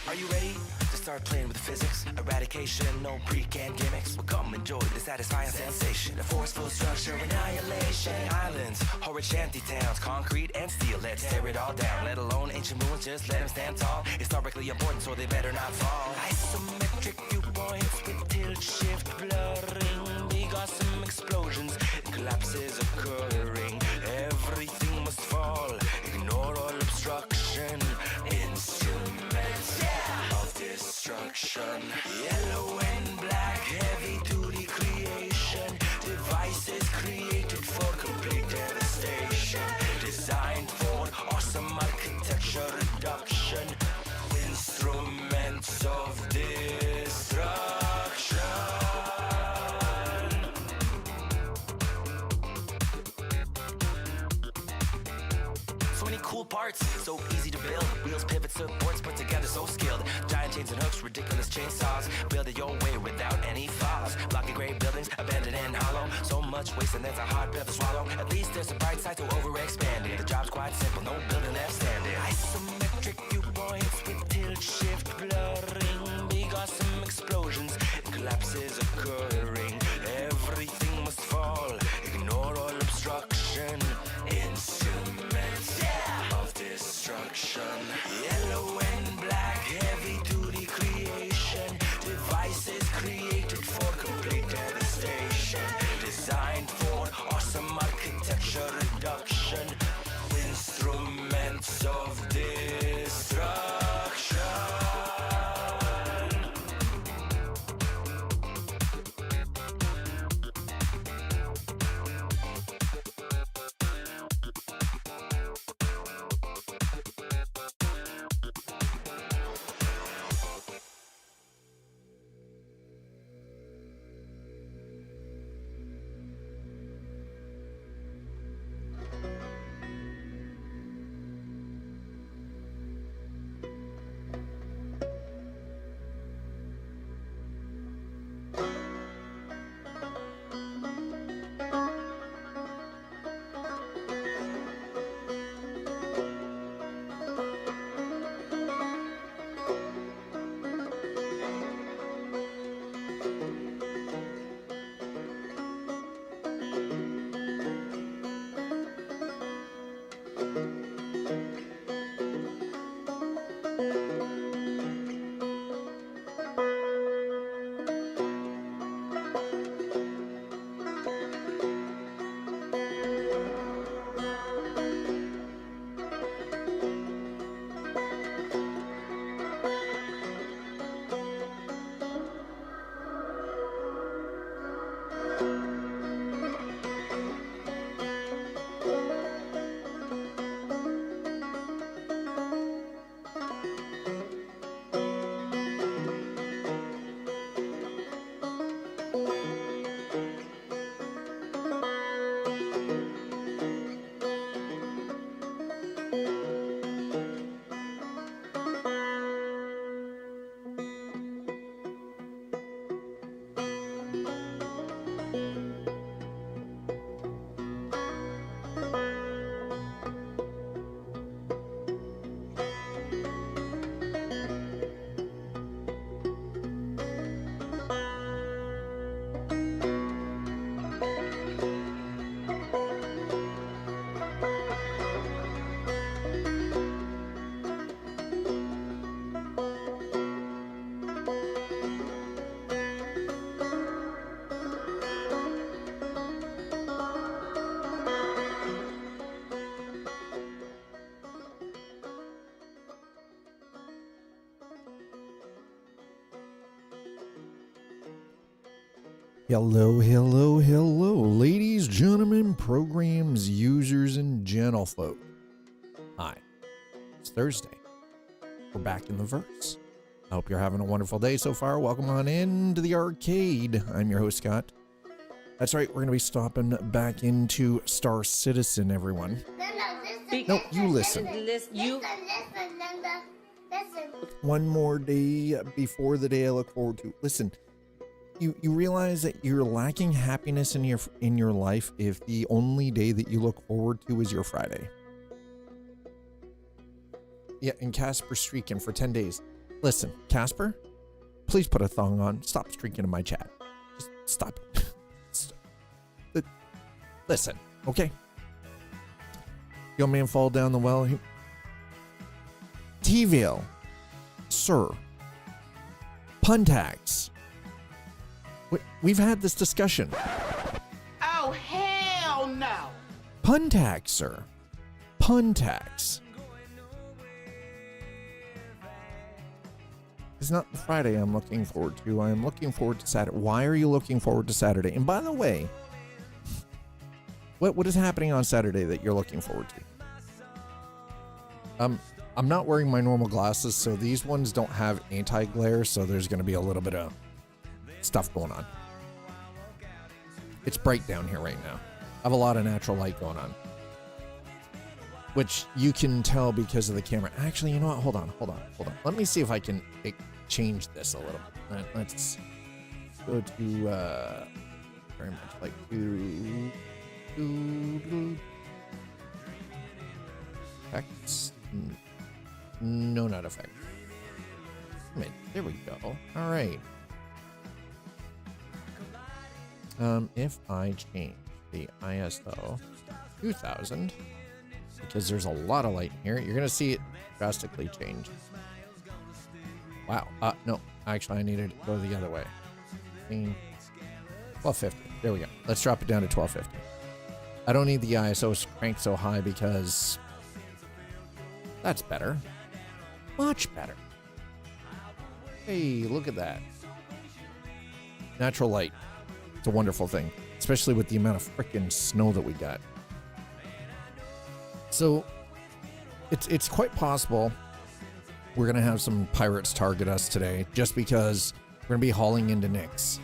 Are you ready to start playing with physics? Eradication, no pre-canned gimmicks. Well, come enjoy the satisfying sensation of forceful structure annihilation. Islands, horrid shanty towns, concrete and steel. Let's tear it all down. Let alone ancient ruins, just let them stand tall. Historically important, so they better not fall. Isometric viewpoints with tilt shift blurring. Big awesome explosions, collapses occurring. Everything must fall. Ignore all obstruction. Instruments of destruction. Yellow and black, heavy duty creation. Devices created for complete devastation. Designed for awesome architecture reduction. Instruments of destruction. So many cool parts, so easy to build. Wheels, pivots, supports, put together so skilled. Giant chains and hooks, ridiculous chainsaws. Build it your way without any flaws. Blocky gray buildings, abandoned and hollow. So much waste and that's a hard pill to swallow. At least there's a bright side to overexpanding. The job's quite simple, no building left standing. Isometric viewpoints with tilt shift blurring. Big awesome explosions, collapses occurring. Everything must fall, ignore all obstruction. Instruments of destruction. Yellow and black, heavy duty creation. Devices created for complete devastation. Designed for awesome architecture reduction. Instruments of destruction. Hello, hello, hello, ladies, gentlemen, programs, users, and gentlefolk. Hi, it's Thursday. We're back in the verse. I hope you're having a wonderful day so far. Welcome on into the arcade. I'm your host, Scott. That's right, we're going to be stopping back into Star Citizen, everyone. No, you listen. Listen. One more day before the day I look forward to. Listen. You realize that you're lacking happiness in your life if the only day that you look forward to is your Friday. Yeah, and Casper's streaking for 10 days. Listen, Casper, please put a thong on. Stop streaking in my chat. Just stop it. Listen, okay? Young man fall down the well. T-Ville, sir, Puntax. We've had this discussion. Oh, hell no. Puntax, sir. Puntax. It's not the Friday I'm looking forward to. I am looking forward to Saturday. Why are you looking forward to Saturday? And by the way, what is happening on Saturday that you're looking forward to? I'm not wearing my normal glasses, so these ones don't have anti-glare, so there's going to be a little bit of stuff going on. It's bright down here right now. I have a lot of natural light going on, which you can tell because of the camera. Actually, you know what? Hold on. Let me see if I can change this a little bit. Let's go to very much like effects. No, not effects. There we go. All right. If I change the ISO 2000, because there's a lot of light in here, you're gonna see it drastically change. Wow. No, actually, I needed to go the other way. 1250. There we go. Let's drop it down to 1250. I don't need the ISO cranked so high because that's better. Much better. Hey, look at that. Natural light. It's a wonderful thing, especially with the amount of freaking snow that we got. So it's quite possible we're going to have some pirates target us today just because we're going to be hauling into Nyx.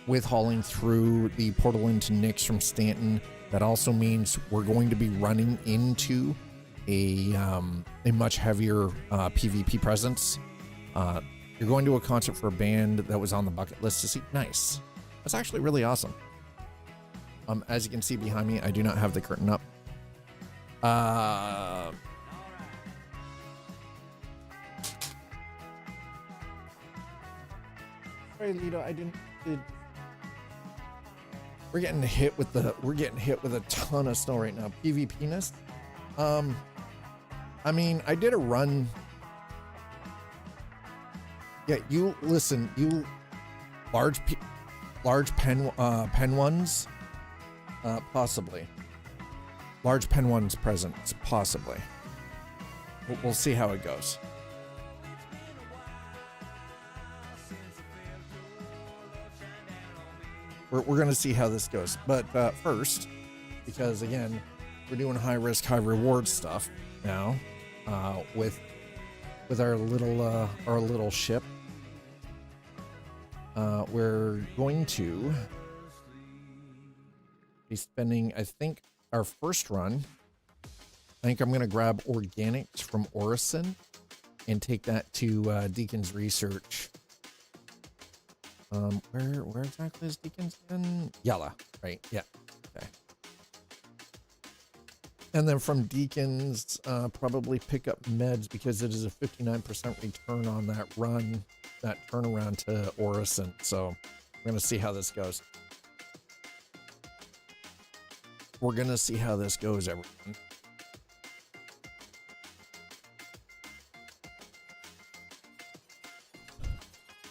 With hauling through the portal into Nyx from Stanton, that also means we're going to be running into a much heavier PvP presence. You're going to a concert for a band that was on the bucket list to see. Nice. That's actually really awesome. As you can see behind me, I do not have the curtain up. Sorry, Lito, I didn't. We're getting hit with a ton of snow right now. PvP-ness. I mean, I did a run. Yeah, you listen. You large pen ones, possibly. Large pen ones presents, possibly. We'll see how it goes. We're gonna see how this goes, but first, because again, we're doing high risk, high reward stuff now, with our little ship. We're going to be spending, I think, our first run. I think I'm going to grab organics from Orison and take that to Deacon's Research. Where exactly is Deacon's again? Yella, right? Yeah. Okay. And then from Deacon's, probably pick up meds because it is a 59% return on that run, that turnaround to Orison. So we're going to see how this goes. We're going to see how this goes, everyone.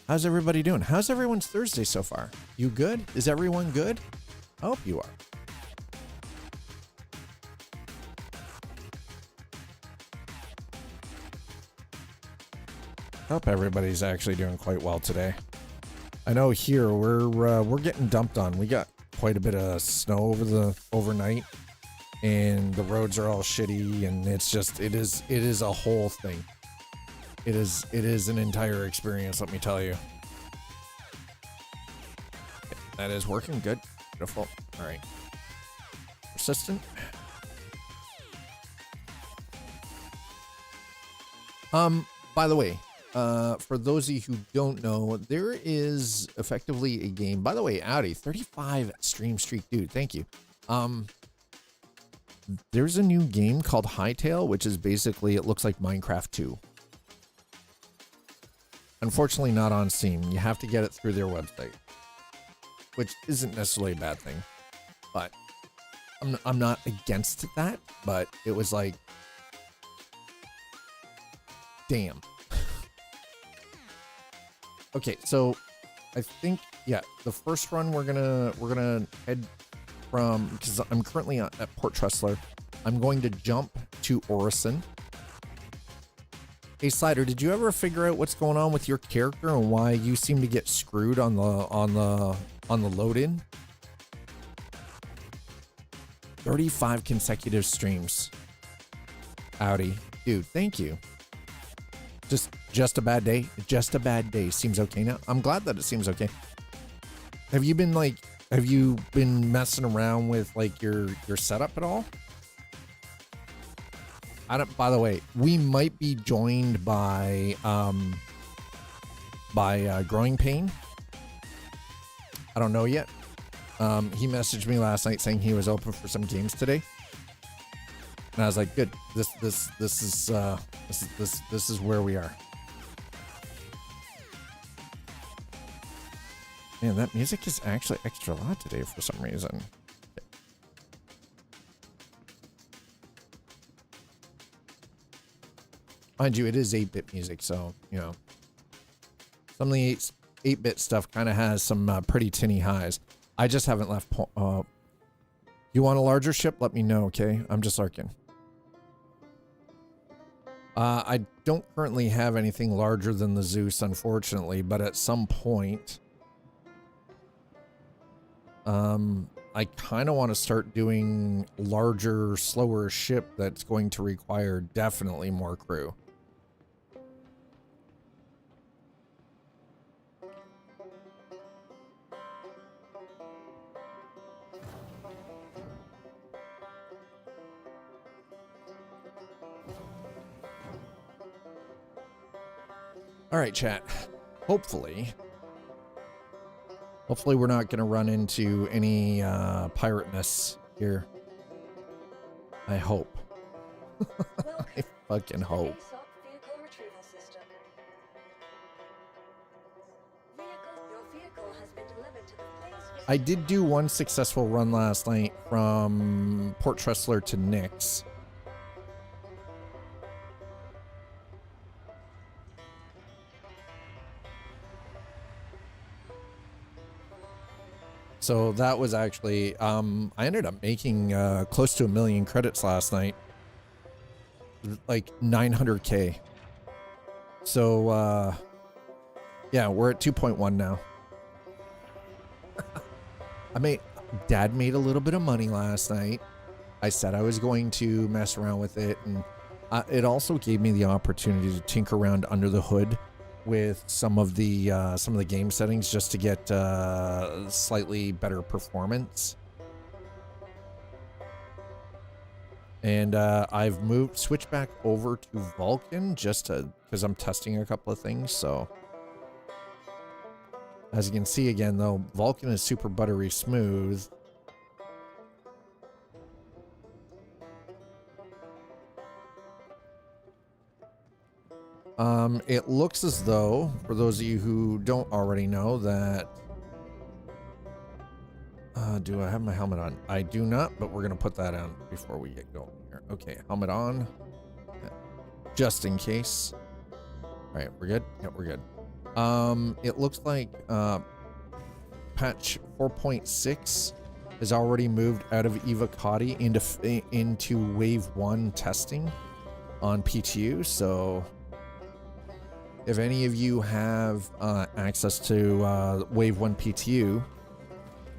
How's everybody doing? How's everyone's Thursday so far? You good? Is everyone good? I hope you are. I hope everybody's actually doing quite well today. I know here we're getting dumped on. We got quite a bit of snow over the overnight, and the roads are all shitty, and it's just it is a whole thing. It is an entire experience, let me tell you. Okay, that is working good. Beautiful. All right. Persistent. By the way, for those of you who don't know, there is effectively a game. By the way, Audi 35 stream streak, dude. Thank you. There's a new game called Hightail, which is basically, it looks like Minecraft 2. Unfortunately, not on Steam. You have to get it through their website, which isn't necessarily a bad thing. But I'm not against that. But it was like, damn. Okay, so I think, yeah, the first run we're gonna head from, because I'm currently at Port Tressler. I'm going to jump to Orison. Hey Slider, did you ever figure out what's going on with your character and why you seem to get screwed on the load-in? 35 consecutive streams. Audi. Dude, thank you. Just a bad day. Just a bad day. Seems okay now. I'm glad that it seems okay. Have you been messing around with like your setup at all? By the way, we might be joined by Growing Pain. I don't know yet. He messaged me last night saying he was open for some games today. And I was like, good. This is where we are. Man, that music is actually extra loud today for some reason. Mind you, it is 8-bit music, so, you know. Some of the 8-bit stuff kind of has some pretty tinny highs. I just haven't left... you want a larger ship? Let me know, okay? I'm just lurking. I don't currently have anything larger than the Zeus, unfortunately, but at some point... I kind of want to start doing larger, slower ship that's going to require definitely more crew. All right, chat. Hopefully we're not going to run into any pirateness here. I hope. I fucking hope. I did do one successful run last night from Port Tressler to Nix. So that was actually, I ended up making close to 1 million credits last night. Like 900K. So, yeah, we're at 2.1 now. Dad made a little bit of money last night. I said I was going to mess around with it. And it also gave me the opportunity to tinker around under the hood with some of the game settings just to get slightly better performance. And I've switched back over to Vulcan just because I'm testing a couple of things. So as you can see again, though, Vulcan is super buttery smooth. It looks as though, for those of you who don't already know, that... do I have my helmet on? I do not, but we're going to put that on before we get going here. Okay, helmet on. Just in case. Alright, we're good? Yep, we're good. It looks like patch 4.6 has already moved out of Evocati into Wave 1 testing on PTU, so... if any of you have access to Wave 1 PTU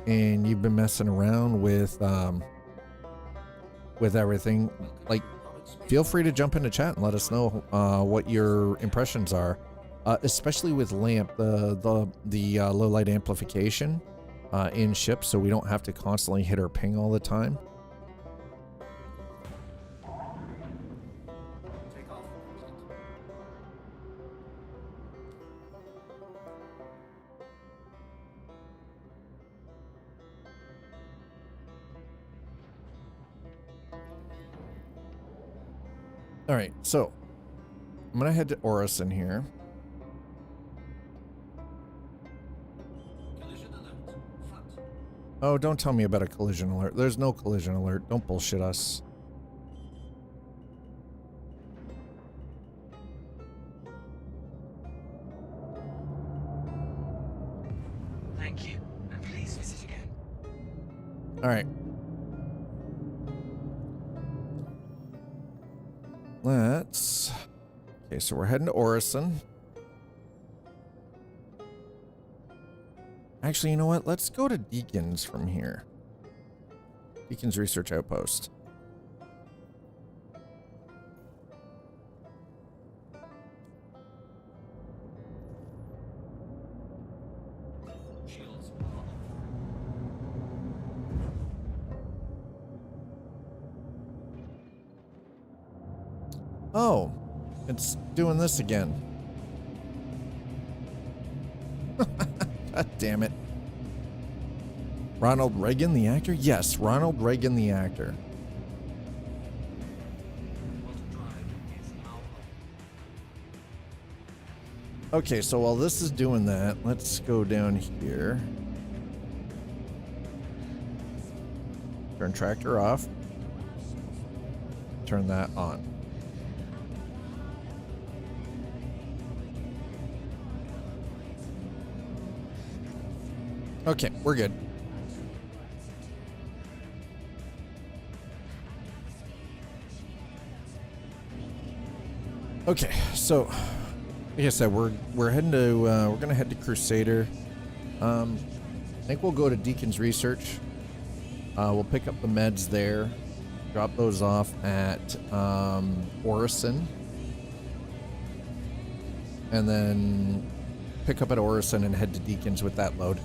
and you've been messing around with everything, like, feel free to jump into chat and let us know what your impressions are, especially with LAMP, the low light amplification in ships, so we don't have to constantly hit our ping all the time. All right, so I'm gonna head to Orison here. Oh, don't tell me about a collision alert. There's no collision alert. Don't bullshit us. Thank you, and please visit again. All right. Let's... Okay, so we're heading to Orison. Actually, you know what? Let's go to Deacons from here. Deacons Research Outpost. Oh, it's doing this again. God damn it. Ronald Reagan, the actor? Yes, Ronald Reagan, the actor. Okay, so while this is doing that, let's go down here. Turn tractor off. Turn that on. Okay, we're good. Okay, so like I said, we're heading to we're gonna head to Crusader. I think we'll go to Deacon's Research. We'll pick up the meds there, drop those off at Orison, and then pick up at Orison and head to Deacon's with that load.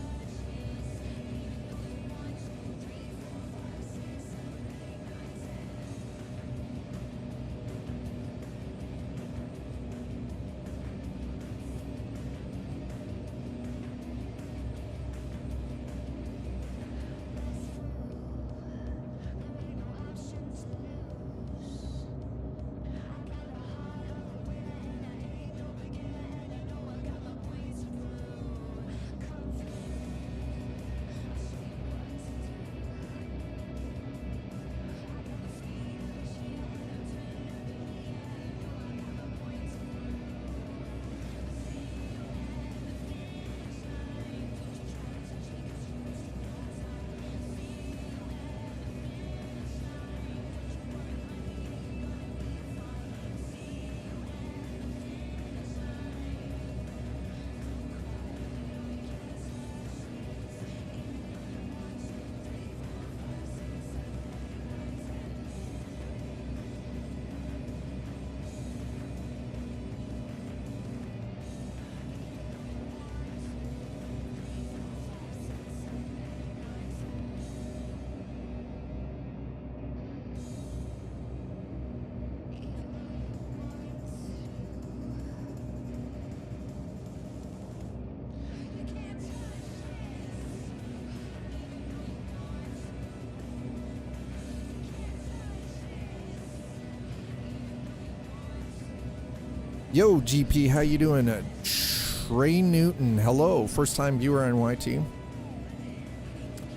Yo, GP, how you doing? Trey Newton, hello. First time viewer on YT.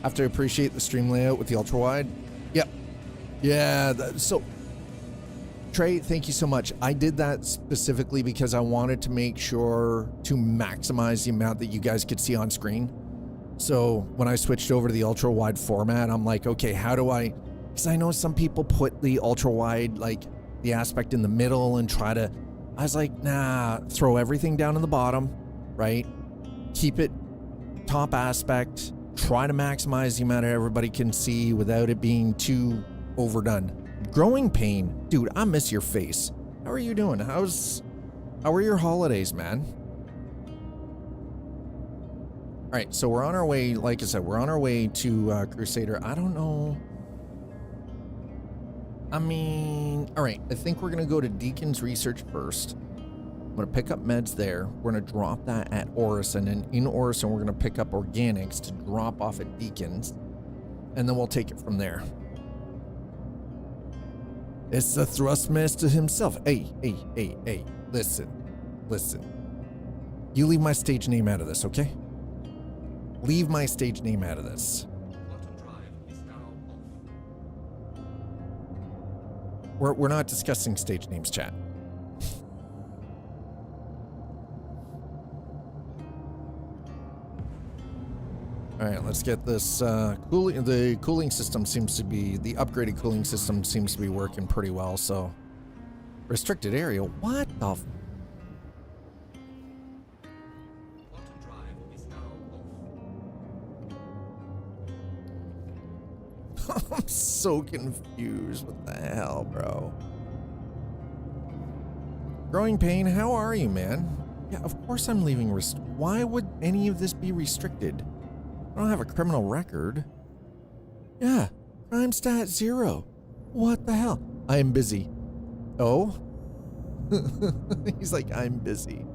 Have to appreciate the stream layout with the ultra wide. Yep. Yeah, so Trey, thank you so much. I did that specifically because I wanted to make sure to maximize the amount that you guys could see on screen. So when I switched over to the ultra wide format, I'm like, okay, how do I, because I know some people put the ultra wide, like the aspect in the middle and try to I was like, nah, throw everything down in the bottom, right? Keep it top aspect. Try to maximize the amount of everybody can see without it being too overdone. Growing pain, dude, I miss your face. How are you doing? How are your holidays, man? All right, so we're on our way. Like I said, we're on our way to Crusader. I don't know. I mean, all right, I think we're gonna go to Deacon's Research first. I'm gonna pick up meds there. We're gonna drop that at Orison, and in Orison, we're gonna pick up organics to drop off at Deacon's, and then we'll take it from there. It's the Thrustmaster himself. Hey, listen. You leave my stage name out of this, okay? Leave my stage name out of this. We're not discussing stage names, chat. All right, let's get this cooling. The cooling system seems to be, the upgraded cooling system seems to be working pretty well. So, restricted area. What the? I'm so confused. What the hell, bro? Growing pain. How are you, man? Yeah, of course I'm leaving. Why would any of this be restricted? I don't have a criminal record. Yeah, crime stat 0. What the hell? I am busy. Oh? He's like, I'm busy.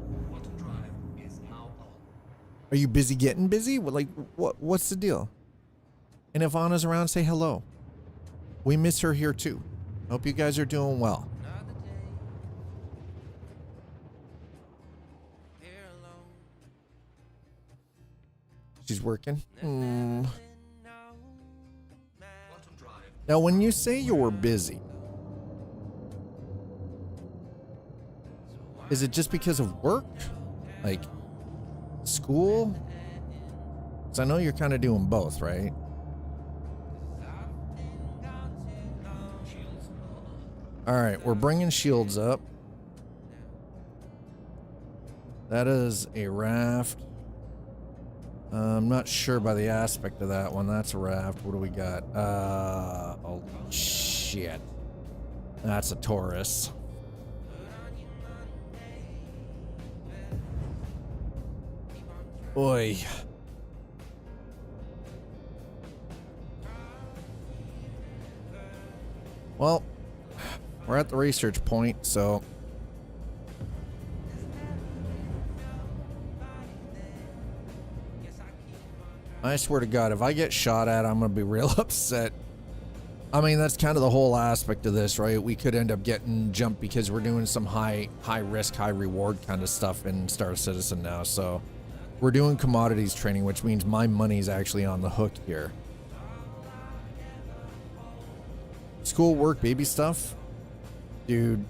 Are you busy getting busy? What's the deal? And if Anna's around, say hello. We miss her here too. Hope you guys are doing well. She's working. Now, when you say you're busy, is it just because of work? Like school? Because I know you're kind of doing both, right? All right, we're bringing shields up. That is a raft. I'm not sure by the aspect of that one. That's a raft. What do we got? Oh shit. That's a Taurus. Oi. Well, we're at the research point, so I swear to God, if I get shot at, I'm gonna be real upset. I mean, that's kind of the whole aspect of this, right? We could end up getting jumped because we're doing some high risk, high reward kind of stuff in Star Citizen now. So we're doing commodities training, which means my money's actually on the hook here. School, work, baby stuff, dude.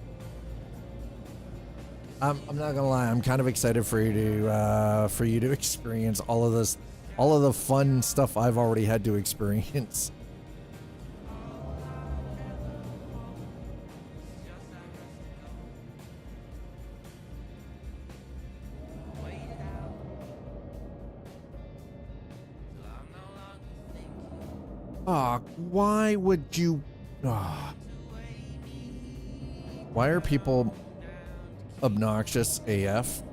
I'm not gonna lie. I'm kind of excited for you to experience all of this. All of the fun stuff I've already had to experience. Why would you... Why are people obnoxious AF?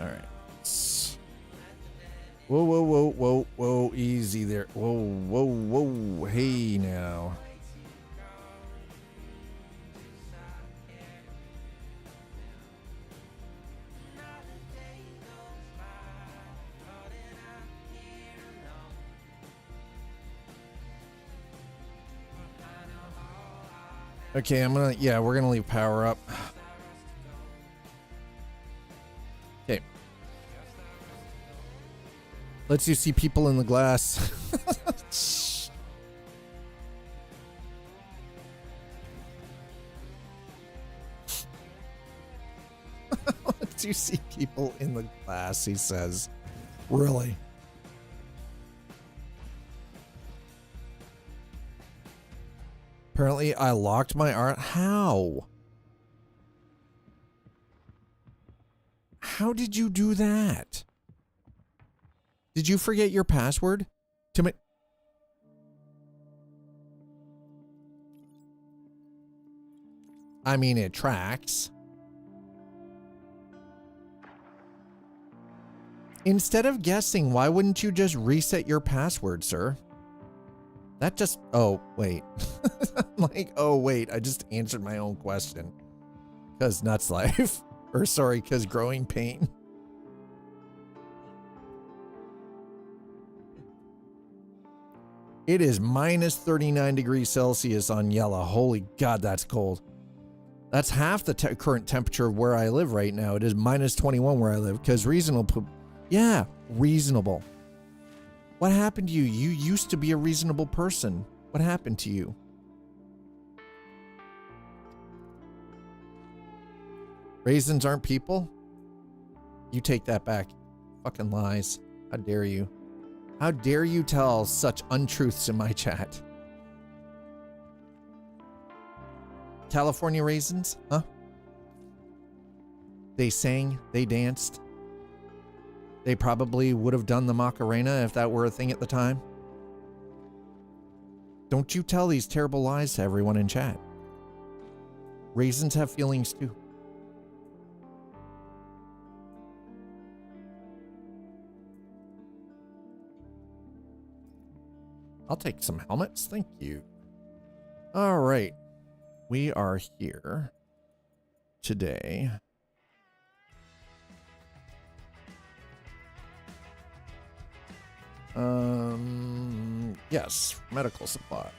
All right. Whoa, easy there. Whoa, hey now. Okay, we're gonna leave power up. Okay. Lets you see people in the glass. Lets you see people in the glass, he says. Really? Apparently, I locked my art. How? How did you do that? Did you forget your password? I mean, it tracks. Instead of guessing, why wouldn't you just reset your password, sir? That just... Oh, wait. Like, oh, wait. I just answered my own question. Because nuts life. Or sorry, because growing pain. It is minus 39 degrees Celsius on Yella. Holy God, that's cold. That's half the current temperature of where I live right now. It is minus 21 where I live. Because reasonable... Yeah, reasonable. What happened to you? You used to be a reasonable person. What happened to you? Raisins aren't people? You take that back. Fucking lies. How dare you? How dare you tell such untruths in my chat? California raisins? Huh? They sang, they danced. They probably would have done the Macarena if that were a thing at the time. Don't you tell these terrible lies to everyone in chat. Raisins have feelings too. I'll take some helmets. Thank you. All right. We are here today. Yes, medical supplies.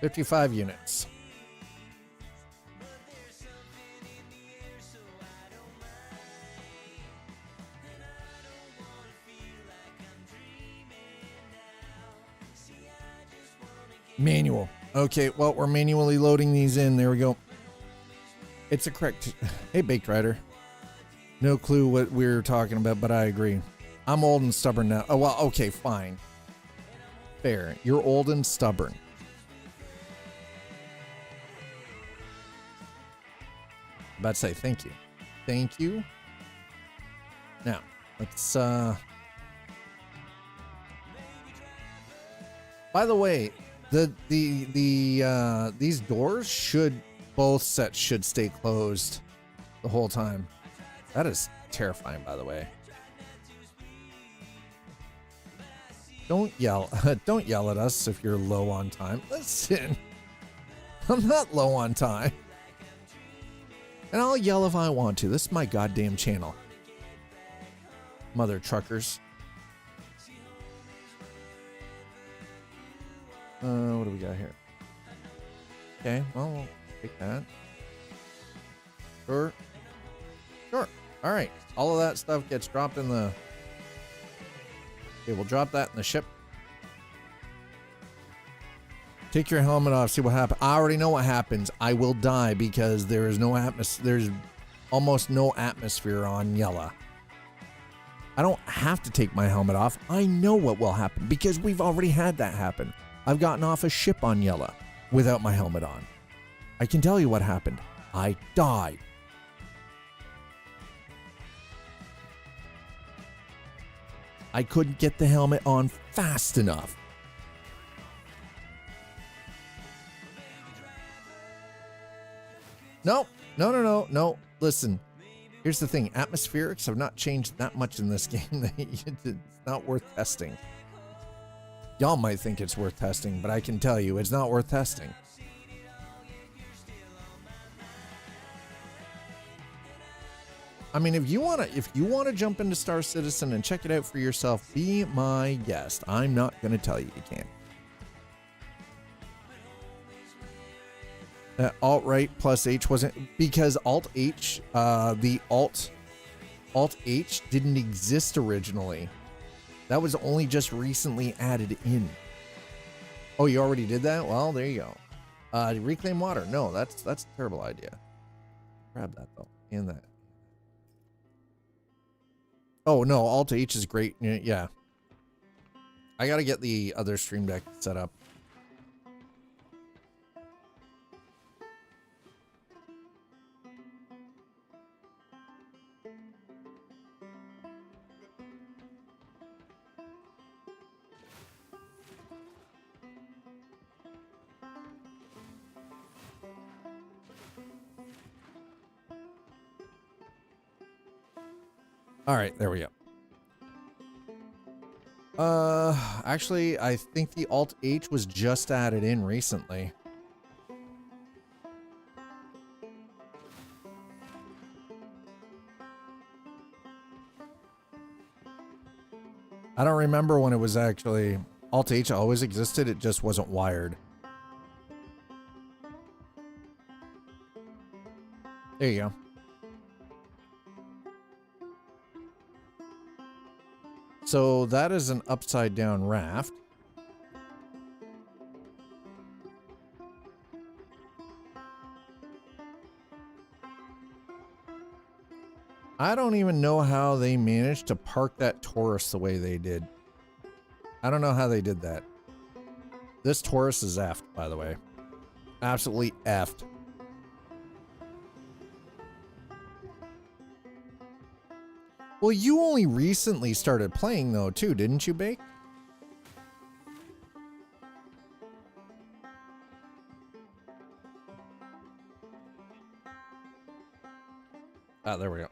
$55 units. Manual. Okay, well, we're manually loading these in. There we go. It's a correct... Hey, Baked Rider. No clue what we're talking about, but I agree. I'm old and stubborn now. Oh, well, okay, fine. Fair. You're old and stubborn. I'm about to say thank you. Thank you. Now, let's... By the way... These doors should, both sets should stay closed the whole time. That is terrifying, by the way. Don't yell at us if you're low on time. Listen, I'm not low on time. And I'll yell if I want to. This is my goddamn channel. Mother truckers. What do we got here? Okay, well, we'll take that. Sure. Sure. All right. All of that stuff gets dropped in the... Okay, we'll drop that in the ship. Take your helmet off, see what happens. I already know what happens. I will die because there is no there's almost no atmosphere on Yella. I don't have to take my helmet off. I know what will happen because we've already had that happen. I've gotten off a ship on Yella without my helmet on. I can tell you what happened. I died. I couldn't get the helmet on fast enough. No. No. Listen, here's the thing. Atmospherics have not changed that much in this game. It's not worth testing. Y'all might think it's worth testing, but I can tell you it's not worth testing. I mean, if you wanna jump into Star Citizen and check it out for yourself, be my guest. I'm not gonna tell you can't. Alt-right plus H wasn't because Alt-H, the Alt-H didn't exist originally. That was only just recently added in. Oh, you already did that? Well, there you go. Reclaim water. No, that's a terrible idea. grab that though. And that. Oh no, Alt H is great. Yeah. I gotta get the other Stream Deck set up. All right, there we go. Actually, I think the Alt H was just added in recently. I don't remember when it was actually Alt H always existed, it just wasn't wired. There you go. So that is an upside down raft. I don't even know how they managed to park that Taurus the way they did. I don't know how they did that. This Taurus is effed, by the way. Absolutely effed. Well, you only recently started playing though, too, didn't you, Bake? Ah, there we go.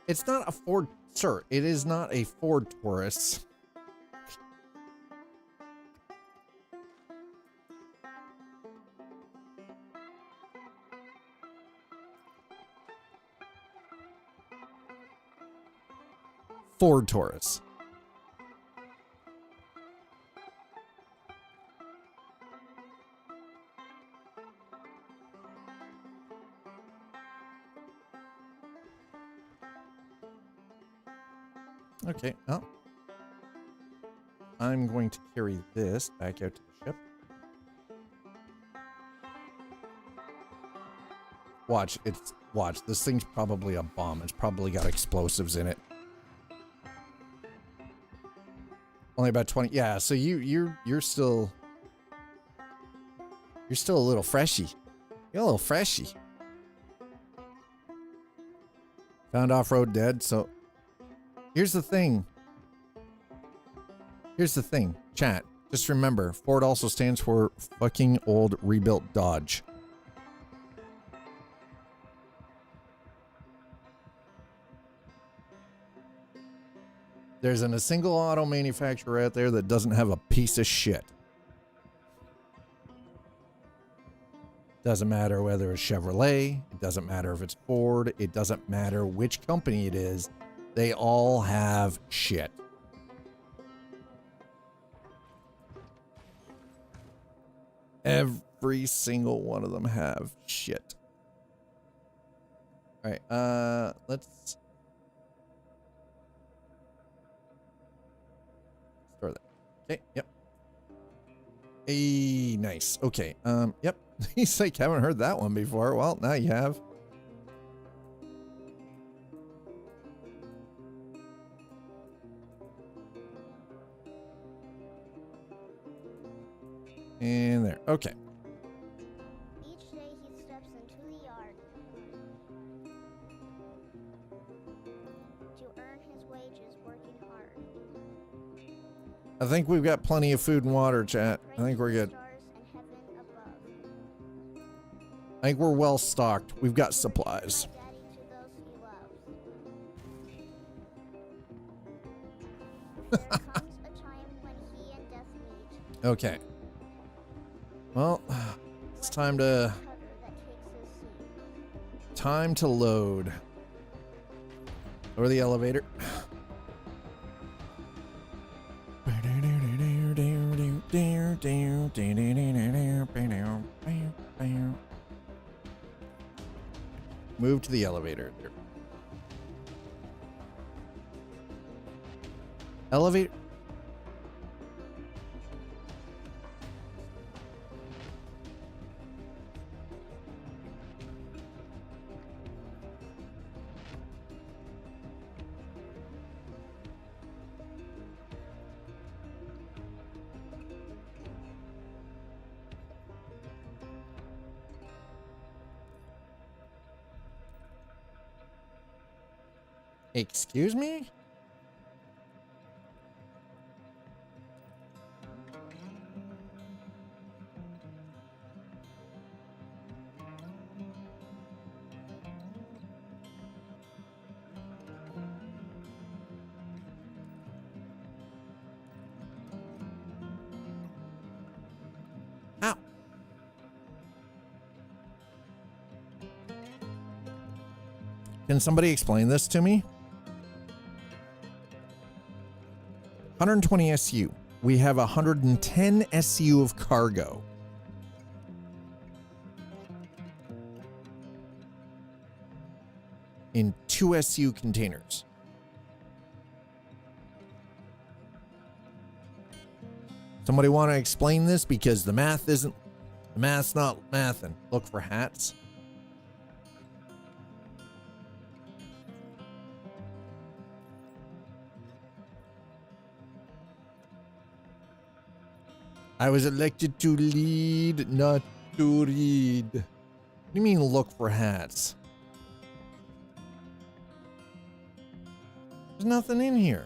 It's not a Ford, sir. It is not a Ford Taurus. Ford Taurus. Okay, well, I'm going to carry this back out to the ship. Watch, this thing's probably a bomb. It's probably got explosives in it. Only about 20. Yeah, so you're still a little freshy. You're a little freshy. Found off-road dead, so here's the thing. Here's the thing, chat. Just remember, Ford also stands for fucking old rebuilt Dodge. There isn't a single auto manufacturer out there that doesn't have a piece of shit. Doesn't matter whether it's Chevrolet, it doesn't matter if it's Ford, it doesn't matter which company it is, they all have shit. Every single one of them have shit. All right, let's store that. Okay, yep. Hey, nice. Okay, yep. He's like, haven't heard that one before. Well, now you have. And there. Okay. Each day he steps into the yard to earn his wages working hard. I think we've got plenty of food and water, chat. I think we're good. I think we're well stocked. We've got supplies. Okay. Well, it's time to load. Or the elevator. Move to the elevator. There. Elevator. Excuse me? Ow. Can somebody explain this to me? 120 SU. We have 110 SU of cargo. In 2 SU containers. Somebody want to explain this? Because the math's not mathin'. Look for hats. I was elected to lead, not to read. What do you mean look for hats? There's nothing in here.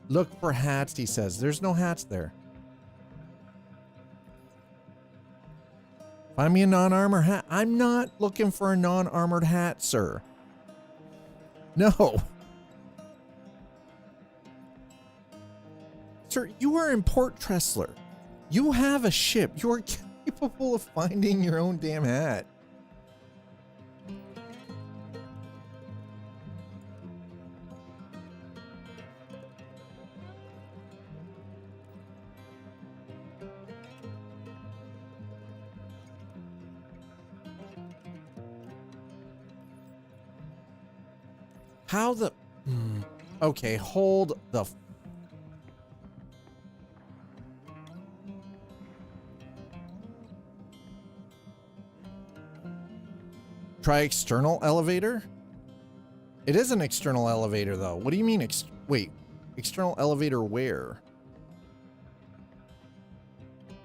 Look for hats, he says. There's no hats there. Find me a non-armored hat. I'm not looking for a non-armored hat, sir. No. Sir, you are in Port Tressler. You have a ship. You are capable of finding your own damn hat. How the... Okay, hold the... Try external elevator? It is an external elevator, though. What do you mean? Wait, external elevator where?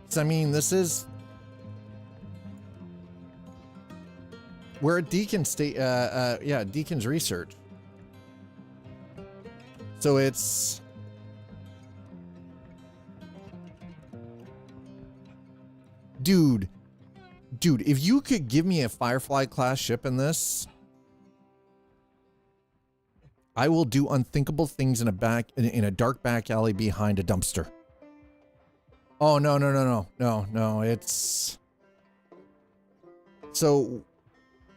So, I mean, this is... We're at Deacon State... yeah, Deacon's Research. So it's... Dude, if you could give me a Firefly class ship in this, I will do unthinkable things in a dark back alley behind a dumpster. Oh, no, it's... So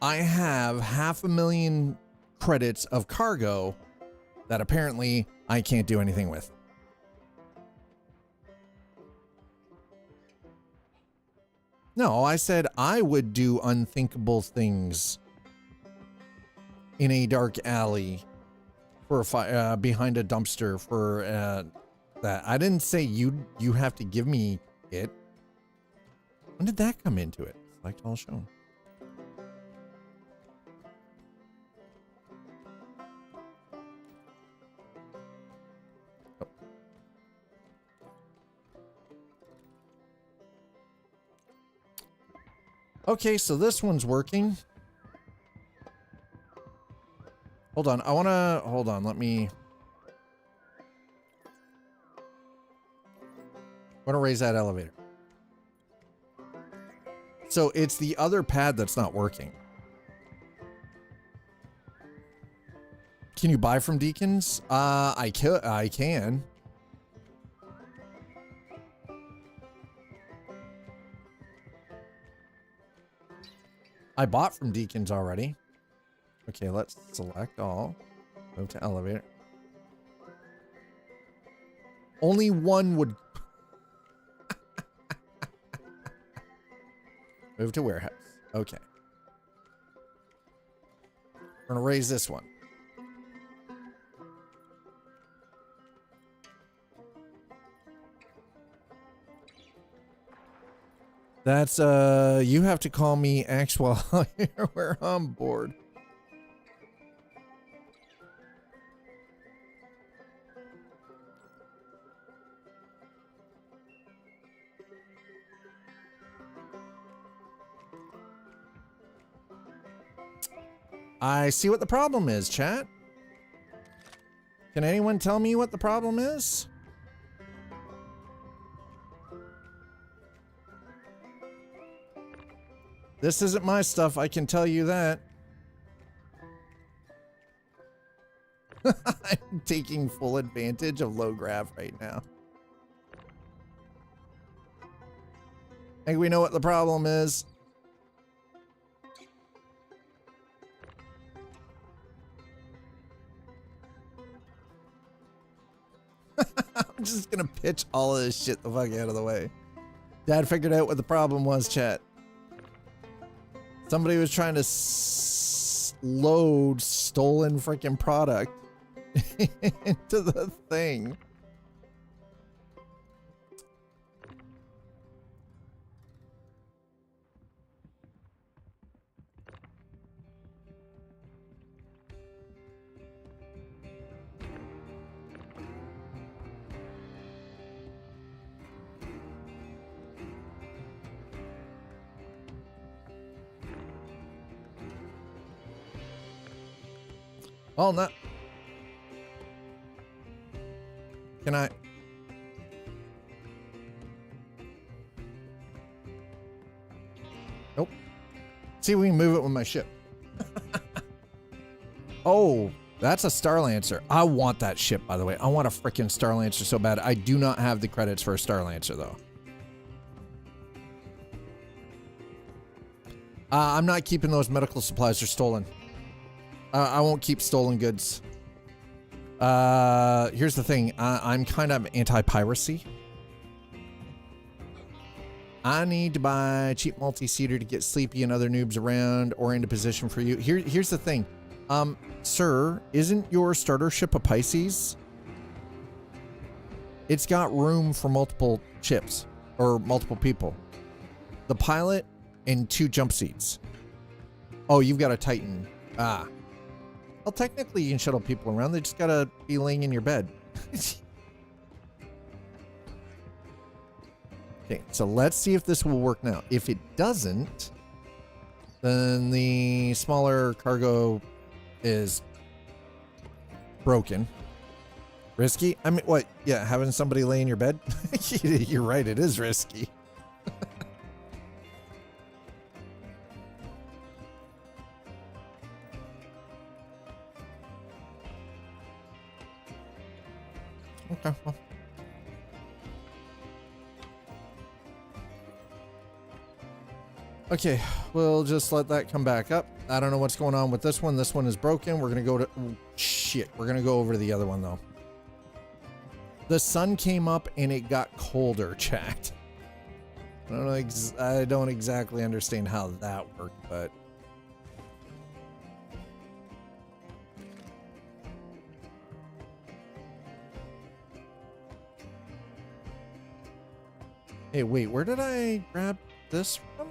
I have 500,000 credits of cargo that apparently I can't do anything with. No, I said I would do unthinkable things in a dark alley for behind a dumpster for that. I didn't say you have to give me it. When did that come into it? Select all shown. Okay, so this one's working. Hold on, let me... I want to raise that elevator. So it's the other pad that's not working. Can you buy from Deacons? I can. I bought from Deacons already. Okay, let's select all. Go to elevator. Only one would... Move to warehouse. Okay. We're gonna raise this one. That's, you have to call me X while we're on board. I see what the problem is, chat. Can anyone tell me what the problem is? This isn't my stuff, I can tell you that. I'm taking full advantage of low grav right now. I think we know what the problem is. I'm just gonna pitch all of this shit the fuck out of the way. Dad figured out what the problem was, chat. Somebody was trying to load stolen freaking product into the thing. Oh, no. Can I? Nope. See if we can move it with my ship. Oh, that's a Star Lancer. I want that ship, by the way. I want a freaking Star Lancer so bad. I do not have the credits for a Star Lancer, though. I'm not keeping those medical supplies. They're stolen. I won't keep stolen goods. Here's the thing. I'm kind of anti-piracy. I need to buy a cheap multi-seater to get Sleepy and other noobs around or into position for you. Here's the thing. Sir, isn't your starter ship a Pisces? It's got room for multiple ships or multiple people. The pilot and 2 jump seats. Oh, you've got a Titan. Ah. Well, technically you can shuttle people around. They just gotta be laying in your bed. Okay, so let's see if this will work now. If it doesn't, then the smaller cargo is broken. Risky? I mean, what? Yeah, having somebody lay in your bed? You're right, it is risky. Okay. Well. Okay, we'll just let that come back up. I don't know what's going on with this one. This one is broken. We're gonna go to shit. We're gonna go over to the other one though. The sun came up and it got colder, chat. I don't exactly understand how that worked, but hey, wait, where did I grab this from?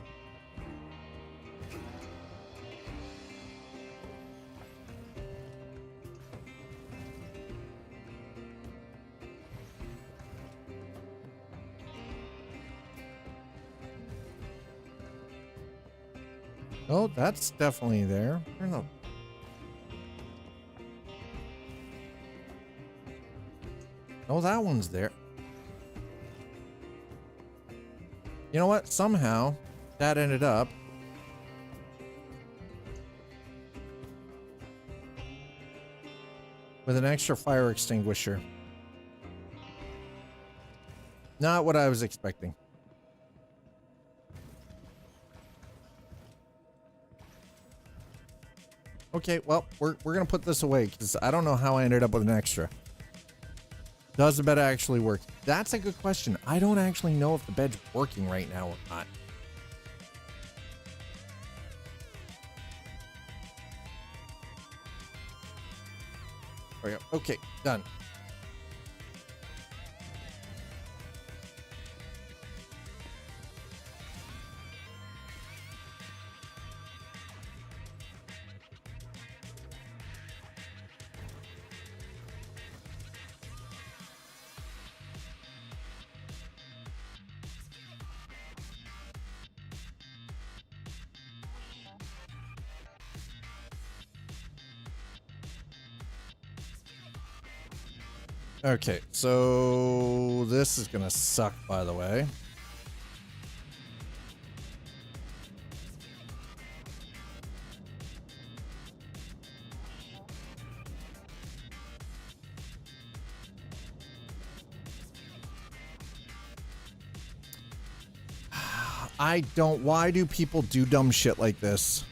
Oh, that's definitely there. Where the... Oh, that one's there. You know what? Somehow that ended up with an extra fire extinguisher. Not what I was expecting. Okay, well, we're gonna put this away because I don't know how I ended up with an extra. Does the bed actually work? That's a good question. I don't actually know if the bed's working right now or not. There we go. Okay, done. Okay, so this is gonna suck, by the way. I don't. Why do people do dumb shit like this?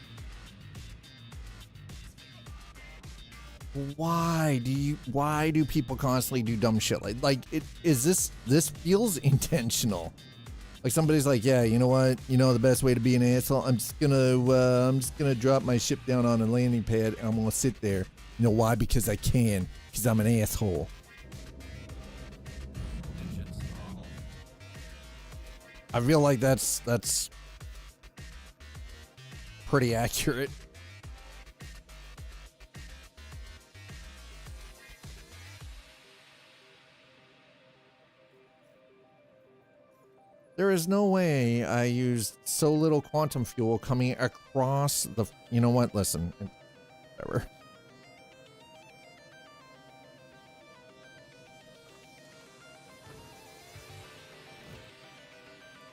Why do people constantly do dumb shit like it is this feels intentional. Like somebody's like, yeah, you know what? You know the best way to be an asshole? I'm just gonna drop my ship down on a landing pad and I'm gonna sit there. You know why? Because I can. Because I'm an asshole. I feel like that's pretty accurate. There is no way I used so little quantum fuel coming across the... You know what? Listen. Whatever.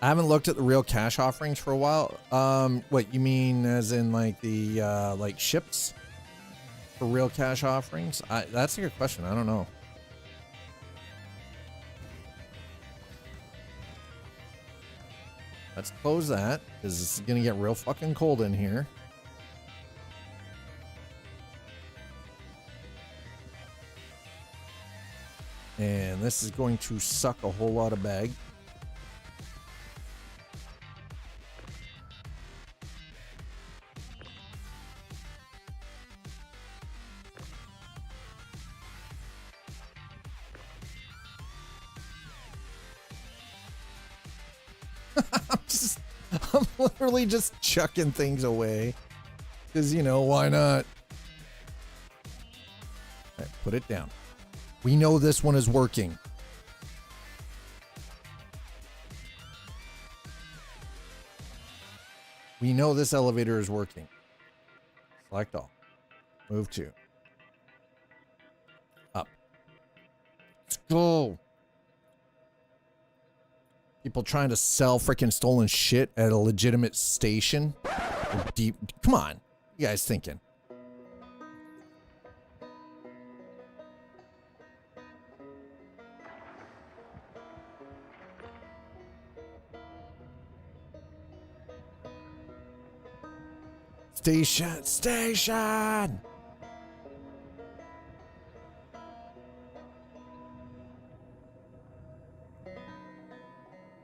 I haven't looked at the real cash offerings for a while. What, you mean as in like the, like ships? For real cash offerings? That's a good question. I don't know. Let's close that, because it's going to get real fucking cold in here. And this is going to suck a whole lot of bag. I'm literally just chucking things away. Because, you know, why not? All right, put it down. We know this one is working. We know this elevator is working. Select all. Move to. Up. Let's go. People trying to sell freaking stolen shit at a legitimate station. Deep. Come on. You guys thinking? Station. Station.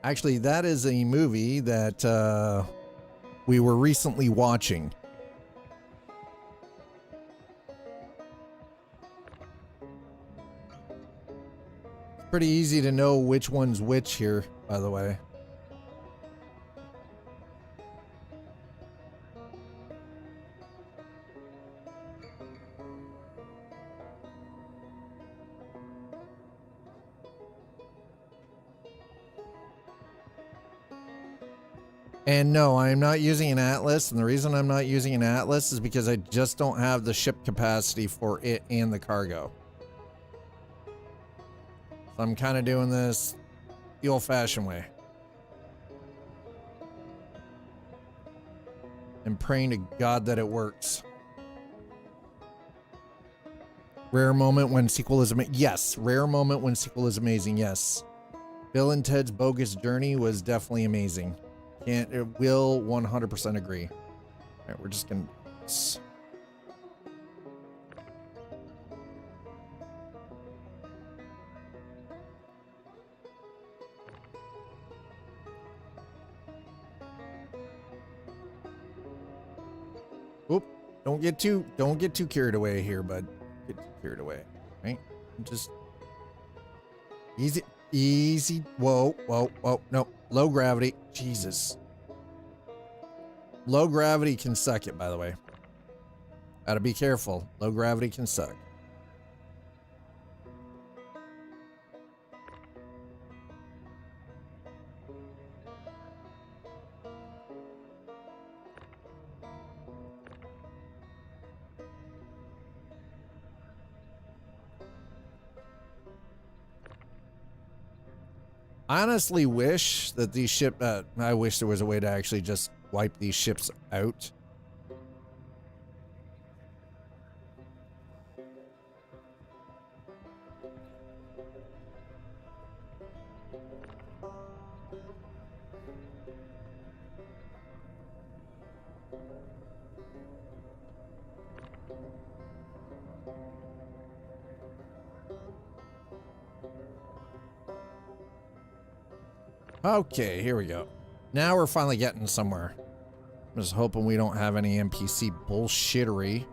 Actually, that is a movie that we were recently watching. It's pretty easy to know which one's which here, by the way. And no, I'm not using an Atlas, and the reason I'm not using an Atlas is because I just don't have the ship capacity for it and the cargo. So I'm kind of doing this the old-fashioned way. And praying to God that it works. Rare moment when sequel is amazing. Yes, rare moment when sequel is amazing, yes. Bill and Ted's Bogus Journey was definitely amazing. Will 100% agree. All right, we're just gonna. Oop! Don't get too carried away here, bud. Get too carried away, right? Just easy. Whoa. No, low gravity. Jesus. Low gravity can suck it, by the way. Gotta be careful. Low gravity can suck. I honestly wish that these I wish there was a way to actually just wipe these ships out. Okay, here we go. Now we're finally getting somewhere. I'm just hoping we don't have any NPC bullshittery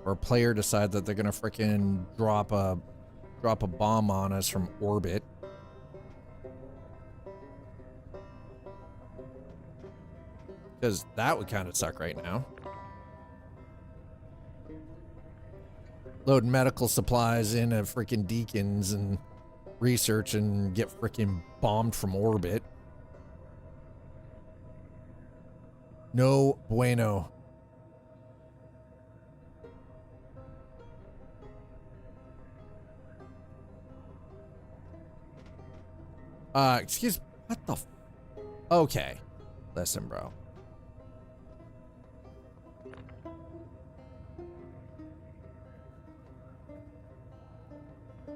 or a player decide that they're gonna frickin' drop a bomb on us from orbit. Because that would kind of suck right now. Load medical supplies into freaking Deacons and research and get freaking bombed from orbit. No bueno. Excuse, what the okay. Listen, bro.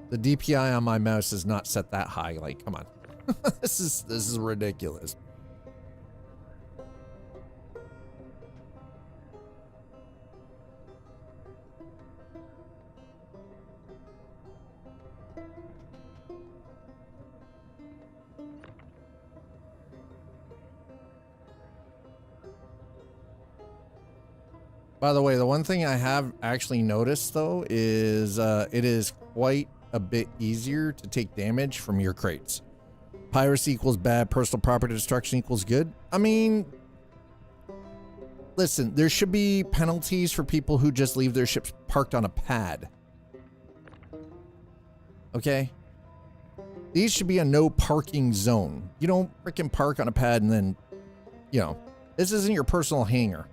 The DPI on my mouse is not set that high. Like, come on. This is ridiculous. By the way, the one thing I have actually noticed though is it is quite a bit easier to take damage from your crates. Piracy equals bad, personal property destruction equals good. I mean, listen, there should be penalties for people who just leave their ships parked on a pad. Okay? These should be a no parking zone. You don't freaking park on a pad and then, you know, this isn't your personal hangar.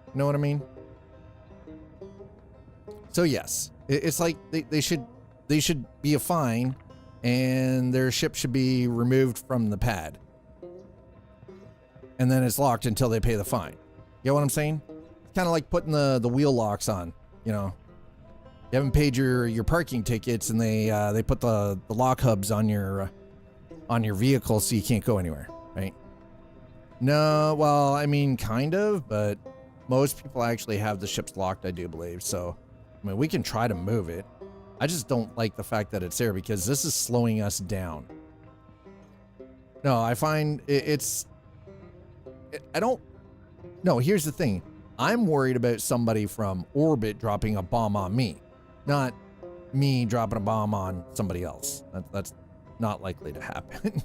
You know what I mean? So yes, it's like they should be a fine and their ship should be removed from the pad. And then it's locked until they pay the fine. You know what I'm saying? It's kind of like putting the wheel locks on, you know. You haven't paid your parking tickets and they put the lock hubs on your vehicle so you can't go anywhere, right? No, well, I mean kind of, but most people actually have the ships locked, I do believe. So, I mean, we can try to move it. I just don't like the fact that it's there because this is slowing us down. No, I find no, here's the thing. I'm worried about somebody from orbit dropping a bomb on me, not me dropping a bomb on somebody else. That's not likely to happen.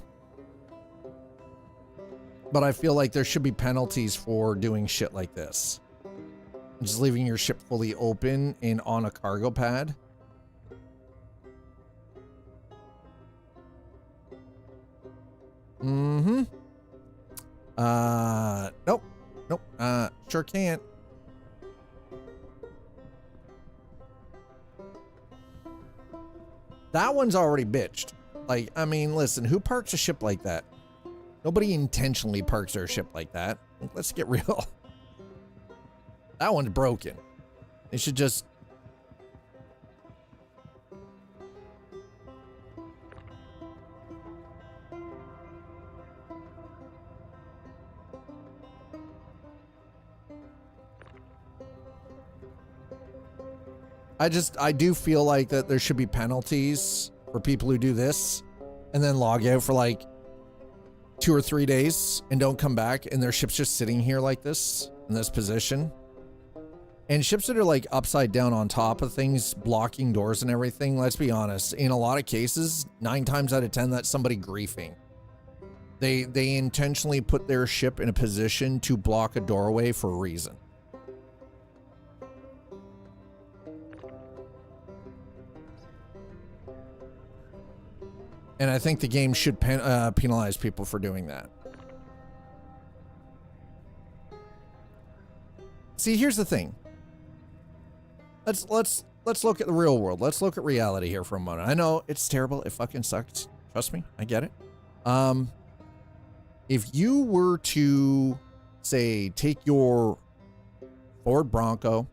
But I feel like there should be penalties for doing shit like this. Just leaving your ship fully open and on a cargo pad. Mm-hmm. Nope. Nope. Sure can't. That one's already bitched. Like, I mean, listen, who parks a ship like that? Nobody intentionally parks their ship like that. Let's get real. That one's broken. They should just... I do feel like that there should be penalties for people who do this and then log out for like 2 or 3 days and don't come back and their ship's just sitting here like this in this position. And ships that are like upside down on top of things, blocking doors and everything, let's be honest, in a lot of cases, 9 times out of 10, that's somebody griefing. They intentionally put their ship in a position to block a doorway for a reason. And I think the game should penalize people for doing that. See, here's the thing. Let's look at the real world. Let's look at reality here for a moment. I know it's terrible. It fucking sucks. Trust me, I get it. If you were to, say, take your Ford Bronco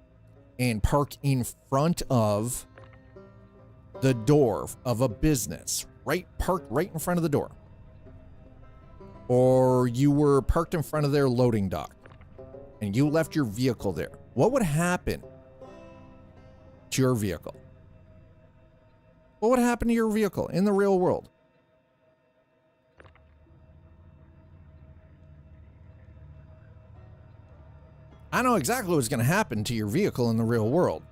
and park in front of the door of a business, parked right in front of the door, or you were parked in front of their loading dock and you left your vehicle there, what would happen to your vehicle? What would happen to your vehicle in the real world? I know exactly what's going to happen to your vehicle in the real world.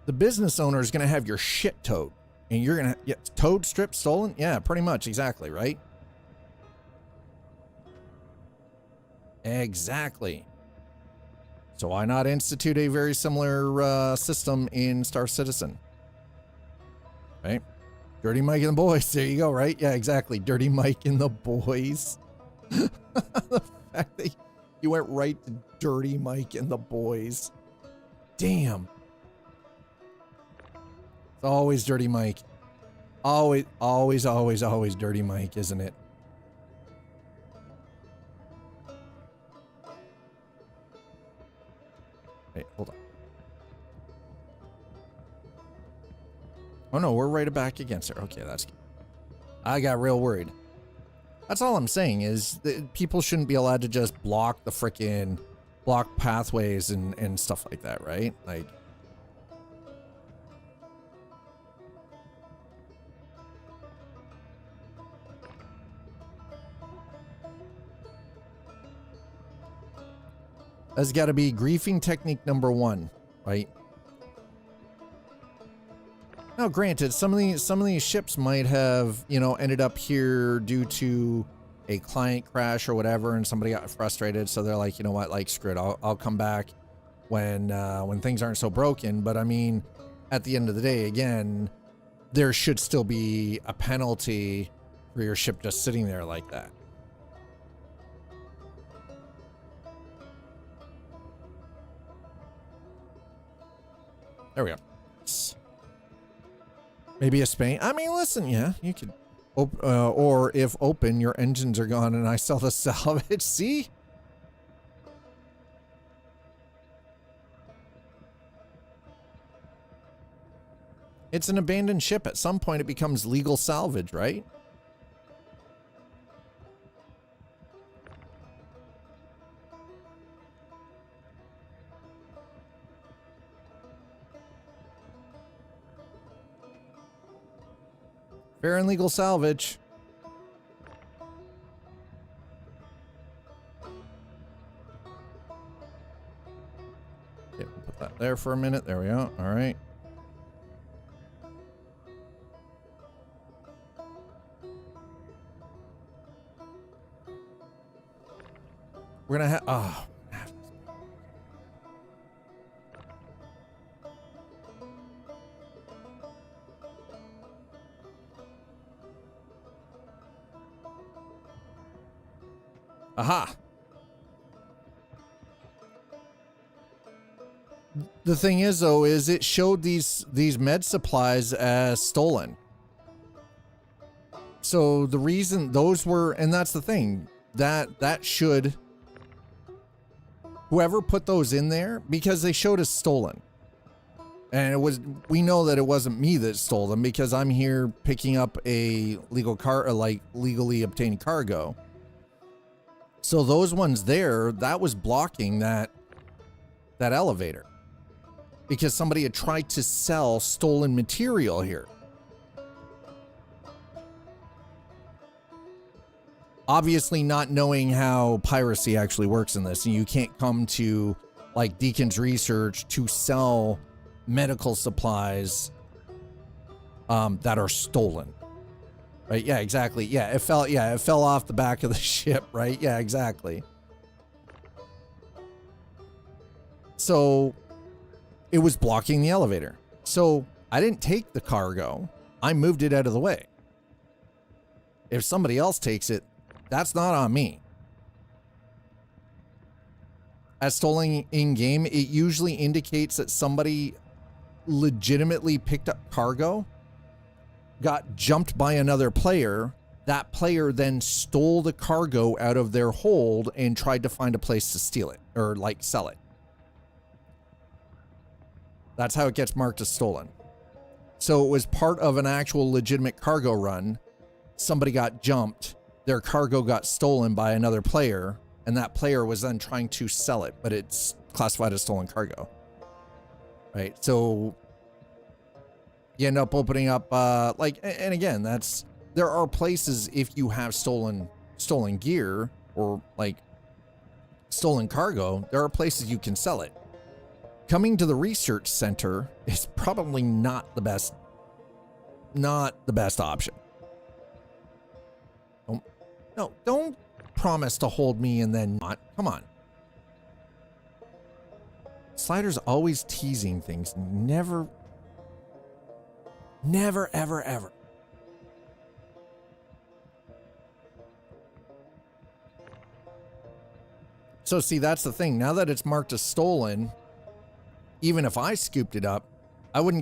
The business owner is going to have your shit towed. And you're going to get towed, stripped, stolen? Yeah, pretty much. Exactly, right? Exactly. So why not institute a very similar system in Star Citizen? Right? Dirty Mike and the boys. There you go, right? Yeah, exactly. Dirty Mike and the boys. The fact that you went right to Dirty Mike and the boys. Damn. It's always Dirty Mike. Always Dirty Mike, isn't it? Wait, hold on. Oh no, we're right back against her. Okay, that's good. I got real worried. That's all I'm saying is that people shouldn't be allowed to just block the frickin' block pathways and stuff like that, right? Like, that's got to be griefing technique number 1, right? Now, granted, some of these ships might have, you know, ended up here due to a client crash or whatever, and somebody got frustrated, so they're like, you know what, like, screw it, I'll come back when things aren't so broken. But I mean, at the end of the day, again, there should still be a penalty for your ship just sitting there like that. There we go. Maybe a Spain. I mean, listen, yeah, you could, or if open, your engines are gone and I sell the salvage. See? It's an abandoned ship. At some point, it becomes legal salvage, right? Fair and legal salvage. Okay, we'll put that there for a minute. There we go. All right. We're gonna have. Oh. Aha. The thing is, though, is it showed these med supplies as stolen. So the reason those were, and that's the thing, that should, whoever put those in there, because they showed as stolen. And it was, we know that it wasn't me that stole them because I'm here picking up a legal like legally obtained cargo. So those ones there, that was blocking that elevator because somebody had tried to sell stolen material here. Obviously not knowing how piracy actually works in this, and you can't come to like Deacon's Research to sell medical supplies that are stolen. Right? Yeah, exactly. Yeah, it fell off the back of the ship, right? Yeah, exactly. So it was blocking the elevator. So I didn't take the cargo. I moved it out of the way. If somebody else takes it, that's not on me. As stolen in game, it usually indicates that somebody legitimately picked up cargo got jumped by another player. That player then stole the cargo out of their hold and tried to find a place to steal it or like sell it. That's how it gets marked as stolen. So it was part of an actual legitimate cargo run. Somebody got jumped, their cargo got stolen by another player, and that player was then trying to sell it, but it's classified as stolen cargo. Right? So you end up opening up and again, there are places if you have stolen gear or like stolen cargo, there are places you can sell it. Coming to the research center is probably not the best option. Don't promise to hold me and then not. Come on. Slider's always teasing things. Never, ever, ever. So see, that's the thing. Now that it's marked as stolen, even if I scooped it up, I would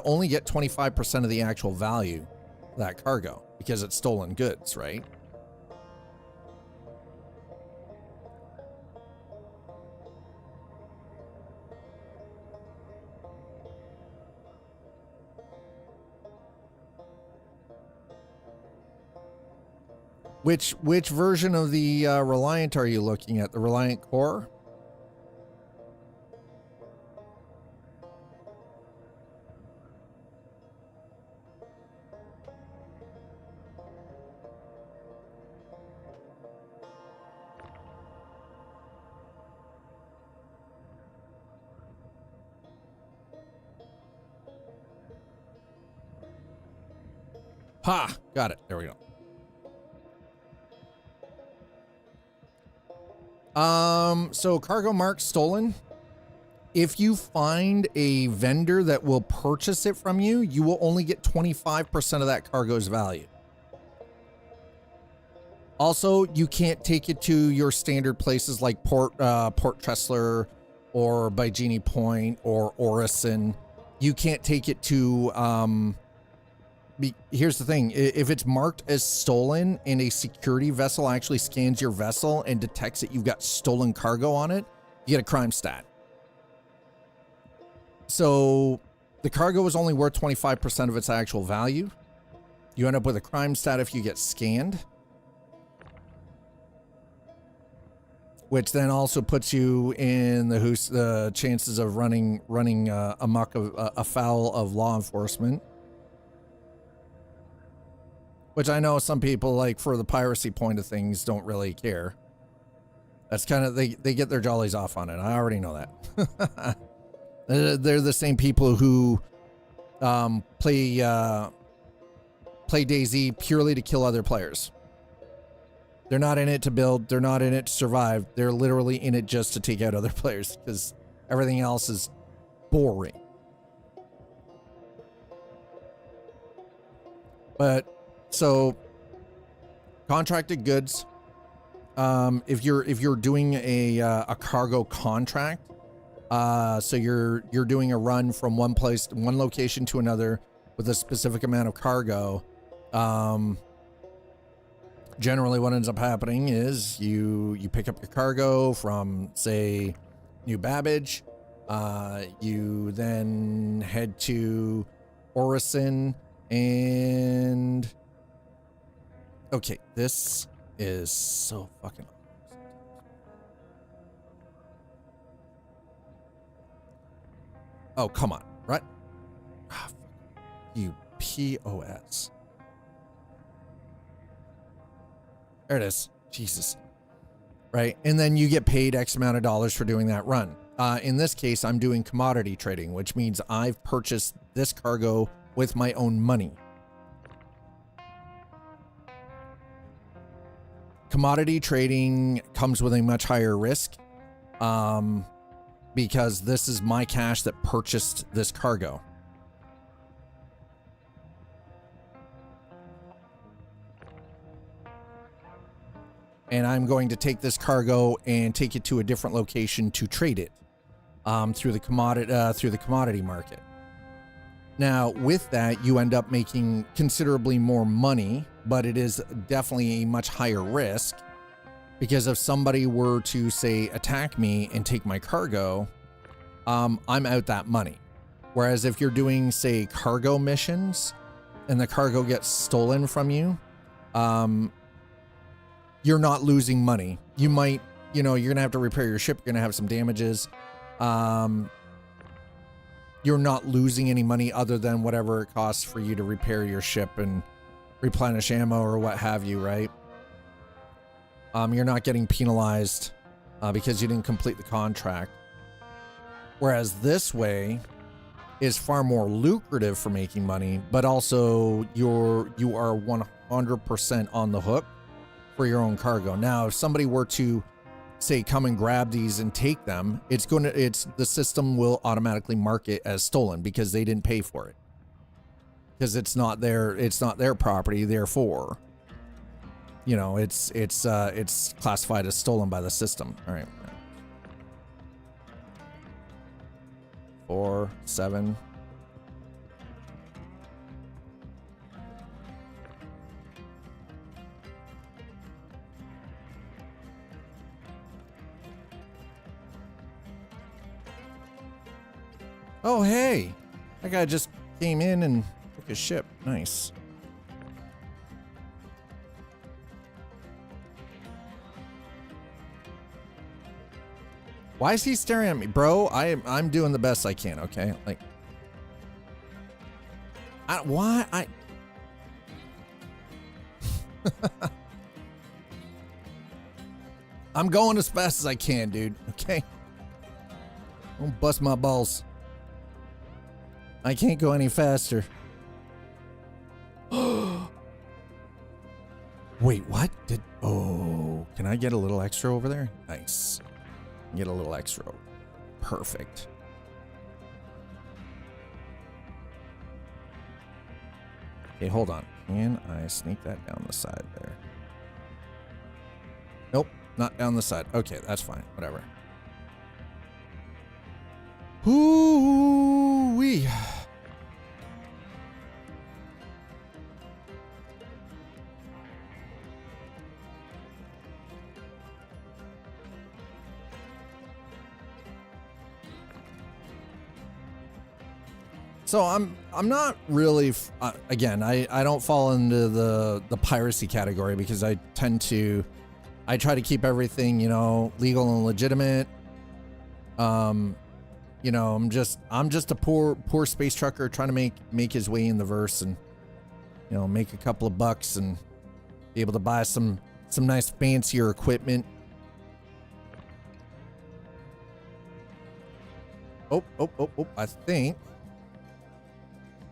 only get 25% of the actual value of that cargo because it's stolen goods, right? Which version of the Reliant are you looking at? The Reliant Core? Ha! Got it. There we go. So cargo marked stolen. If you find a vendor that will purchase it from you, you will only get 25% of that cargo's value. Also, you can't take it to your standard places like Port Tressler or Bygenie Point or Orison. You can't take it to, here's the thing. If it's marked as stolen and a security vessel actually scans your vessel and detects that you've got stolen cargo on it, you get a crime stat. So the cargo is only worth 25% of its actual value. You end up with a crime stat if you get scanned, which then also puts you in the chances of running amok afoul of law enforcement. Which I know some people, like, for the piracy point of things, don't really care. That's kind of, they get their jollies off on it. I already know that. They're the same people who play DayZ purely to kill other players. They're not in it to build. They're not in it to survive. They're literally in it just to take out other players because everything else is boring. But so contracted goods. If you're doing a cargo contract, so you're doing a run from one location to another with a specific amount of cargo. Generally what ends up happening is you pick up your cargo from, say, New Babbage. You then head to Orison and okay, this is so fucking oh, come on, right? Ah, you POS. There it is. Jesus. Right. And then you get paid X amount of dollars for doing that run. In this case, I'm doing commodity trading, which means I've purchased this cargo with my own money. Commodity trading comes with a much higher risk because this is my cash that purchased this cargo. And I'm going to take this cargo and take it to a different location to trade it through the commodity market. Now, with that, you end up making considerably more money, but it is definitely a much higher risk, because if somebody were to, say, attack me and take my cargo, I'm out that money. Whereas if you're doing, say, cargo missions and the cargo gets stolen from you, you're not losing money. You might, you're going to have to repair your ship. You're going to have some damages. You're not losing any money other than whatever it costs for you to repair your ship and replenish ammo or what have you, right? You're not getting penalized because you didn't complete the contract. Whereas this way is far more lucrative for making money, but also you are 100% on the hook for your own cargo. Now, if somebody were to say come and grab these and take them, the system will automatically mark it as stolen because they didn't pay for it, because it's not their property, therefore it's classified as stolen by the system. All right, 4 7. Oh, hey, that guy just came in and took his ship. Nice. Why is he staring at me, bro? I'm doing the best I can. Okay, like, I'm going as fast as I can, dude. Okay, don't bust my balls. I can't go any faster. Wait, what? Can I get a little extra over there? Nice. Get a little extra. Perfect. Okay, hold on. Can I sneak that down the side there? Nope, not down the side. Okay, that's fine. Whatever. Hoo-wee. So I'm not really again, I don't fall into the piracy category because I try to keep everything, legal and legitimate. I'm just a poor space trucker trying to make his way in the verse and make a couple of bucks and be able to buy some nice fancier equipment. Oh, I think,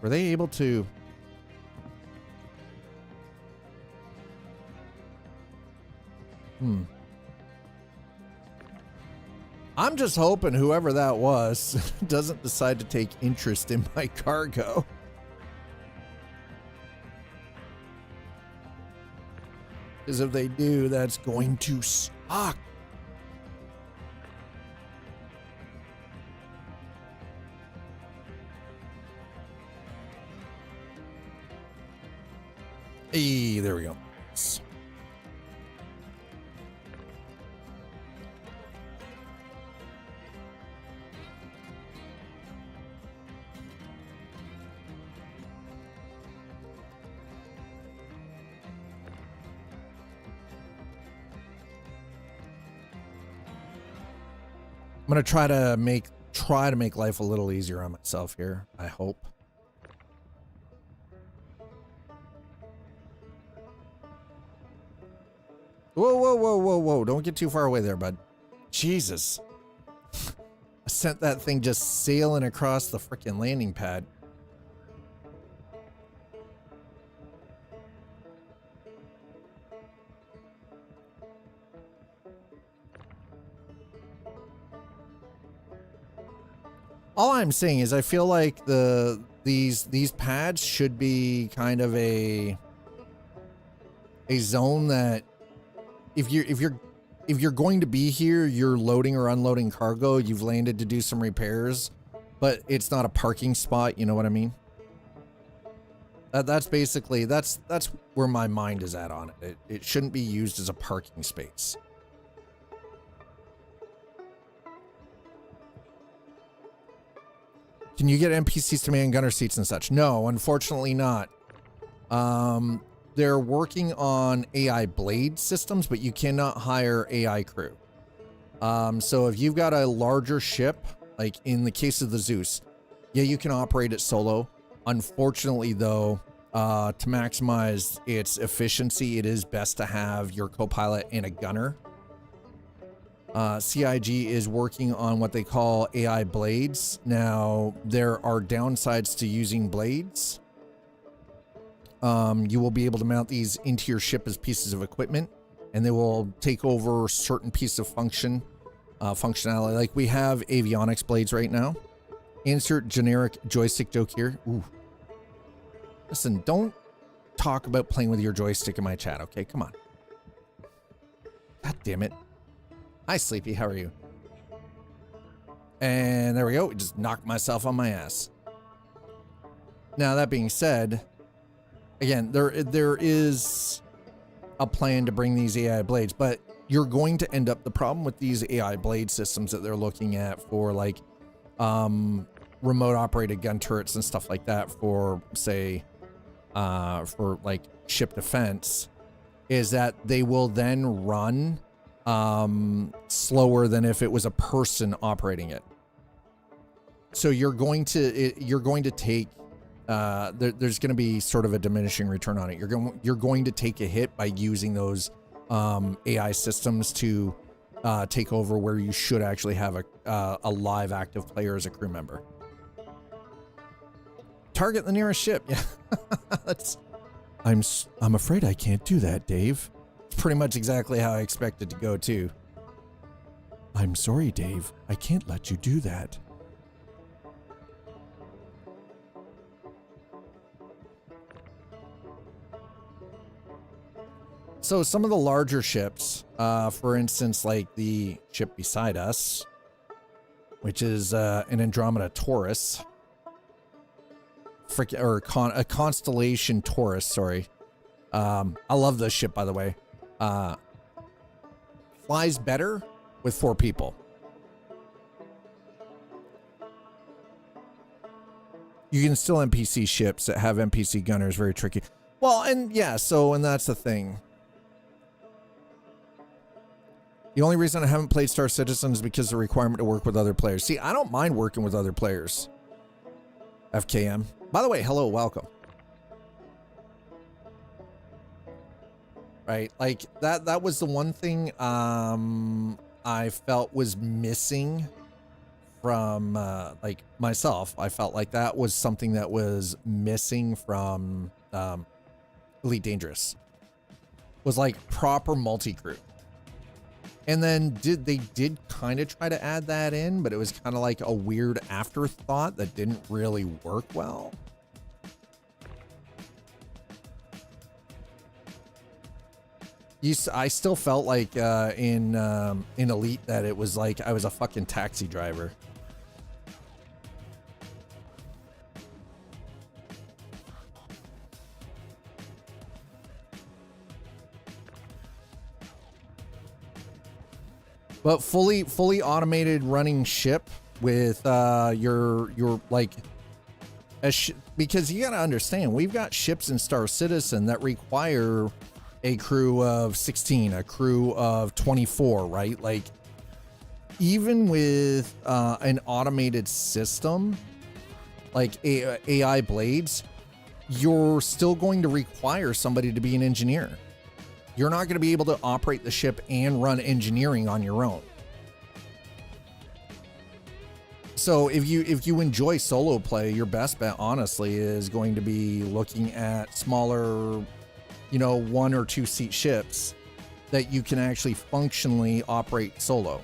were they able to? I'm just hoping whoever that was doesn't decide to take interest in my cargo. Because if they do, that's going to suck. Hey, there we go. I'm gonna try to make life a little easier on myself here, I hope. Whoa. Don't get too far away there, bud. Jesus. I sent that thing just sailing across the freaking landing pad. All I'm saying is I feel like these pads should be kind of a zone that if you're going to be here, you're loading or unloading cargo, you've landed to do some repairs, but it's not a parking spot, you know what I mean? That's basically, that's where my mind is at on it. It shouldn't be used as a parking space. Can you get NPCs to man gunner seats and such? No, unfortunately not. They're working on AI blade systems, but you cannot hire AI crew. So if you've got a larger ship, like in the case of the Zeus, yeah, you can operate it solo. Unfortunately, though, to maximize its efficiency, it is best to have your copilot and a gunner. CIG is working on what they call AI blades. Now, there are downsides to using blades. You will be able to mount these into your ship as pieces of equipment, and they will take over certain pieces of functionality. Like we have avionics blades right now. Insert generic joystick joke here. Ooh. Listen, don't talk about playing with your joystick in my chat, okay? Come on. God damn it. Hi, Sleepy. How are you? And there we go. Just knocked myself on my ass. Now, that being said, again, there is a plan to bring these AI blades, but you're going to end up, the problem with these AI blade systems that they're looking at for like remote operated gun turrets and stuff like that for, say, for like ship defense, is that they will then run slower than if it was a person operating it. So you're going to take there's going to be sort of a diminishing return on it. You're going to take a hit by using those AI systems to take over where you should actually have a live active player as a crew member. Target the nearest ship. Yeah, that's. I'm afraid I can't do that, Dave. It's pretty much exactly how I expected to go too. I'm sorry, Dave. I can't let you do that. So some of the larger ships, for instance, like the ship beside us, which is an Andromeda Taurus, a Constellation Taurus, sorry. I love this ship, by the way. Flies better with 4 people. You can still NPC ships that have NPC gunners, very tricky. Well, and yeah, and that's the thing. The only reason I haven't played Star Citizen is because of the requirement to work with other players. See, I don't mind working with other players. FKM. By the way, hello, welcome. Right, like that was the one thing I felt was missing from like myself. I felt like that was something that was missing from Elite Dangerous. Was like proper multi-crew. And then they did kind of try to add that in, but it was kind of like a weird afterthought that didn't really work well. I still felt like in Elite that it was like I was a fucking taxi driver. But fully automated running ship with your like because you gotta understand, we've got ships in Star Citizen that require a crew of 16, a crew of 24, right? Like even with an automated system like AI blades, you're still going to require somebody to be an engineer. You're not going to be able to operate the ship and run engineering on your own. So if you enjoy solo play, your best bet, honestly, is going to be looking at smaller, 1 or 2 seat ships that you can actually functionally operate solo.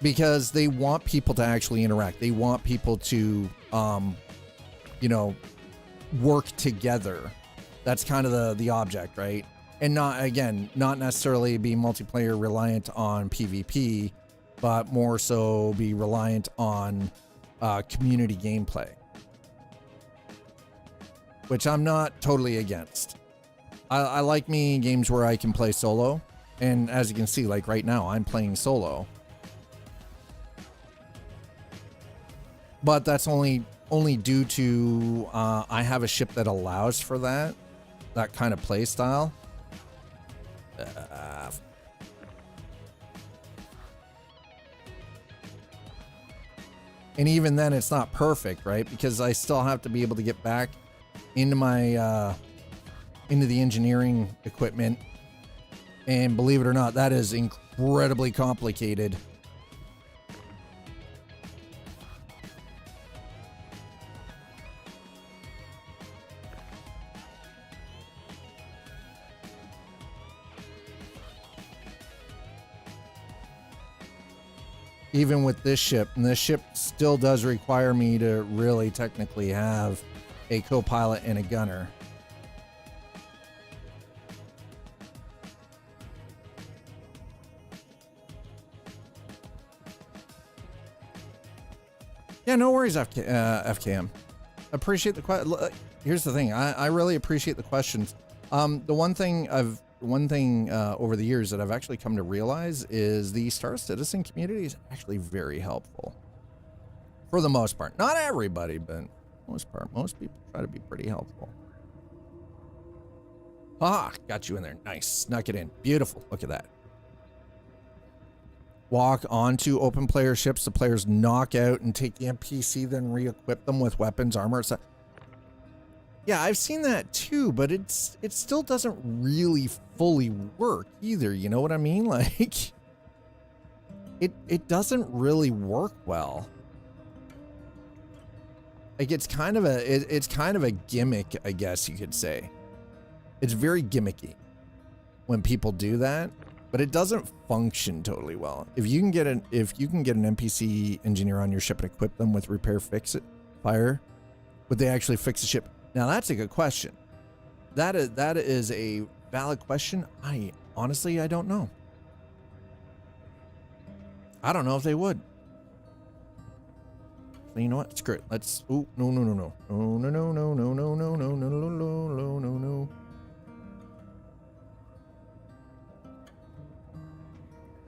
Because they want people to actually interact. They want people to, work together. That's kind of the object, right? And not necessarily be multiplayer reliant on PvP, but more so be reliant on community gameplay, which I'm not totally against. I like me games where I can play solo, and as you can see, like right now, I'm playing solo. But that's only due to I have a ship that allows for that kind of play style. And even then, it's not perfect, right? Because I still have to be able to get back into my into the engineering equipment, and believe it or not, that is incredibly complicated. Even with this ship, and this ship still does require me to really technically have a co-pilot and a gunner. Yeah, no worries, FKM. Appreciate the question. Here's the thing, I really appreciate the questions. The one thing over the years that I've actually come to realize is the Star Citizen community is actually very helpful. For the most part. Not everybody, but most part. Most people try to be pretty helpful. Ah, got you in there. Nice. Snuck it in. Beautiful. Look at that. Walk onto open player ships. The players knock out and take the NPC, then re-equip them with weapons, armor, etc. Yeah, I've seen that too, but it still doesn't really fully work either. You know what I mean? Like, it doesn't really work well. Like, it's kind of a gimmick, I guess you could say. It's very gimmicky when people do that, but it doesn't function totally well. If you can get an NPC engineer on your ship and equip them with repair, fix it, fire, would they actually fix the ship? Now that's a good question. That is a valid question. I honestly don't know. I don't know if they would. You know what? Screw it. Let's. Oh no.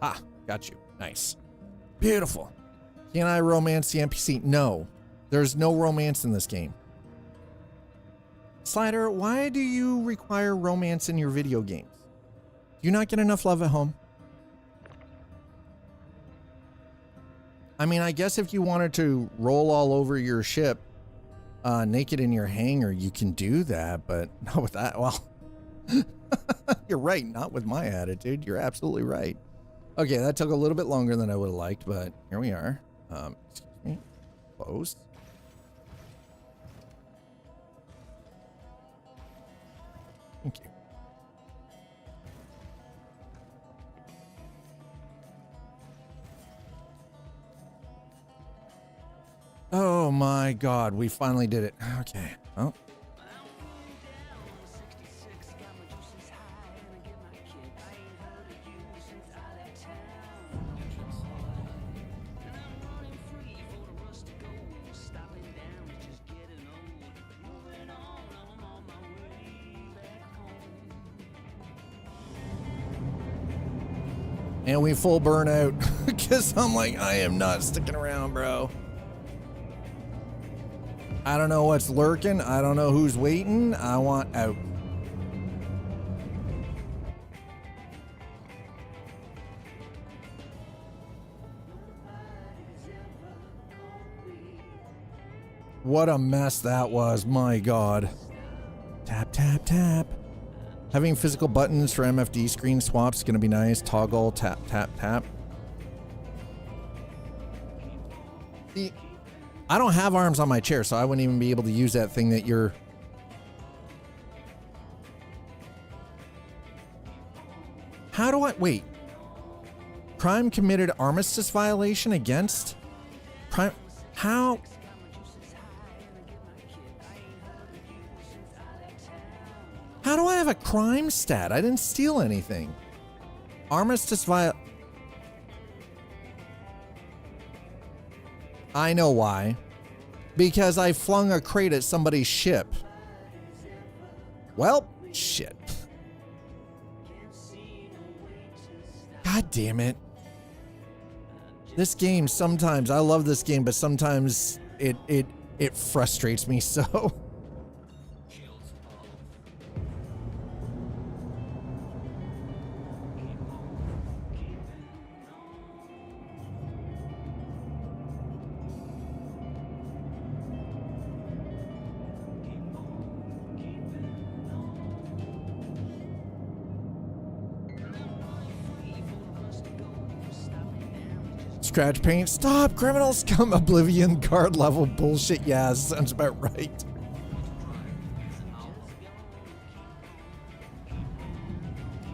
Ah, got you. Nice. Beautiful. Can I romance the NPC? No. There's no romance in this game. Slider, why do you require romance in your video games? Do you not get enough love at home? I mean, I guess if you wanted to roll all over your ship naked in your hangar, you can do that, but not with that. Well, you're right. Not with my attitude. You're absolutely right. Okay, that took a little bit longer than I would have liked, but here we are. Excuse me. Close. Thank you. Oh my God, we finally did it. Okay. Well. And we full burnout because I'm like, I am not sticking around, bro. I don't know what's lurking. I don't know who's waiting. I want out. What a mess that was. My God. Tap, tap, tap. Having physical buttons for MFD screen swaps is going to be nice. Toggle, tap, tap, tap. I don't have arms on my chair, so I wouldn't even be able to use that thing that you're... How do I... Wait. Crime committed armistice violation against... Crime... How... How do I have a crime stat? I didn't steal anything. Armistice I know why. Because I flung a crate at somebody's ship. Well, shit. God damn it. This game sometimes, I love this game, but sometimes it frustrates me so. Scratch paint. Stop, criminal scum. Oblivion card level bullshit. Yeah, sounds about right.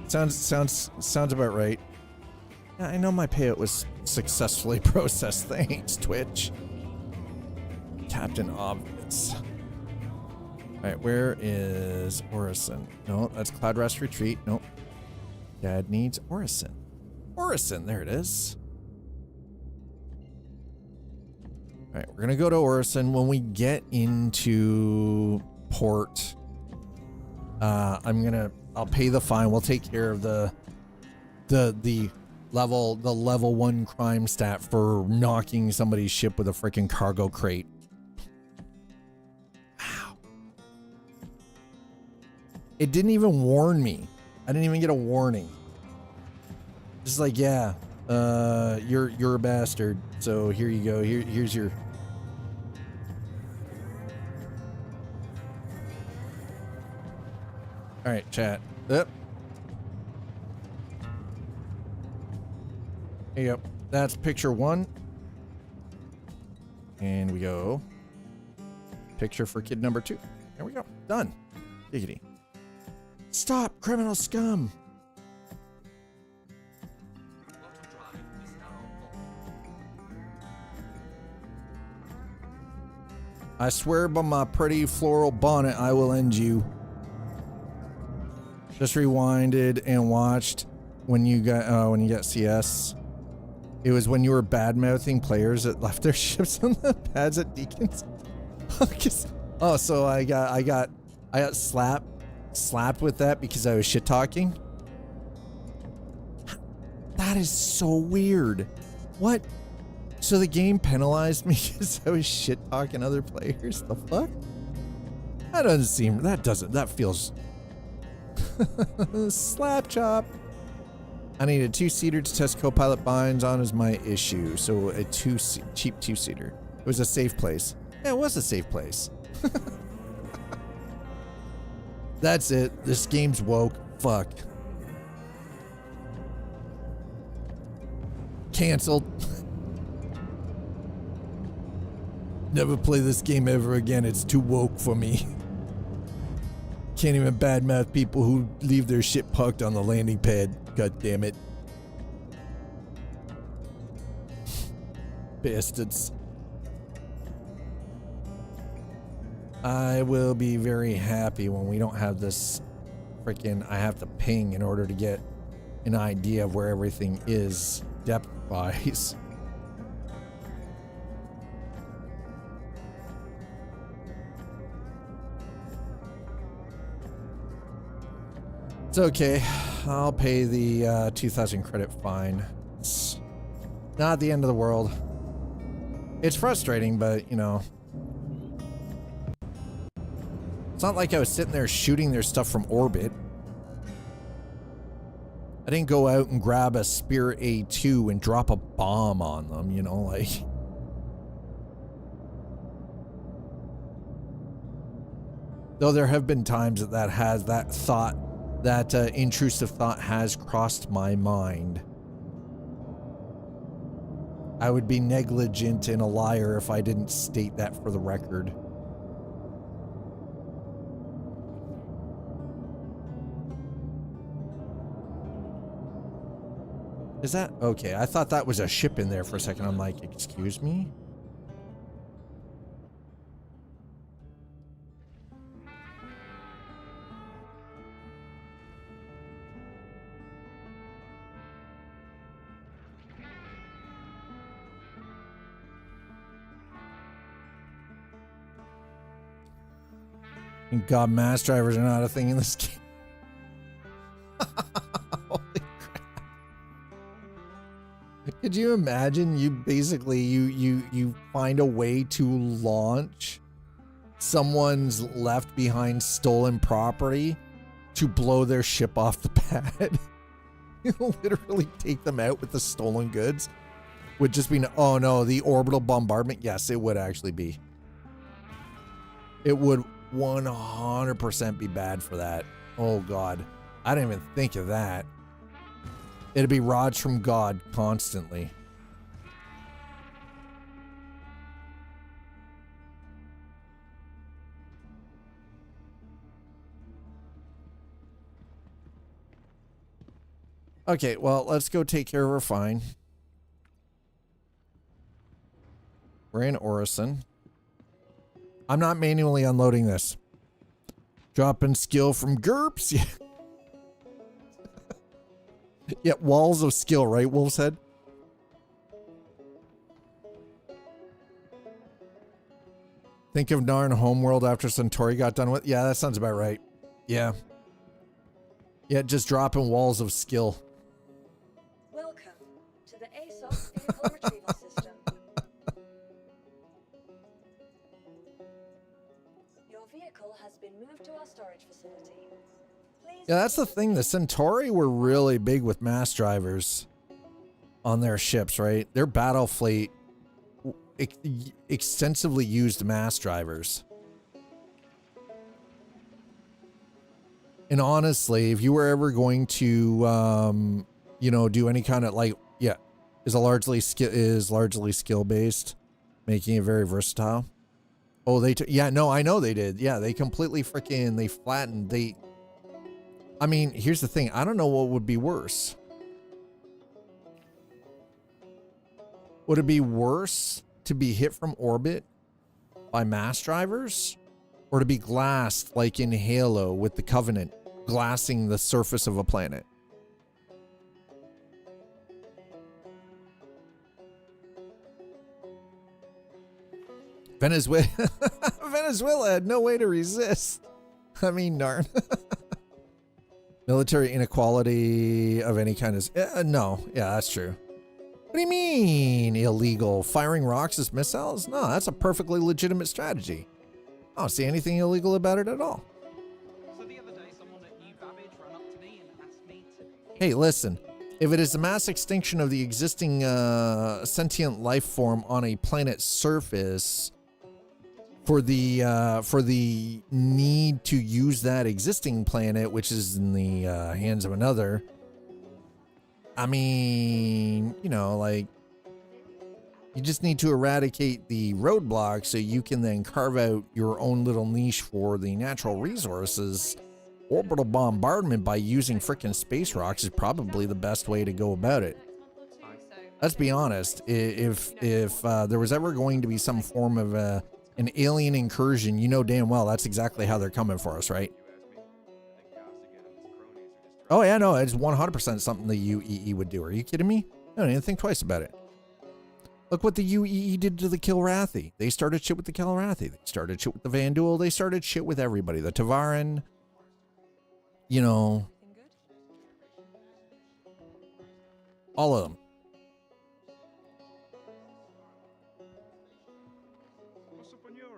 Sounds about right. Yeah, I know my payout was successfully processed. Thanks, Twitch. Captain Obvious. Alright, where is Orison? No, that's Cloud Rest Retreat. Nope. Dad needs Orison. Orison, there it is. Alright, we're gonna go to Orison. When we get into port, I'll pay the fine. We'll take care of the level 1 crime stat for knocking somebody's ship with a freaking cargo crate. Wow. It didn't even warn me. I didn't even get a warning. Just like, yeah, you're a bastard. So here you go. Here's your. All right, chat. Yep. There you go. That's picture 1. And we go. Picture for kid number 2. There we go. Done. Giggity. Stop, criminal scum. I swear by my pretty floral bonnet, I will end you. Just rewinded and watched when you got CS. It was when you were bad-mouthing players that left their ships on the pads at Deacons. Oh, so I got slapped with that because I was shit talking. That is so weird. What? So the game penalized me because I was shit talking other players? The fuck? That feels slap chop. I need a 2-seater to test copilot binds on is my issue. So a cheap 2-seater. It was a safe place. Yeah, it was a safe place. That's it. This game's woke. Fuck. Cancelled. Never play this game ever again. It's too woke for me. Can't even badmouth people who leave their shit parked on the landing pad. God damn it. Bastards. I will be very happy when we don't have this freaking, I have to ping in order to get an idea of where everything is depth-wise. It's okay. I'll pay the 2,000 credit fine. It's not the end of the world. It's frustrating, but, you know. It's not like I was sitting there shooting their stuff from orbit. I didn't go out and grab a Spirit A2 and drop a bomb on them, you know, like. Though there have been times that intrusive thought has crossed my mind. I would be negligent and a liar if I didn't state that for the record. Is that okay? I thought that was a ship in there for a second. I'm like, excuse me? Thank God mass drivers are not a thing in this game. Holy crap. Could you imagine you basically you find a way to launch someone's left behind stolen property to blow their ship off the pad? You literally take them out with the stolen goods. Would just be, oh no, the orbital bombardment. Yes, it would actually be. It would 100% be bad for that. Oh God. I didn't even think of that. It'd be rods from God constantly. Okay, well, let's go take care of her fine. We're in Orison. I'm not manually unloading this. Dropping skill from GURPS. Yeah. Yeah, walls of skill, right, Wolf's Head? Think of Narn Homeworld after Centauri got done with. Yeah, that sounds about right. Yeah. Yeah, just dropping walls of skill. Welcome to the ASOS vehicle retrieval system. Your vehicle has been moved to our storage facility. Please. Yeah, that's the thing. The Centauri were really big with mass drivers on their ships, right? Their battle fleet extensively used mass drivers. And honestly, if you were ever going to, you know, do any kind of like, yeah, is largely skill based, making it very versatile. Oh, yeah, no, I know they did. Yeah, they completely they flattened. I mean, here's the thing. I don't know what would be worse. Would it be worse to be hit from orbit by mass drivers, or to be glassed like in Halo with the Covenant glassing the surface of a planet? Venezuela had no way to resist. I mean, darn. Military inequality of any kind is no. Yeah, that's true. What do you mean illegal? Firing rocks as missiles? No, that's a perfectly legitimate strategy. I don't see anything illegal about it at all. So the other day, someone at New Babbage ran up to me and asked me to... Hey, listen. If it is the mass extinction of the existing sentient life form on a planet's surface for the need to use that existing planet, which is in the hands of another, I mean, you know, like, you just need to eradicate the roadblock so you can then carve out your own little niche for the natural resources. Orbital bombardment by using frickin' space rocks is probably the best way to go about it. Let's be honest. If there was ever going to be some form of an alien incursion, you know damn well that's exactly how they're coming for us, right? Oh yeah, no, it's 100% something the UEE would do. Are you kidding me? I don't even think twice about it. Look what the UEE did to the Kilrathi. They started shit with the Kilrathi. They started shit with the Vanduul. They started shit with everybody. The Tavaran. You know. All of them.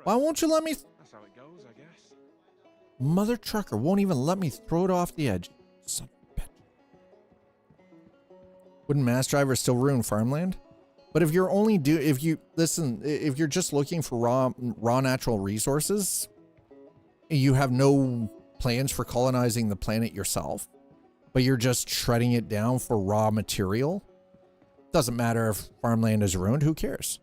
Why won't you let me? That's how it goes, I guess. Mother trucker won't even let me throw it off the edge. Son of a bitch. Wouldn't mass drivers still ruin farmland? But if you're only if you're just looking for raw natural resources, you have no plans for colonizing the planet yourself, but you're just shredding it down for raw material, doesn't matter if farmland is ruined, who cares?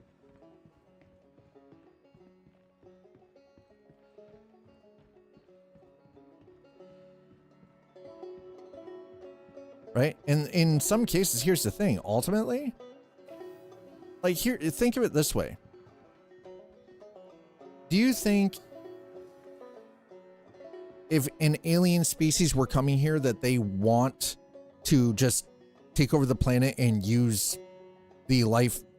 Right? And in some cases, here's the thing, ultimately, like here, think of it this way. Do you think if an alien species were coming here that they want to just take over the planet and use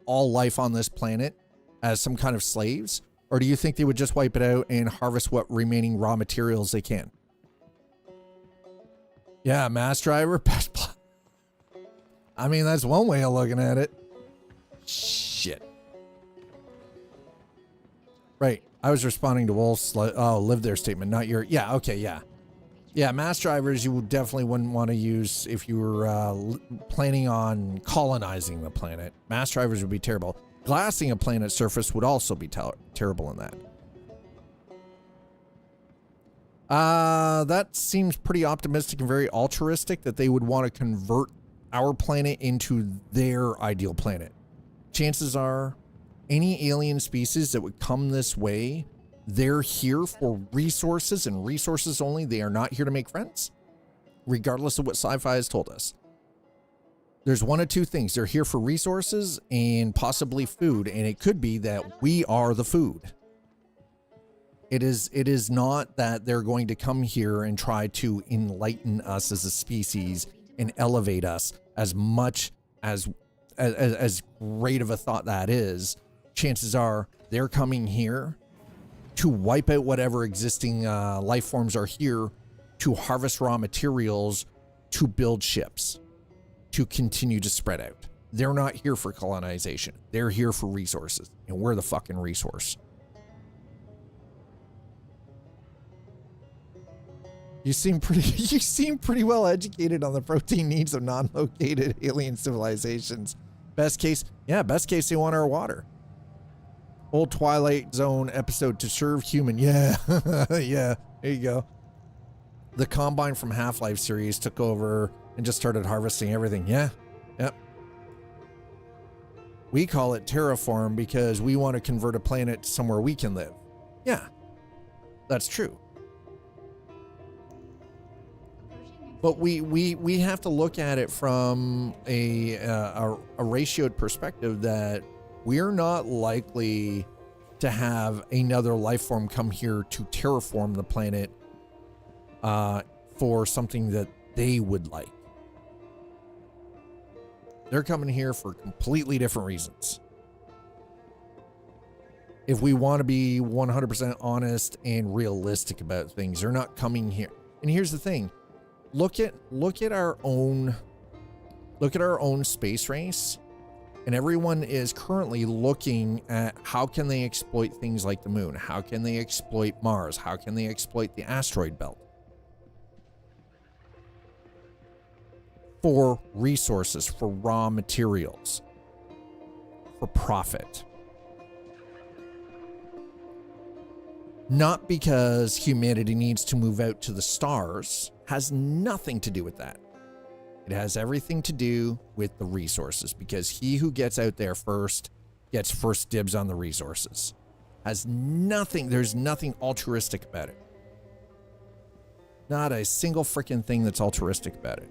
all life on this planet as some kind of slaves? Or do you think they would just wipe it out and harvest what remaining raw materials they can? Yeah, mass driver, best pl- I mean, that's one way of looking at it. Shit. Right. I was responding to Wolf's live there statement, not your... Yeah, okay, yeah. Yeah, mass drivers you definitely wouldn't want to use if you were planning on colonizing the planet. Mass drivers would be terrible. Glassing a planet's surface would also be terrible in that. That seems pretty optimistic and very altruistic that they would want to convert our planet into their ideal planet. Chances are any alien species that would come this way, they're here for resources and resources only. They are not here to make friends, regardless of what sci-fi has told us. There's one of two things. They're here for resources and possibly food, and it could be that we are the food. It is not that they're going to come here and try to enlighten us as a species and elevate us as much as great of a thought that is. Chances are they're coming here to wipe out whatever existing life forms are here, to harvest raw materials, to build ships, to continue to spread out. They're not here for colonization. They're here for resources, and we're the fucking resource. You seem pretty well educated on the protein needs of non-located alien civilizations. Best case, they want our water. Old Twilight Zone episode, to serve human. Yeah, yeah, there you go. The Combine from Half-Life series took over and just started harvesting everything. Yeah, yep. We call it terraform because we want to convert a planet to somewhere we can live. Yeah, that's true. But we have to look at it from a ratioed perspective that we're not likely to have another life form come here to terraform the planet for something that they would like. They're coming here for completely different reasons. If we want to be 100% honest and realistic about things, they're not coming here. And here's the thing. Look at our own space race, and everyone is currently looking at how can they exploit things like the moon, how can they exploit Mars, how can they exploit the asteroid belt for resources, for raw materials, for profit. Not because humanity needs to move out to the stars. Has nothing to do with that. It has everything to do with the resources, because he who gets out there first gets first dibs on the resources. Has nothing, there's nothing altruistic about it. Not a single freaking thing that's altruistic about it.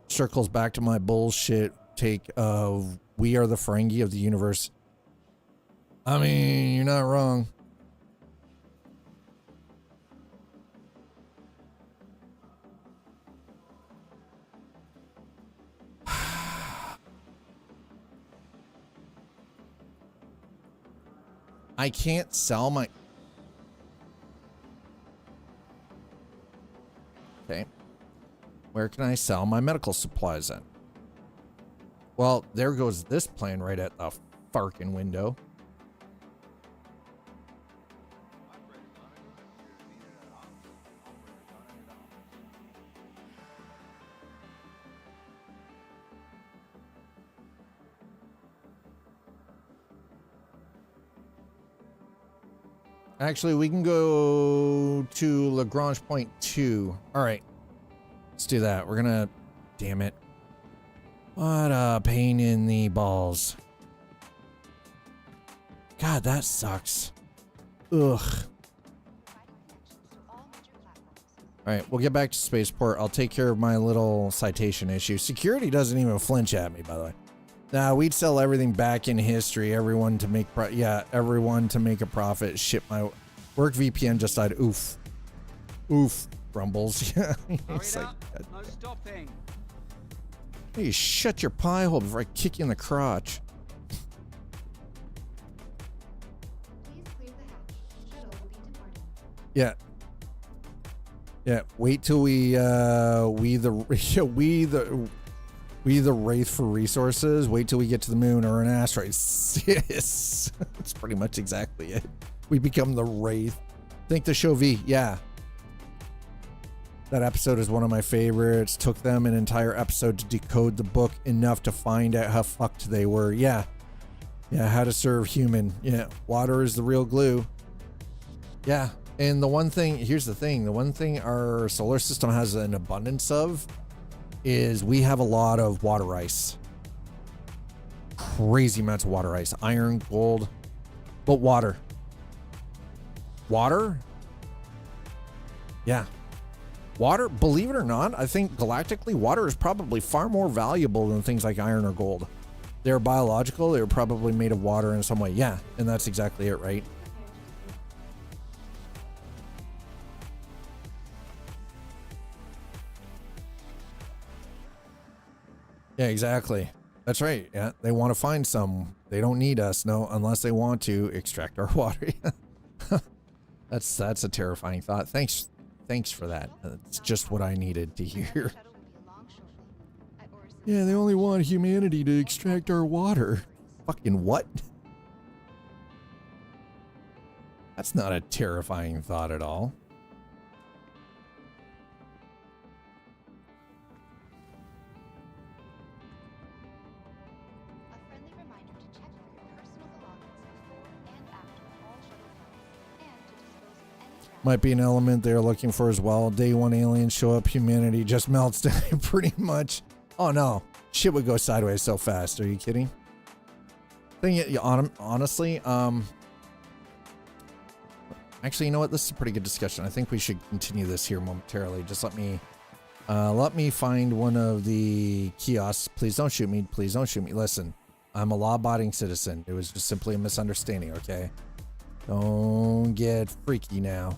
Circles back to my bullshit take of we are the Ferengi of the universe. I mean, you're not wrong. I can't sell my... Okay. Where can I sell my medical supplies then? Well, there goes this plane right at the farkin' window. Actually, we can go to Lagrange Point 2. All right. Let's do that. We're gonna... Damn it. What a pain in the balls. God, that sucks. Ugh. All right, we'll get back to spaceport. I'll take care of my little citation issue. Security doesn't even flinch at me, by the way. Nah, we'd sell everything back in history. Everyone to make everyone to make a profit. Shit, my work VPN just died. Oof. Oof. Grumbles. Yeah. Hurry up. No stopping. Hey, shut your pie hole before I kick you in the crotch. Please clear the hatch. Shuttle will be departing. Yeah. Yeah, wait till we the Wraith for resources. Wait till we get to the moon or an asteroid. Yes. That's pretty much exactly it. We become the Wraith. Think the show V. Yeah. That episode is one of my favorites. Took them an entire episode to decode the book enough to find out how fucked they were. Yeah. Yeah, how to serve human. Yeah, water is the real glue. Yeah. And the one thing, here's the thing, the one thing our solar system has an abundance of is we have a lot of water ice. Crazy amounts of water ice. Iron, gold, but water. Water? Yeah. Water, believe it or not, I think galactically, water is probably far more valuable than things like iron or gold. They're biological, they were probably made of water in some way. Yeah, and that's exactly it, right? Yeah, exactly. That's right. Yeah, they want to find some. They don't need us, no, unless they want to extract our water. That's a terrifying thought. Thanks for that. It's just what I needed to hear. Shuttle will be along shortly. At Orison, Yeah, they only want humanity to extract our water. Fucking what? That's not a terrifying thought at all. a friendly reminder to check for your personal belongings before and after all shuttle flights, and to dispose of any trash. Might be an element they're looking for as well. Day one aliens show up, humanity just melts down pretty much. Oh no, shit would go sideways so fast. Are you kidding? Honestly, actually, you know what? This is a pretty good discussion. I think we should continue this here momentarily. Just let me find one of the kiosks. Please don't shoot me. Please don't shoot me. Listen, I'm a law-abiding citizen. It was just simply a misunderstanding, okay? Don't get freaky now.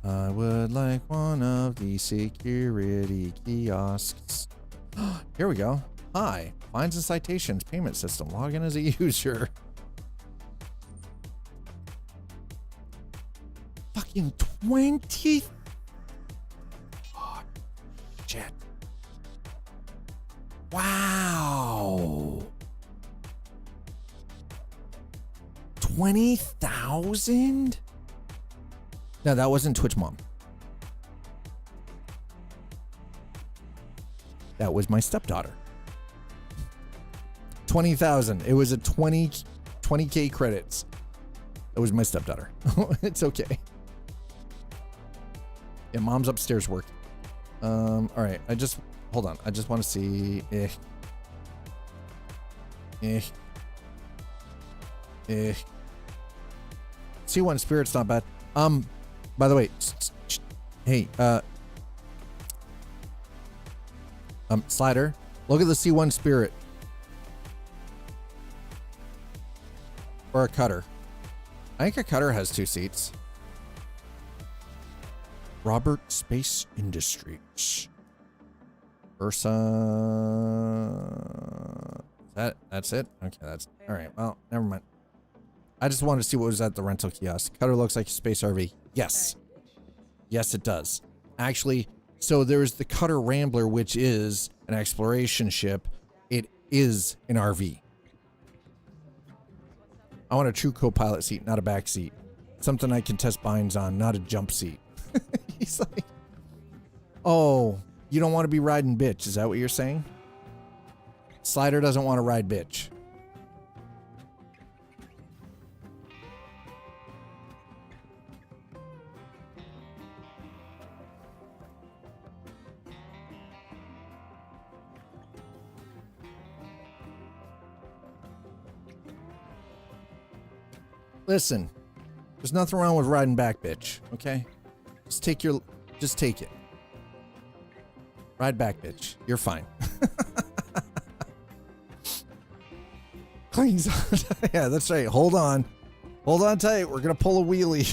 I would like one of the security kiosks. Here we go. Hi. Fines and citations payment system. Log in as a user. Fucking 20. Oh, shit. Wow. 20,000? No, that wasn't Twitch Mom. That was my stepdaughter. 20,000. It was a 20K credits. That was my stepdaughter. It's okay. Yeah, mom's upstairs working. All right. Hold on. I just want to see. C1 Spirit's not bad. By the way, hey, Slider, look at the C1 Spirit. Or a cutter. I think a cutter has 2 seats. Robert Space Industries. Ursa. That's it? Okay, that's all right. Well, never mind. I just wanted to see what was at the rental kiosk. Cutter looks like a space RV. Yes. Yes, it does. Actually, so there's the Cutter Rambler, which is an exploration ship. It is an RV. I want a true co-pilot seat, not a back seat. Something I can test binds on, not a jump seat. He's like, oh, you don't want to be riding bitch. Is that what you're saying? Slider doesn't want to ride bitch. Listen, there's nothing wrong with riding back, bitch. Okay? Just take it. Ride back, bitch. You're fine. Clings on. Yeah, that's right. Hold on. Hold on tight. We're going to pull a wheelie.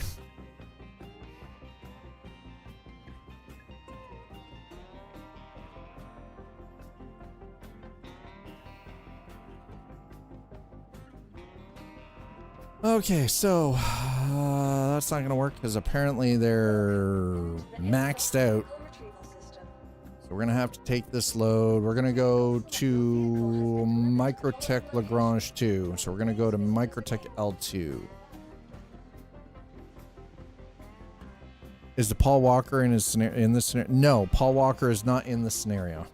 Okay, so that's not gonna work because apparently they're maxed out. So we're gonna have to take this load. We're gonna go to Microtech Lagrange 2. So we're gonna go to Microtech L2. Is the Paul Walker in his scenario? In this scenario? No, Paul Walker is not in the scenario.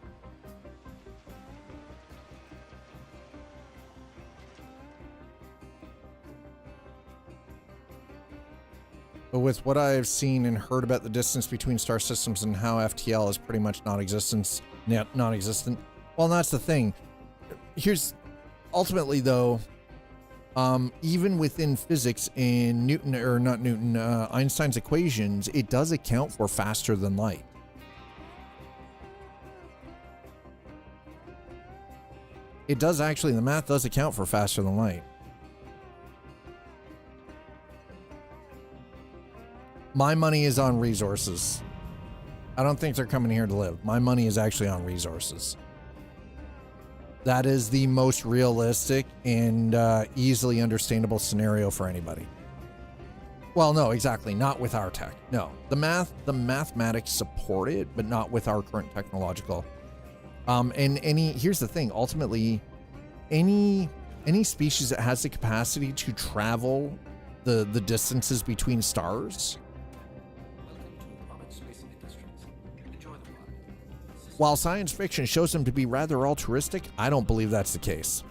But with what I've seen and heard about the distance between star systems and how FTL is pretty much non-existent. Well, that's the thing. Here's ultimately though, even within physics in Newton or not Newton, Einstein's equations, it does account for faster than light. It does actually. The math does account for faster than light. My money is on resources. I don't think they're coming here to live. My money is actually on resources. That is the most realistic and easily understandable scenario for anybody. Well, no, exactly. Not with our tech. No, the mathematics support it, but not with our current technological. Here's the thing. Ultimately, any species that has the capacity to travel the distances between stars, while science fiction shows them to be rather altruistic, I don't believe that's the case.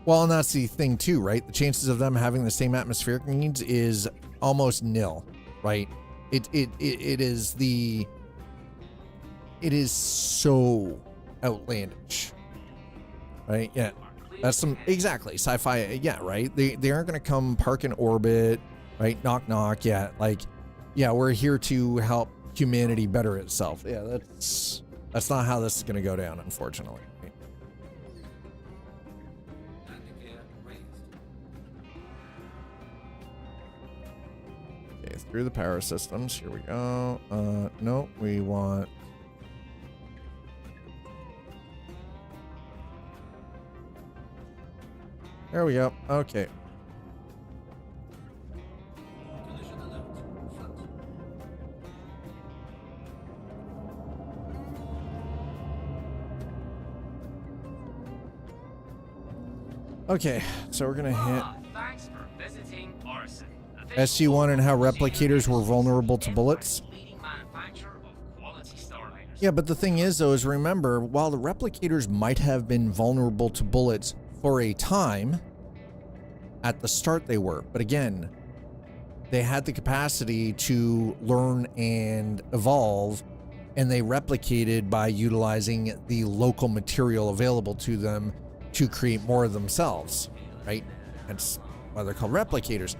Well, and that's the thing too, right? The chances of them having the same atmospheric needs is almost nil, right? It is so outlandish, right? Yeah, that's some exactly sci-fi. Yeah, right. They aren't going to come park in orbit, right? Knock knock. Yeah, like. Yeah, we're here to help humanity better itself. Yeah, that's not how this is going to go down, unfortunately. Okay, through the power systems. Here we go. No, we want. There we go. Okay. Okay, so we're gonna hit Thanks for visiting Orison. SG1 and how replicators were vulnerable to bullets. Yeah, but the thing is though, is remember, while the replicators might have been vulnerable to bullets for a time, at the start they were, but again, they had the capacity to learn and evolve, and they replicated by utilizing the local material available to them to create more of themselves, right? That's why they're called replicators.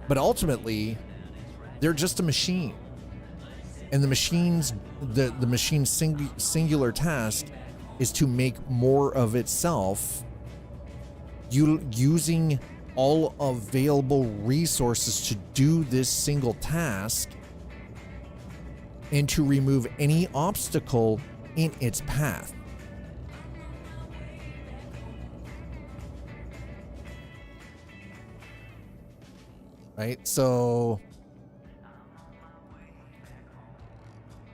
But ultimately, they're just a machine. And the machine's singular task is to make more of itself using all available resources to do this single task and to remove any obstacle in its path. Right? So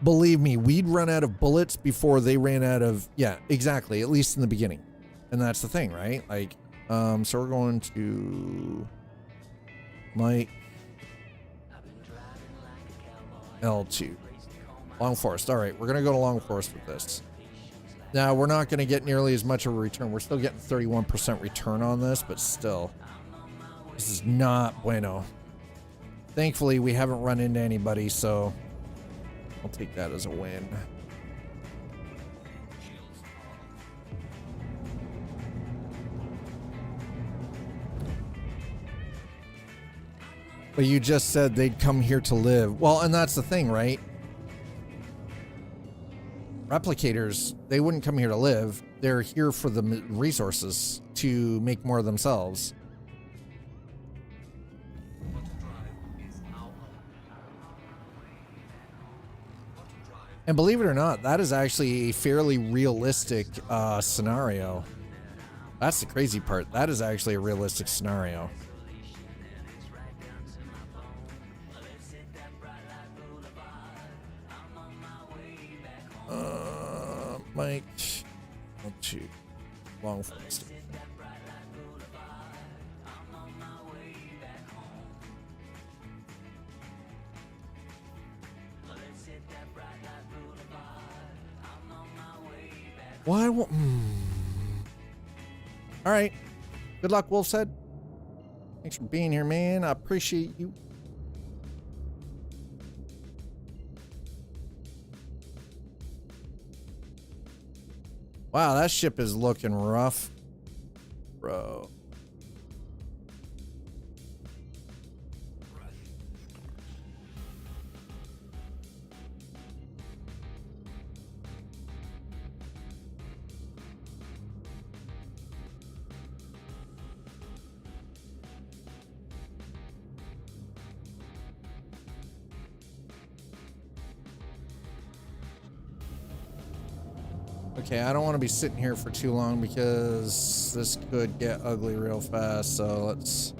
believe me, we'd run out of bullets before they ran out of, yeah, exactly, at least in the beginning. And that's the thing, right? Like, so we're going to Mike L2 Long Forest. All right, we're gonna go to Long Forest with this. Now we're not gonna get nearly as much of a return. We're still getting 31% return on this, but still, this is not bueno. Thankfully, we haven't run into anybody, so I'll take that as a win. But you just said they'd come here to live. Well, and that's the thing, right? Replicators, they wouldn't come here to live. They're here for the resources to make more of themselves. And believe it or not, that is actually a fairly realistic scenario. That's the crazy part. That is actually a realistic scenario. Mike, I'll shoot. Long forest. Why won't? All right. Good luck, Wolfshead. Thanks for being here, man. I appreciate you. Wow, that ship is looking rough, bro. Okay, I don't want to be sitting here for too long because this could get ugly real fast, so let's...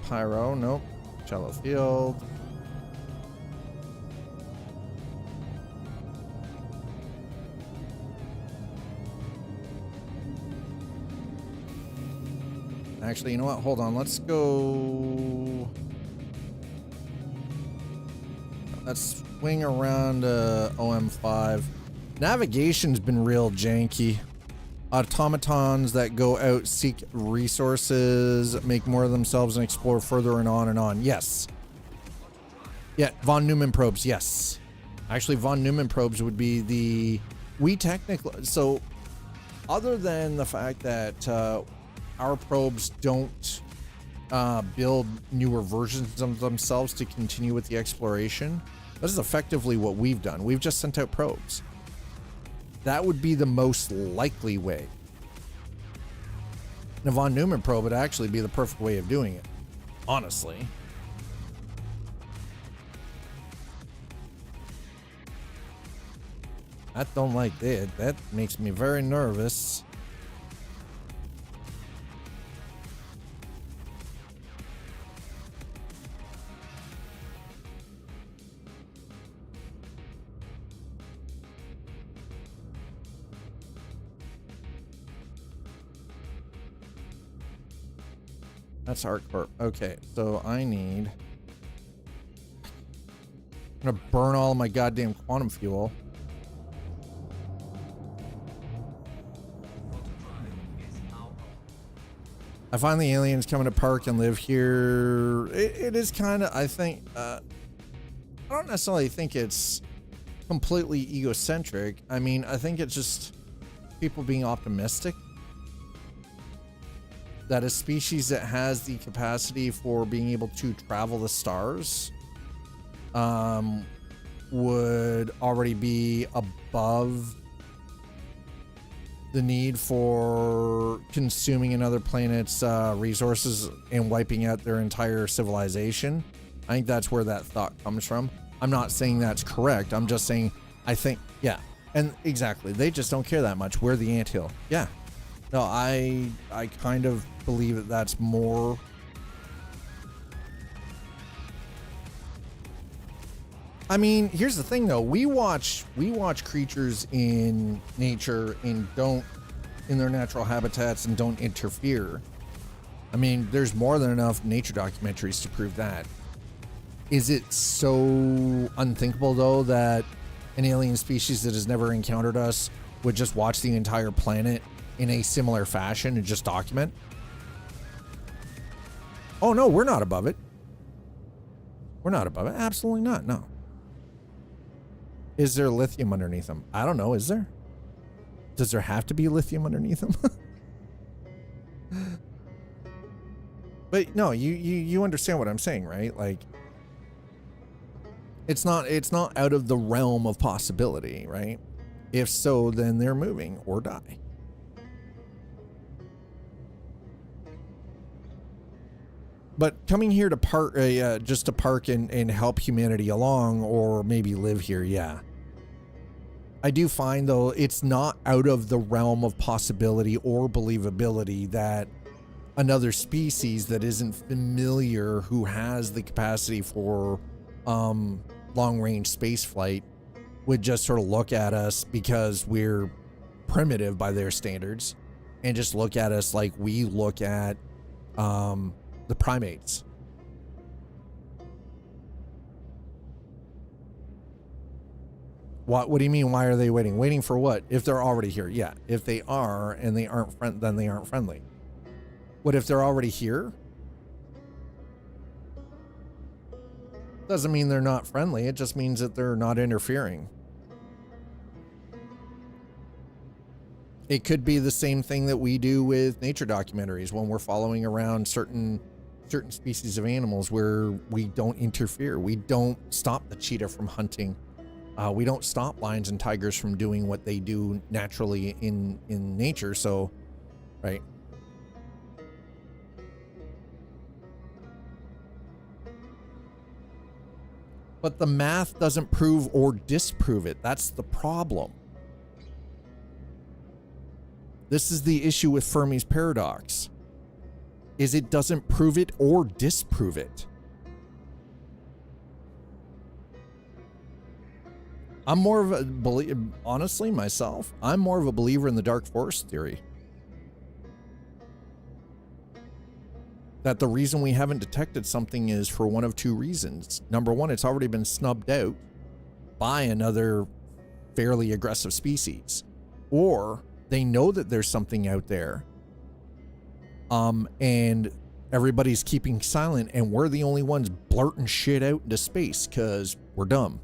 Pyro, nope. Shallow field. Actually, you know what? Hold on. Let's go. Let's swing around OM5. Navigation's been real janky. Automatons that go out, seek resources, make more of themselves, and explore further and on and on. Yes. Yeah, von Neumann probes. Yes. Actually, von Neumann probes would be the... We technically... So, other than the fact that... our probes don't build newer versions of themselves to continue with the exploration. This is effectively what we've done. We've just sent out probes. That would be the most likely way. And a von Neumann probe would actually be the perfect way of doing it, honestly. I don't like that. That makes me very nervous. That's hardcore. Okay, so I need... I'm gonna burn all of my goddamn quantum fuel. I find the aliens coming to park and live here. It is kind of, I think, I don't necessarily think it's completely egocentric. I mean, I think it's just people being optimistic that a species that has the capacity for being able to travel the stars would already be above the need for consuming another planet's resources and wiping out their entire civilization. I think that's where that thought comes from. I'm not saying that's correct. I'm just saying, I think, yeah. And exactly, they just don't care that much. We're the anthill. Yeah. No, I kind of believe that that's more... I mean, here's the thing though. We watch creatures in nature and don't, in their natural habitats, and don't interfere. I mean, there's more than enough nature documentaries to prove that. Is it so unthinkable though that an alien species that has never encountered us would just watch the entire planet in a similar fashion and just document? Oh no, we're not above it. We're not above it. Absolutely not. No. Is there lithium underneath them? I don't know. Is there? Does there have to be lithium underneath them? But no, you understand what I'm saying, right? Like, it's not out of the realm of possibility, right? If so, then they're moving or die. But coming here to park, just to park and help humanity along, or maybe live here, yeah. I do find, though, it's not out of the realm of possibility or believability that another species that isn't familiar, who has the capacity for long-range space flight, would just sort of look at us because we're primitive by their standards and just look at us like we look at the primates. What do you mean? Why are they waiting? Waiting for what? If they're already here? Yeah. If they are and they aren't then they aren't friendly. What if they're already here? Doesn't mean they're not friendly. It just means that they're not interfering. It could be the same thing that we do with nature documentaries when we're following around certain species of animals, where we don't interfere. We don't stop the cheetah from hunting. We don't stop lions and tigers from doing what they do naturally in nature. So, right. But the math doesn't prove or disprove it. That's the problem. This is the issue with Fermi's paradox, is it doesn't prove it or disprove it. I'm more of a honestly, myself, I'm more of a believer in the dark forest theory. That the reason we haven't detected something is for one of two reasons. Number one, it's already been snubbed out by another fairly aggressive species. Or they know that there's something out there. And everybody's keeping silent, and we're the only ones blurting shit out into space because we're dumb.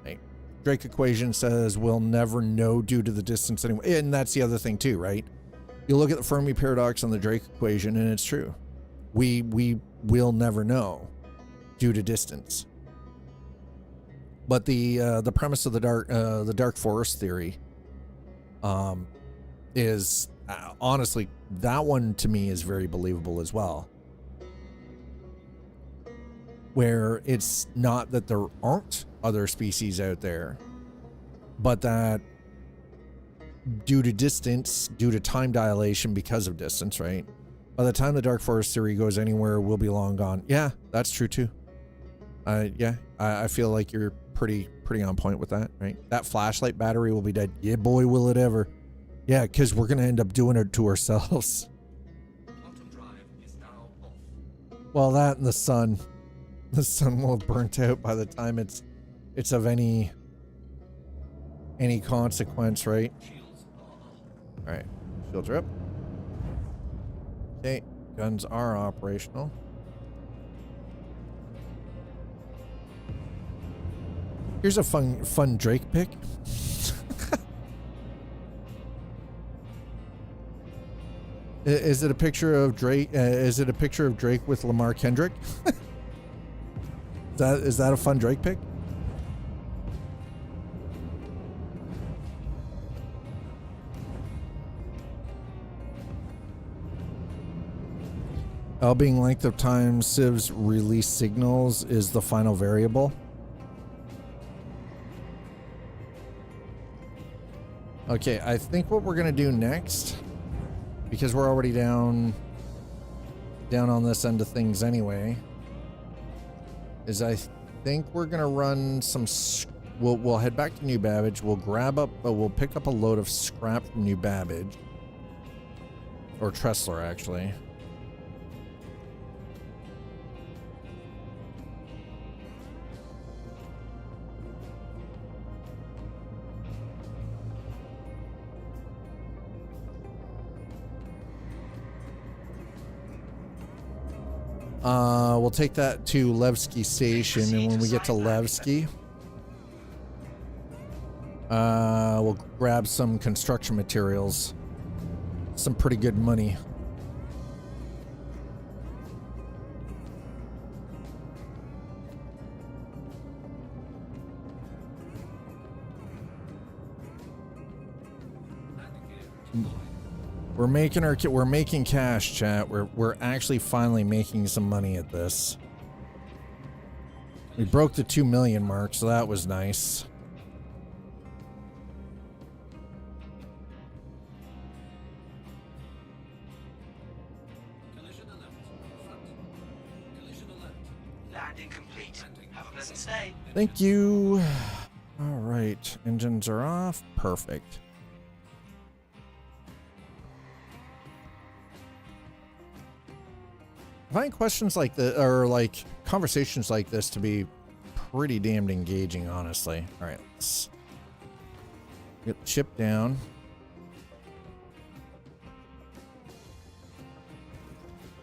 Right? Drake equation says we'll never know due to the distance anyway. And that's the other thing too, right? You look at the Fermi paradox on the Drake equation, and it's true. We will never know due to distance. But the premise of the dark forest theory is honestly, that one to me is very believable as well. Where it's not that there aren't other species out there, but that due to distance, due to time dilation because of distance, right? By the time the dark forest theory goes anywhere, we'll be long gone. Yeah, that's true too. I feel like you're pretty on point with that, right? That flashlight battery will be dead. Yeah, boy, will it ever. Yeah, because we're going to end up doing it to ourselves. Quantum drive is now off. Well, that and the sun. The sun will have burnt out by the time it's of any consequence, right? All right, shields are up. Okay, guns are operational. Here's a fun Drake pick. Is it a picture of Drake? Is it a picture of Drake with Lamar Kendrick? Is that a fun Drake pick? L being length of time Civ's release signals is the final variable. Okay, I think what we're gonna do next, because we're already down on this end of things anyway, is I think we're gonna run some. We'll head back to New Babbage. We'll pick up a load of scrap from New Babbage, or Tressler actually. We'll take that to Levski Station, and when we get to Levski, we'll grab some construction materials. Some pretty good money. We're making cash, chat. We're actually finally making some money at this. We broke the 2 million mark, so that was nice. Collision alert. Front. Collision alert. Landing complete. Have a pleasant stay. Thank you. All right, engines are off. Perfect. I find questions like this, or like conversations like this, to be pretty damned engaging, honestly. All right, let's get the ship down.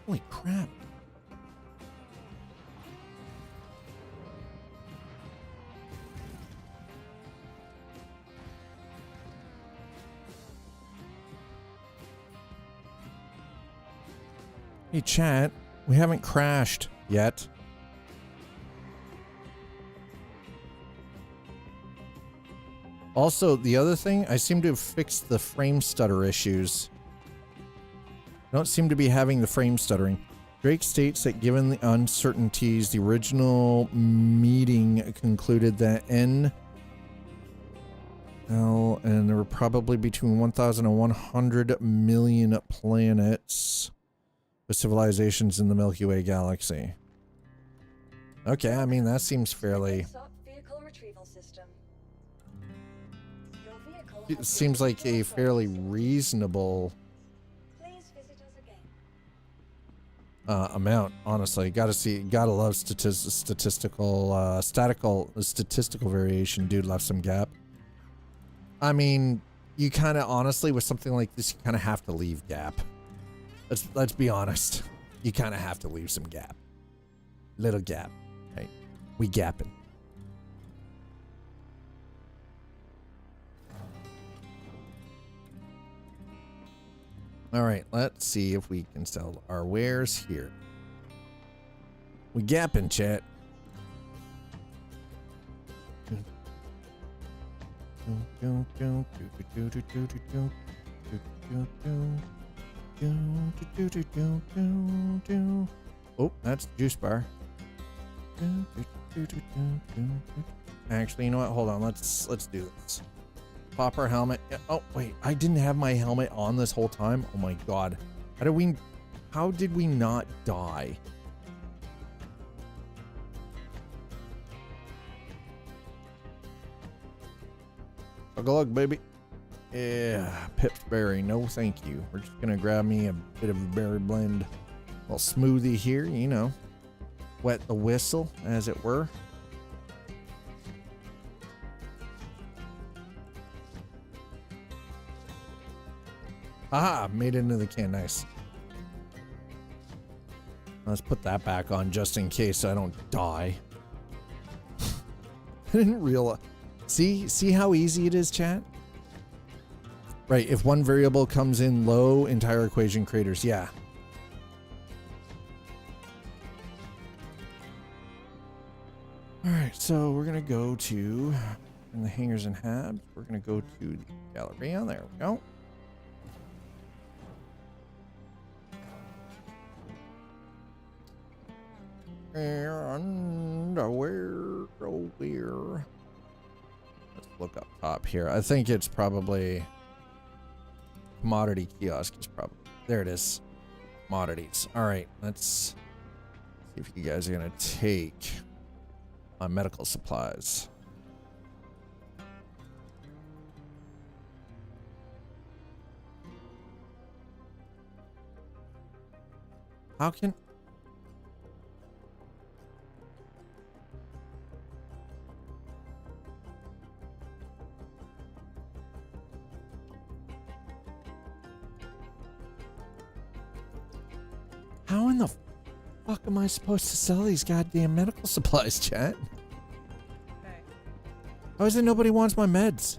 Holy crap. Hey, chat. We haven't crashed yet. Also, the other thing, I seem to have fixed the frame stutter issues. I don't seem to be having the frame stuttering. Drake states that given the uncertainties, the original meeting concluded that and there were probably between 1,000 and 100 million planets with civilizations in the Milky Way galaxy. Okay, I mean, that seems fairly... Vehicle retrieval system. Your vehicle It has seems been like a returned fairly from- Please reasonable visit us again. amount, honestly. Gotta love statistical variation. Dude left some gap. I mean, you kind of honestly, with something like this, you kind of have to leave gap. Let's be honest. You kind of have to leave some gap. Little gap, right? We gapping. All right, let's see if we can sell our wares here. We gapping, chat. Oh, that's the juice bar. Actually, you know what? Hold on. Let's do this. Pop our helmet. Oh, wait. I didn't have my helmet on this whole time. Oh my god. How did we not die? Look, baby. Yeah, Pip's berry. No, thank you. We're just gonna grab me a bit of a berry blend. A little smoothie here, you know. Wet the whistle, as it were. Aha, made it into the can. Nice. Let's put that back on just in case I don't die. I didn't realize. See how easy it is, chat? Right, if one variable comes in low, entire equation craters. Yeah. All right, so we're going to go to in the hangars and habs. We're going to go to the Galleria. There we go. And where? Let's look up top here. I think it's probably commodity kiosk is probably there. It is. Commodities. All right, let's see if you guys are gonna take my medical supplies. How can How in the fuck am I supposed to sell these goddamn medical supplies, chat? Okay. How is it nobody wants my meds?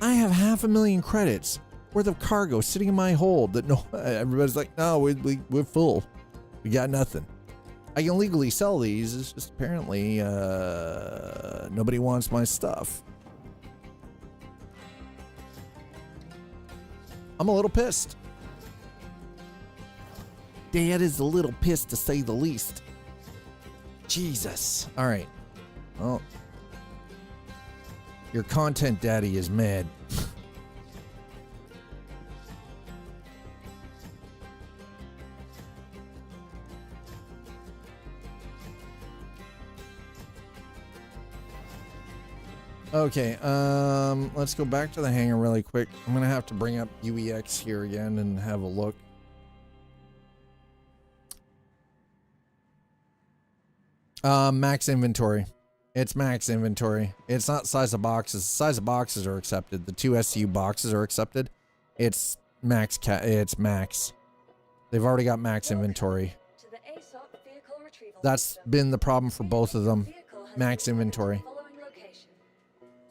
I have 500,000 credits worth of cargo sitting in my hold that no, everybody's like, no, we're full. We got nothing. I can legally sell these. It's just apparently nobody wants my stuff. I'm a little pissed. Dad is a little pissed to say the least. Jesus. All right. Well, your content daddy is mad. Okay, let's go back to the hangar really quick. I'm gonna have to bring up UEX here again and have a look. Max inventory. It's max inventory. It's not size of boxes. Size of boxes are accepted. The 2 SU boxes are accepted. It's max. It's max. They've already got max inventory. That's been the problem for both of them. Max inventory.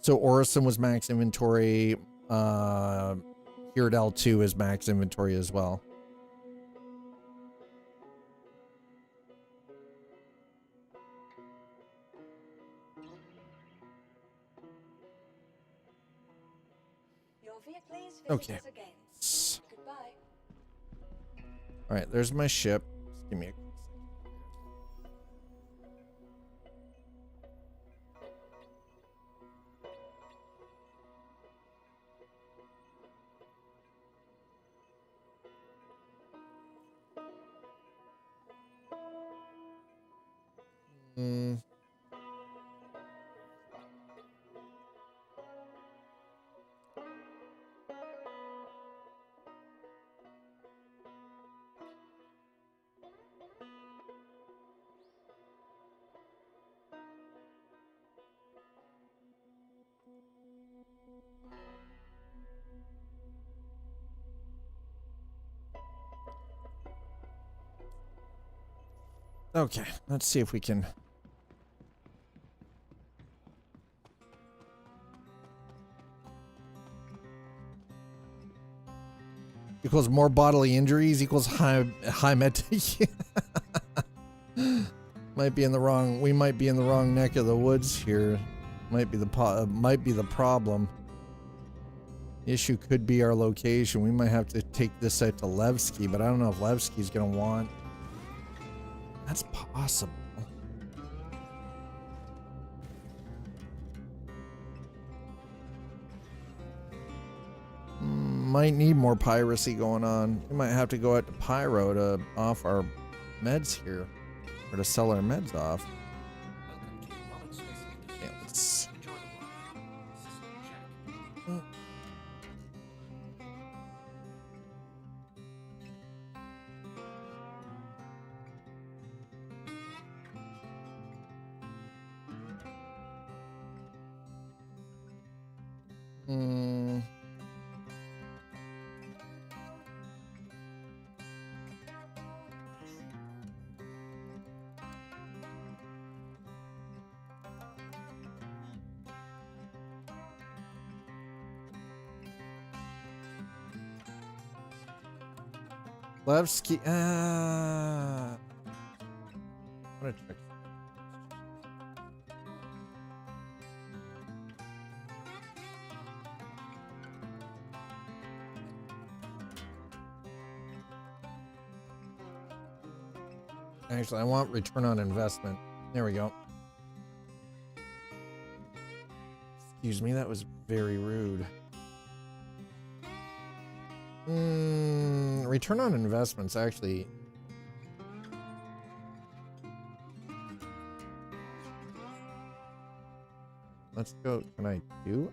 So Orison was max inventory. Here at L2 is max inventory as well. Okay. All right, there's my ship. Just give me a quick second. Okay, let's see if we can. Equals more bodily injuries equals high med. Might be in the wrong. We might be in the wrong neck of the woods here. Might be the problem. The issue could be our location. We might have to take this out to Levski, but I don't know if Levski's gonna want. That's possible. Might need more piracy going on. We might have to go out to Pyro to off our meds here. Or to sell our meds off. Yeah, let's... Levski, I'm gonna check. Actually, I want return on investment. There we go. Excuse me, that was very rude. Return on investments actually. Let's go. Can I do?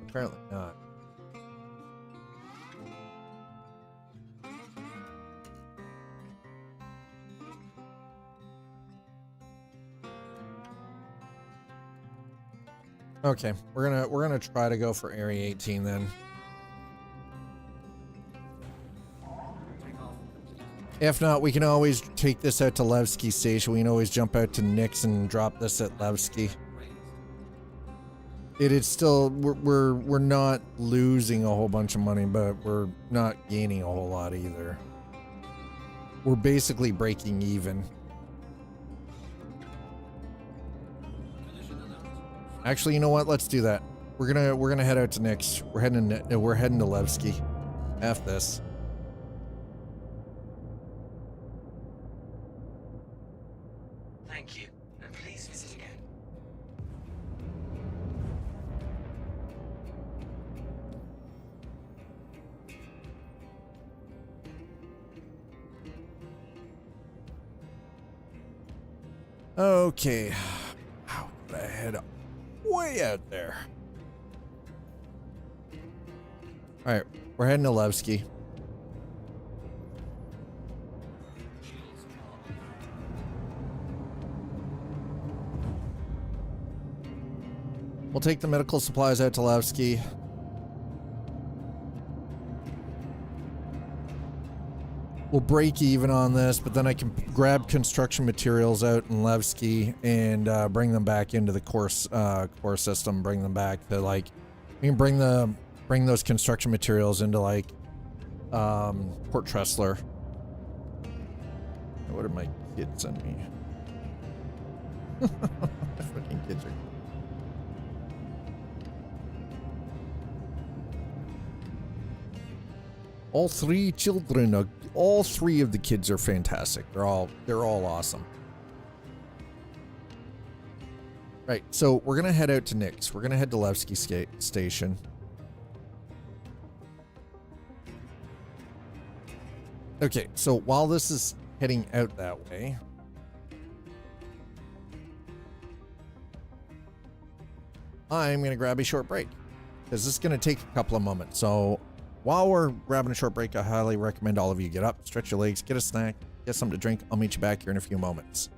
Apparently not. Okay, we're gonna try to go for Area 18 then. If not, we can always take this out to Levski Station. We can always jump out to Nix and drop this at Levski. It is still, we're not losing a whole bunch of money, but we're not gaining a whole lot either. We're basically breaking even. Actually, you know what? Let's do that. We're gonna head out to Nix. We're heading to Levski. F this. Thank you, and please visit again. Okay. Wow, I head way out there. All right, we're heading to Levski. We'll take the medical supplies out to Levski. We'll break even on this, but then I can grab construction materials out in Levski and bring them back into the core system. Bring them back to like, we can bring those construction materials into like Port Tressler. What did my kids send me? My fucking kids are. All three of the kids are fantastic. They're all awesome. Right, so we're gonna head out to Nix. We're gonna head to Levski Station. Okay, so while this is heading out that way, I'm gonna grab a short break because this is gonna take a couple of moments. So while we're grabbing a short break, I highly recommend all of you get up, stretch your legs, get a snack, get something to drink. I'll meet you back here in a few moments.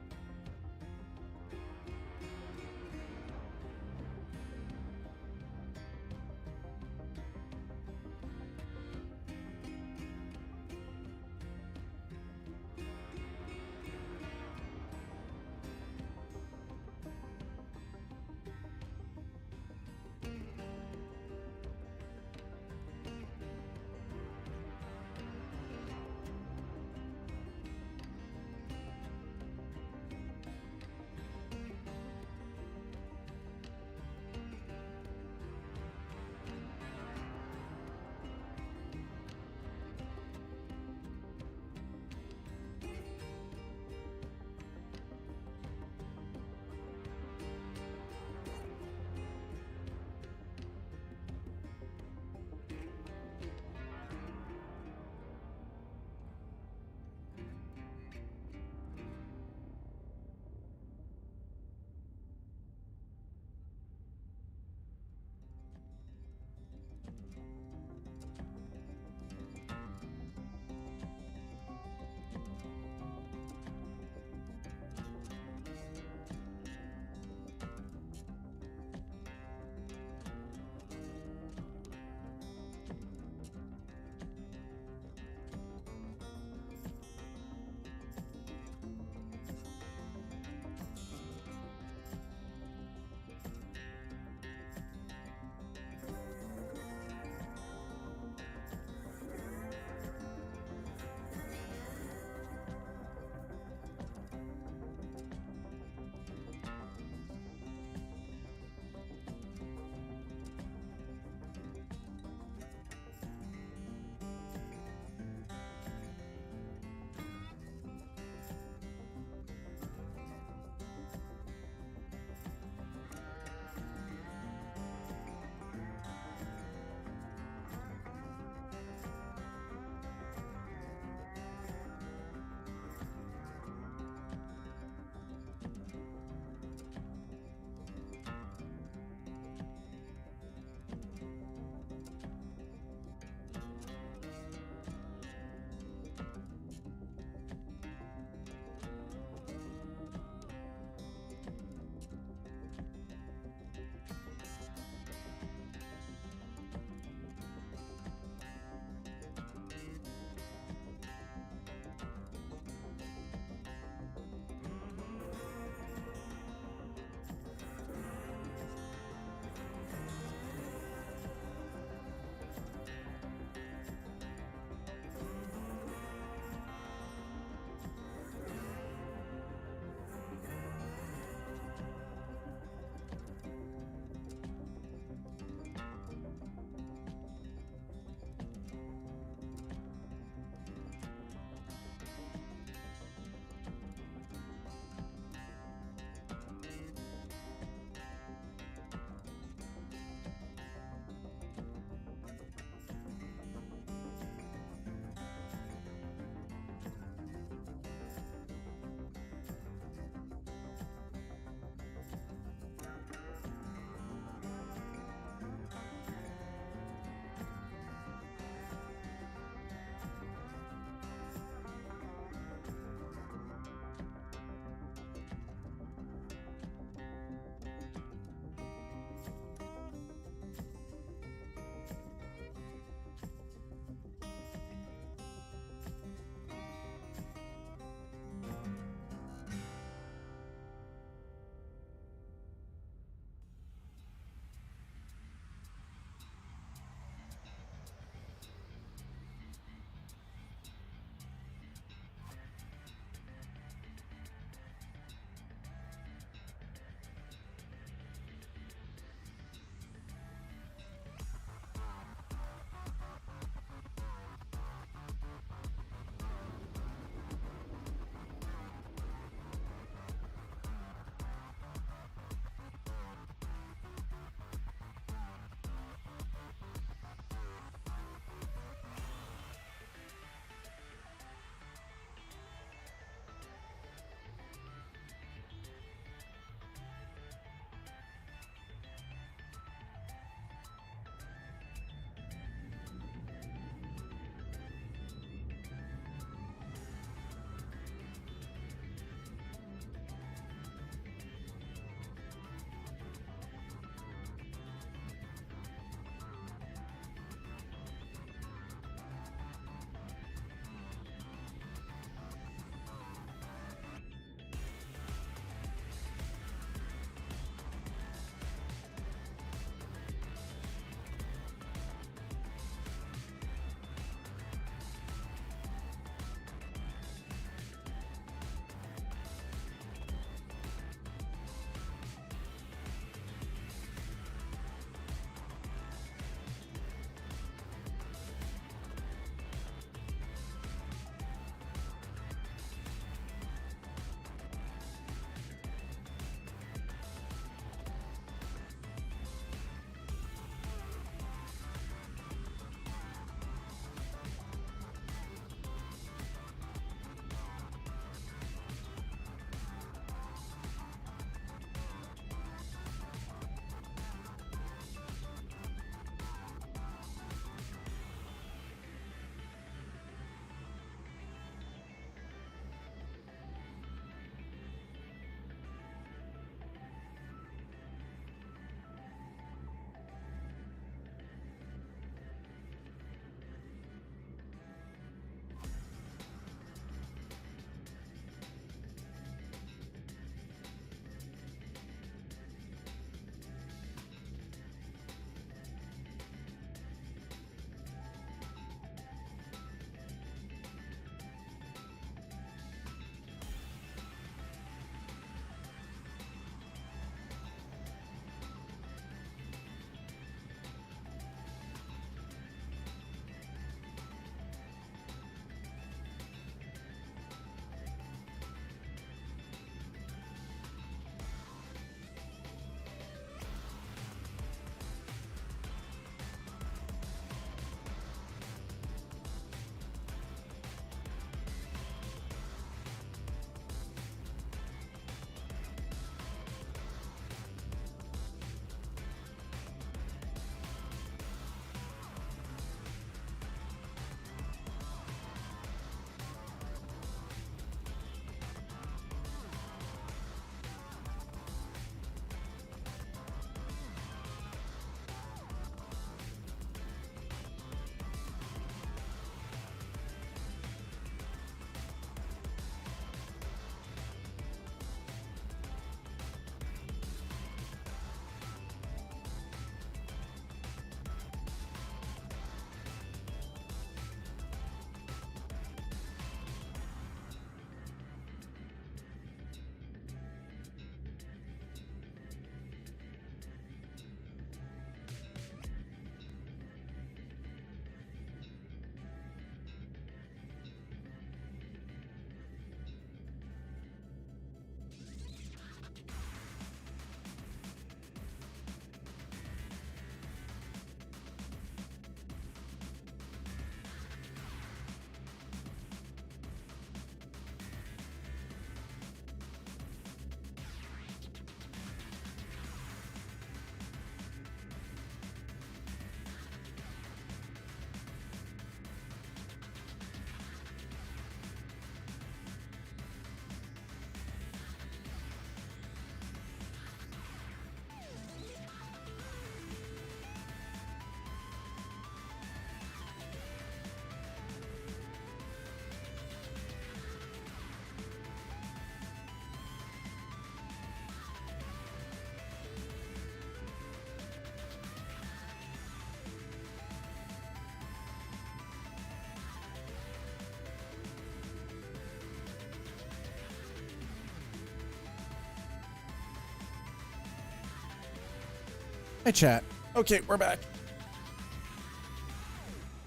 Hi, chat. Okay, we're back.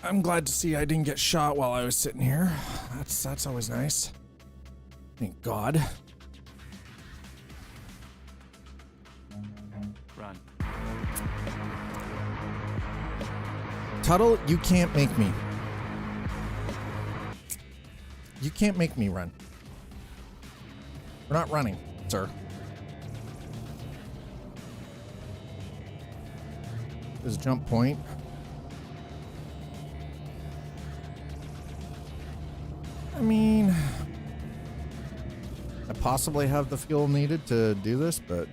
I'm glad to see I didn't get shot while I was sitting here. That's always nice. Thank God. Run. Tuttle, you can't make me. You can't make me run. We're not running, sir. There's a jump point. I mean, I possibly have the fuel needed to do this, but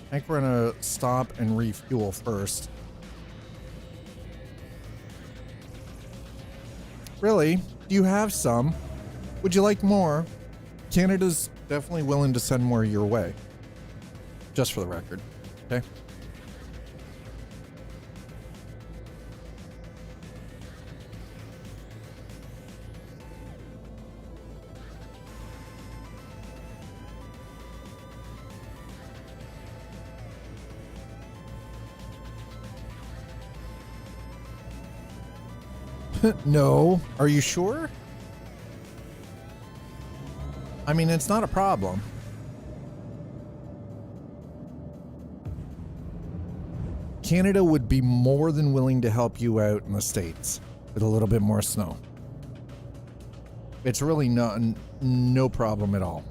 I think we're gonna stop and refuel first. Really? Do you have some? Would you like more? Canada's definitely willing to send more your way. Just for the record, okay? No. Are you sure? I mean, it's not a problem. Canada would be more than willing to help you out in the States with a little bit more snow. It's really no problem at all.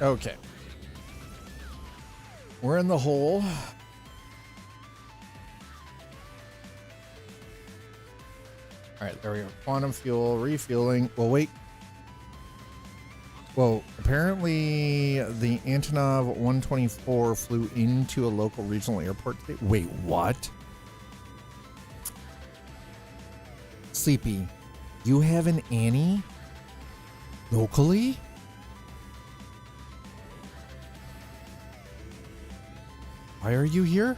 Okay. We're in the hole. All right, there we go. Quantum fuel, refueling. Well, wait. Well, apparently the Antonov 124 flew into a local regional airport today. Wait, what? Sleepy, you have an Annie locally? Why are you here?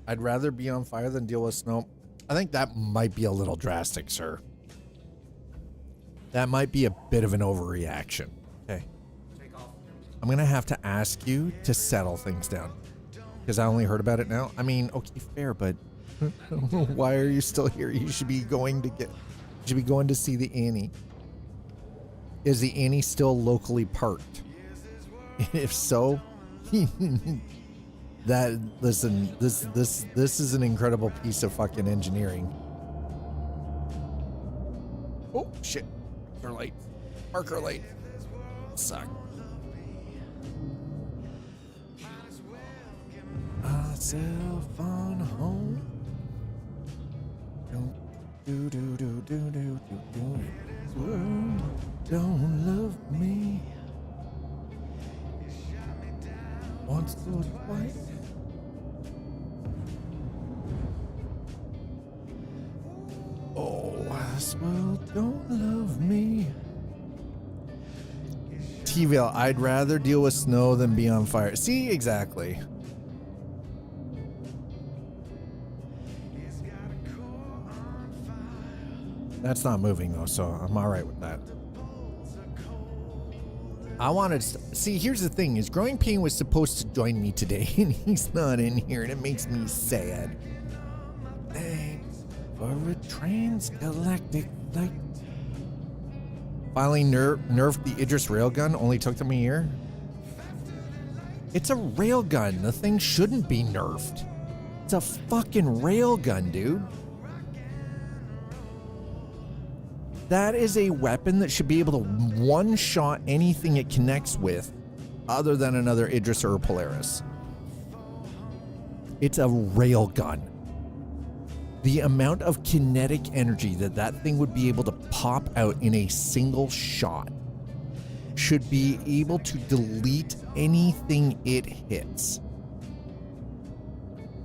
I'd rather be on fire than deal with snow. I think that might be a little drastic, sir. That might be a bit of an overreaction. Okay. I'm going to have to ask you to settle things down. Because I only heard about it now. I mean, okay, fair, but why are you still here? You should be going to see the Annie. Is the Annie still locally parked? If so, listen, this is an incredible piece of fucking engineering. Oh shit. Marker light. Marker light. Suck. Cell phone home. Don't love me. Once or twice. Oh, this world don't love me. T-Vale, I'd rather deal with snow than be on fire. See, exactly. That's not moving though, so I'm all right with that. I wanted to see. Here's the thing: is Growing Pain was supposed to join me today, and he's not in here, and it makes me sad. Thanks for a transgalactic flight. Finally, nerfed the Idris railgun. Only took them a year. It's a railgun. The thing shouldn't be nerfed. It's a fucking railgun, dude. That is a weapon that should be able to one-shot anything it connects with other than another Idris or a Polaris. It's a railgun. The amount of kinetic energy that thing would be able to pop out in a single shot should be able to delete anything it hits.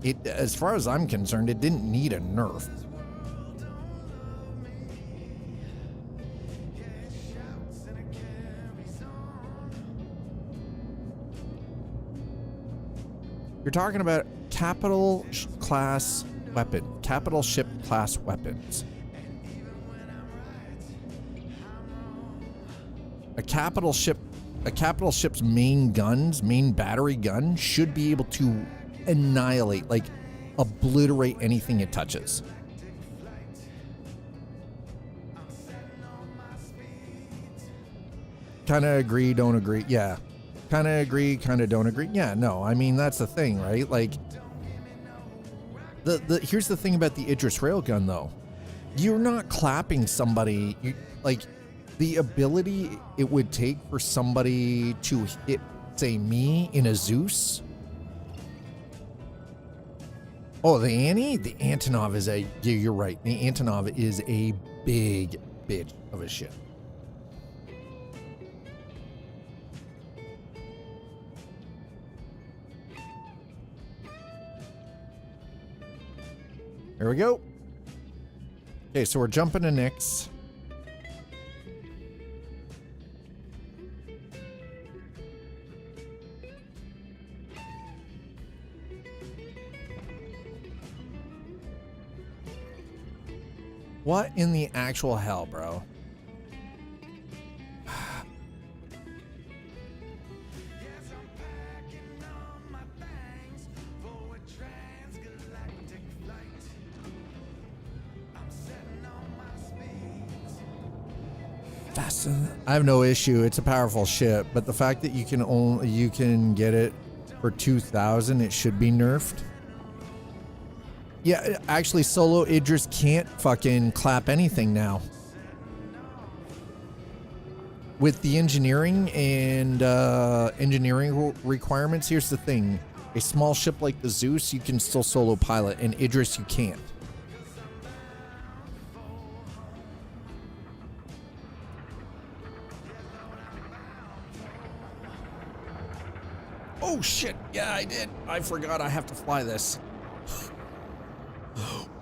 It, as far as I'm concerned, it didn't need a nerf. You're talking about capital ship class weapons. A capital ship's main battery gun should be able to annihilate, like obliterate anything it touches. Kind of agree, don't agree. Yeah. Kind of agree, kind of don't agree. Yeah, no, I mean, that's the thing, right? Like, here's the thing about the Idris railgun, though. You're not clapping somebody. Like, the ability it would take for somebody to hit, say, me in a Zeus. Oh, the Antonov is a, yeah, you're right. The Antonov is a big bitch of a ship. There we go. Okay, so we're jumping to Nyx. What in the actual hell, bro? I have no issue. It's a powerful ship, but the fact that you can get it for 2,000, it should be nerfed. Yeah, actually, solo Idris can't fucking clap anything now. With the engineering and engineering requirements, here's the thing: a small ship like the Zeus, you can still solo pilot, and Idris you can't. Oh shit, yeah, I did. I forgot I have to fly this.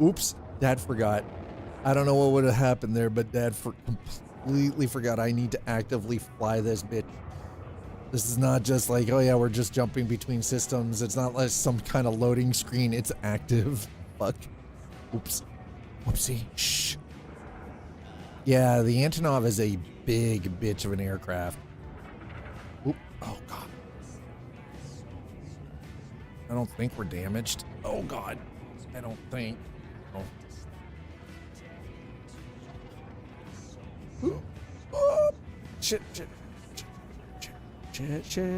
Oops, Dad forgot. I don't know what would have happened there, but Dad completely forgot I need to actively fly this bitch. This is not just like, oh yeah, we're just jumping between systems. It's not like some kind of loading screen. It's active. Fuck. Oops. Whoopsie. Shh. Yeah, the Antonov is a big bitch of an aircraft. Oop. Oh god. I don't think we're damaged. Oh god. I don't think. Oh. Ooh. Oh. Shit. Shitty.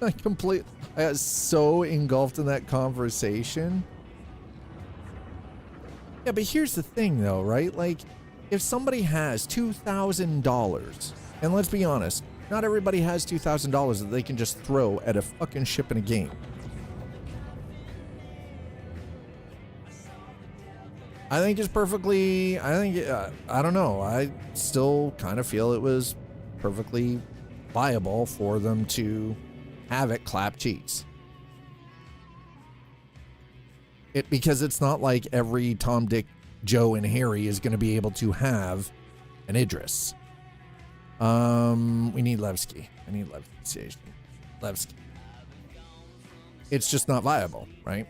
I got so engulfed in that conversation. Yeah, but here's the thing though, right? Like, if somebody has $2,000, and let's be honest, not everybody has $2,000 that they can just throw at a fucking ship in a game. I think it's perfectly, I don't know. I still kind of feel it was perfectly viable for them to have it clap cheeks. Because it's not like every Tom, Dick, Joe, and Harry is going to be able to have an Idris. We need Levski. I need Levski. It's just not viable, right?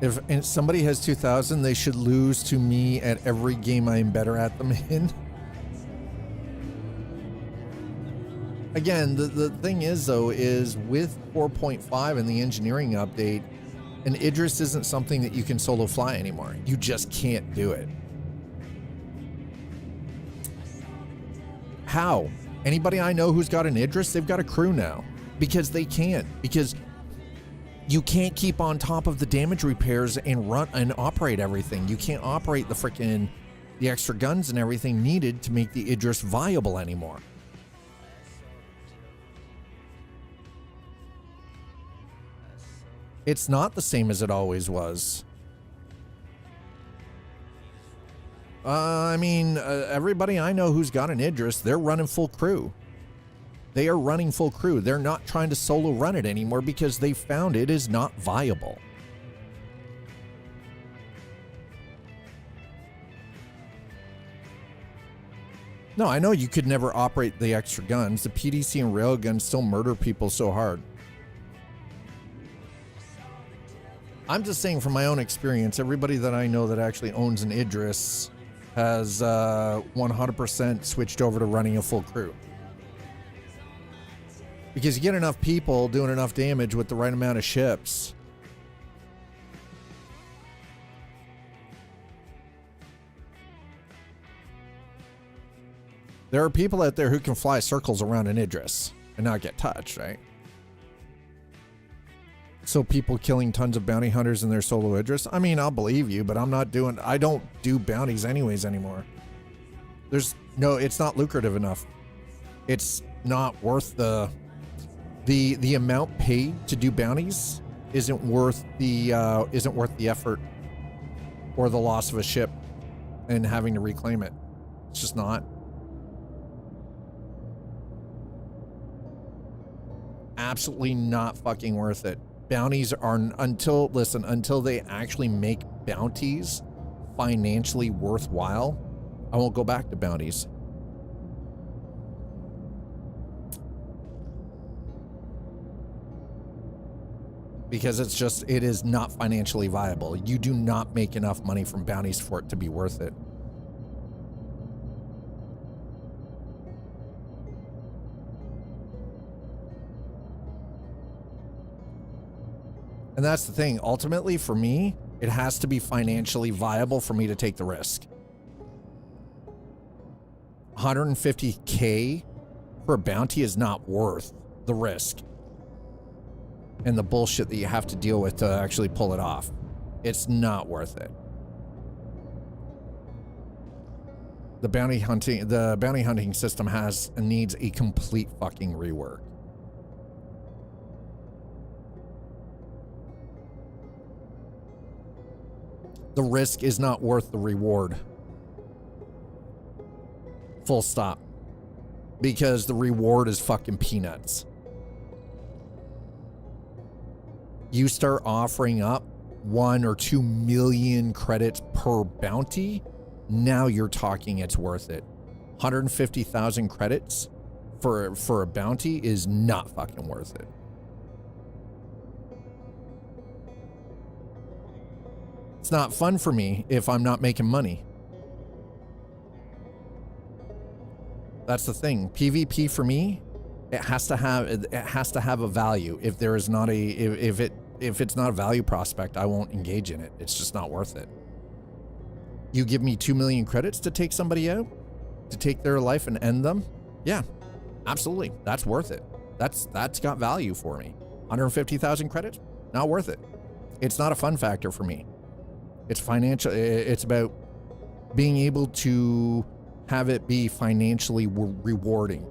If somebody has 2,000, they should lose to me at every game I'm better at them in. Again, the thing is, though, is with 4.5 and the engineering update, an Idris isn't something that you can solo fly anymore. You just can't do it. How? Anybody I know who's got an Idris, they've got a crew now. Because they can't. Because you can't keep on top of the damage repairs and run and operate everything. You can't operate the extra guns and everything needed to make the Idris viable anymore. It's not the same as it always was. I mean, everybody I know who's got an Idris, they're running full crew. They are running full crew. They're not trying to solo run it anymore because they found it is not viable. No, I know you could never operate the extra guns. The PDC and railguns still murder people so hard. I'm just saying from my own experience, everybody that I know that actually owns an Idris has 100% switched over to running a full crew. Because you get enough people doing enough damage with the right amount of ships. There are people out there who can fly circles around an Idris and not get touched, right? So people killing tons of bounty hunters in their solo Idris. I mean, I'll believe you, but I don't do bounties anyways anymore. It's not lucrative enough. It's not worth the amount paid to do bounties isn't worth the effort or the loss of a ship and having to reclaim it. It's just not. Absolutely not fucking worth it. Bounties are until they actually make bounties financially worthwhile, I won't go back to bounties. Because it is not financially viable. You do not make enough money from bounties for it to be worth it. And that's the thing. Ultimately, for me, it has to be financially viable for me to take the risk. 150K for a bounty is not worth the risk and the bullshit that you have to deal with to actually pull it off. It's not worth it. The bounty hunting system needs a complete fucking rework. The risk is not worth the reward. Full stop. Because the reward is fucking peanuts. You start offering up 1 or 2 million credits per bounty, now you're talking it's worth it. 150,000 credits for a bounty is not fucking worth it. It's not fun for me if I'm not making money. That's the thing. PvP for me, it has to have a value. If there is not if it's not a value prospect, I won't engage in it. It's just not worth it. You give me 2 million credits to take somebody out, to take their life and end them? Yeah, absolutely. That's worth it. That's got value for me. 150,000 credits? Not worth it. It's not a fun factor for me. It's financial. It's about being able to have it be financially rewarding.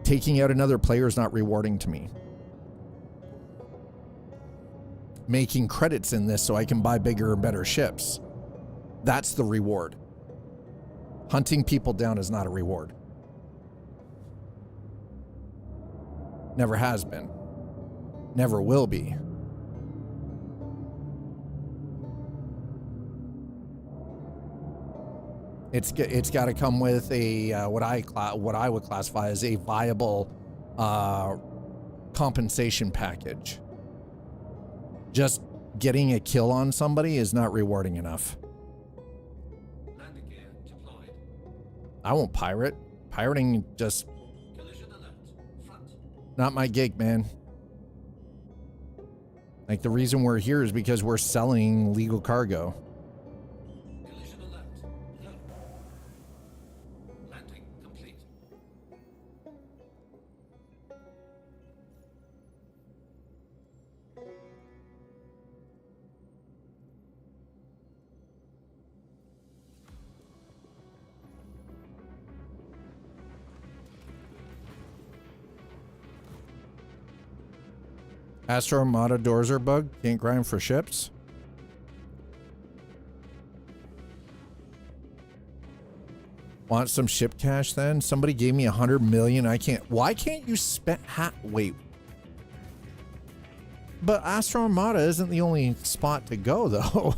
Taking out another player is not rewarding to me. Making credits in this so I can buy bigger and better ships. That's the reward. Hunting people down is not a reward. Never has been. Never will be. It's got to come with a what I would classify as a viable compensation package. Just getting a kill on somebody is not rewarding enough. Landing gear deployed. I won't pirate. Pirating just Collision alert. Front. not my gig, man. Like, the reason we're here is because we're selling legal cargo. Collision alert. No. Landing complete. Astro Armada doors are bugged. Can't grind for ships. Want some ship cash then? Somebody gave me 100 million. I can't. Why can't you spend? Wait. But Astro Armada isn't the only spot to go though.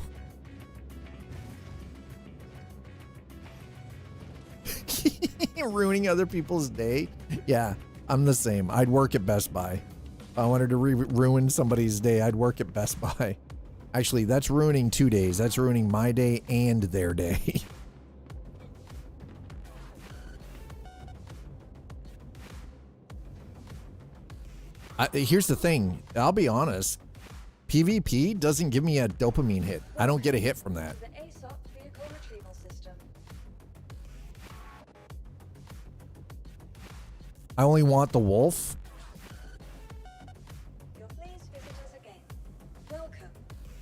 Ruining other people's day. Yeah, I'm the same. I'd work at Best Buy. If I wanted to ruin somebody's day, I'd work at Best Buy. Actually, that's ruining 2 days. That's ruining my day and their day. Here's the thing. I'll be honest. PvP doesn't give me a dopamine hit. I don't get a hit from that. The ASOP vehicle retrieval system. I only want the wolf. You'll please visit us again. Welcome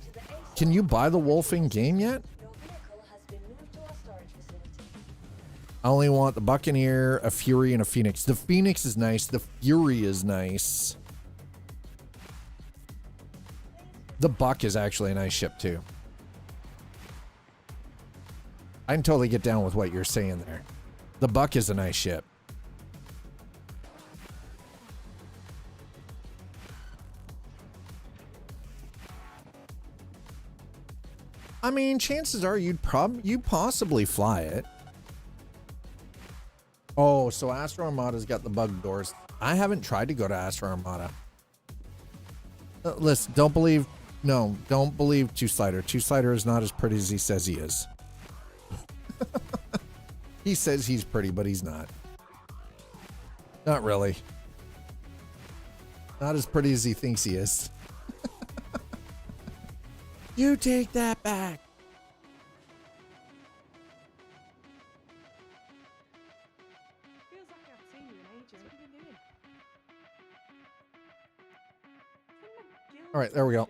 to the ASOP. Can you buy the wolf in game yet? Your vehicle has been moved to our storage facility. I only want the Buccaneer, a Fury, and a Phoenix. The Phoenix is nice. The Fury is nice. The Buck is actually a nice ship too. I can totally get down with what you're saying there. The Buck is a nice ship. I mean, chances are you'd possibly fly it. Oh, so Astro Armada's got the bug doors. I haven't tried to go to Astro Armada. Listen, don't believe Two Slider. Two Slider is not as pretty as he says he is. He says he's pretty, but he's not. Not really. Not as pretty as he thinks he is. You take that back. Feels like I've seen you in ages. What have you been doing? All right, there we go.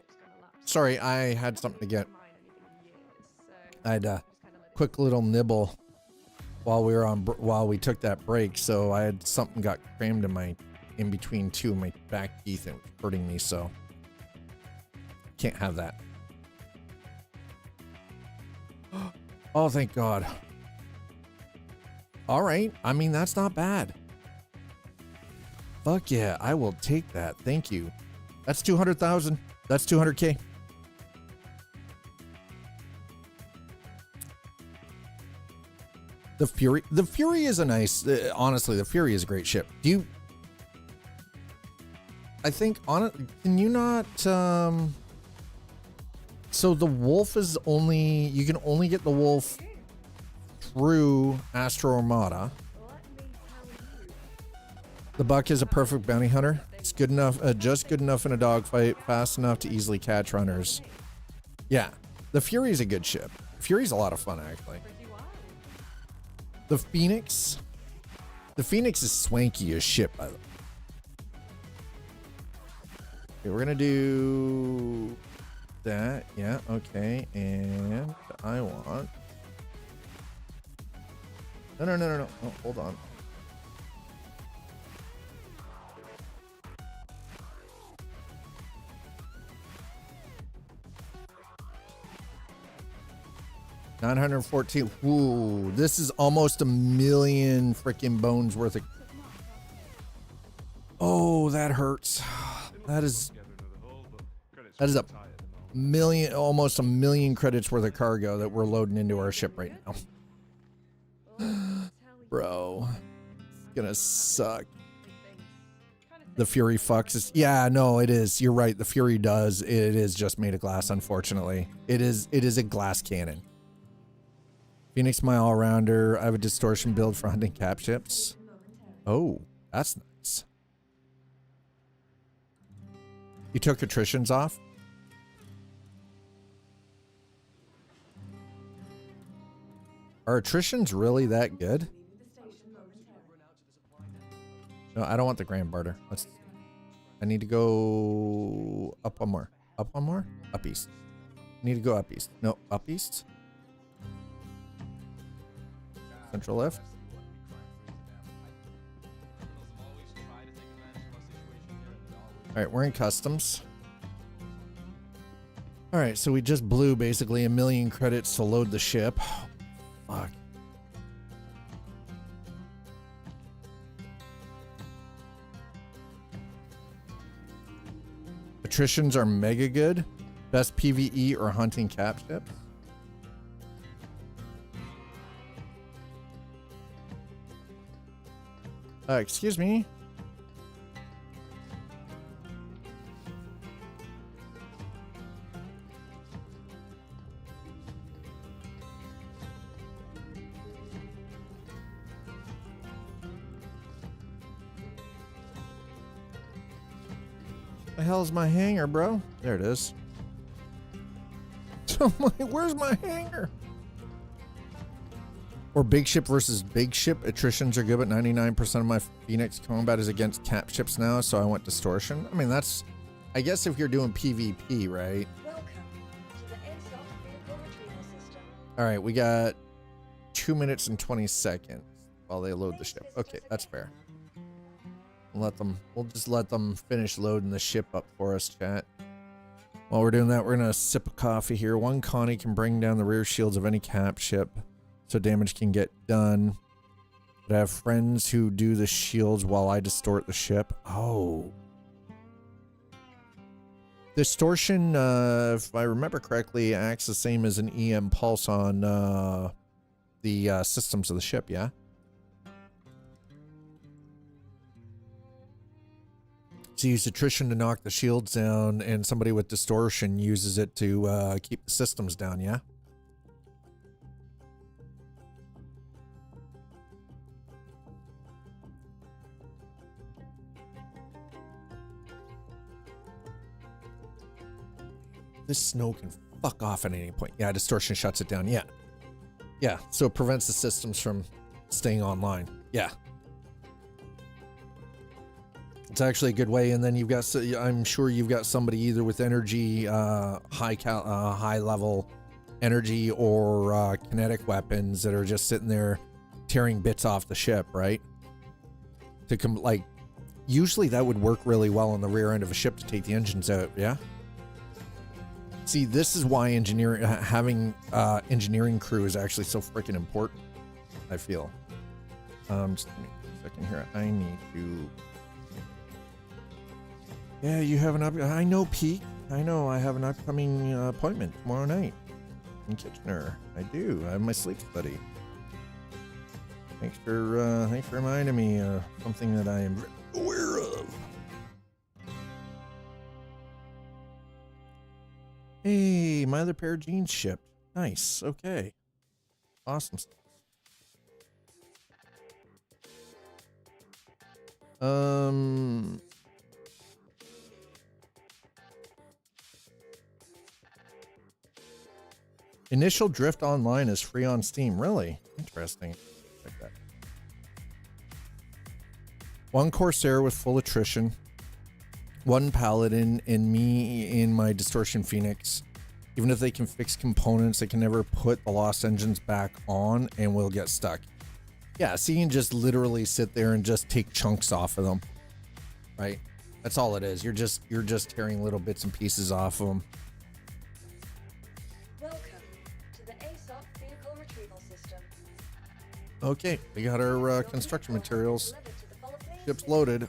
Sorry, I had something to get. I had a quick little nibble while we took that break, so I had something got crammed in between two of my back teeth and it was hurting me, so can't have that. Oh, thank God. All right, I mean that's not bad. Fuck yeah, I will take that. Thank you. That's 200,000. That's 200K. The Fury is a nice, honestly, the Fury is a great ship. I think can you not, so the Wolf is you can only get the Wolf through Astro Armada. The Buck is a perfect bounty hunter. It's good enough, just good enough in a dogfight, fast enough to easily catch runners. Yeah, the Fury is a good ship. Fury's a lot of fun, actually. The Phoenix is swanky as shit, by the way. Okay, we're gonna do that. Yeah, okay, and I want. No. Oh, hold on. $914. Ooh, this is almost 1 million freaking bones worth of. Oh, that hurts. That is a million, almost 1 million credits worth of cargo that we're loading into our ship right now. Bro, it's gonna suck. The Fury fucks. Yeah, no, it is. You're right. The Fury does. It is just made of glass, unfortunately. It is a glass cannon. Phoenix, my all-rounder. I have a distortion build for hunting cap ships. Oh, that's nice. You took attritions off? Are attritions really that good? No, I don't want the grand barter. I need to go up one more. Up one more? Up east. I need to go up east. No, up east. Central left. All right, we're in customs. All right, so we just blew basically 1,000,000 credits to load the ship. Fuck. Attritions are mega good. Best PvE or hunting cap ship. Excuse me. The hell's my hangar, bro? There it is. Where's my hangar? Or big ship versus big ship. Attritions are good, but 99% of my Phoenix combat is against cap ships now, so I went distortion. I mean, that's... I guess if you're doing PvP, right? Welcome to the ASOP vehicle retrieval system. Alright, we got 2 minutes and 20 seconds while they load the ship. Okay, that's fair. We'll just let them finish loading the ship up for us, chat. While we're doing that, we're gonna sip a coffee here. One Connie can bring down the rear shields of any cap ship, so damage can get done. But I have friends who do the shields while I distort the ship. Oh. Distortion, if I remember correctly, acts the same as an EM pulse on the systems of the ship, yeah? So use attrition to knock the shields down, and somebody with distortion uses it to keep the systems down, yeah? This snow can fuck off at any point. Yeah, distortion shuts it down. Yeah. Yeah, so it prevents the systems from staying online. Yeah. It's actually a good way, and then you've got, I'm sure you've got somebody either with energy, high level energy, or kinetic weapons that are just sitting there tearing bits off the ship, right? To come, like, usually that would work really well on the rear end of a ship to take the engines out, yeah? See, this is why having engineering crew is actually so freaking important, I feel. Just give me a second here. I need to... Yeah, you have I know, Pete. I know I have an upcoming appointment tomorrow night in Kitchener. I do. I have my sleep study. Thanks for reminding me of something that I am aware of. Hey, my other pair of jeans shipped. Nice. Okay. Awesome stuff. Initial Drift Online is free on Steam. Really? Interesting. Check that. One Corsair with full attrition. One Paladin, and me in my Distortion Phoenix. Even if they can fix components, they can never put the lost engines back on, and we'll get stuck. Yeah, so you can just literally sit there and just take chunks off of them. Right? That's all it is. You're just tearing little bits and pieces off of them. Okay, we got our construction materials. Ship's loaded.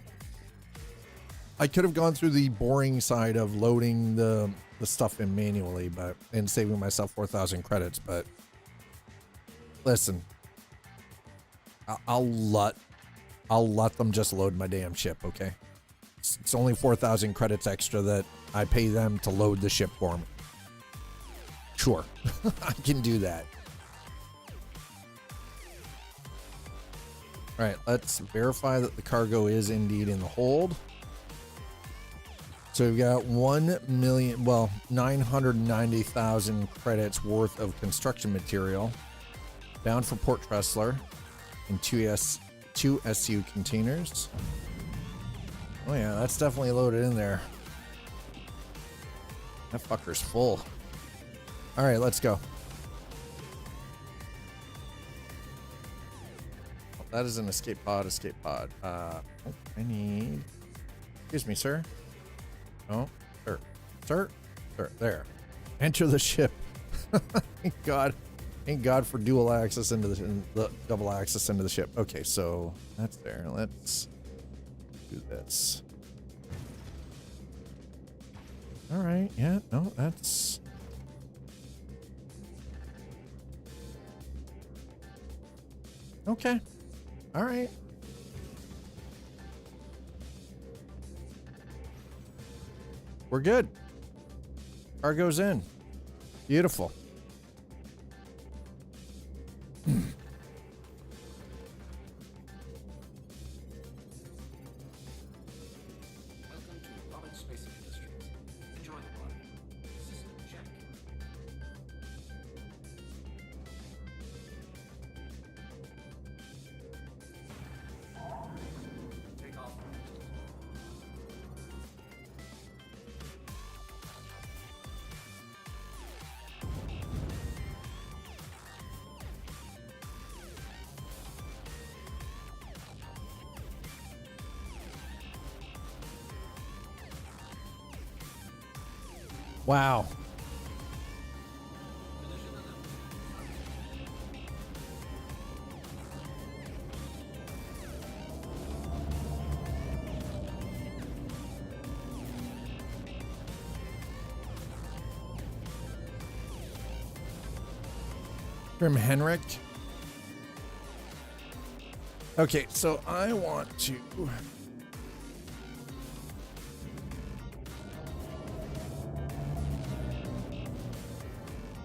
I could have gone through the boring side of loading the stuff in manually, and saving myself 4,000 credits, but listen, I'll let them just load my damn ship, okay? It's only 4,000 credits extra that I pay them to load the ship for me. Sure, I can do that. All right, let's verify that the cargo is indeed in the hold. So we've got 990,000 credits worth of construction material bound for Port Tressler and two SU containers. Oh yeah, that's definitely loaded in there. That fucker's full. All right, let's go. That is an escape pod. I need... Excuse me, sir. Oh, sir. Sir? Sir, there. Enter the ship. Thank God. Thank God for dual access into the double access into the ship. Okay, so that's there. Let's do this. All right. Yeah, no, that's... Okay. All right. We're good. Cargo's in. Beautiful. Welcome to Robert Space Industries. Enjoy the ride. System check. Take off. Wow. From Henrik. Okay, so I want to...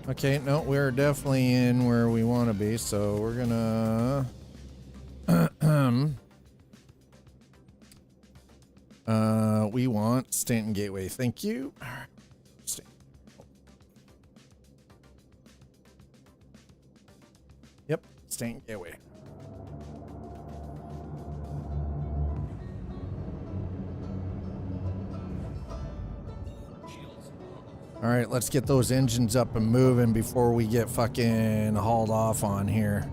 Okay, no, we're definitely in where we want to be, so we're gonna... we want Stanton Gateway. Thank you. Yep, Stanton Gateway. All right, let's get those engines up and moving before we get fucking hauled off on here.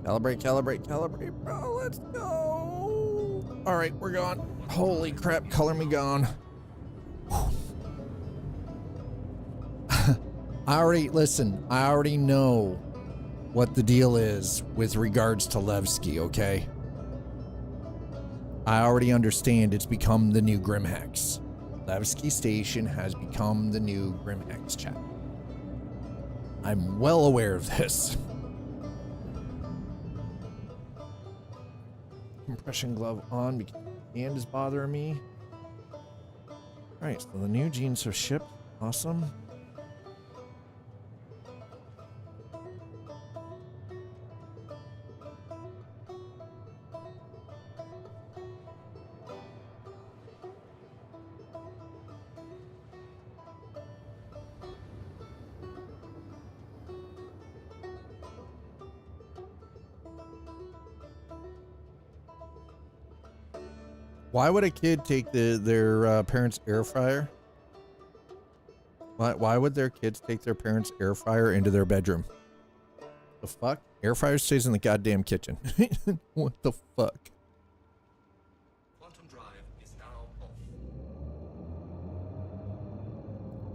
Calibrate, calibrate, calibrate, bro. Let's go. All right, we're gone. Holy crap, color me gone. I already know what the deal is with regards to Levski, okay? I already understand it's become the new Grimhex. Levski Station has become the new Grimhex, chat. I'm well aware of this. Compression glove on because my hand is bothering me. Alright, so the new jeans are shipped. Awesome. Why would a kid take their parents' air fryer? Why would their kids take their parents' air fryer into their bedroom? The fuck? Air fryer stays in the goddamn kitchen. What the fuck? Quantum drive is now off.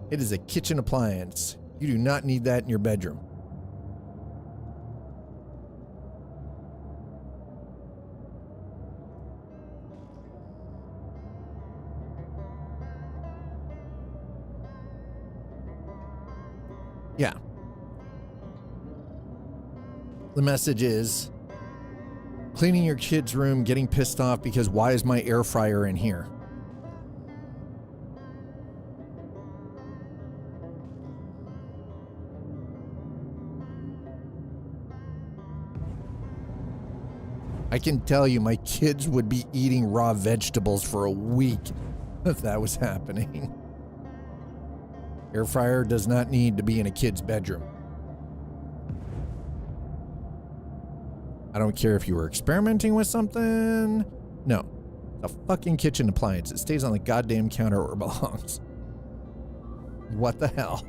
It is a kitchen appliance. You do not need that in your bedroom. Yeah. The message is cleaning your kid's room, getting pissed off because why is my air fryer in here? I can tell you my kids would be eating raw vegetables for a week if that was happening. Air fryer does not need to be in a kid's bedroom. I don't care if you were experimenting with something. No. It's a fucking kitchen appliance. It stays on the goddamn counter where it belongs. What the hell?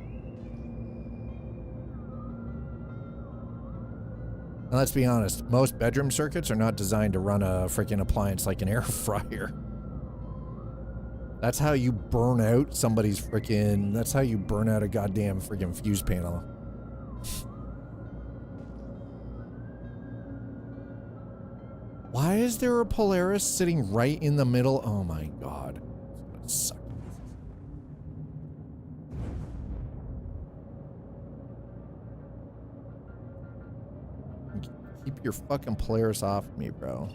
Now, let's be honest. Most bedroom circuits are not designed to run a freaking appliance like an air fryer. That's how you burn out somebody's freaking... That's how you burn out a goddamn freaking fuse panel. Why is there a Polaris sitting right in the middle? Oh my god. This is gonna suck. Keep your fucking Polaris off me, bro.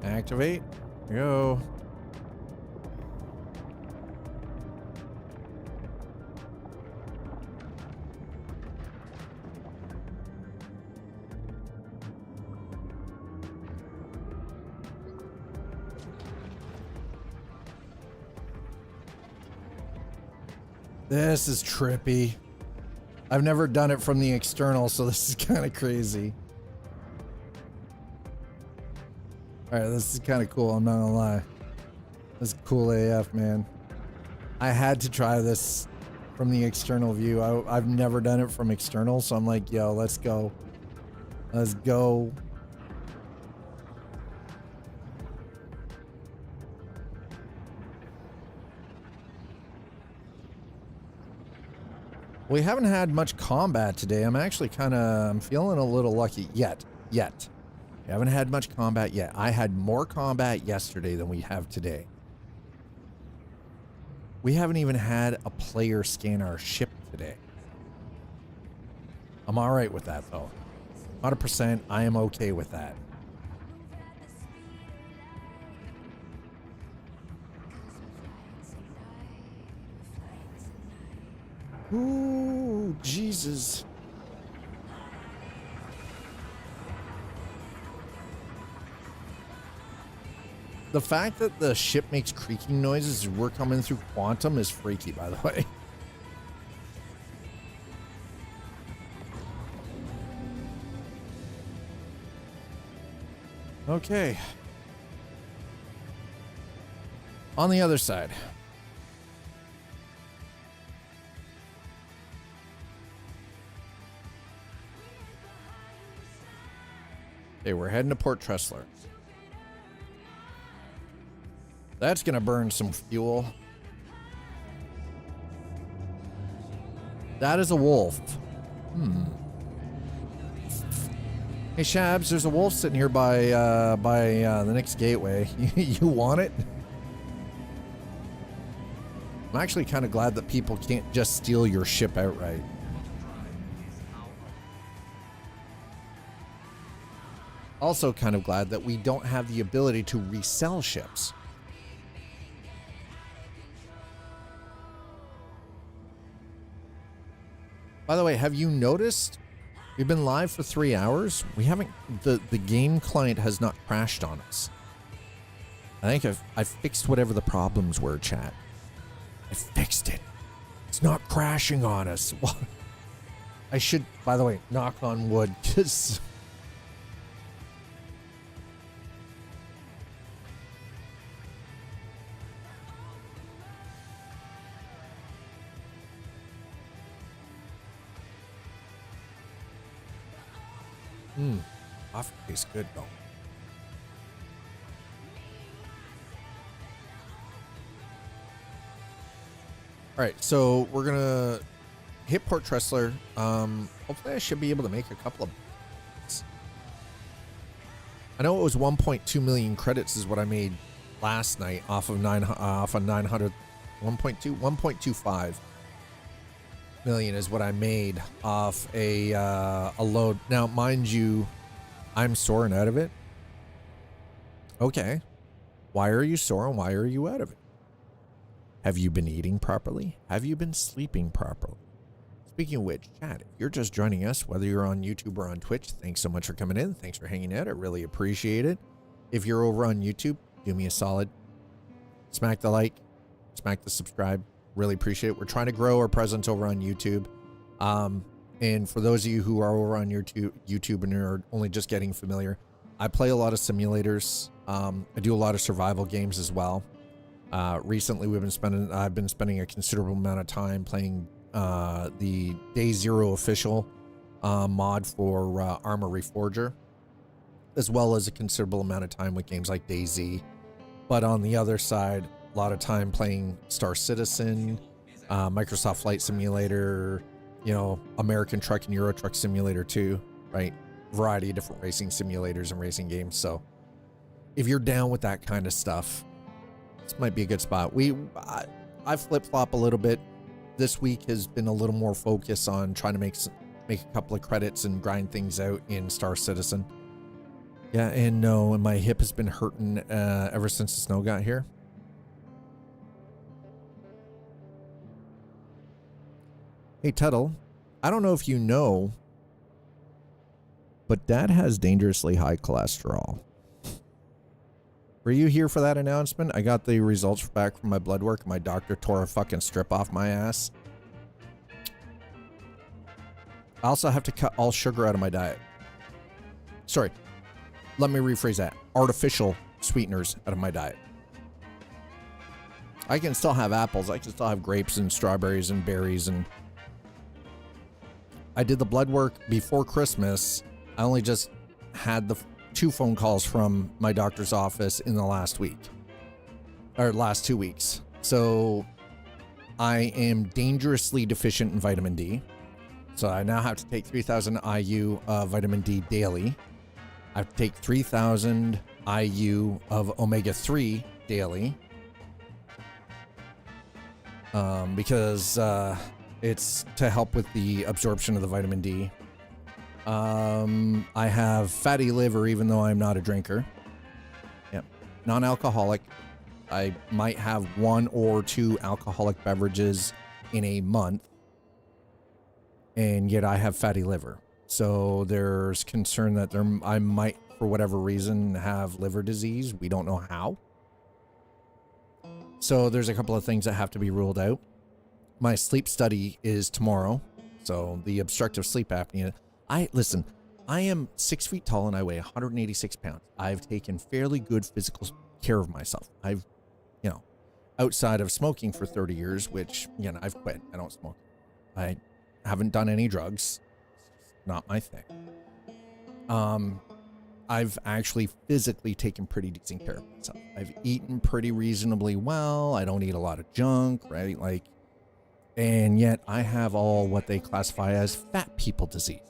Activate. Here we go. This is trippy. I've never done it from the external, so this is kind of crazy. Alright, this is kind of cool, I'm not gonna lie. This is cool AF, man. I had to try this from the external view. I've never done it from external, so I'm like, yo, let's go. Let's go. We haven't had much combat today. I'm actually I'm feeling a little lucky yet. We haven't had much combat yet. I had more combat yesterday than we have today. We haven't even had a player scan our ship today. I'm all right with that though. 100%, I am okay with that. Ooh, Jesus. The fact that the ship makes creaking noises as we're coming through quantum is freaky, by the way. Okay. On the other side. Okay, we're heading to Port Tressler. That's gonna burn some fuel. That is a wolf. Hey Shabs, there's a wolf sitting here by the next gateway. You want it? I'm actually kind of glad that people can't just steal your ship outright. Also kind of glad that we don't have the ability to resell ships. By the way, have you noticed we've been live for 3 hours? We haven't, the game client has not crashed on us. I think I've fixed whatever the problems were, chat. I fixed it. It's not crashing on us. I should, by the way, knock on wood, because coffee tastes good though. Alright, so we're gonna hit Port Tressler. Hopefully I should be able to make a couple of bucks. I know it was 1.2 million credits is what I made last night off of 900 1.25 million is what I made off a load. Now, mind you, I'm soaring out of it. Okay. Why are you sore and why are you out of it? Have you been eating properly? Have you been sleeping properly? It's Speaking of which, chat, if you're just joining us, whether you're on YouTube or on Twitch, thanks so much for coming in. Thanks for hanging out. I really appreciate it. If you're over on YouTube, do me a solid. Smack the like, smack the subscribe. Really appreciate it. We're trying to grow our presence over on YouTube. And for those of you who are over on YouTube and are only just getting familiar, I play a lot of simulators. I do a lot of survival games as well. Recently, I've been spending a considerable amount of time playing the Day Zero official mod for Armor Reforger, as well as a considerable amount of time with games like DayZ. But on the other side, a lot of time playing Star Citizen, Microsoft Flight Simulator, you know, American Truck and Euro Truck Simulator 2, right? Variety of different racing simulators and racing games. So if you're down with that kind of stuff, this might be a good spot. I flip-flop a little bit. This week has been a little more focus on trying to make a couple of credits and grind things out in Star Citizen. Yeah, and no, and my hip has been hurting ever since the snow got here. Hey, Tuttle, I don't know if you know, but Dad has dangerously high cholesterol. Were you here for that announcement? I got the results back from my blood work. My doctor tore a fucking strip off my ass. I also have to cut all sugar out of my diet. Sorry, let me rephrase that. Artificial sweeteners out of my diet. I can still have apples. I can still have grapes and strawberries and berries. And I did the blood work before Christmas. I only just had the 2 phone calls from my doctor's office in the last week, or last 2 weeks. So I am dangerously deficient in vitamin D. So I now have to take 3,000 IU of vitamin D daily. I have to take 3,000 IU of omega-3 daily. Because it's to help with the absorption of the vitamin D. I have fatty liver, even though I'm not a drinker. Yep. Non-alcoholic. I might have 1 or 2 alcoholic beverages in a month. And yet I have fatty liver. So there's concern that I might, for whatever reason, have liver disease. We don't know how. So there's a couple of things that have to be ruled out. My sleep study is tomorrow. So the obstructive sleep apnea. Listen, I am 6 feet tall and I weigh 186 pounds. I've taken fairly good physical care of myself. I've, you know, outside of smoking for 30 years, which, you know, I've quit. I don't smoke. I haven't done any drugs. It's not my thing. I've actually physically taken pretty decent care of myself. I've eaten pretty reasonably well. I don't eat a lot of junk, right? Like, and yet I have all what they classify as fat people diseases.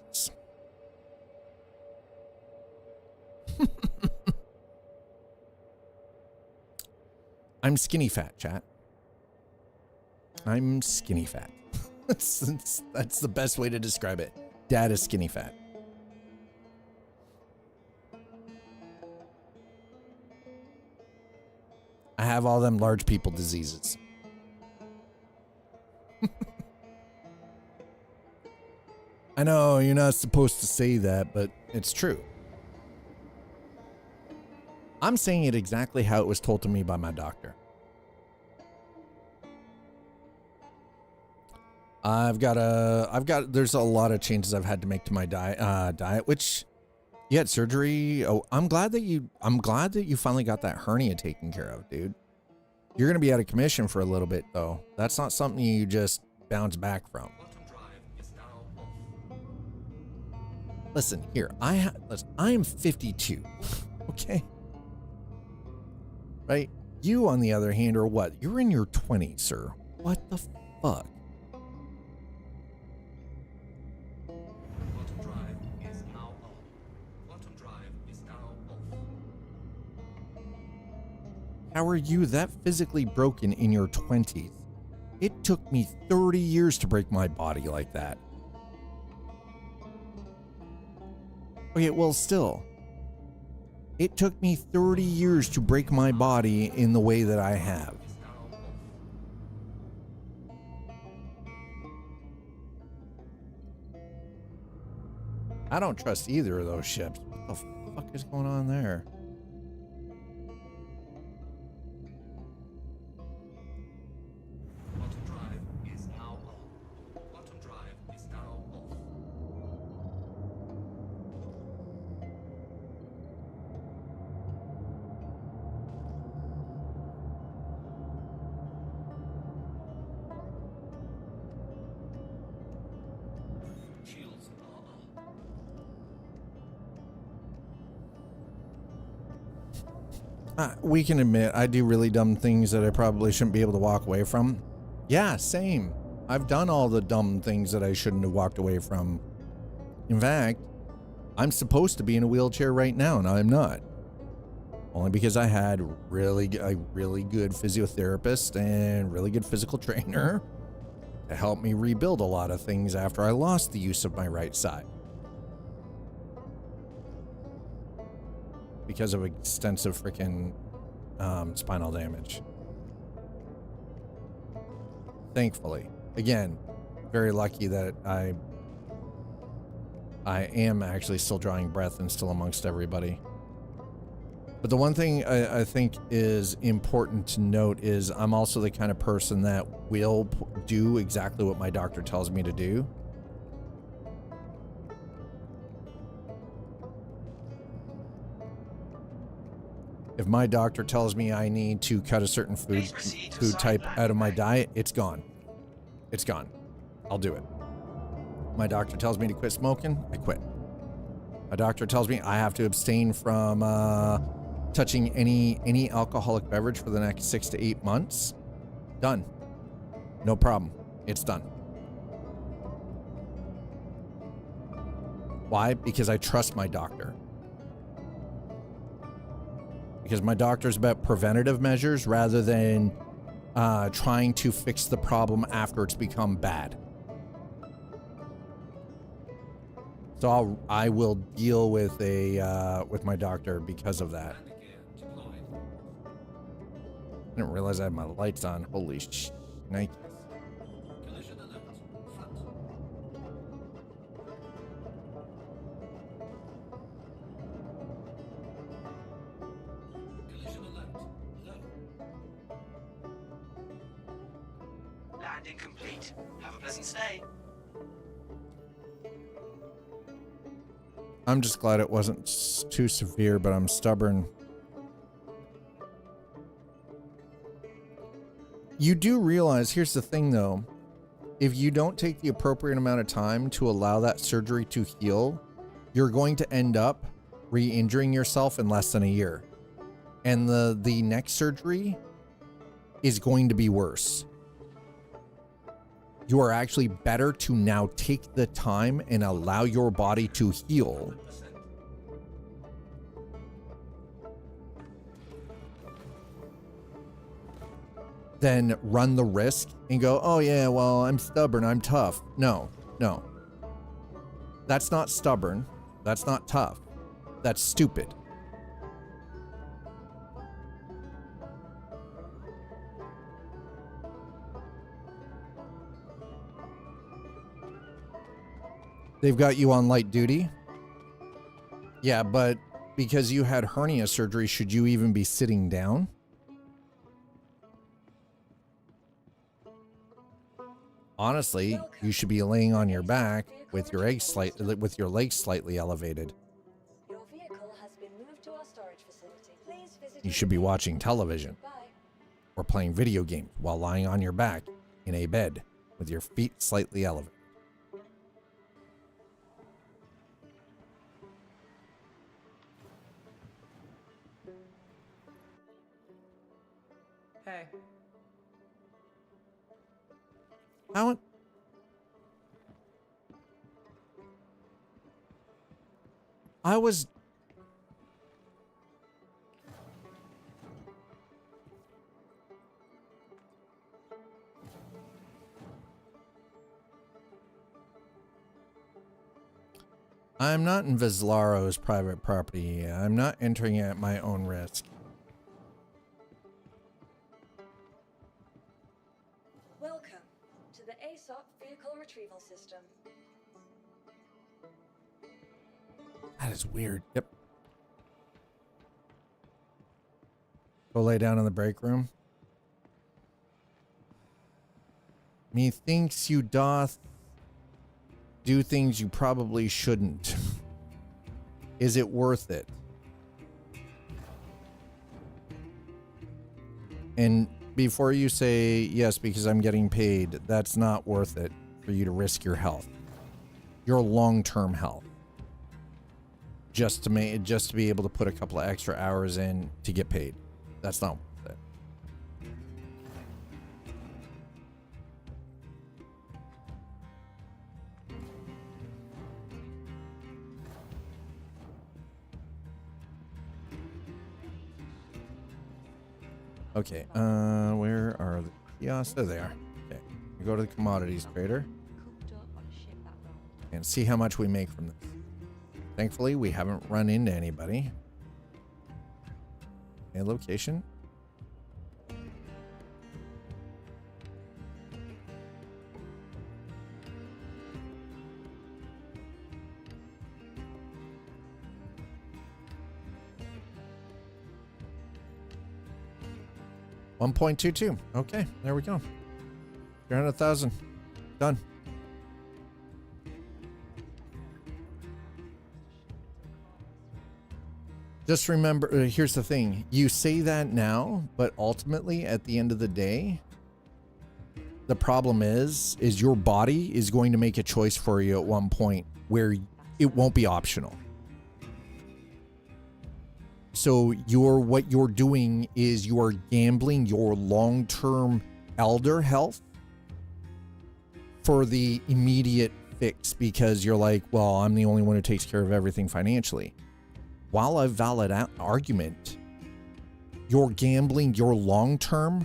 I'm skinny fat, chat. I'm skinny fat. That's the best way to describe it. Dad is skinny fat. I have all them large people diseases. I know you're not supposed to say that, but it's true. I'm saying it exactly how it was told to me by my doctor. There's a lot of changes I've had to make to my diet, which you had surgery. Oh, I'm glad that you finally got that hernia taken care of, dude. You're going to be out of commission for a little bit though. That's not something you just bounce back from. Listen, here, I am 52. Okay. Right? You, on the other hand, are what? You're in your 20s, sir. What the fuck? Quantum drive is now on. Quantum drive is now off. How are you that physically broken in your 20s? It took me 30 years to break my body like that. Okay, well, still. It took me 30 years to break my body in the way that I have. I don't trust either of those ships. What the fuck is going on there? Quantum drive is now on. Quantum drive is now off. Shields are up. We can admit I do really dumb things that I probably shouldn't be able to walk away from. Yeah, same. I've done all the dumb things that I shouldn't have walked away from. In fact, I'm supposed to be in a wheelchair right now, and I'm not. Only because I had a really good physiotherapist and really good physical trainer to help me rebuild a lot of things after I lost the use of my right side. Because of extensive freaking spinal damage. Thankfully. Again, very lucky that I am actually still drawing breath and still amongst everybody. But the one thing I think is important to note is I'm also the kind of person that will do exactly what my doctor tells me to do. If my doctor tells me I need to cut a certain food type out of my diet, it's gone. It's gone. I'll do it. My doctor tells me to quit smoking, I quit. My doctor tells me I have to abstain from touching any alcoholic beverage for the next 6 to 8 months. Done. No problem. It's done. Why? Because I trust my doctor. Because my doctor's about preventative measures rather than trying to fix the problem after it's become bad. So I will deal with my doctor because of that. I didn't realize I had my lights on. Holy sh! Nike. Collision alert. Front. Collision alert. Low. Landing complete. Have a pleasant stay. I'm just glad it wasn't too severe, but I'm stubborn. You do realize, here's the thing though, if you don't take the appropriate amount of time to allow that surgery to heal, you're going to end up re-injuring yourself in less than a year. And the next surgery is going to be worse. You are actually better to now take the time and allow your body to heal. Then run the risk and go, oh yeah, well, I'm stubborn, I'm tough. No. That's not stubborn. That's not tough. That's stupid. They've got you on light duty. Yeah, but because you had hernia surgery, should you even be sitting down? Honestly, you should be laying on your back with your legs slightly elevated. Your vehicle has been moved to our storage facility. Please visit. You should be watching television or playing video games while lying on your back in a bed with your feet slightly elevated. Hey. How? I'm not in Vizlaro's private property. I'm not entering at my own risk. Welcome to the ASOP vehicle retrieval system. That is weird. Yep. Go lay down in the break room. Methinks you doth do things you probably shouldn't. Is it worth it? And before you say yes, because I'm getting paid, that's not worth it for you to risk your health, your long-term health, just to be able to put a couple of extra hours in to get paid. That's not worth it. Okay, where are the kiosks? There they are. Okay, we go to the commodities trader and see how much we make from this. Thankfully, we haven't run into anybody. Okay, location. $1.22. Okay, there we go. 300,000. Done. Just remember, here's the thing. You say that now, but ultimately at the end of the day, the problem is your body is going to make a choice for you at one point where it won't be optional. So what you're doing is you are gambling your long-term elder health for the immediate fix because you're like, well, I'm the only one who takes care of everything financially. While a valid argument, you're gambling your long-term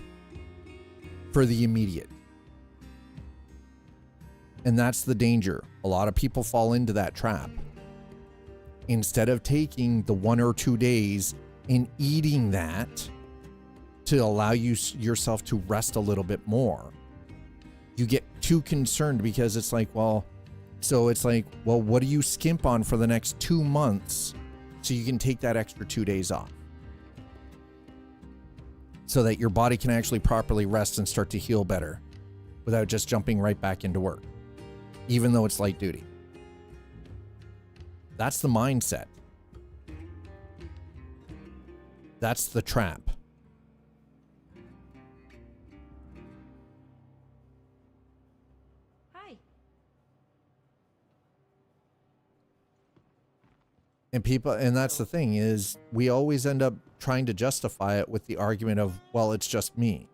for the immediate. And that's the danger. A lot of people fall into that trap. Instead of taking the 1 or 2 days and eating that to allow yourself to rest a little bit more, you get too concerned because it's like, well, what do you skimp on for the next 2 months so you can take that extra 2 days off so that your body can actually properly rest and start to heal better without just jumping right back into work, even though it's light duty. That's the mindset. That's the trap. Hi. And that's the thing is we always end up trying to justify it with the argument of, well, it's just me.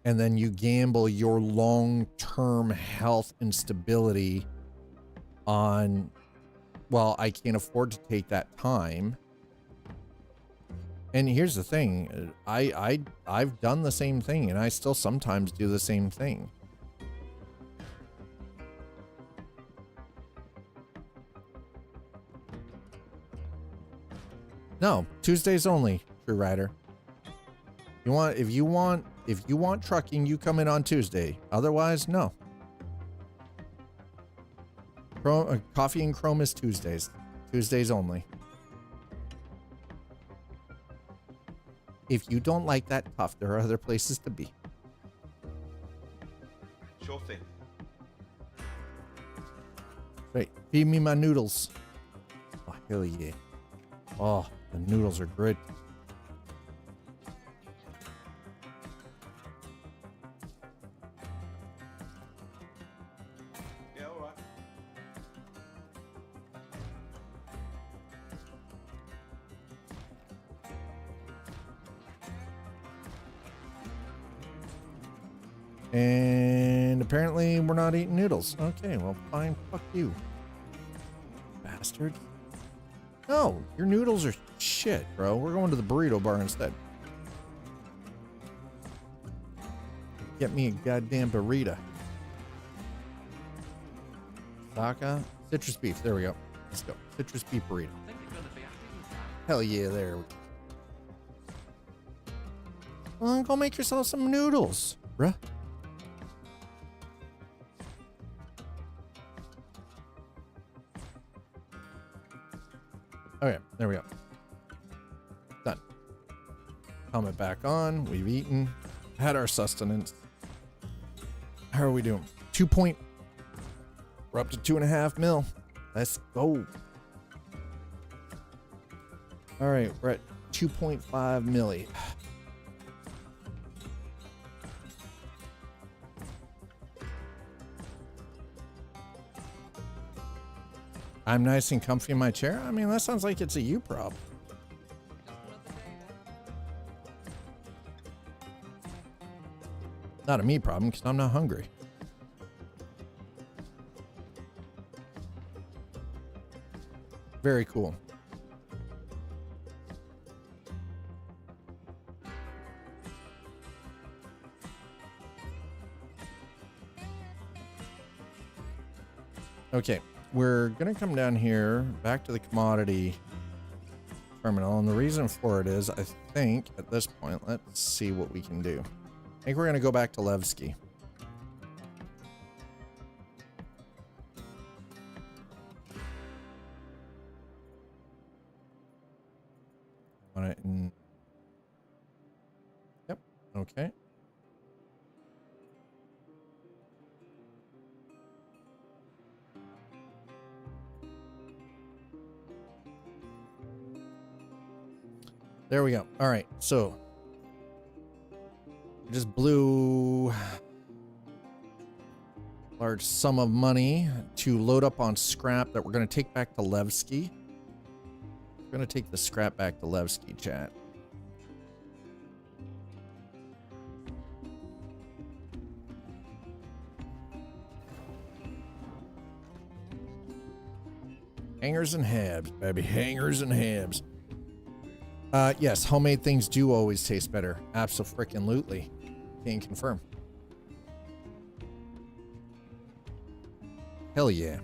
And then you gamble your long-term health and stability on, well, I can't afford to take that time. And here's the thing, I've done the same thing, and I still sometimes do the same thing. No, Tuesdays only, True Rider. If you want trucking, you come in on Tuesday. Otherwise, no. Coffee and Chrome is Tuesdays. Tuesdays only. If you don't like that tough, there are other places to be. Sure thing. Right, feed me my noodles. Oh, hell yeah. Oh, the noodles are good. Yeah, all right. And apparently we're not eating noodles. Okay, well, fine. Fuck you. Bastard. No, your noodles are shit, bro. We're going to the burrito bar instead. Get me a goddamn burrito. Saka. Citrus beef. There we go. Let's go. Citrus beef burrito. Hell yeah, there we go. Well, go make yourself some noodles, bruh. Okay, there we go. Done. Helmet back on. We've eaten. Had our sustenance. How are we doing? We're up to 2.5 mil. Let's go. All right, we're at 2.5 milli. I'm nice and comfy in my chair. I mean, that sounds like it's a you problem. Not a me problem, because I'm not hungry. Very cool. Okay, we're gonna come down here back to the commodity terminal, and the reason for it is, I think at this point, let's see what we can do. I think we're gonna go back to Levski. Yep. Okay. There we go. All right, so just blew a large sum of money to load up on scrap that we're going to take back to Levski. We're going to take the scrap back to Levski, chat. Hangers and habs, baby. Hangers and habs. Yes, homemade things do always taste better. Abso-frickin-lutely. Can confirm. Hell yeah.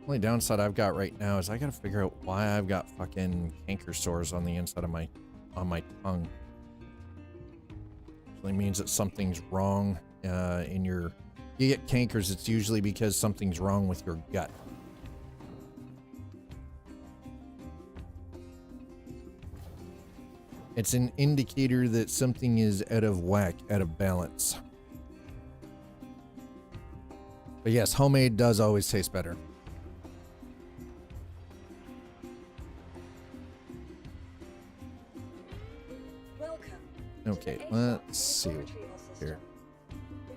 Only downside I've got right now is I gotta figure out why I've got fucking canker sores on the inside of my tongue. Usually means that something's wrong in your. You get cankers, it's usually because something's wrong with your gut. It's an indicator that something is out of whack, out of balance. But yes, homemade does always taste better. Welcome. Okay, let's see here.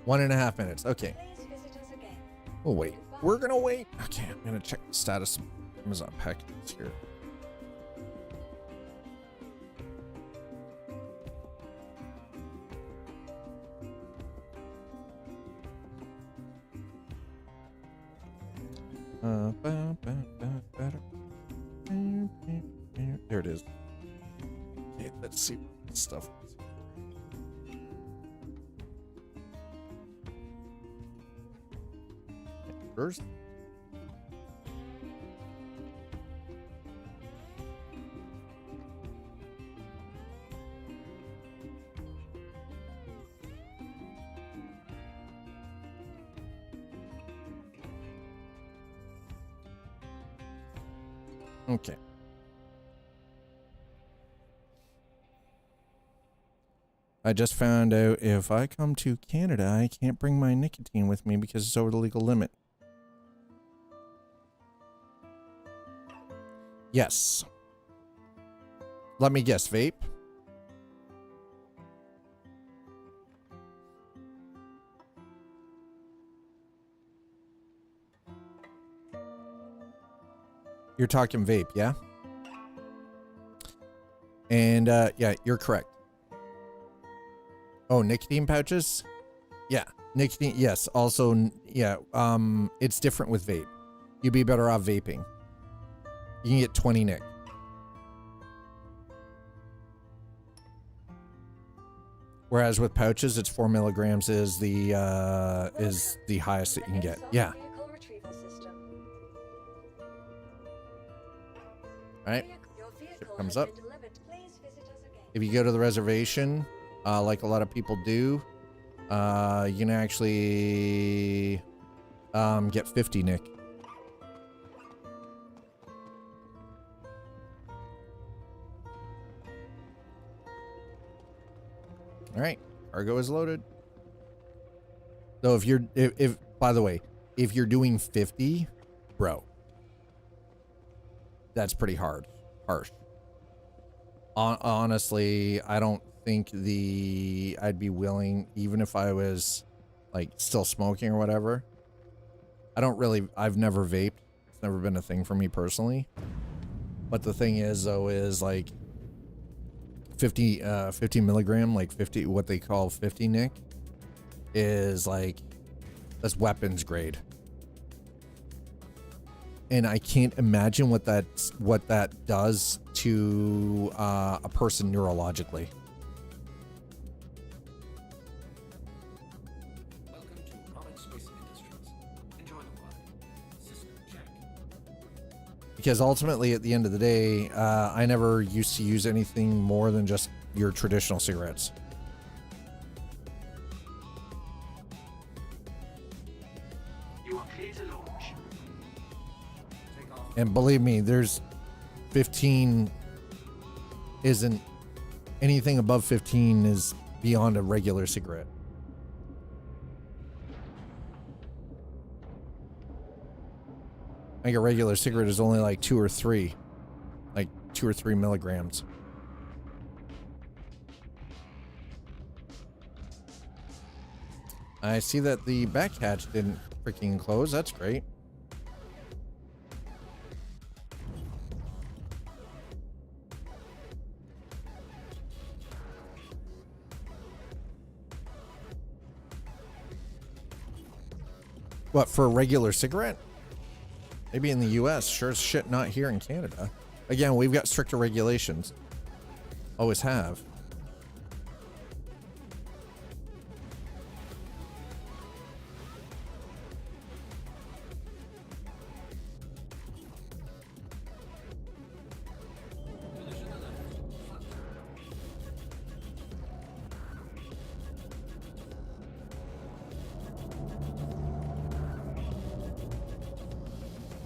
1.5 minutes. Okay. Please visit us again. We'll wait. We're gonna wait. Okay, I'm gonna check the status of Amazon packages here. There it is. Okay, let's see what stuff is. First. Okay. I just found out if I come to Canada, I can't bring my nicotine with me because it's over the legal limit. Yes. Let me guess, vape? You're talking vape, yeah? And, yeah, you're correct. Oh, nicotine pouches? Yeah, nicotine, yes. Also, yeah, it's different with vape. You'd be better off vaping. You can get 20 nic. Whereas with pouches, it's 4 milligrams is the highest that you can get. Yeah. Right. Ship comes up. If you go to the reservation, like a lot of people do, you can actually Get 50, Nick. All right, cargo is loaded. So if by the way, if you're doing 50, bro, that's pretty harsh. Honestly, I don't think I'd be willing, even if I was like still smoking or whatever. I've never vaped. It's never been a thing for me personally. But the thing is though, is like 50 milligram, like 50, what they call 50, Nick, is like, that's weapons grade. And I can't imagine what that does to a person neurologically. Welcome to Robert Space Industries. Enjoy the ride. System check. Because ultimately, at the end of the day, I never used to use anything more than just your traditional cigarettes. You are clear to launch. Take off. And believe me, there's 15 isn't anything above 15 is beyond a regular cigarette. Like a regular cigarette is only like 2 or 3 milligrams. I see that the back hatch didn't freaking close. That's great. What, for a regular cigarette? Maybe in the US, sure as shit not here in Canada. Again, we've got stricter regulations. Always have.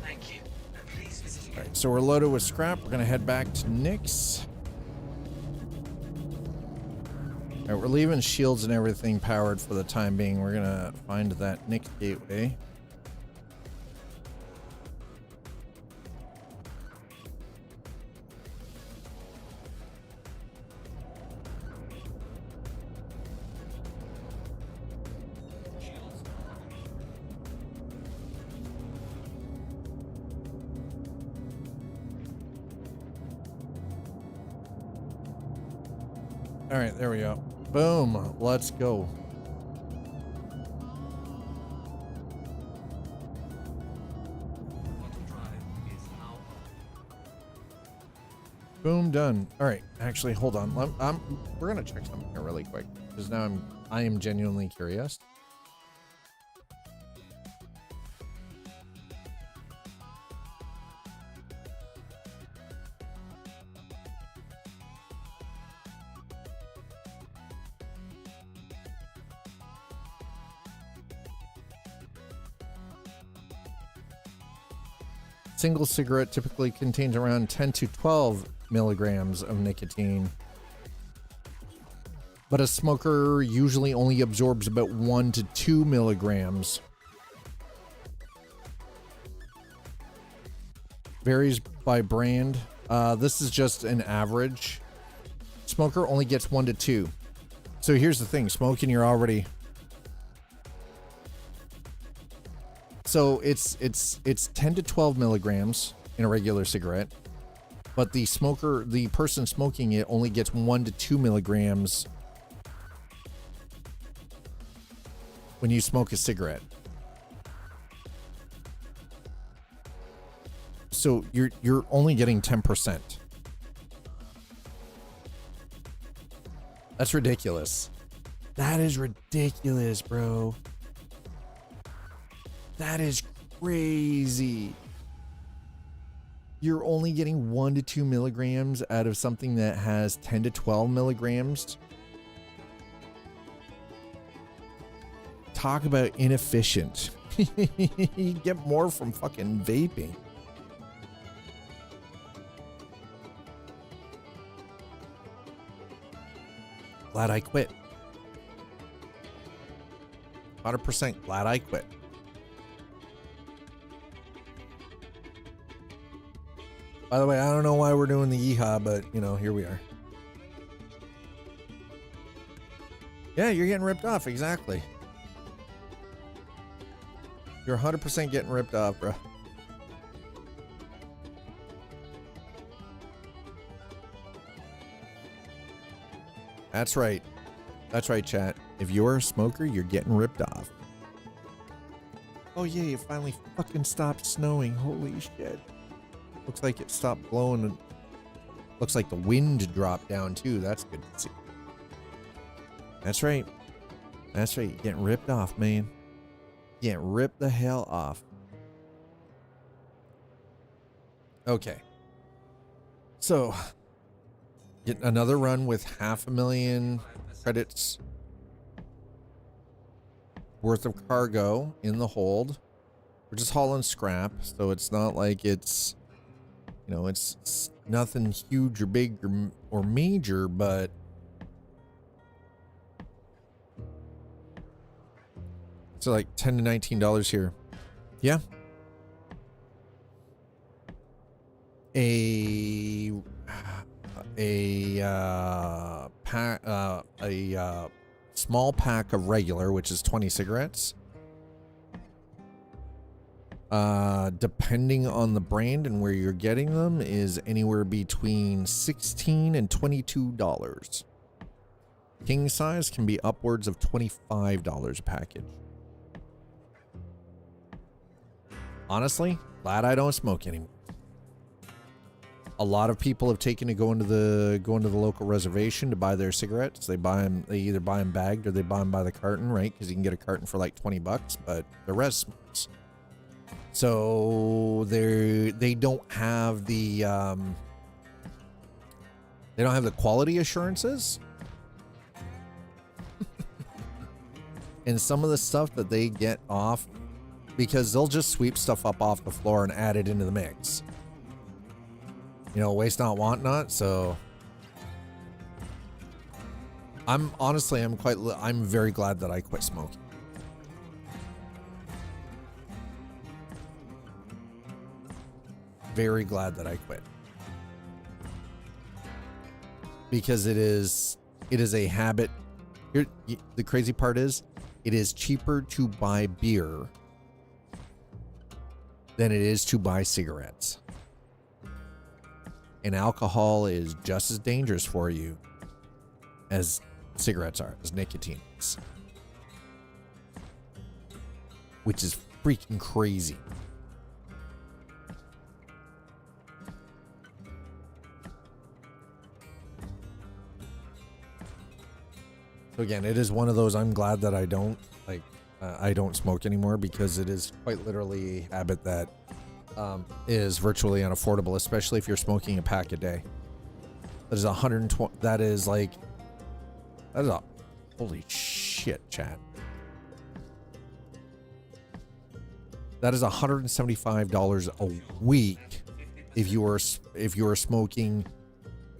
Thank you. Please visit again. So we're loaded with scrap. We're gonna head back to Nick's. All right, we're leaving shields and everything powered for the time being. We're gonna find that Nick gateway. All right, there we go. Boom. Let's go. Auto drive is now on. Boom, done. All right, actually, hold on. We're gonna check something here really quick because now I am genuinely curious. Single cigarette typically contains around 10 to 12 milligrams of nicotine, but a smoker usually only absorbs about 1 to 2 milligrams. Varies by brand. This is just an average. Smoker only gets 1 to 2. So here's the thing, smoking, you're already... So it's 10 to 12 milligrams in a regular cigarette, but the person smoking it only gets 1 to 2 milligrams when you smoke a cigarette. So you're only getting 10%. That's ridiculous. That is ridiculous, bro. That is crazy. You're only getting 1 to 2 milligrams out of something that has 10 to 12 milligrams. Talk about inefficient. You get more from fucking vaping. Glad I quit. 100% glad I quit. By the way, I don't know why we're doing the yeehaw, but you know, here we are. Yeah, you're getting ripped off, exactly. You're 100% getting ripped off, bro. That's right. That's right, chat. If you're a smoker, you're getting ripped off. Oh yeah, it finally fucking stopped snowing. Holy shit. Looks like it stopped blowing. Looks like the wind dropped down too. That's good to see. That's right. That's right. You're getting ripped off, man. Getting ripped the hell off. Okay. So, get another run with 500,000 credits worth of cargo in the hold. We're just hauling scrap, so it's not like it's, you know, it's nothing huge or big or major, but so like $10 to $19 here. Yeah. A small pack of regular, which is 20 cigarettes. Depending on the brand and where you're getting them, is anywhere between $16 and $22. King size can be upwards of $25 a package. Honestly, glad I don't smoke anymore. A lot of people have taken to going to the local reservation to buy their cigarettes. They either buy them bagged or they buy them by the carton, right? Because you can get a carton for like $20, but the rest smokes. So they don't have the quality assurances. And some of the stuff that they get off, because they'll just sweep stuff up off the floor and add it into the mix. You know, waste not, want not. So I'm very glad that I quit smoking. Very glad that I quit. Because it is a habit. Here, the crazy part is, it is cheaper to buy beer than it is to buy cigarettes. And alcohol is just as dangerous for you as cigarettes are, as nicotine is. Which is freaking crazy. So again, it is one of those, I'm glad that I don't smoke anymore, because it is quite literally a habit that is virtually unaffordable, especially if you're smoking a pack a day. That is 120. That is holy shit, chat. That is $175 a week if you are smoking,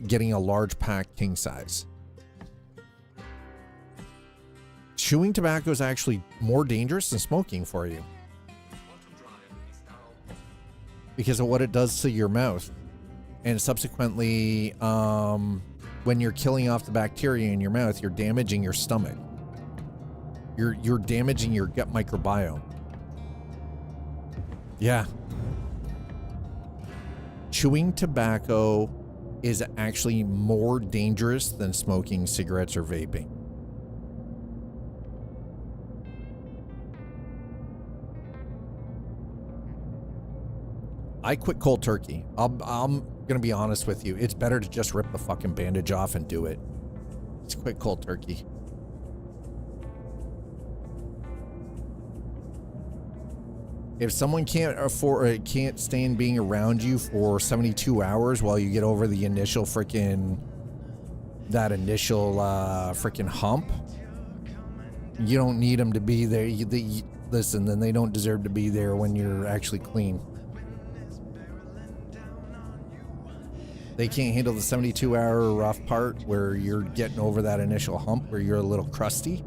getting a large pack king size. Chewing tobacco is actually more dangerous than smoking for you, because of what it does to your mouth, and subsequently, when you're killing off the bacteria in your mouth, you're damaging your stomach. You're damaging your gut microbiome. Yeah. Chewing tobacco is actually more dangerous than smoking cigarettes or vaping. I quit cold turkey. I'm gonna be honest with you. It's better to just rip the fucking bandage off and do it. Just quit cold turkey. If someone can't stand being around you for 72 hours while you get over the initial freaking hump, you don't need them to be there. listen, then they don't deserve to be there when you're actually clean. They can't handle the 72-hour rough part where you're getting over that initial hump where you're a little crusty.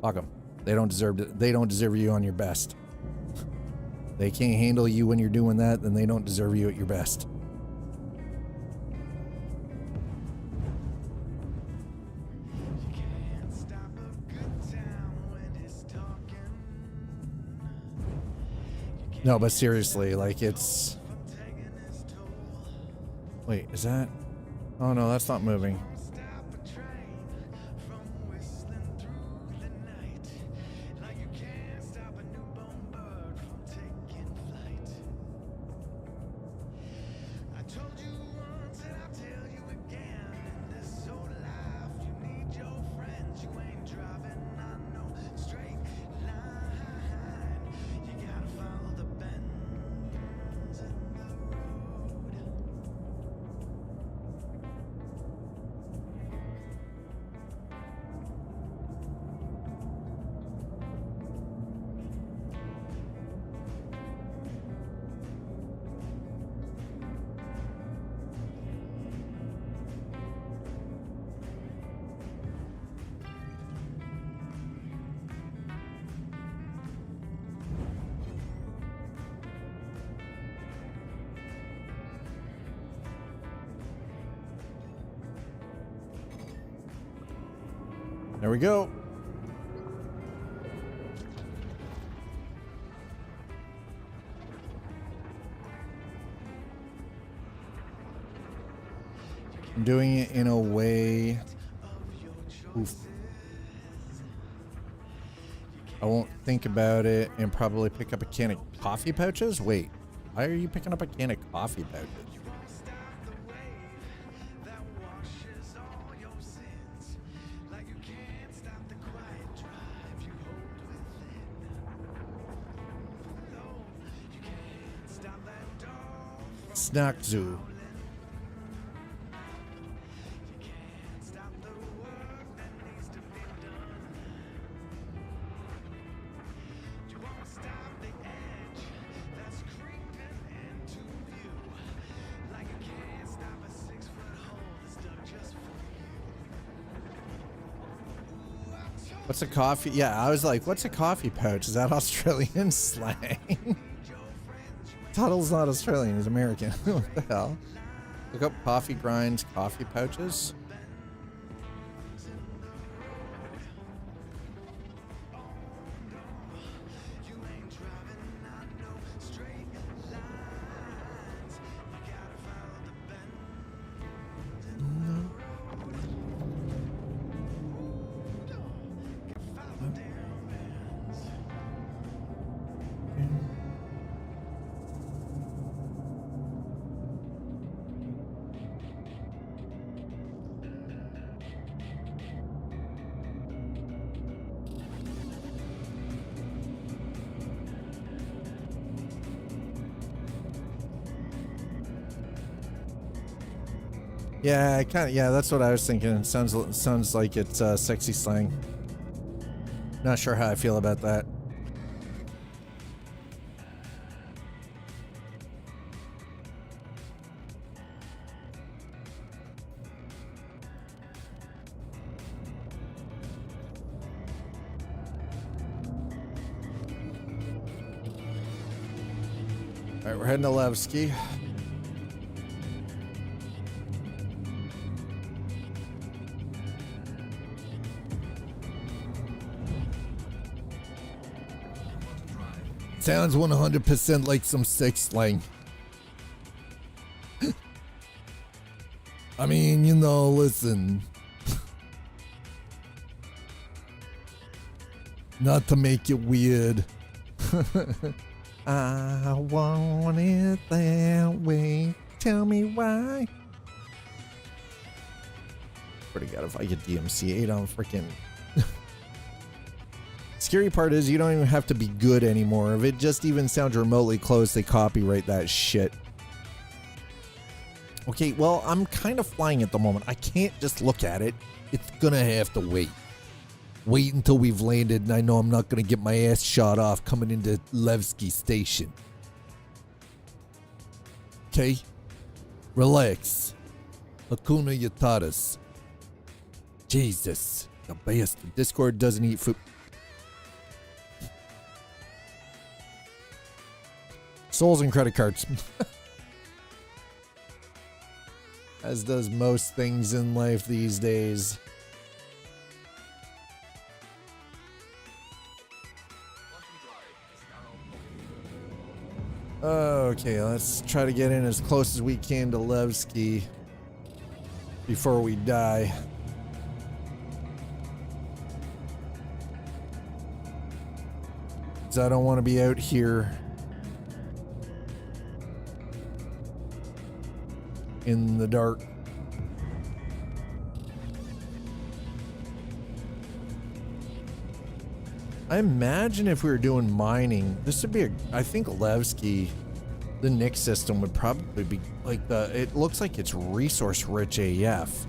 Fuck them. They don't deserve you on your best. They can't handle you when you're doing that, then they don't deserve you at your best. No, but seriously, like it's... Wait, is that... Oh no, that's not moving. There we go. I'm doing it in a way. Oof. I won't think about it and probably pick up a can of coffee pouches. Wait, why are you picking up a can of coffee pouches? Snack Zoo. What's a coffee? Yeah, I was like, what's a coffee pouch? Is that Australian slang? Tuttle's not Australian, he's American. What the hell? Look up coffee grinds, coffee pouches. Yeah, yeah, that's what I was thinking. It sounds like it's sexy slang. Not sure how I feel about that. All right, we're heading to Levski. Sounds 100% like some sex slang. I mean, you know, listen. Not to make it weird. I want it that way. Tell me why. Swear to God, if I get DMCA'd on freaking... Scary part is you don't even have to be good anymore. If it just even sounds remotely close, they copyright that shit. Okay, well, I'm kind of flying at the moment. I can't just look at it. It's gonna have to wait. Wait until we've landed and I know I'm not going to get my ass shot off coming into Levski Station. Okay? Relax. Hakuna Yatadas. Jesus. The bastard. Discord doesn't eat food. Souls and credit cards. As does most things in life these days. Okay, let's try to get in as close as we can to Levski before we die. Because I don't want to be out here in the dark. I imagine if we were doing mining, this would be I think Levski, the Nick system would probably be like it looks like it's resource rich AF.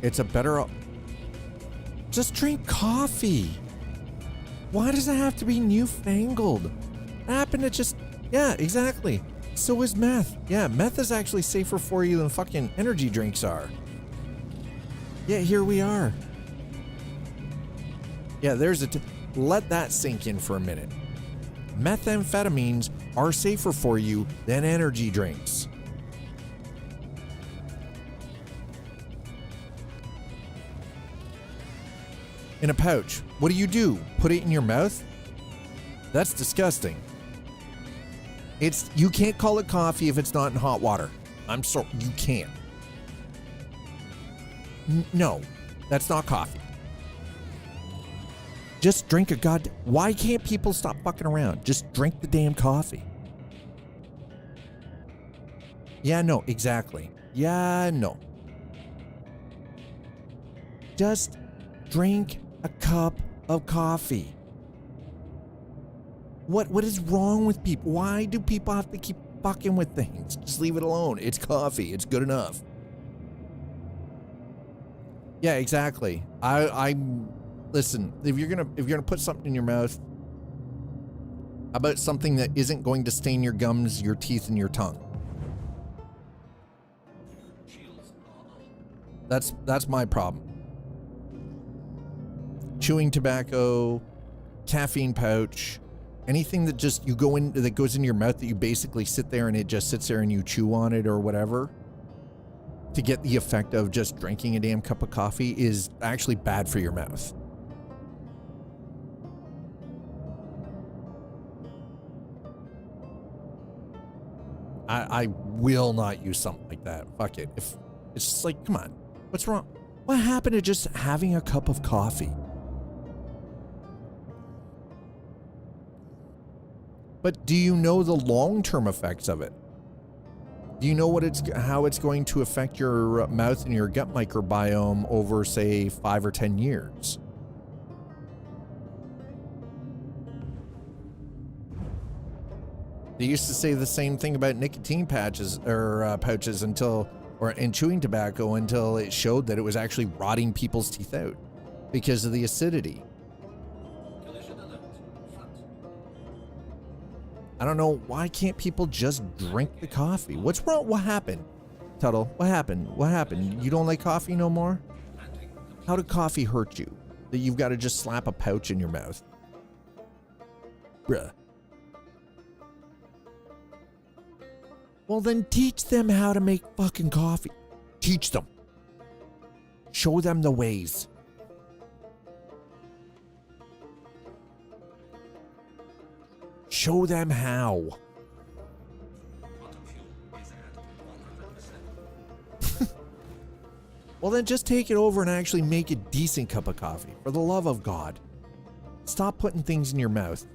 It's a better, just drink coffee. Why does it have to be newfangled? I happen to just, yeah, exactly. So is meth. Yeah, meth is actually safer for you than fucking energy drinks are. Yeah, here we are. Yeah, there's let that sink in for a minute. Methamphetamines are safer for you than energy drinks. In a pouch. What do? Put it in your mouth? That's disgusting. You can't call it coffee if it's not in hot water. I'm sorry, you can't. No, that's not coffee. Just drink why can't people stop fucking around? Just drink the damn coffee. Yeah, no, exactly. Yeah, no. Just drink a cup of coffee. What is wrong with people? Why do people have to keep fucking with things? Just leave it alone. It's coffee. It's good enough. Yeah, exactly. Listen, if you're gonna put something in your mouth, how about something that isn't going to stain your gums, your teeth, and your tongue? That's my problem. Chewing tobacco, caffeine pouch, anything that just that goes in your mouth that you basically sit there and it just sits there and you chew on it or whatever to get the effect of just drinking a damn cup of coffee is actually bad for your mouth. I will not use something like that. Fuck it. If it's just like, come on, what's wrong? What happened to just having a cup of coffee? But do you know the long-term effects of it? Do you know how it's going to affect your mouth and your gut microbiome over, say, 5 or 10 years? They used to say the same thing about nicotine pouches and chewing tobacco until it showed that it was actually rotting people's teeth out because of the acidity. I don't know, why can't people just drink the coffee? What's wrong? What happened? Tuttle, what happened? What happened? You don't like coffee no more? How did coffee hurt you? That you've got to just slap a pouch in your mouth? Bruh. Well, then teach them how to make fucking coffee. Teach them. Show them the ways. Show them how. Well, then just take it over and actually make a decent cup of coffee. For the love of God. Stop putting things in your mouth.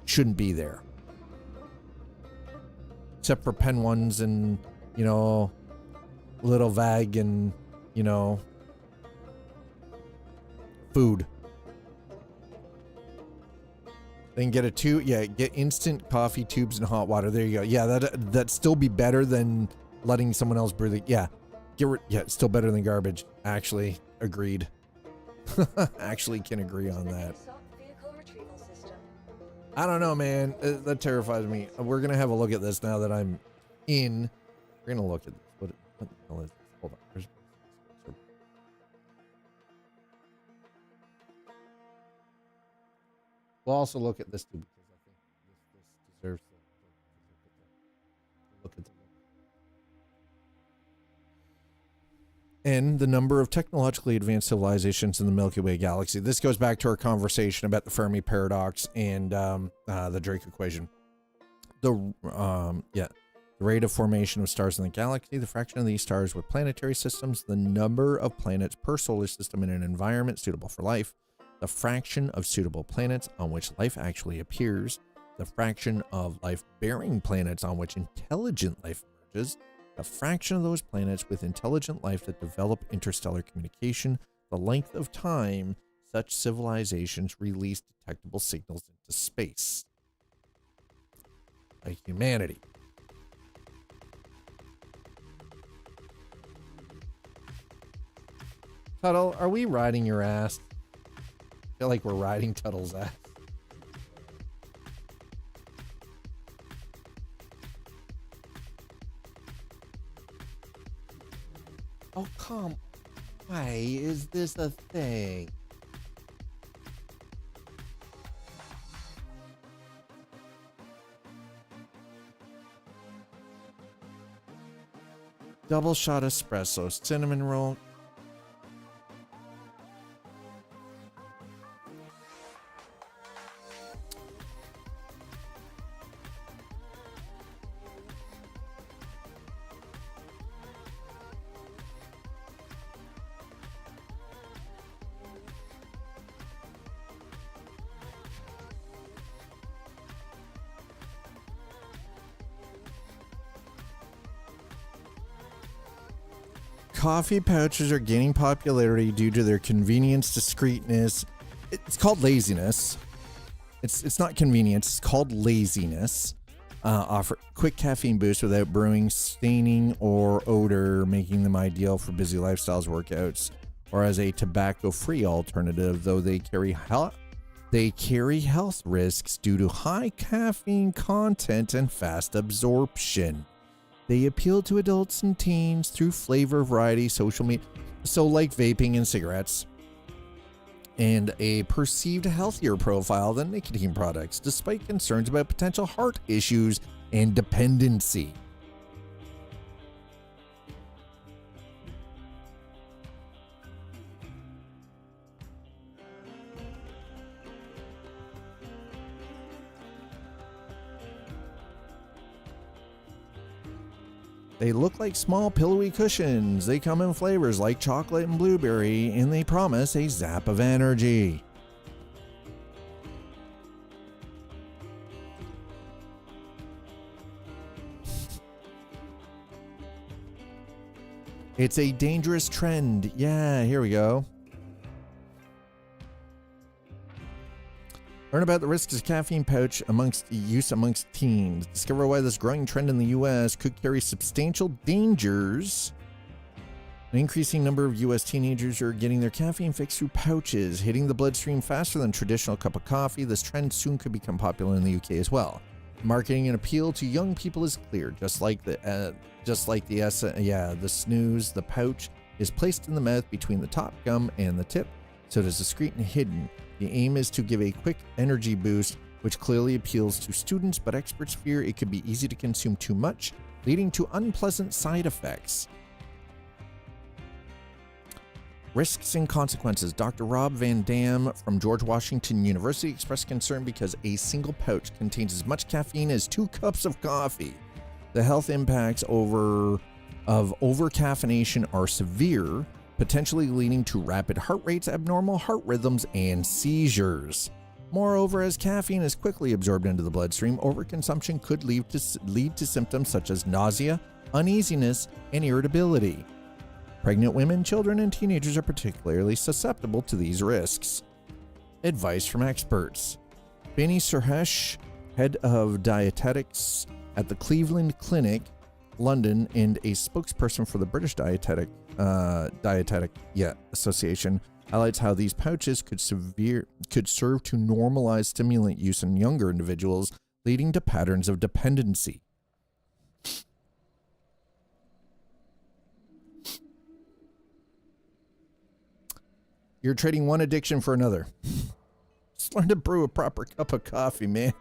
Shouldn't be there. Except for pen ones and, little vag and, food. Then get get instant coffee tubes and hot water. There you go. Yeah, that'd still be better than letting someone else brew the, yeah. Yeah, it's still better than garbage. Actually, agreed. Actually can agree on that. Vehicle retrieval system. I don't know, man. That terrifies me. We're gonna have a look at this now that I'm in. We're gonna look at this. What the hell is this? Hold on. We'll also look at this too because I think this deserves to look at the and the number of technologically advanced civilizations in the Milky Way galaxy. This goes back to our conversation about the Fermi paradox and the Drake equation. The rate of formation of stars in the galaxy, the fraction of these stars with planetary systems, the number of planets per solar system in an environment suitable for life, the fraction of suitable planets on which life actually appears, the fraction of life-bearing planets on which intelligent life emerges, a fraction of those planets with intelligent life that develop interstellar communication, the length of time such civilizations release detectable signals into space. Like humanity. Tuttle, are we riding your ass? I feel like we're riding Tuttle's ass. Oh, come. Why is this a thing? Double shot espresso, cinnamon roll. Coffee pouches are gaining popularity due to their convenience, discreetness. It's called laziness. It's not convenience. It's called laziness. Offer quick caffeine boost without brewing, staining, or odor, making them ideal for busy lifestyles, workouts, or as a tobacco-free alternative. Though they carry health risks due to high caffeine content and fast absorption. They appeal to adults and teens through flavor, variety, social media, so like vaping and cigarettes, and a perceived healthier profile than nicotine products, despite concerns about potential heart issues and dependency. They look like small pillowy cushions. They come in flavors like chocolate and blueberry, and they promise a zap of energy. It's a dangerous trend. Yeah, here we go. Learn about the risks of caffeine pouch use amongst teens. Discover why this growing trend in the U.S. could carry substantial dangers. An increasing number of U.S. teenagers are getting their caffeine fix through pouches, hitting the bloodstream faster than traditional cup of coffee. This trend soon could become popular in the UK as well. Marketing and appeal to young people is clear. Just like the snooze, the pouch is placed in the mouth between the top gum and the tip, so it is discreet and hidden. The aim is to give a quick energy boost, which clearly appeals to students, but experts fear it could be easy to consume too much, leading to unpleasant side effects. Risks and consequences. Dr. Rob Van Dam from George Washington University expressed concern because a single pouch contains as much caffeine as 2 cups of coffee. The health impacts of overcaffeination are severe, potentially leading to rapid heart rates, abnormal heart rhythms, and seizures. Moreover, as caffeine is quickly absorbed into the bloodstream, overconsumption could lead to symptoms such as nausea, uneasiness, and irritability. Pregnant women, children, and teenagers are particularly susceptible to these risks. Advice from experts. Benny Surhesh, head of dietetics at the Cleveland Clinic, London, and a spokesperson for the British Dietetic Association highlights how these pouches could serve to normalize stimulant use in younger individuals, leading to patterns of dependency. You're trading one addiction for another. Just learn to brew a proper cup of coffee, man.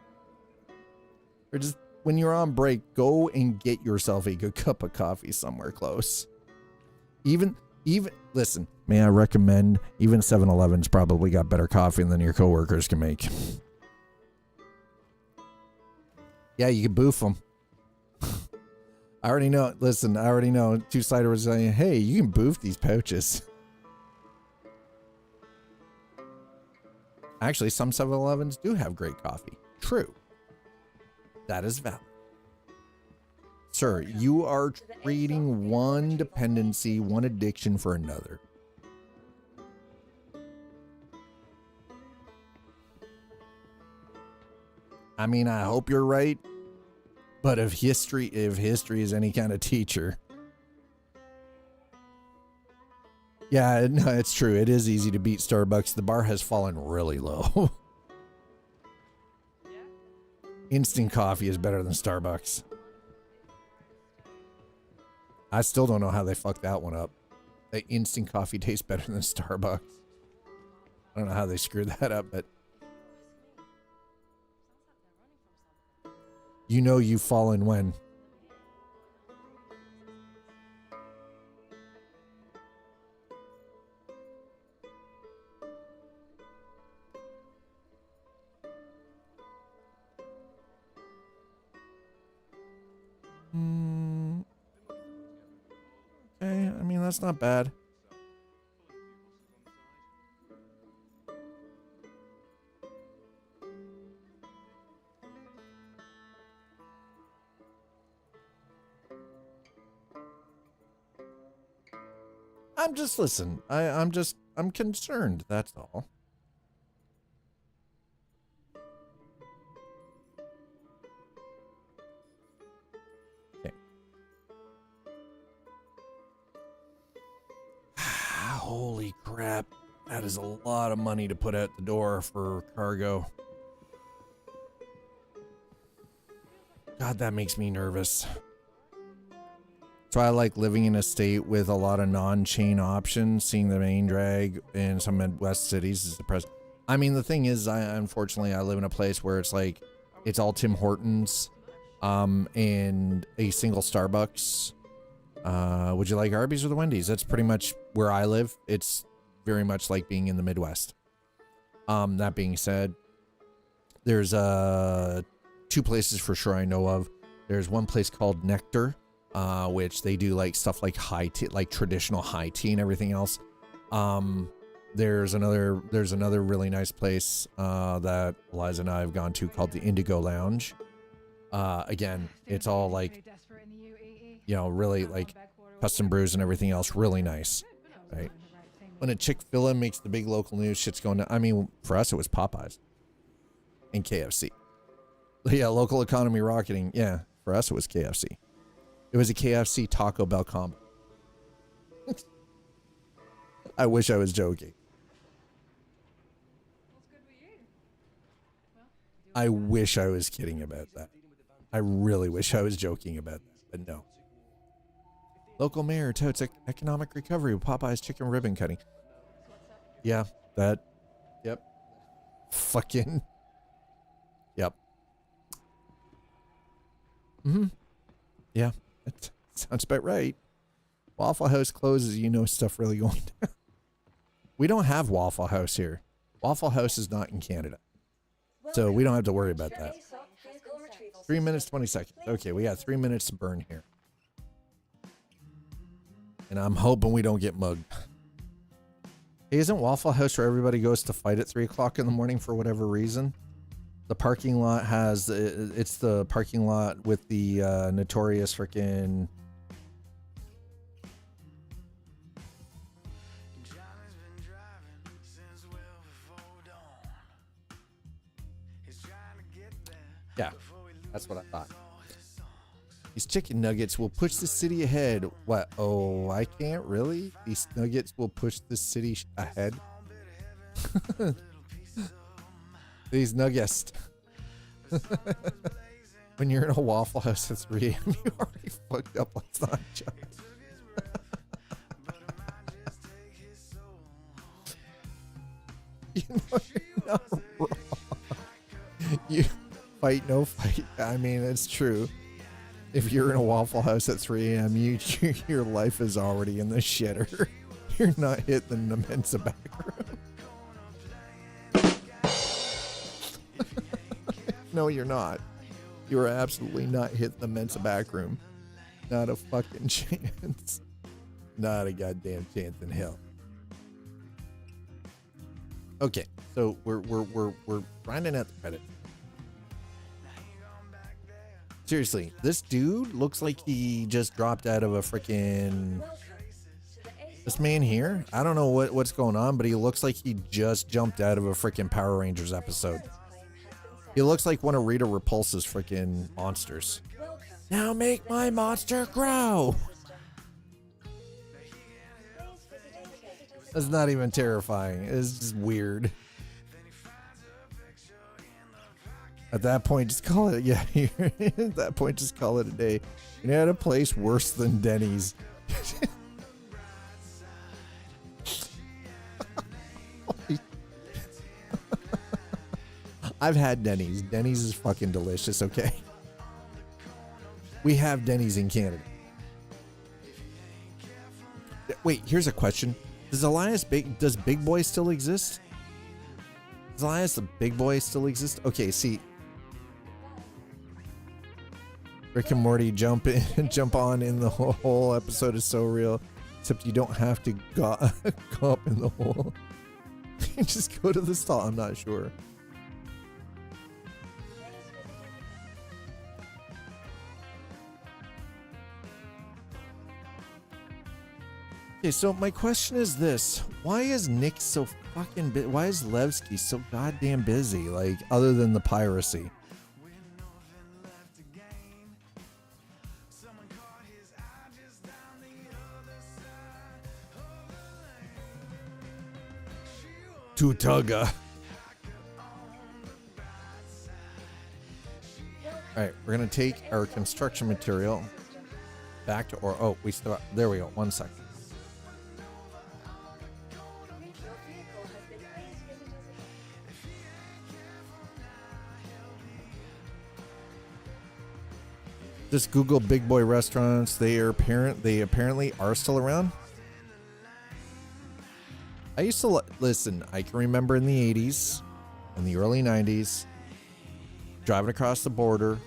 Or just, when you're on break, go and get yourself a good cup of coffee somewhere close. Even, listen, may I recommend, even 7-Eleven's probably got better coffee than your coworkers can make. Yeah, you can boof them. I already know, listen, I already know. Two-Sider was saying, hey, you can boof these pouches. Actually, some 7-Elevens do have great coffee. True. That is valid. Sir, you are trading one dependency, one addiction for another. I mean, I hope you're right. But if history is any kind of teacher. Yeah, no, it's true. It is easy to beat Starbucks. The bar has fallen really low. Instant coffee is better than Starbucks. I still don't know how they fucked that one up. The instant coffee tastes better than Starbucks. I don't know how they screwed that up, but you know you've fallen when. Okay, I mean, that's not bad. I'm just, listen, I'm concerned, that's all. Okay. Holy crap. That is a lot of money to put out the door for cargo. God, that makes me nervous. So I like living in a state with a lot of non-chain options. Seeing the main drag in some Midwest cities is depressing. I mean, the thing is, unfortunately, I live in a place where it's like, it's all Tim Hortons, and a single Starbucks. Would you like Arby's or the Wendy's? That's pretty much where I live. It's very much like being in the Midwest. That being said, there's two places for sure I know of. There's one place called Nectar, which they do like stuff like high tea, like traditional high tea and everything else. There's another really nice place that Eliza and I have gone to called the Indigo Lounge. Again, it's all like, you know, really like custom brews and everything else, really nice, right? When a Chick-fil-A makes the big local news, shit's going down. I mean, for us it was Popeyes and KFC. Yeah, local economy rocketing. Yeah, for us it was KFC. It was a KFC Taco Bell combo. I wish I was joking. I wish I was kidding about that. I really wish I was joking about that, but no. Local mayor touts economic recovery with Popeye's chicken ribbon cutting. Yeah, that. Yep. Fucking. Yep. Yeah, that sounds about right. Waffle House closes, you know stuff really going down. We don't have Waffle House here. Waffle House is not in Canada. So we don't have to worry about that. 3 minutes, 20 seconds. Okay, we got 3 minutes to burn here. And I'm hoping we don't get mugged. Hey, isn't Waffle House where everybody goes to fight at 3 o'clock in the morning for whatever reason? The parking lot has, it's the parking lot with the notorious freaking... Yeah, that's what I thought. These chicken nuggets will push the city ahead. What? Oh, I can't really? These nuggets will push the city ahead? These nuggets. When you're in a Waffle House at 3 a.m., you already fucked up. Let's not joke. You know you're not wrong. You fight, no fight. I mean, it's true. If you're in a Waffle House at 3 a.m., your life is already in the shitter. You're not hitting the Mensa back room. No, you're not. You are absolutely not hitting the Mensa back room. Not a fucking chance. Not a goddamn chance in hell. Okay, so we're grinding at the credit. Seriously, this dude looks like he just dropped out of a freaking. This man here, I don't know what's going on, but he looks like he just jumped out of a freaking Power Rangers episode. He looks like one of Rita Repulsa's freaking monsters. Now make my monster grow. That's not even terrifying. It's just weird. At that point, just call it. Yeah, at that point, just call it a day. You're at a place worse than Denny's. I've had Denny's. Denny's is fucking delicious, okay? We have Denny's in Canada. Wait, here's a question. Does Big Boy still exist? Does Elias the Big Boy still exist? Okay, see. Rick and Morty jump on in the whole episode is so real. Except you don't have to cop in the hole. You just go to the stall. I'm not sure. Okay, so my question is this. Why is Nick so fucking busy? Why is Levski so goddamn busy? Like, other than the piracy. Tutuga. Alright, we're going to take our construction material back to... Oh, we still... There we go. 1 second. Just Google Big Boy restaurants. They apparently are still around. I used to listen. I can remember in the 80s, in the early 90s, driving across the border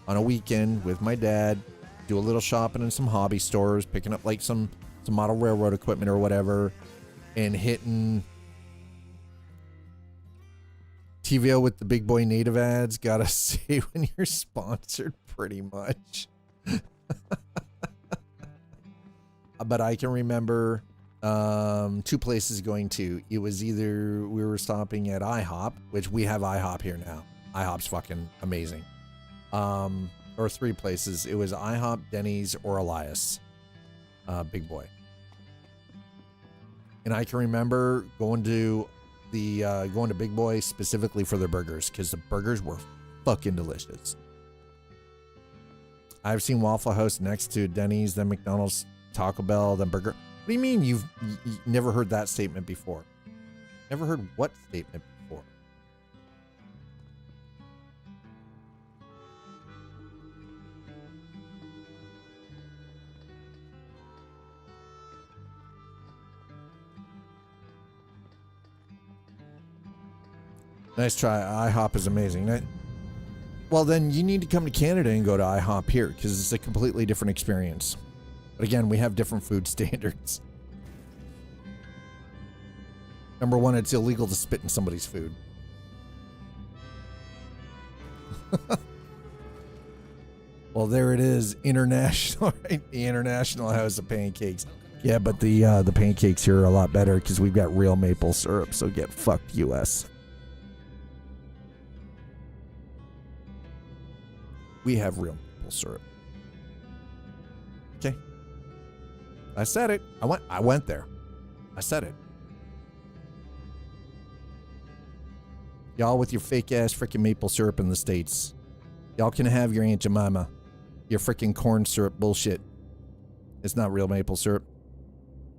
on a weekend with my dad, do a little shopping in some hobby stores, picking up like some model railroad equipment or whatever, and hitting TVO with the Big Boy native ads. Gotta say, when you're sponsored, pretty much. But I can remember 2 places going to. It was either we were stopping at IHOP, which we have IHOP here now. IHOP's fucking amazing. Or 3 places. It was IHOP, Denny's, or Elias. Big Boy. And I can remember going to Big Boy specifically for their burgers, because the burgers were fucking delicious. I've seen Waffle House next to Denny's, then McDonald's, Taco Bell, then Burger. What do you mean you've never heard that statement before? Never heard what statement before? Nice try. IHOP is amazing. Well, then you need to come to Canada and go to IHOP here, because it's a completely different experience. But again, we have different food standards. Number 1, it's illegal to spit in somebody's food. Well, there it is. International, right? The International House of Pancakes. Yeah, but the pancakes here are a lot better because we've got real maple syrup, so get fucked, US. We have real maple syrup. Okay. I said it. I went there. I said it. Y'all with your fake ass freaking maple syrup in the States. Y'all can have your Aunt Jemima. Your freaking corn syrup bullshit. It's not real maple syrup.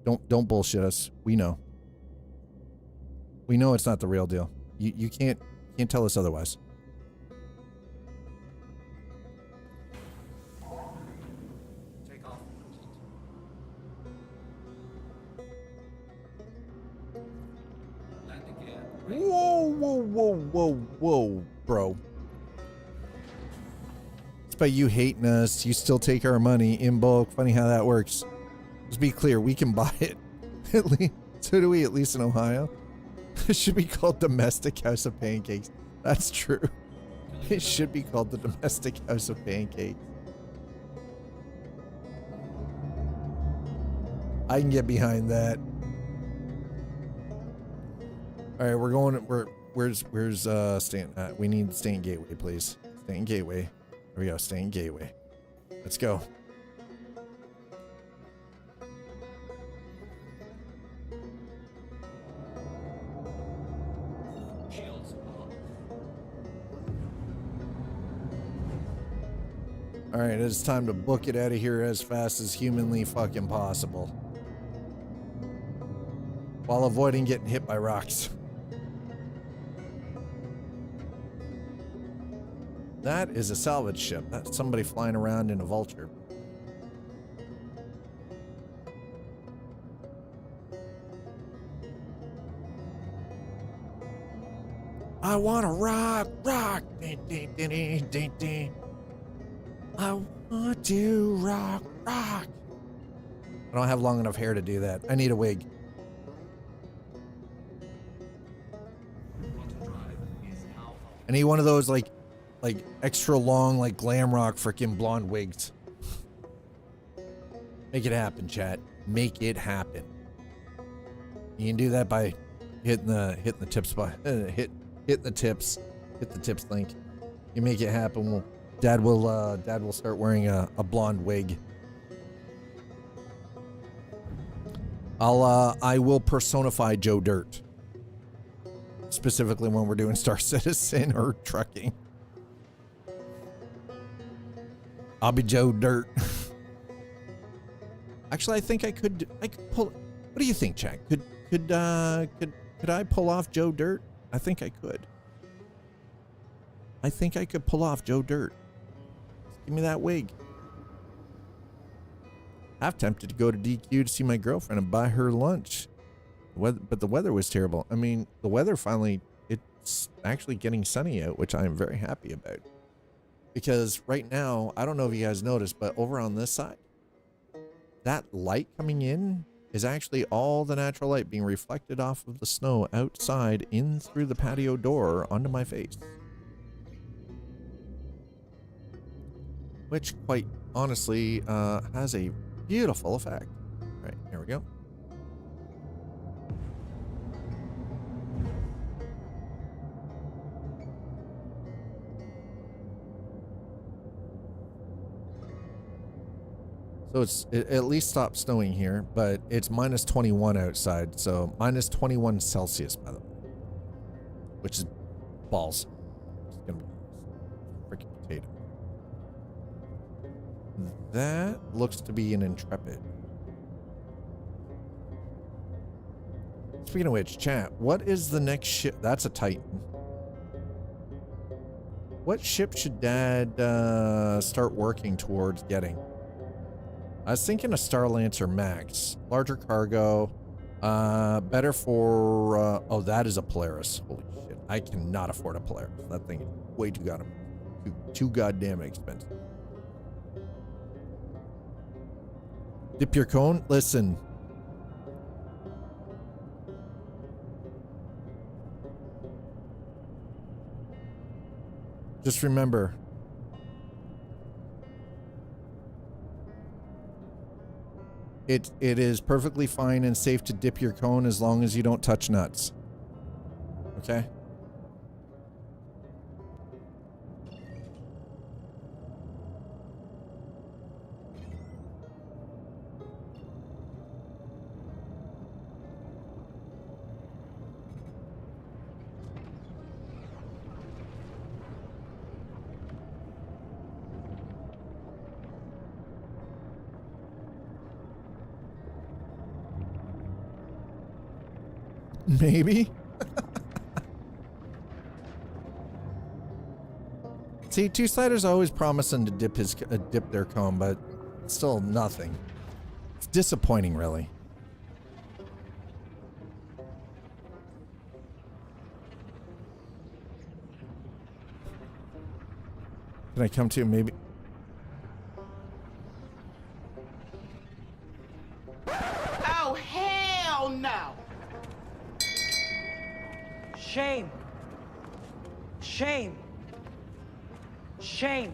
Don't bullshit us. We know. We know it's not the real deal. You can't tell us otherwise. Take off complete. Landing gear. Whoa, bro. Despite you hating us, you still take our money in bulk. Funny how that works. Let's be clear, we can buy it. At least, so do we, at least in Ohio. It should be called Domestic House of Pancakes. That's true. It should be called the Domestic House of Pancakes. I can get behind that. All right, we're going. Where's Stanton? We need Stanton Gateway, please. Stanton Gateway. There we go. Stanton Gateway. Let's go. Shields on. All right, it's time to book it out of here as fast as humanly fucking possible, while avoiding getting hit by rocks. That is a salvage ship. That's somebody flying around in a vulture. I want to rock. Ding, ding, ding, ding, ding, ding. I want to rock. I don't have long enough hair to do that. I need a wig. I need one of those like extra long, like glam rock freaking blonde wigs. Make it happen, chat. Make it happen. You can do that by hitting the tips by hit the tips link. You make it happen. Well, Dad will start wearing a blonde wig. I will personify Joe Dirt. Specifically when we're doing Star Citizen or trucking. I'll be Joe Dirt. Actually, I think I could pull. What do you think, Jack? Could I pull off Joe Dirt? I think I could. I think I could pull off Joe Dirt. Give me that wig. I've tempted to go to DQ to see my girlfriend and buy her lunch. But the weather was terrible. I mean, the weather finally, it's actually getting sunny out, which I am very happy about. Because right now, I don't know if you guys noticed, but over on this side, that light coming in is actually all the natural light being reflected off of the snow outside in through the patio door onto my face. Which, quite honestly, has a beautiful effect. All right, here we go. So it at least stopped snowing here, but it's minus 21 outside, so minus 21 Celsius, by the way, which is balls. It's gonna be freaking potato. That looks to be an Intrepid. Speaking of which, chat, what is the next ship? That's a Titan. What ship should Dad start working towards getting? I was thinking a Starlancer Max. Larger cargo. Better for... oh, that is a Polaris. Holy shit. I cannot afford a Polaris. That thing is way too goddamn expensive. Dip your cone? Listen. Just remember... It is perfectly fine and safe to dip your cone as long as you don't touch nuts. Okay? Maybe. See, Two Sliders always promising to dip their comb, but still nothing. It's disappointing, really. Can I come to maybe? Oh, hell no! Shame. Shame. Shame.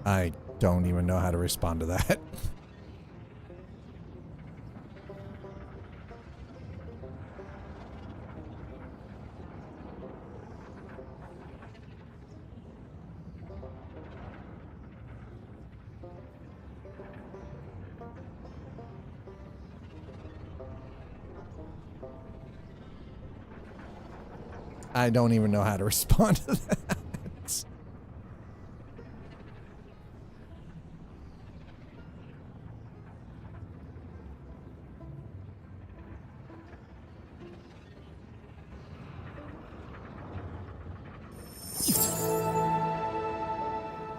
I don't even know how to respond to that. I don't even know how to respond to that.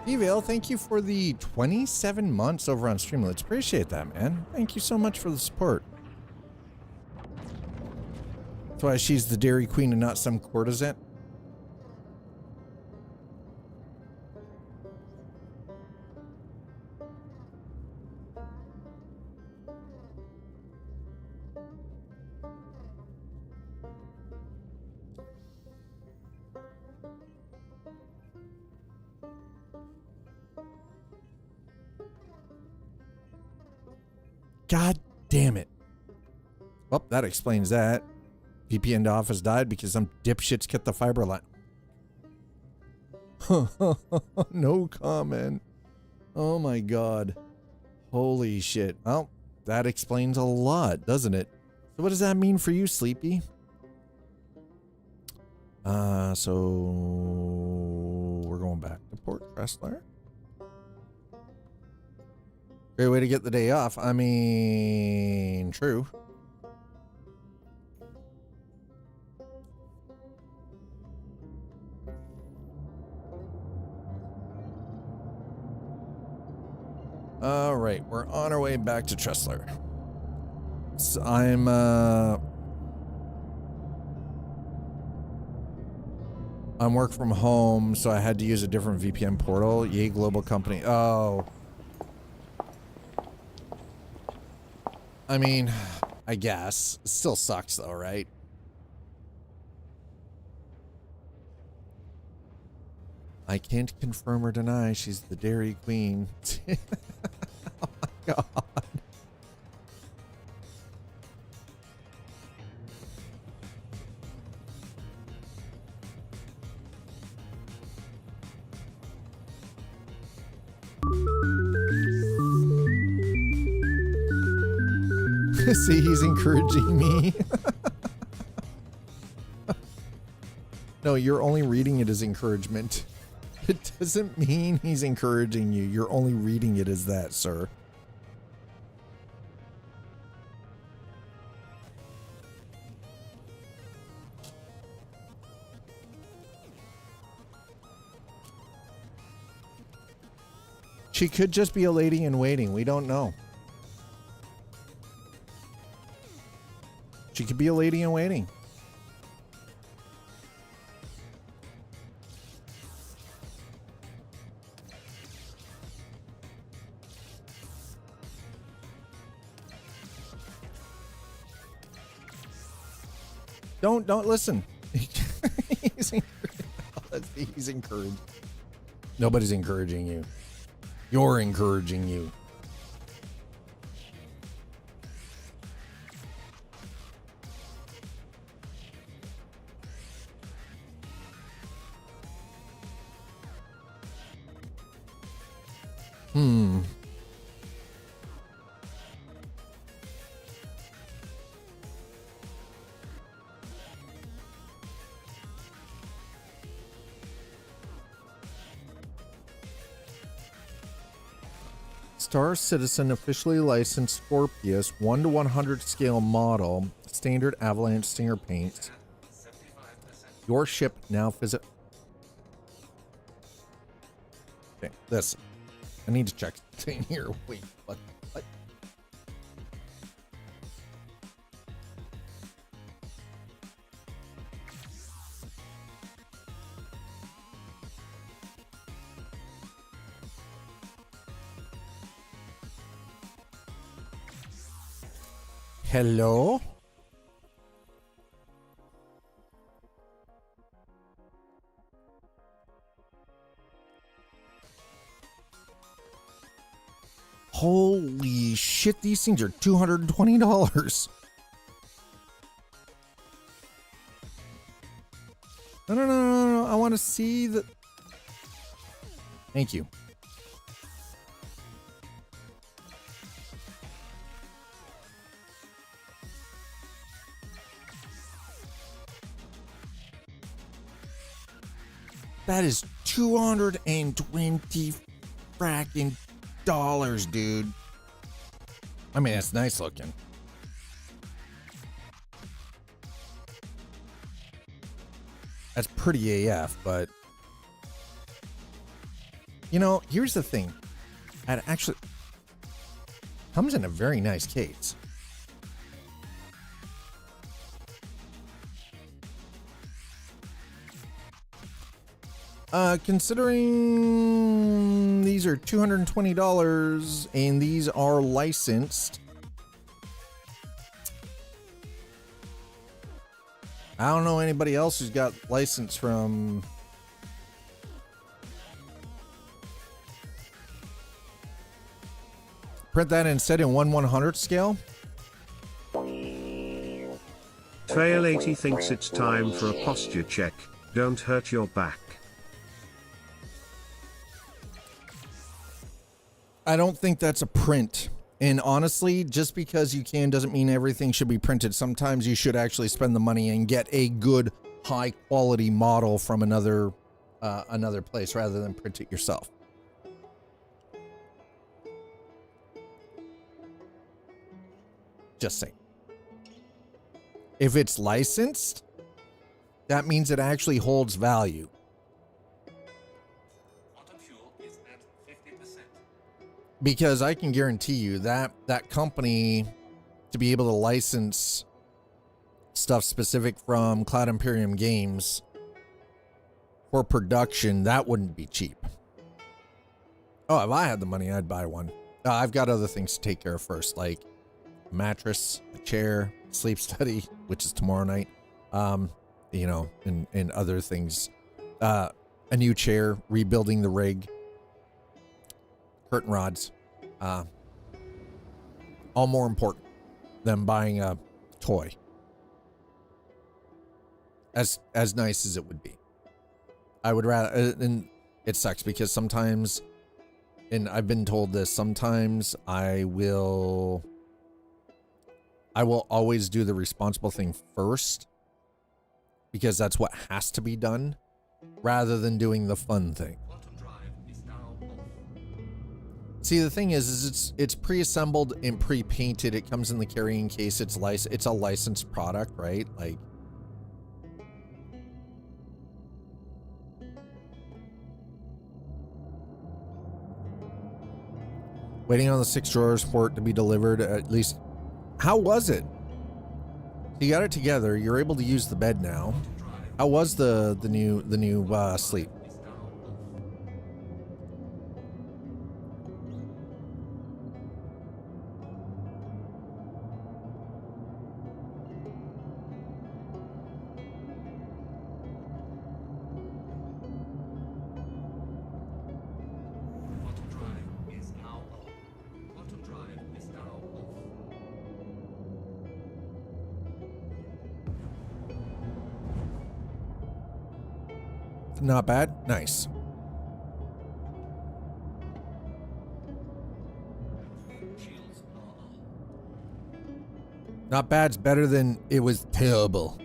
Evil, thank you for the 27 months over on Streamlabs. Appreciate that, man. Thank you so much for the support. That's why she's the Dairy Queen and not some courtesan. God damn it. Well, that explains that. VPN to office died because some dipshits kept the fiber line. No comment. Oh my god. Holy shit. Well, that explains a lot, doesn't it? So what does that mean for you, Sleepy? So we're going back to Port Cressler. Great way to get the day off. I mean, true. All right, we're on our way back to Tressler. So I'm work from home, so I had to use a different VPN portal. Yay, global company. Oh. I mean, I guess. It still sucks though, right? I can't confirm or deny she's the Dairy Queen. Oh my god. See, he's encouraging me. No, you're only reading it as encouragement. It doesn't mean he's encouraging you. You're only reading it as that, sir. She could just be a lady in waiting. We don't know. She could be a lady in waiting. Don't listen. He's encouraged. Nobody's encouraging you. You're encouraging you. Star Citizen officially licensed Scorpius 1 to 100 scale model, standard Avalanche Stinger paints. Your ship now visit. Okay, listen. I need to check something here. Wait, what? Hello? Holy shit, these things are $220. No. I want to see the... Thank you. That is $220 fracking dollars, dude. I mean, it's nice looking. That's pretty AF, but you know, here's the thing. It actually comes in a very nice case. Considering these are $220 and these are licensed, I don't know anybody else who's got license from print that instead in 1/100 scale. Fail 80 thinks it's time for a posture check. Don't hurt your back. I don't think that's a print. And honestly, just because you can doesn't mean everything should be printed. Sometimes you should actually spend the money and get a good, high quality model from another place rather than print it yourself. Just saying. If it's licensed, that means it actually holds value. Because I can guarantee you that that company, to be able to license stuff specific from Cloud Imperium Games for production, that wouldn't be cheap. Oh, if I had the money, I'd buy one. I've got other things to take care of first, like a mattress, a chair, sleep study, which is tomorrow night, you know, and other things. A new chair, rebuilding the rig, curtain rods, all more important than buying a toy, as nice as it would be. I would rather, and it sucks because sometimes, and I've been told this, sometimes I will always do the responsible thing first because that's what has to be done rather than doing the fun thing. See, the thing is it's pre-assembled and pre-painted. It comes in the carrying case. It's a licensed product, right? Like, waiting on the 6 drawers for it to be delivered. At least, how was it? You got it together. You're able to use the bed now. How was the new sleep? Not bad. Nice. Not bad's better than it was terrible.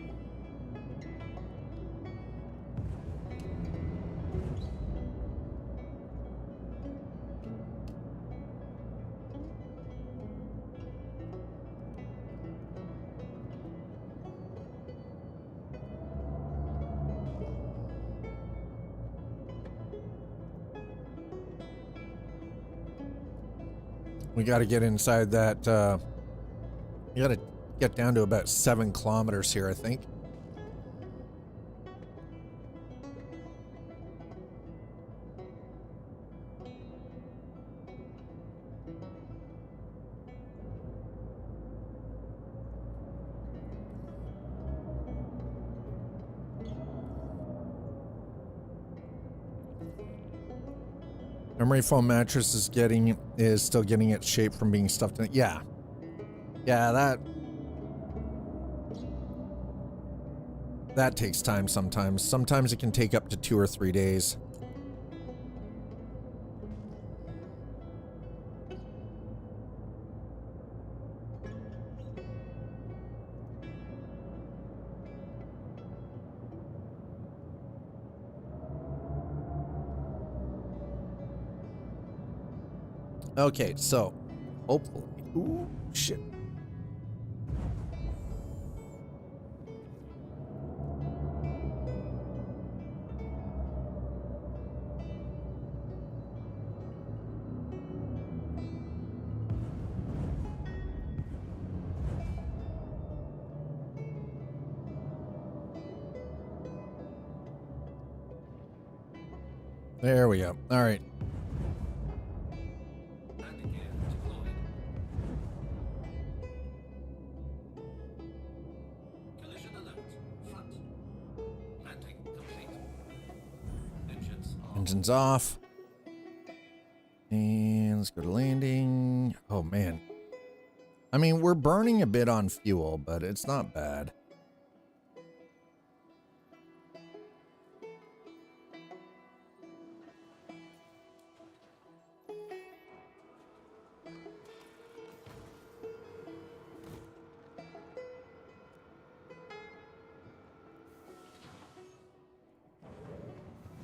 We got to get inside that. You got to get down to about 7 kilometers here, I think. Memory foam mattress is still getting its shape from being stuffed in it. Yeah. Yeah, that takes time sometimes. Sometimes it can take up to 2 or 3 days. Okay, so hopefully. Ooh, shit. There we go. All right. Engines off. And let's go to landing. Oh, man. I mean, we're burning a bit on fuel, but it's not bad.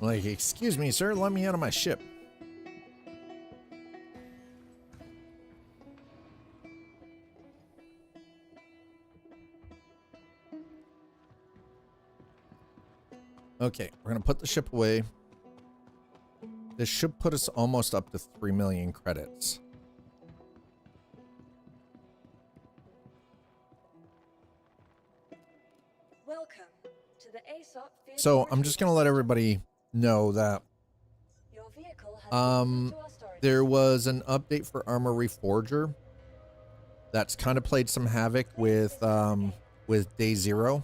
Like, excuse me, sir, let me out of my ship. Okay, we're going to put the ship away. This should put us almost up to 3 million credits. Welcome to the ASOP field. So I'm just going to let everybody know that Your vehicle has been moved to our storage there was an update for Armor Reforger that's kind of played some havoc with Day Zero.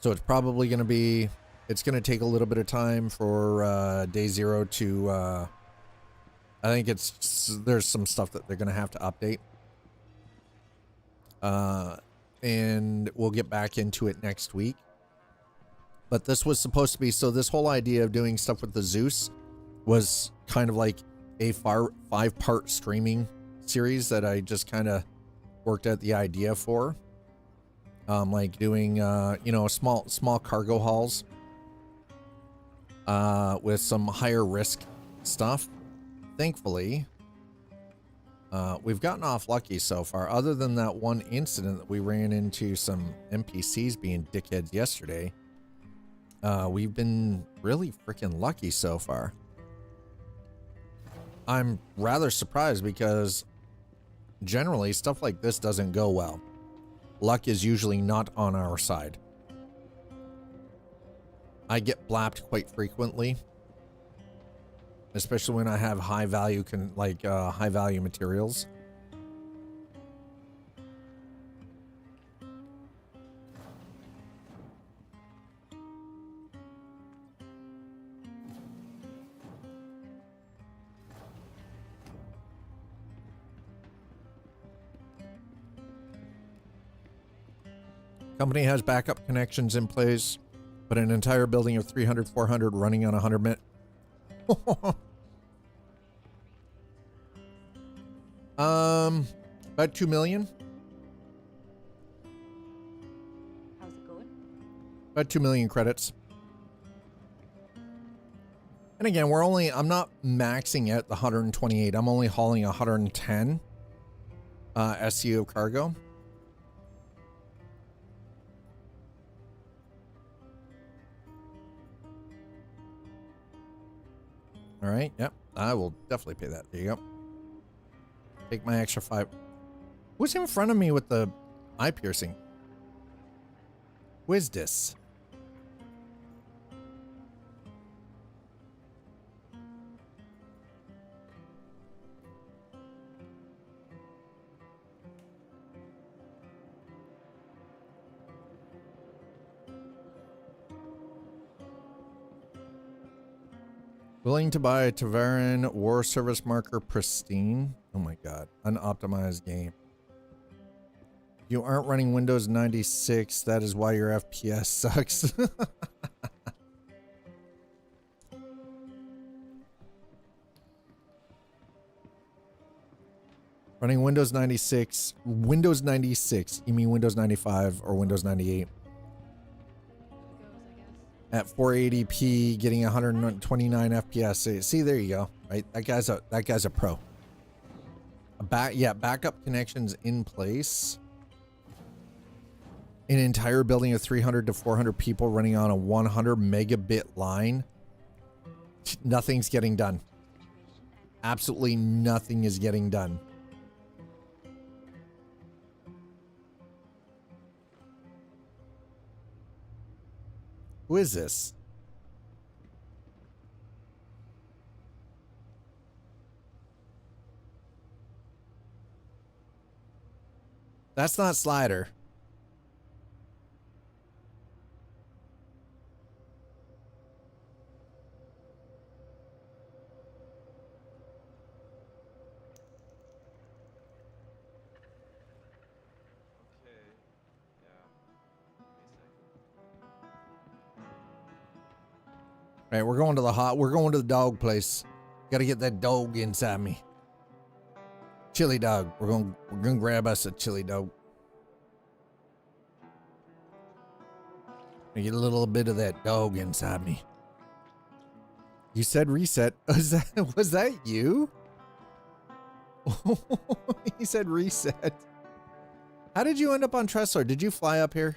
So it's probably going to be, it's going to take a little bit of time for Day Zero to, I think there's some stuff that they're going to have to update. And we'll get back into it next week. But this was supposed to be, so this whole idea of doing stuff with the Zeus was kind of like a 5-part streaming series that I just kind of worked out the idea for. Like doing, you know, small cargo hauls with some higher risk stuff. Thankfully, we've gotten off lucky so far. Other than that one incident that we ran into some NPCs being dickheads yesterday, we've been really freaking lucky so far. I'm rather surprised because generally stuff like this doesn't go well. Luck is usually not on our side. I get blapped quite frequently, especially when I have high value materials. Company has backup connections in place, but an entire building of 300, 400 running on 100 meg. About 2 million. How's it going? About 2 million credits. And again, I'm not maxing out the 128. I'm only hauling 110 SCU of cargo. All right. Yep. I will definitely pay that. There you go. Take my extra 5. Who's in front of me with the eye piercing? Who is this? Willing to buy a Tavaran War Service Marker Pristine? Oh my god. Unoptimized game. You aren't running Windows 96. That is why your FPS sucks. Running Windows 96. Windows 96. You mean Windows 95 or Windows 98? At 480p, getting 129 FPS. See, there you go. Right, that guy's a pro. Backup connections in place. An entire building of 300 to 400 people running on a 100 megabit line. Nothing's getting done. Absolutely nothing is getting done. Who is this? That's not Slider. All right, we're going to the dog place. Gotta get that dog inside me. Chili dog. We're gonna grab us a chili dog. I get a little bit of that dog inside me. You said reset. Was that you? He said reset. How did you end up on Tressler? Did you fly up here?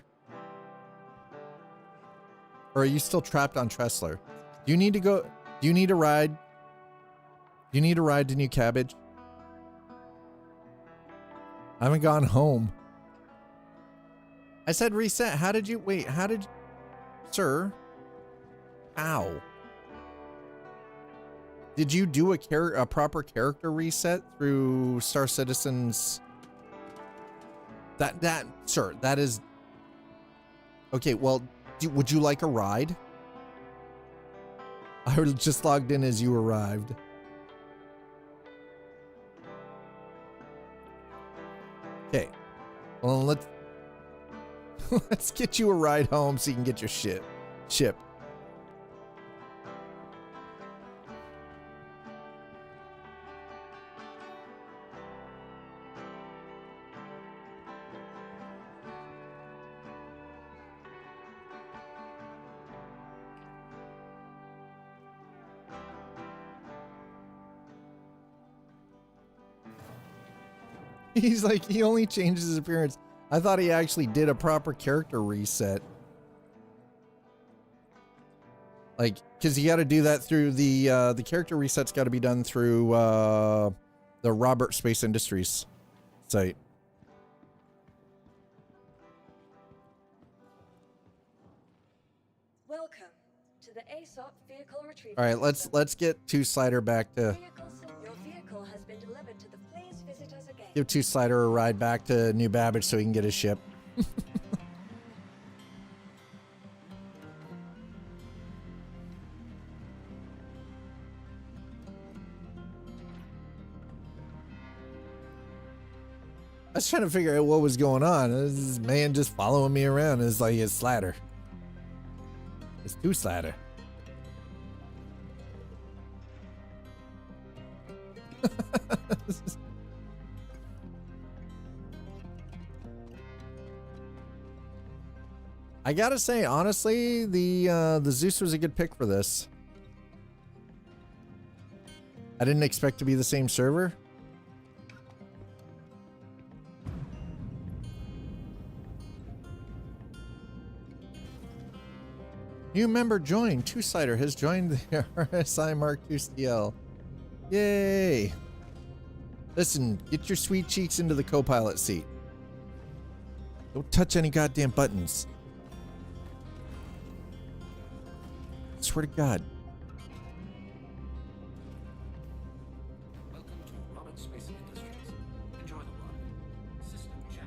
Or are you still trapped on Tressler? Do you need to go? Do you need a ride? Do you need a ride to New Cabbage? I haven't gone home. I said reset. How did you wait? How did, sir? How? Did you do a proper character reset through Star Citizen's? Sir, that is okay. Well, would you like a ride? I just logged in as you arrived. Okay. Well, let's get you a ride home so you can get your ship. He's like, he only changed his appearance. I thought he actually did a proper character reset. Like, because you got to do that through the character reset's got to be done through the Robert Space Industries site. Welcome to the ASOP vehicle retrieval. All right, let's get Two Slider back to. Your vehicle has been delivered to the Please Visit Us Again. Give Two Slider a ride back to New Babbage so he can get his ship. I was trying to figure out what was going on. This man just following me around. It's like it's Slider. It's Two Slider. I gotta say, honestly, the Zeus was a good pick for this. I didn't expect to be the same server. New member joined. Two-sider has joined the RSI Mark II CL. Yay! Listen, get your sweet cheeks into the copilot seat. Don't touch any goddamn buttons. Swear to God. Welcome to Robert Space Industries. Enjoy the ride. System check.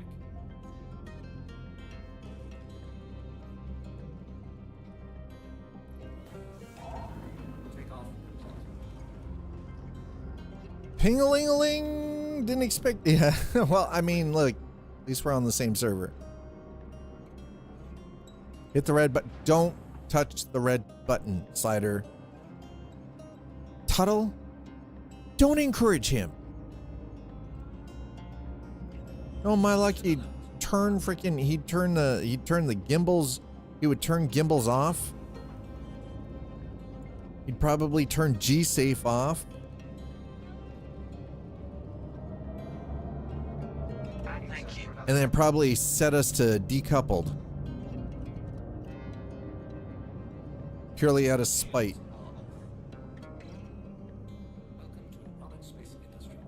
Take off. Ping-a-ling-a-ling! Didn't expect... Yeah, well, I mean, look. At least we're on the same server. Hit the red button. Don't touch the red button, Slider. Tuttle, don't encourage him. Oh, my luck, he'd turn the gimbals. He would turn gimbals off. He'd probably turn G-Safe off. And then probably set us to decoupled. Purely out of spite. Welcome to Robert Space Industries.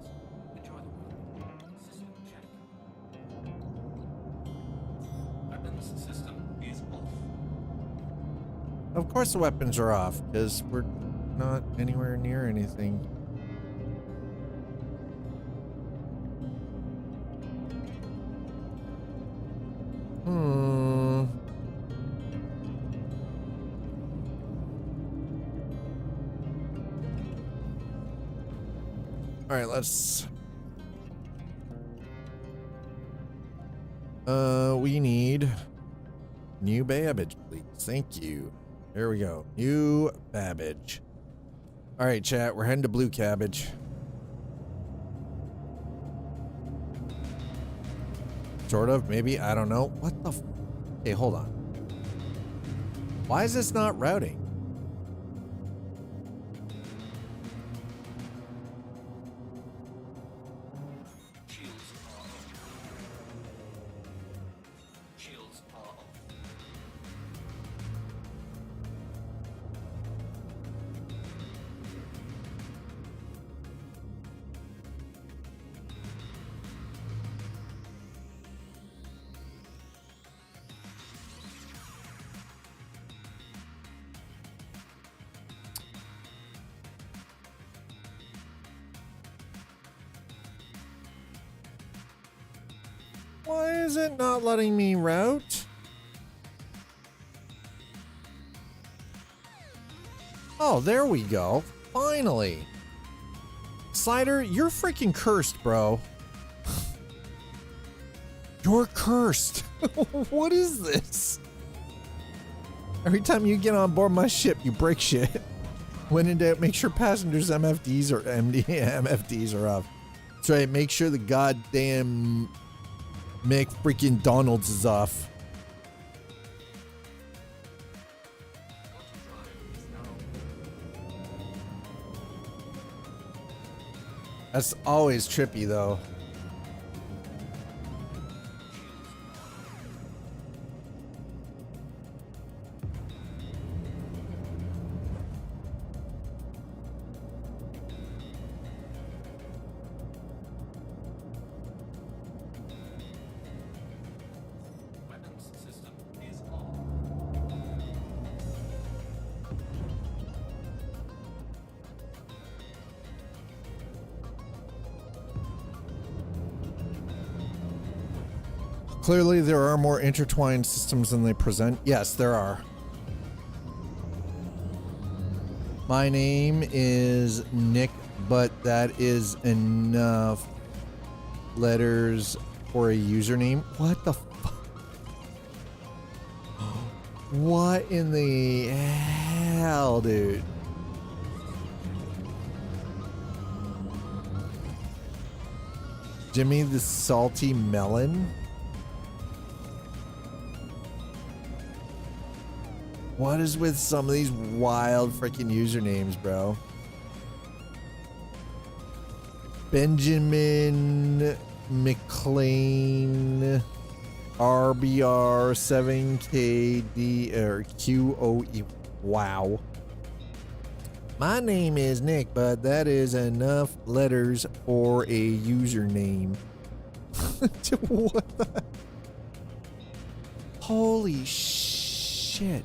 Enjoy the ride. System check. Weapons system is off. Of course the weapons are off, because we're not anywhere near anything. All right, let's... we need new Babbage, please. Thank you. There we go. New Babbage. All right, chat, we're heading to Blue Cabbage. Sort of, maybe, I don't know. What the f... Okay, hold on. Why is this not routing? Shields are off. Why is it not letting me route? Oh, there we go. Finally. Slider, you're freaking cursed, bro. You're cursed. What is this? Every time you get on board my ship, you break shit. When in doubt, make sure passengers MFDs or MFDs are off. That's right, make sure the goddamn freaking Donald's is off. That's always trippy though. Weapons system is on. Clearly there are more intertwined systems than they present. Yes, there are. My name is Nick, but that is enough letters for a username. What the fuck? What in the hell, dude? Jimmy the Salty Melon? What is with some of these wild freaking usernames, bro? Benjamin McLean. RBR 7KD or QOE. Wow. My name is Nick, but that is enough letters for a username. What the? Holy shit.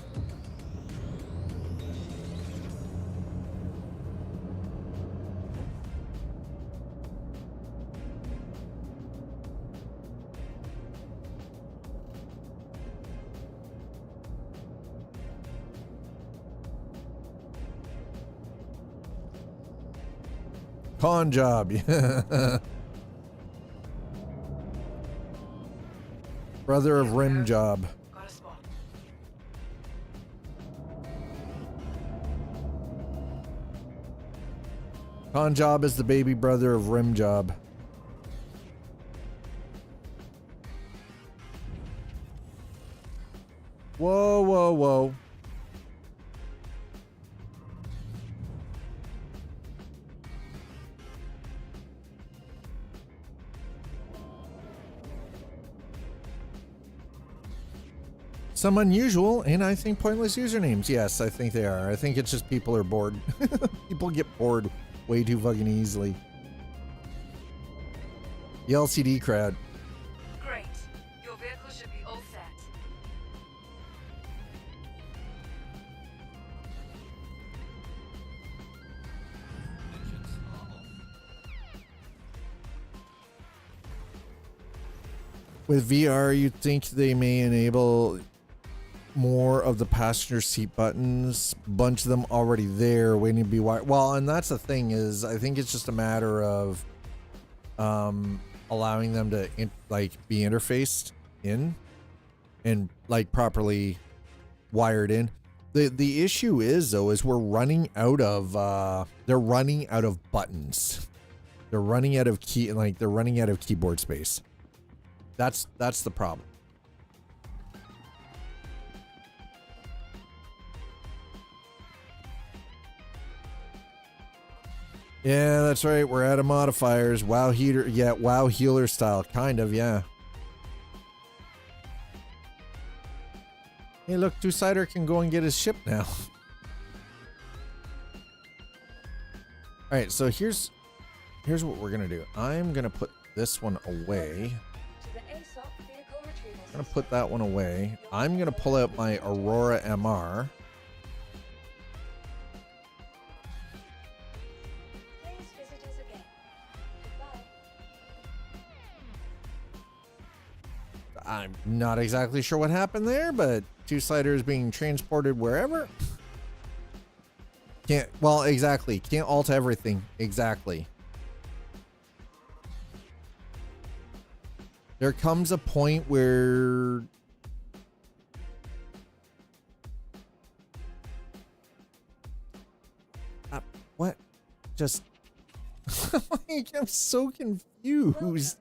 Con job. Brother of rim job. Con job is the baby brother of rim job. Whoa, whoa, whoa. Some unusual and I think pointless usernames. Yes, I think they are. I think it's just people are bored. People get bored way too fucking easily. The LCD crowd. Great. Your vehicle should be all set. With VR, you'd think they may enable more of the passenger seat buttons, bunch of them already there waiting to be wired. Well, and that's the thing is, I think it's just a matter of allowing them to be interfaced in and like properly wired in. The issue is though, is we're running out of they're running out of buttons. They're running out of they're running out of keyboard space. That's the problem. Yeah, that's right. We're out of modifiers. WoW heater. Yeah, WoW healer style. Kind of, yeah. Hey, look, Two-Sider can go and get his ship now. All right, so here's what we're going to do. I'm going to put this one away. I'm going to put that one away. I'm going to pull out my Aurora MR. I'm not exactly sure what happened there, but Two-Sider is being transported wherever. Can't, well, exactly. Can't alt everything. Exactly. There comes a point where what? Just I'm so confused.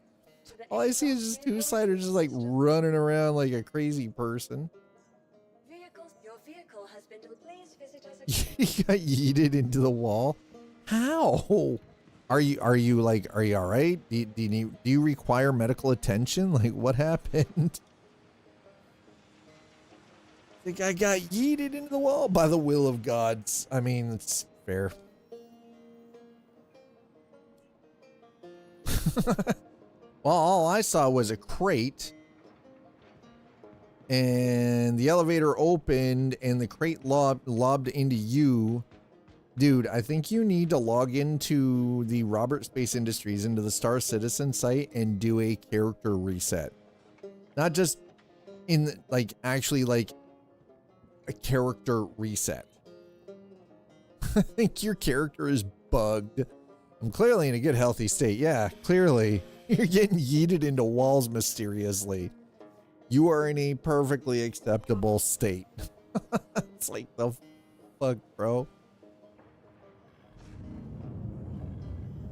All I see is just Two-Sider just like running around like a crazy person. Your vehicle has been please visit us again. He got yeeted into the wall. How? Are you all right? Do you require medical attention? Like what happened? The guy got yeeted into the wall by the will of God. I mean, it's fair. Well, all I saw was a crate and the elevator opened and the crate lobbed into you. Dude, I think you need to log into the Robert Space Industries, into the Star Citizen site and do a character reset. Not just in actually a character reset. I think your character is bugged. I'm clearly in a good healthy state. Yeah, clearly. You're getting yeeted into walls mysteriously. You are in a perfectly acceptable state. It's like the fuck, bro.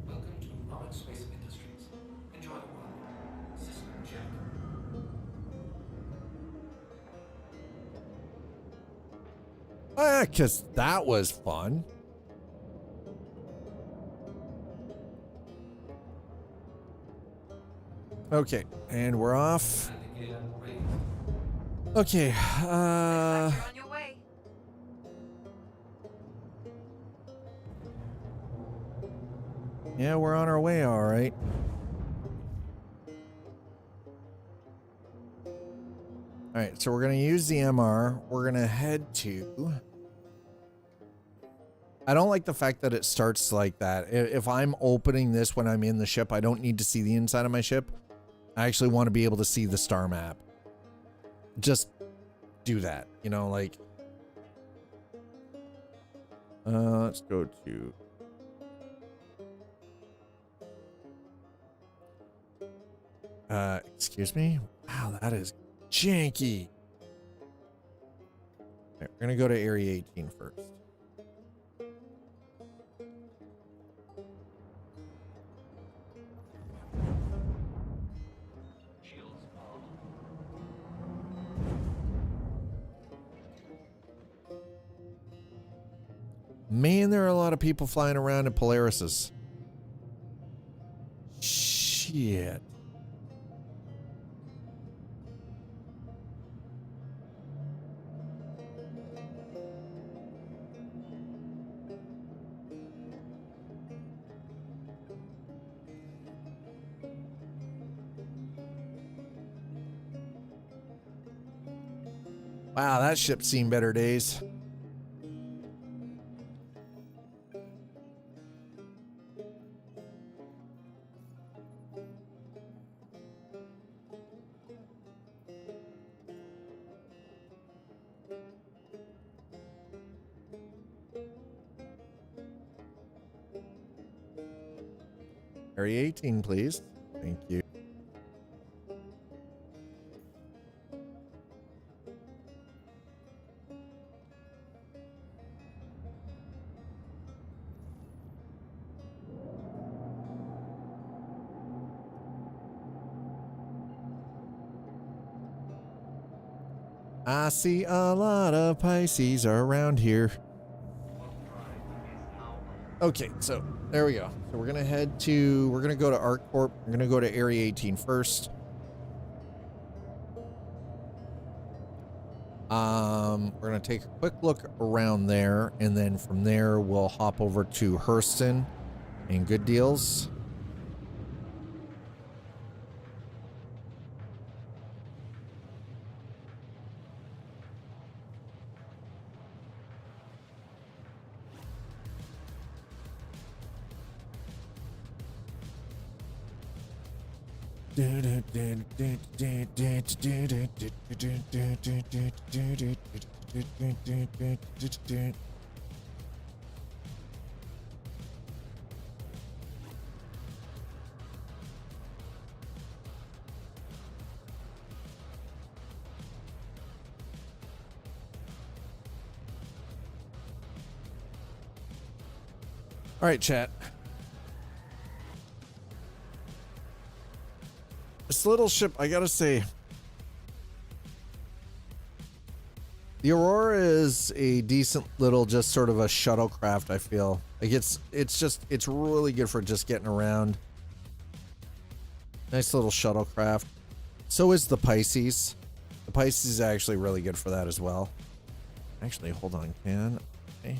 Welcome to Robert Space Industries. Enjoy the world. System check. Ah, 'cause that was fun. Okay, and we're off. Okay, You're on your way. yeah, we're on our way, all right. All right, so we're gonna use the MR. We're gonna head to. I don't like the fact that it starts like that. If I'm opening this when I'm in the ship, I don't need to see the inside of my ship. I actually want to be able to see the star map. Just do that, you know, like. Let's go to. Excuse me? Wow, that is janky. Okay, we're gonna go to Area 18 first. Man, there are a lot of people flying around in Polarises. Shit. Wow, that ship's seen better days. Area 18, please. Thank you. I see a lot of Pisces around here. Okay, so there we go. So we're gonna head to, we're gonna go to ArcCorp. We're gonna go to Area 18 first. We're gonna take a quick look around there, and then from there we'll hop over to Hurston and Good Deals. All right, chat. This little ship, I gotta say, the Aurora is a decent little, just sort of a shuttlecraft, I feel. Like it's really good for just getting around. Nice little shuttlecraft. So is the Pisces. The Pisces is actually really good for that as well. Actually, hold on, okay.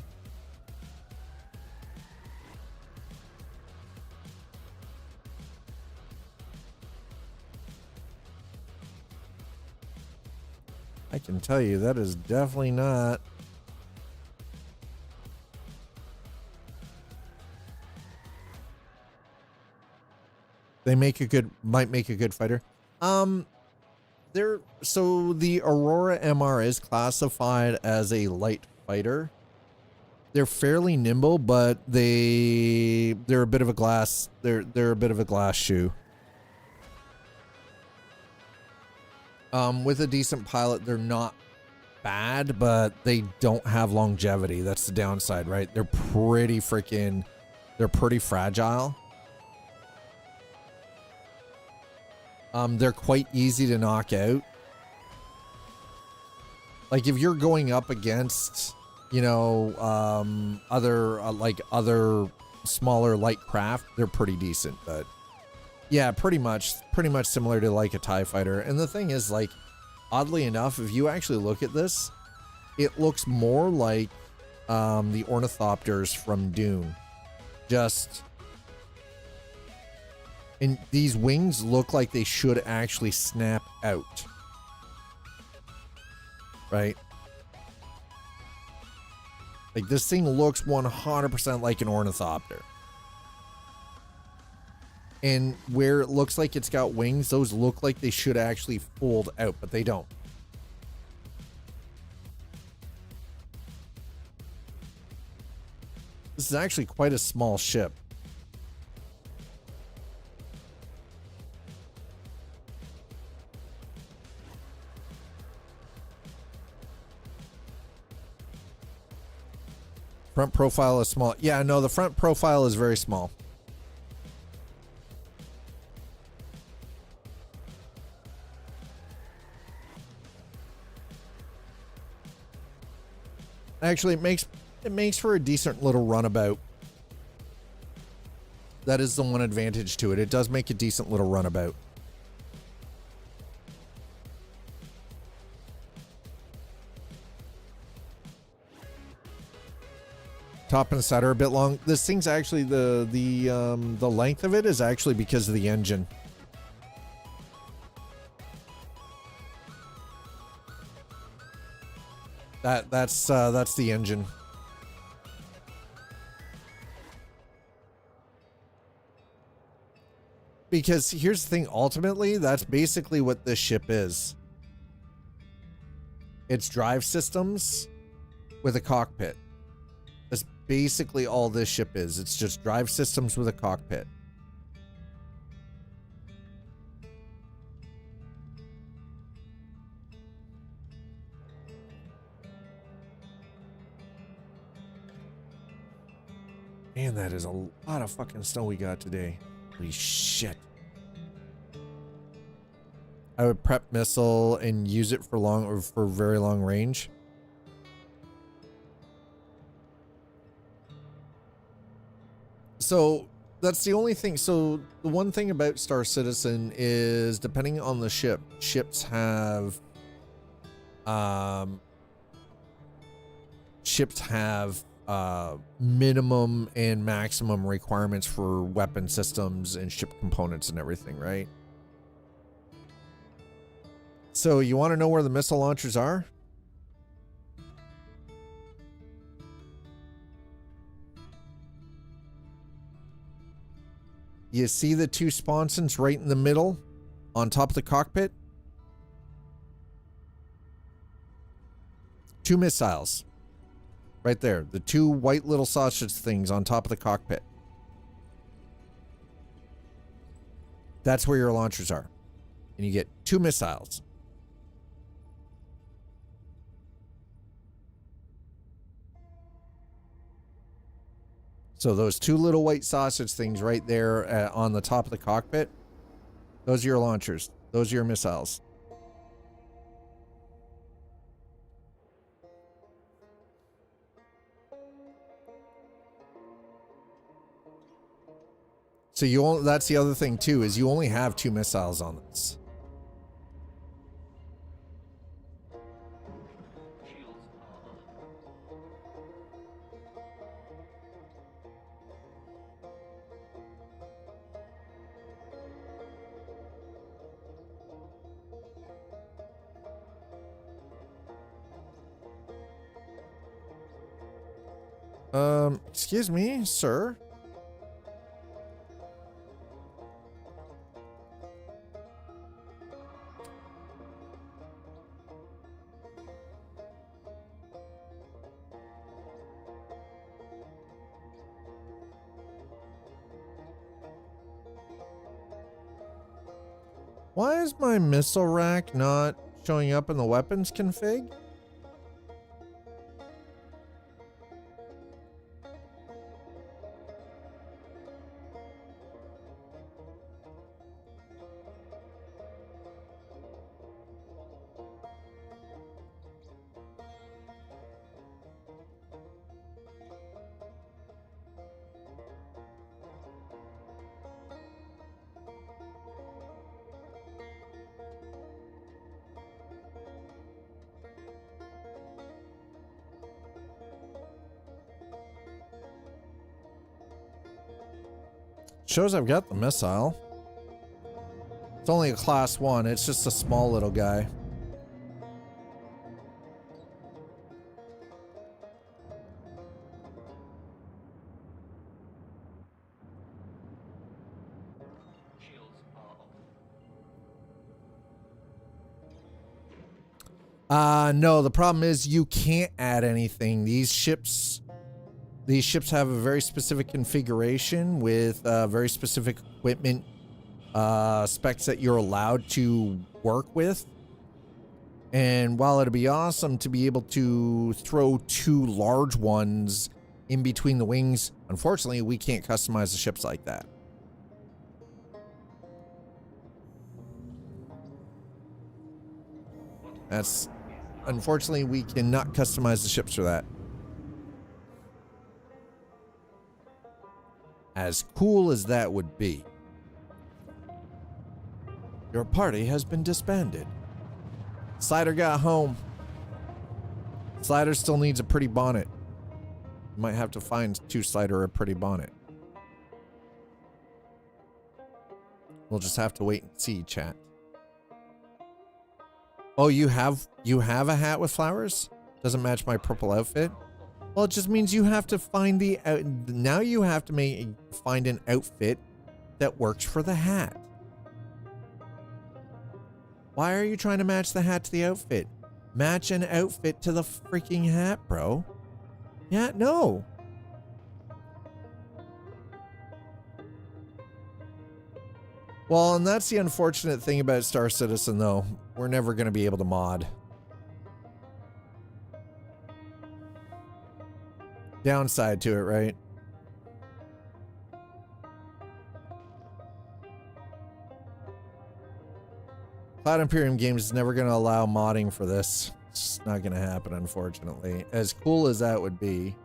I can tell you that is definitely not. They make a good, might make a good fighter. So the Aurora MR is classified as a light fighter. They're fairly nimble, but they're a bit of a glass. They're a bit of a glass shoe. With a decent pilot, they're not bad, but they don't have longevity. That's the downside, right? They're pretty fragile. They're quite easy to knock out. Like if you're going up against, you know, other smaller light craft, they're pretty decent, but Yeah, pretty much similar to like a TIE fighter. And the thing is, like, oddly enough, if you actually look at this, it looks more like the ornithopters from Dune. And these wings look like they should actually snap out. Right? Like, this thing looks 100% like an ornithopter. And where it looks like it's got wings, those look like they should actually fold out, but they don't. This is actually quite a small ship. Front profile is small. Yeah, no, the front profile is very small. Actually, it makes for a decent little runabout. That is the one advantage to it. It does make a decent little runabout. Top and side are a bit long. This thing's actually the length of it is actually because of the engine. That's the engine. Because here's the thing, ultimately, that's basically what this ship is. It's drive systems with a cockpit. That's basically all this ship is. It's just drive systems with a cockpit. Man, that is a lot of fucking snow we got today. Holy shit. I would prep missile and use it for very long range. So that's the only thing. So the one thing about Star Citizen is, depending on the ship, ships have minimum and maximum requirements for weapon systems and ship components and everything, right? So you want to know where the missile launchers are? You see the two sponsons right in the middle on top of the cockpit? Two missiles. Right there. The two white little sausage things on top of the cockpit. That's where your launchers are. And you get two missiles. So those two little white sausage things right there on the top of the cockpit, those are your launchers. Those are your missiles. So that's the other thing too, is you only have two missiles on this. Excuse me, sir. Why is my missile rack not showing up in the weapons config? Shows I've got the missile. It's only a class 1. It's just a small little guy. No, the problem is you can't add anything. These ships have a very specific configuration with very specific equipment specs that you're allowed to work with. And while it'd be awesome to be able to throw 2 large ones in between the wings, unfortunately, we can't customize the ships like that. Unfortunately, we cannot customize the ships for that. As cool as that would be. Your party has been disbanded. Slider got home. Slider still needs a pretty bonnet. You might have to find 2 Slider a pretty bonnet. We'll just have to wait and see, chat. Oh, you have a hat with flowers? Doesn't match my purple outfit? Well, it just means you have to find now you have to find an outfit that works for the hat. Why are you trying to match the hat to the outfit? Match an outfit to the freaking hat, bro. Yeah, no. Well, and that's the unfortunate thing about Star Citizen, though. We're never going to be able to mod. Downside to it, right? Cloud Imperium Games is never going to allow modding for this. It's just not going to happen, unfortunately. As cool as that would be.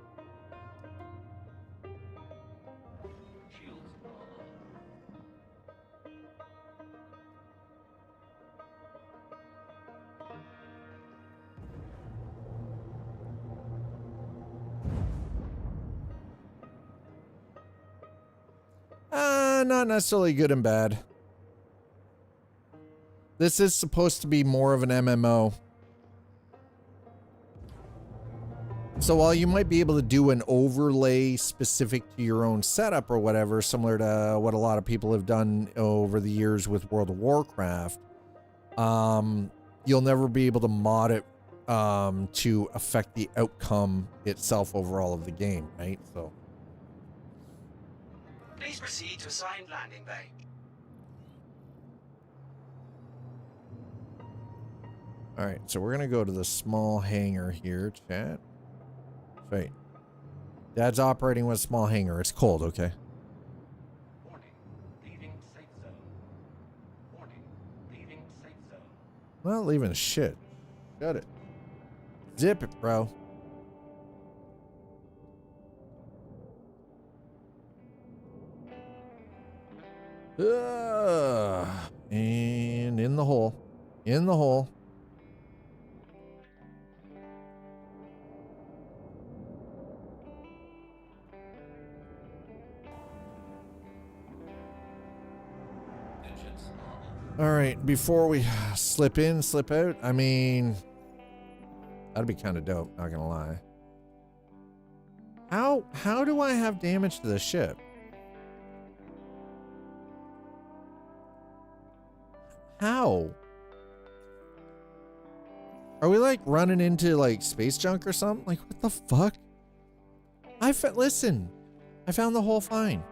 Not necessarily good and bad. This is supposed to be more of an MMO. So while you might be able to do an overlay specific to your own setup or whatever, similar to what a lot of people have done over the years with World of Warcraft, you'll never be able to mod it to affect the outcome itself overall of the game, right? So Please proceed to assigned landing bay. all right, so we're gonna go to the small hangar here, chat. Wait, Dad's operating with a small hangar. It's cold, okay? Warning, leaving safe zone. Warning, leaving safe zone. Not leaving shit. Got it. Zip it, bro. And in the hole. In the hole. All right, before we slip in, slip out, I mean, that'd be kind of dope, not gonna lie. How do I have damage to the ship? How? Are we like running into like space junk or something? Like, what the fuck? Listen, I found the hole fine.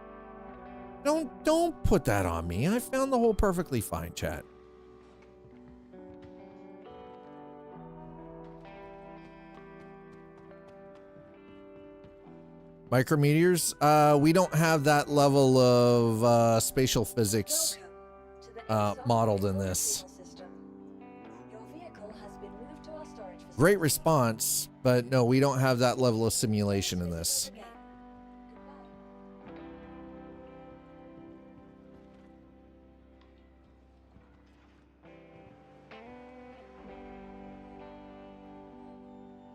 Don't put that on me. I found the hole perfectly fine, chat. Micrometeors? We don't have that level of spatial physics modeled in this. Great response, but no, we don't have that level of simulation in this.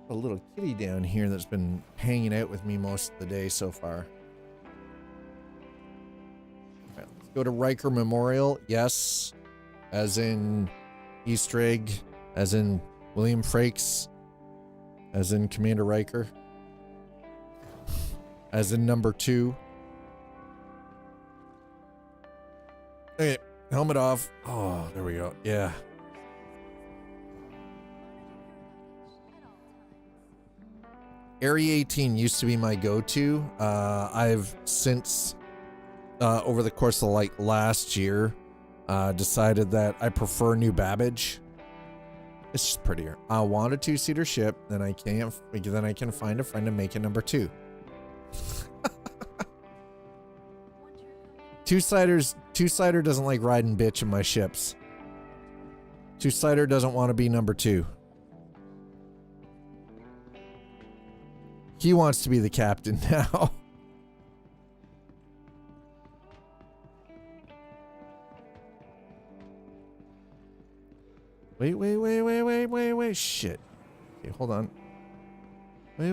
A little kitty down here that's been hanging out with me most of the day so far. Go to Riker Memorial. Yes. As in Easter egg. As in William Frakes. As in Commander Riker. As in number 2. Okay. Helmet off. Oh, there we go. Yeah. Area 18 used to be my go-to. I've since, over the course of like last year, decided that I prefer New Babbage. It's just prettier. I want a 2-seater ship, then I can find a friend to make it number 2. Two-sider doesn't like riding bitch in my ships. Two-sider doesn't want to be number 2. He wants to be the captain now. Wait. Shit. Okay, hold on. Wait.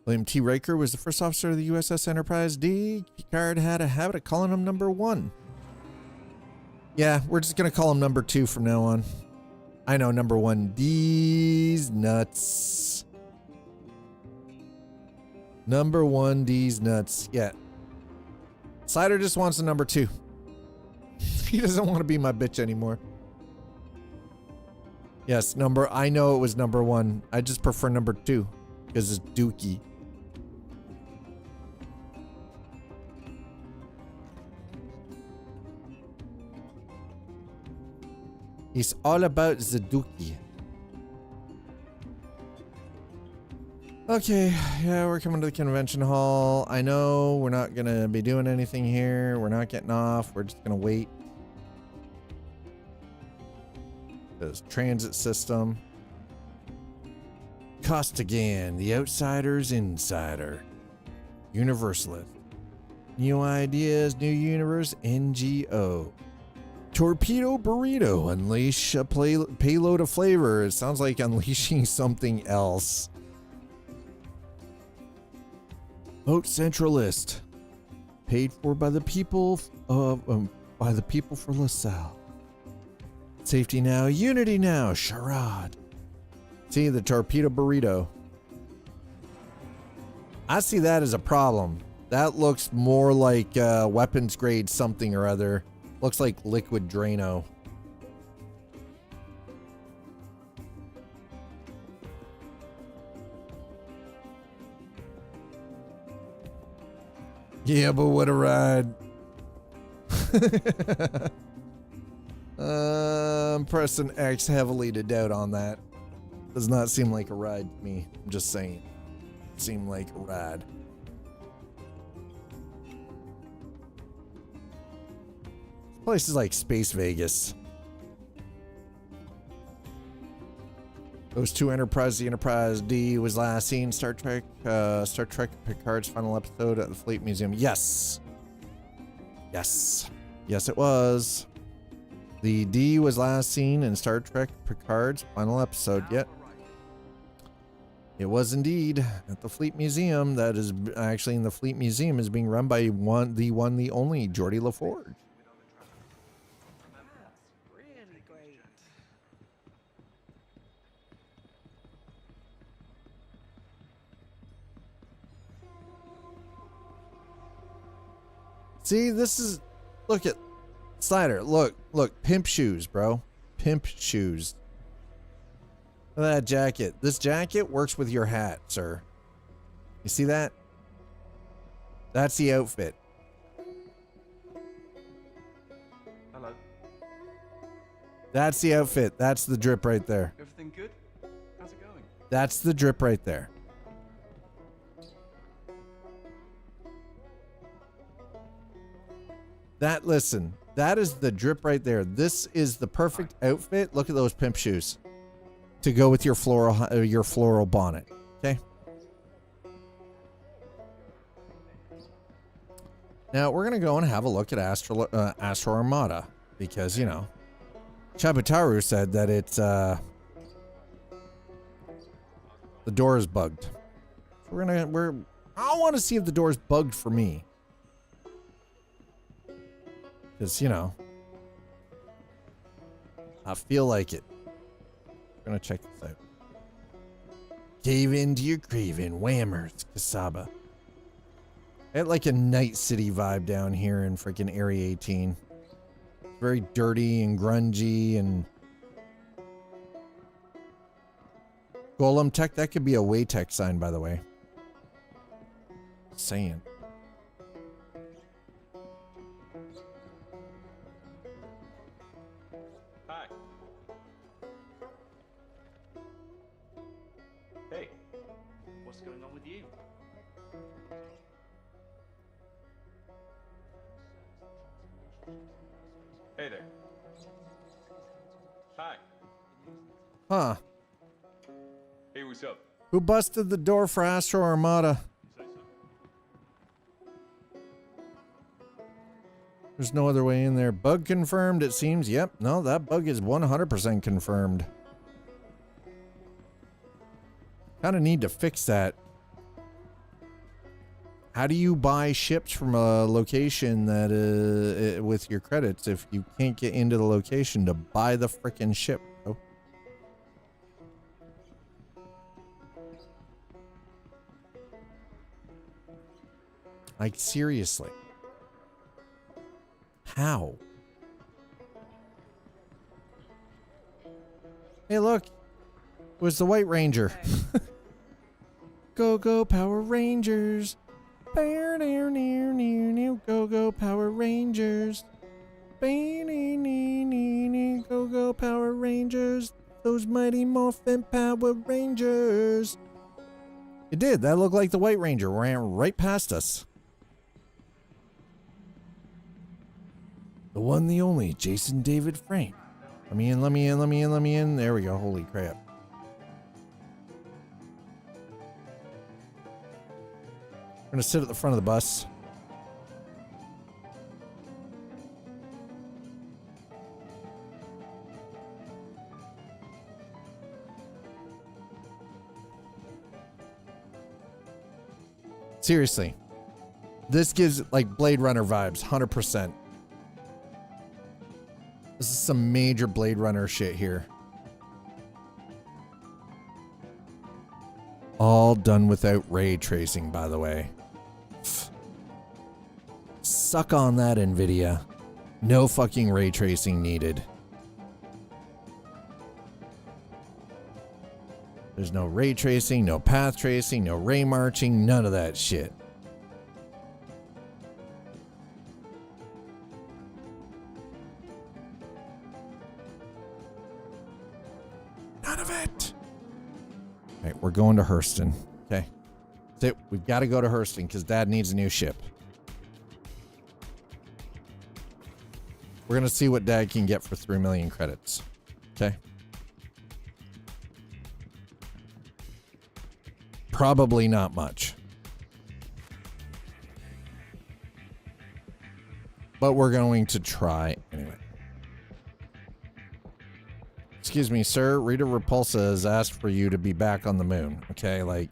William T. Riker was the first officer of the USS Enterprise D. Picard had a habit of calling him number 1. Yeah, we're just going to call him number 2 from now on. I know, number 1. D's nuts. Number 1, D's nuts. Yeah. Cider just wants a number 2. He doesn't want to be my bitch anymore. Yes, I know it was number 1. I just prefer number 2 because it's dookie. It's all about the dookie. Okay, yeah, we're coming to the convention hall. I know we're not gonna be doing anything here. We're not getting off. We're just gonna wait. There's transit system. Costigan, the outsider's insider. Universalist. New ideas, new universe, NGO. Torpedo burrito, unleash a payload of flavor. It sounds like unleashing something else. Vote centralist, paid for by the people for LaSalle. Safety now, unity now, charade. See the torpedo burrito. I see that as a problem. That looks more like weapons grade something or other. Looks like liquid Drano. Yeah, but what a ride. I'm pressing X heavily to doubt on that. Does not seem like a ride to me. I'm just saying. Seemed like a ride. Places like Space Vegas. Those two Enterprise, the Enterprise D was last seen Star Trek Picard's final episode at the Fleet Museum. Yes. Yes. Yes, it was. The D was last seen in Star Trek Picard's final episode. Yet. It was indeed at the Fleet Museum. That is actually in the Fleet Museum is being run by the only Geordie LaForge. See, this is, look at Slider. Look, pimp shoes, bro. Pimp shoes. Look at that jacket. This jacket works with your hat, sir. You see that? That's the outfit. Hello. That's the outfit. That's the drip right there. Everything good? How's it going? That's the drip right there. Listen, that is the drip right there. This is the perfect outfit. Look at those pimp shoes to go with your floral bonnet. Okay. Now we're gonna go and have a look at Astro Armada because, you know, Chabutaru said that it's the door is bugged. I want to see if the door's bugged for me. Because, you know, I feel like it. We're gonna check this out. Cave into your craving, whammers, Kasaba. I had like a Night City vibe down here in freaking Area 18. Very dirty and grungy and Golem Tech, that could be a Waytech sign, by the way. Just saying. Hi. Hey, what's going on with you? Hey there. Hi. Huh. Hey, what's up? Who busted the door for Astro Armada? There's no other way in there. Bug confirmed, it seems. Yep. No, that bug is 100% confirmed. Kind of need to fix that. How do you buy ships from a location that with your credits if you can't get into the location to buy the frickin' ship? Oh. Like, seriously. How? Hey, look. It was the White Ranger. Go, go, Power Rangers. Go, go, Power Rangers. Go, go, Power Rangers. Those mighty Morphin Power Rangers. It did. That looked like the White Ranger ran right past us. The one, the only, Jason David Frank. Let me in, let me in, let me in, let me in. There we go. Holy crap. We're gonna sit at the front of the bus. Seriously. This gives like Blade Runner vibes, 100%. This is some major Blade Runner shit here. All done without ray tracing, by the way. Suck on that, NVIDIA. No fucking ray tracing needed. There's no ray tracing, no path tracing, no ray marching, none of that shit. None of it. All right, we're going to Hurston. Okay. That's it. We've got to go to Hurston because Dad needs a new ship. We're going to see what Dad can get for 3 million credits. Okay. Probably not much. But we're going to try anyway. Excuse me, sir. Rita Repulsa has asked for you to be back on the moon. Okay, like...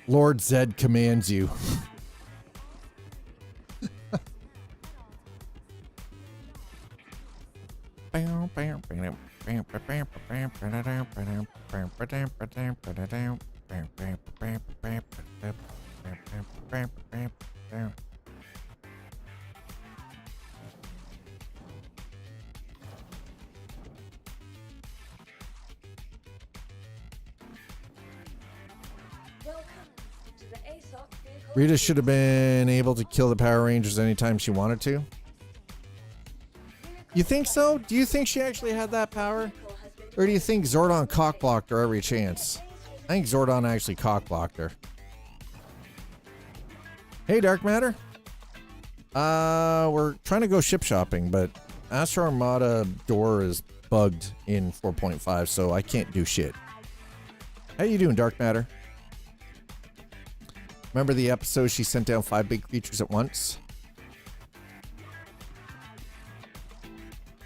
Lord Zed commands you. Rita should have been able to kill the Power Rangers anytime she wanted to. You think so? Do you think she actually had that power? Or do you think Zordon cockblocked her every chance? I think Zordon actually cockblocked her. Hey, Dark Matter. We're trying to go ship shopping, but Astro Armada door is bugged in 4.5, so I can't do shit. How you doing, Dark Matter? Remember the episode she sent down 5 big creatures at once?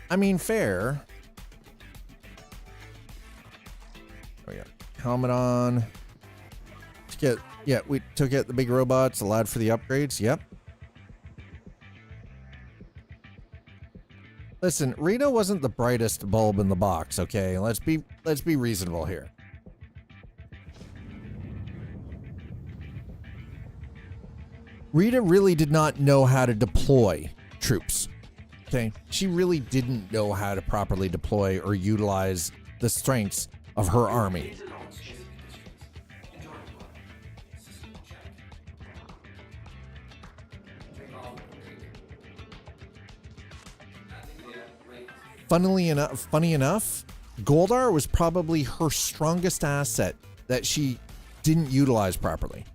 I mean, fair. Oh yeah, helmet on. We took it. The big robots allowed for the upgrades. Yep. Listen, Rita wasn't the brightest bulb in the box. Okay, let's be reasonable here. Rita really did not know how to deploy troops. Okay, she really didn't know how to properly deploy or utilize the strengths of her army. Funny enough, Goldar was probably her strongest asset that she didn't utilize properly.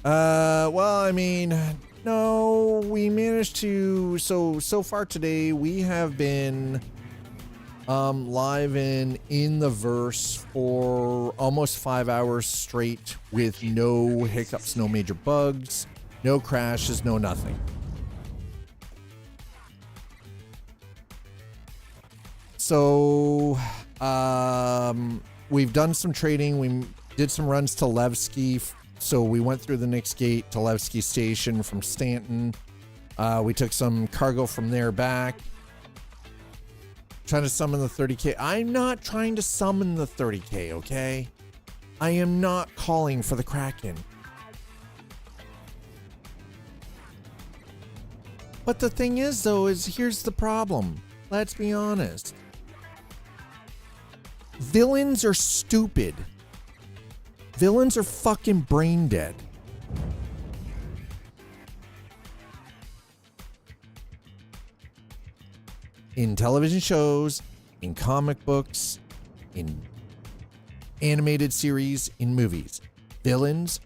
Well, I mean, no, we managed to, so far today, we have been, live in the verse for almost 5 hours straight with no hiccups, no major bugs, no crashes, no nothing. So, we've done some trading. We did some runs to Levski. So we went through the next gate to Levski Station from Stanton. We took some cargo from there back. Trying to summon the 30K. I'm not trying to summon the 30K, okay? I am not calling for the Kraken. But the thing is, though, here's the problem. Let's be honest. Villains are stupid. Villains are fucking brain dead. In television shows, in comic books, in animated series, in movies, villains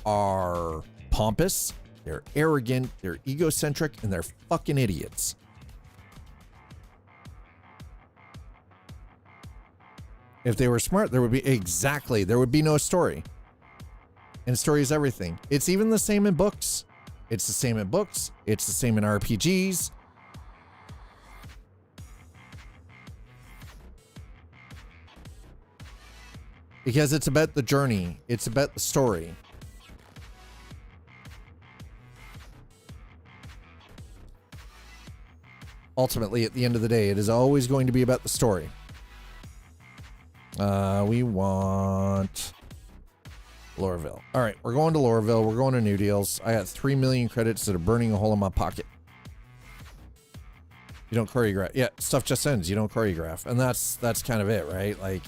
are pompous, they're arrogant, they're egocentric, and they're fucking idiots. If they were smart, there would be no story. And story is everything. It's even the same in books. It's the same in books. It's the same in RPGs. Because it's about the journey. It's about the story. Ultimately, at the end of the day, it is always going to be about the story. We want Lorville. All right, we're going to Lorville. We're going to New Deals. I got 3 million credits that are burning a hole in my pocket. You don't choreograph. Yeah, stuff just ends. You don't choreograph. And that's kind of it, right? Like,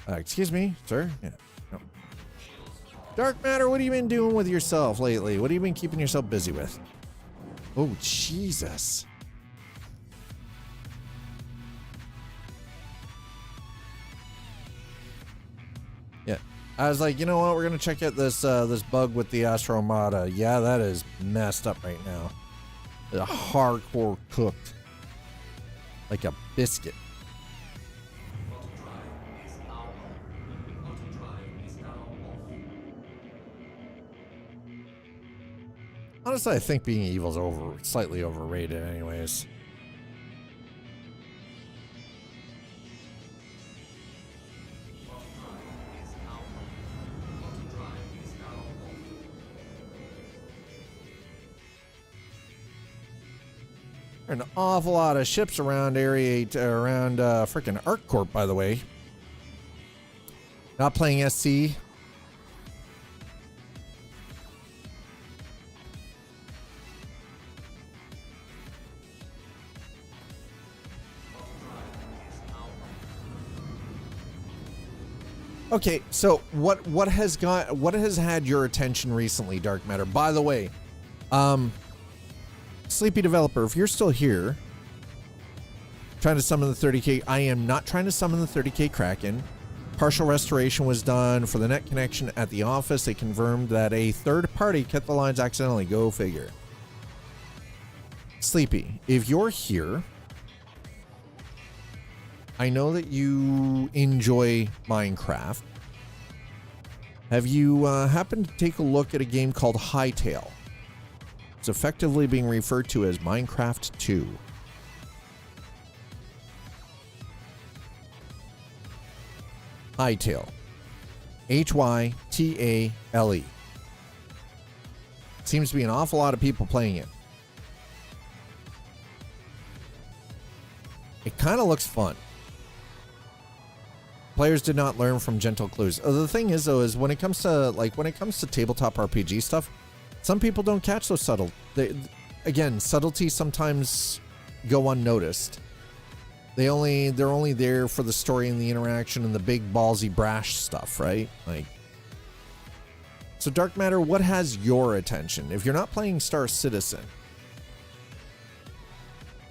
excuse me, sir? Yeah. No. Dark Matter, what have you been doing with yourself lately? What have you been keeping yourself busy with? Oh, Jesus. Yeah. I was like, you know what? We're going to check out this bug with the Astro Armada. Yeah, that is messed up right now. It's hardcore cooked. Like a biscuit. Honestly, I think being evil's slightly overrated anyways. There are an awful lot of ships around Area 8, around freaking ArcCorp, by the way. Not playing SC. Okay, so what has had your attention recently, Dark Matter? By the way, Sleepy Developer, if you're still here trying to summon the 30K, I am not trying to summon the 30K Kraken. Partial restoration was done for the net connection at the office. They confirmed that a third party cut the lines accidentally. Go figure. Sleepy, if you're here, I know that you enjoy Minecraft. Have you happened to take a look at a game called Hightail? It's effectively being referred to as Minecraft 2. Hightail. Hytale. Seems to be an awful lot of people playing it. It kind of looks fun. Players did not learn from gentle clues. The thing is, though, is when it comes to tabletop RPG stuff, some people don't catch those subtle. Again, subtleties sometimes go unnoticed. They're only there for the story and the interaction and the big ballsy brash stuff, right? Like, so Dark Matter, what has your attention? If you're not playing Star Citizen,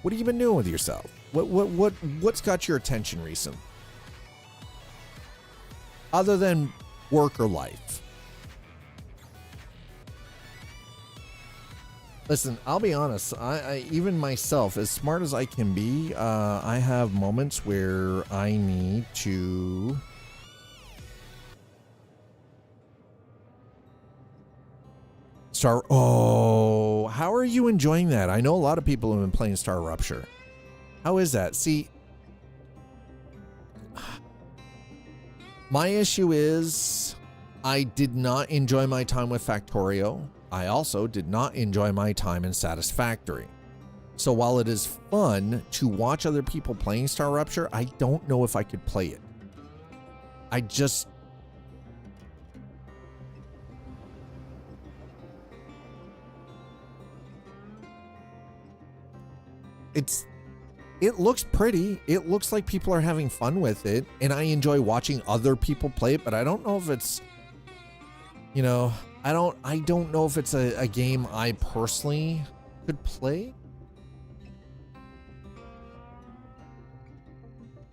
what have you been doing with yourself? What's got your attention recently? Other than work or life. Listen, I'll be honest. I even myself, as smart as I can be, I have moments where I need to start. Oh, how are you enjoying that? I know a lot of people have been playing Star Rupture. How is that? See, my issue is I did not enjoy my time with Factorio. I also did not enjoy my time in Satisfactory. So while it is fun to watch other people playing Star Rupture, I don't know if I could play it. It looks pretty. It looks like people are having fun with it, and I enjoy watching other people play it, but I don't know if it's, you know, I don't know if it's a game I personally could play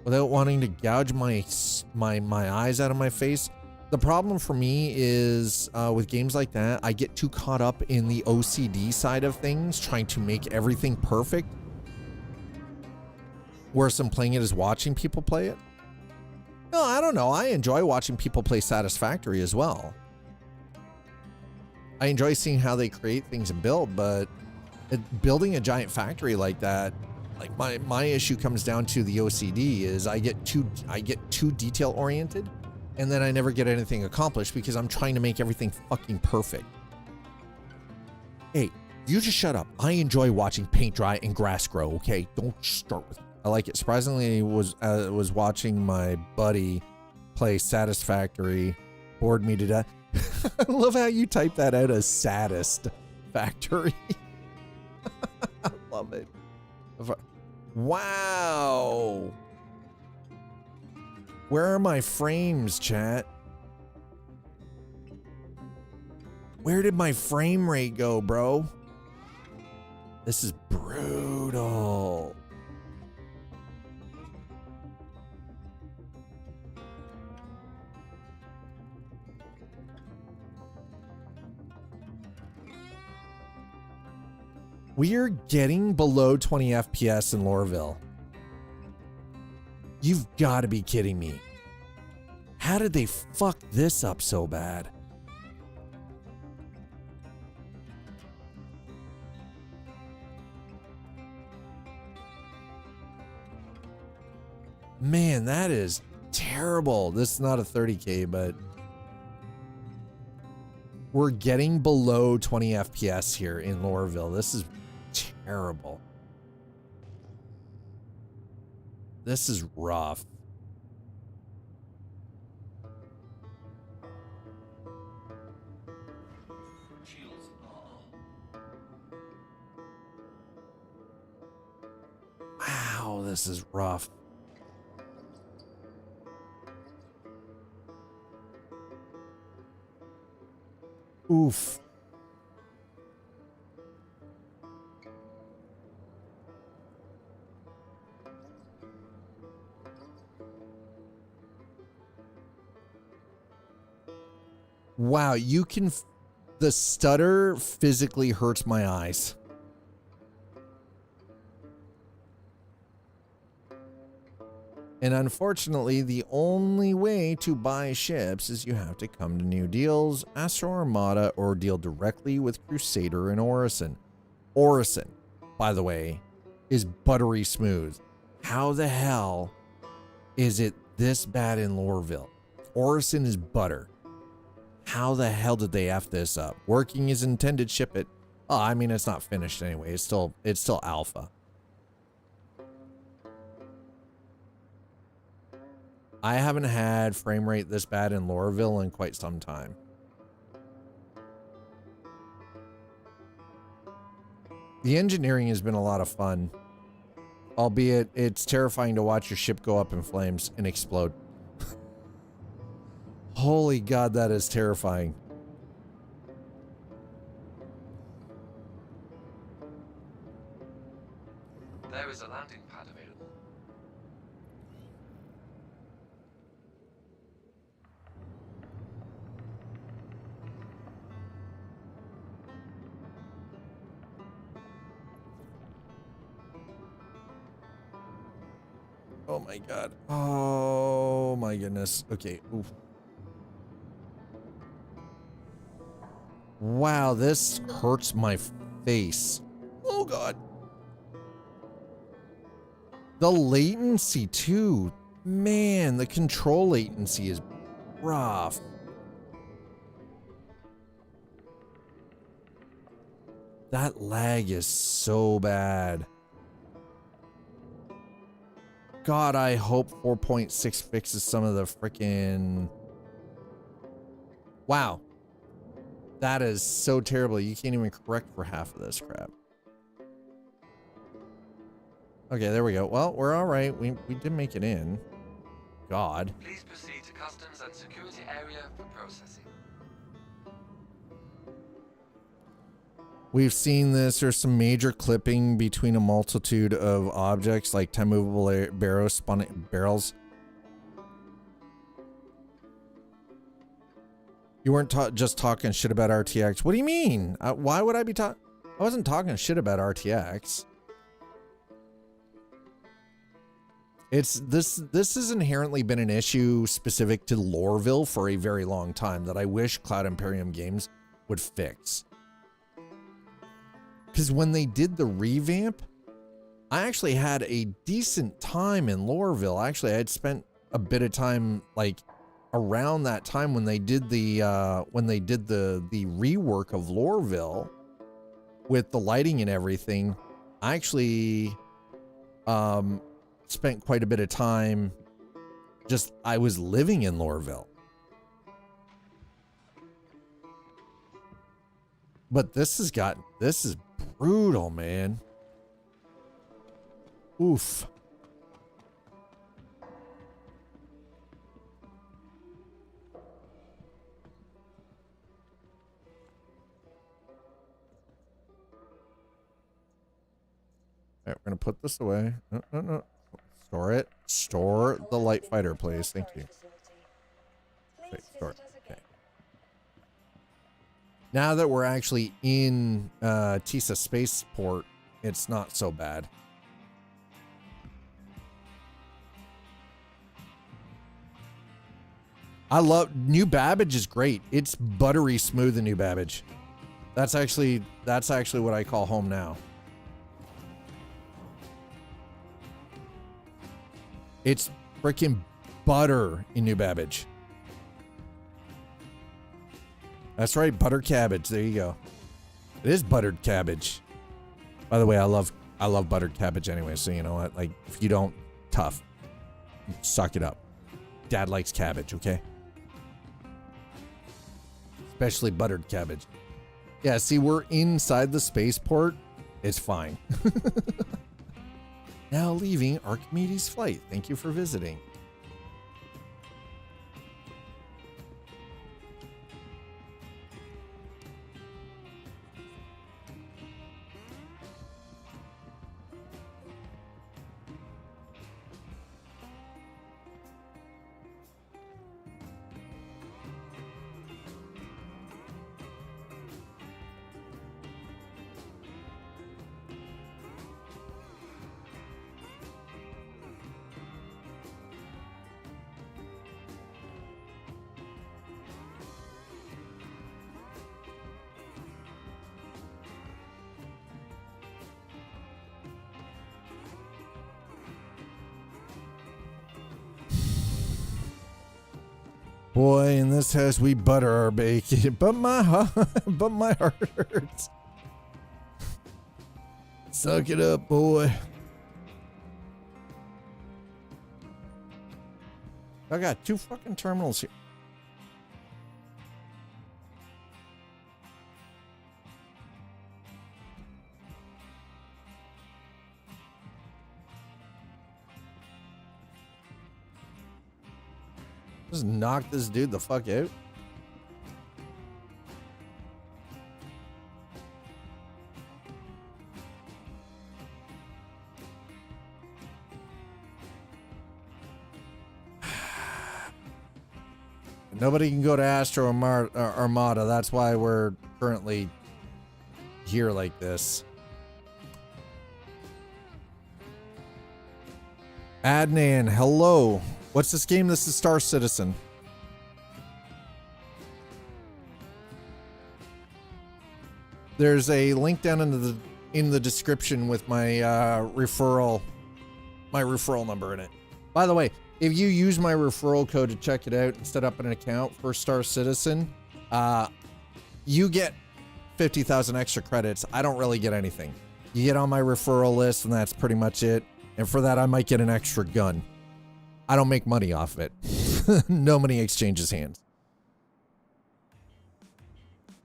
without wanting to gouge my eyes out of my face. The problem for me is with games like that, I get too caught up in the OCD side of things, trying to make everything perfect. Worse than playing it is watching people play it. No, I don't know. I enjoy watching people play Satisfactory as well. I enjoy seeing how they create things and build, but building a giant factory like that, like my issue comes down to the OCD is I get too detail oriented, and then I never get anything accomplished because I'm trying to make everything fucking perfect. Hey, you just shut up. I enjoy watching paint dry and grass grow, okay? Don't start with it. I like it. Surprisingly, was watching my buddy play Satisfactory. Bored me to death. I love how you type that out as Saddest Factory. I love it. Wow. Where are my frames, chat? Where did my frame rate go, bro? This is brutal. We are getting below 20 FPS in Lorville. You've got to be kidding me. How did they fuck this up so bad? Man, that is terrible. This is not a 30K, but we're getting below 20 FPS here in Lorville. This is terrible. This is rough. Wow, this is rough. Oof. Wow, you can... The stutter physically hurts my eyes. And unfortunately, the only way to buy ships is you have to come to New Deals, Astro Armada, or deal directly with Crusader and Orison. Orison, by the way, is buttery smooth. How the hell is it this bad in Loreville? Orison is butter. How the hell did they F this up? Working as intended, ship it. Oh, I mean, it's not finished anyway. It's still alpha. I haven't had frame rate this bad in Loreville in quite some time. The engineering has been a lot of fun, albeit it's terrifying to watch your ship go up in flames and explode. Holy God, that is terrifying. There is a landing pad available. Oh my God. Oh my goodness. Okay. Oof. Wow, this hurts my face. Oh God. The latency too. Man, the control latency is rough. That lag is so bad. God, I hope 4.6 fixes some of the frickin'... Wow. That is so terrible. You can't even correct for half of this crap. Okay, there we go. Well, we're all right. We did make it in. God. Please proceed to customs and security area for processing. We've seen this. There's some major clipping between a multitude of objects like 10 movable barrels. You weren't just talking shit about RTX. What do you mean? Why would I be talking? I wasn't talking shit about RTX. This has inherently been an issue specific to Loreville for a very long time that I wish Cloud Imperium Games would fix. Because when they did the revamp, I actually had a decent time in Loreville. Actually, I had spent a bit of time like around that time when they did the rework of Loreville with the lighting and everything. I actually spent quite a bit of time I was living in Loreville. But this is brutal, man. Oof. All right, we're gonna put this away. No. Store it. Store the light fighter, please. Thank you. Wait, store it. Okay. Now that we're actually in Tisa Spaceport, it's not so bad. I love New Babbage is great. It's buttery smooth in New Babbage. That's actually what I call home now. It's freaking butter in New Babbage. That's right, butter cabbage. There you go. It is buttered cabbage. By the way, I love buttered cabbage anyway, so you know what? Like, if you don't, tough. Suck it up. Dad likes cabbage, okay? Especially buttered cabbage. Yeah, see, we're inside the spaceport. It's fine. Now leaving Archimedes flight. Thank you for visiting. Boy, in this house we butter our bacon, but my heart hurts. Suck it up, boy. I got 2 fucking terminals here. Just knock this dude the fuck out. Nobody can go to Astro Armada. That's why we're currently here like this. Adnan, hello. What's this game? This is Star Citizen. There's a link down in the description with my referral number in it. By the way, if you use my referral code to check it out and set up an account for Star Citizen, you get 50,000 extra credits. I don't really get anything. You get on my referral list and that's pretty much it. And for that, I might get an extra gun. I don't make money off of it. No money exchanges hands.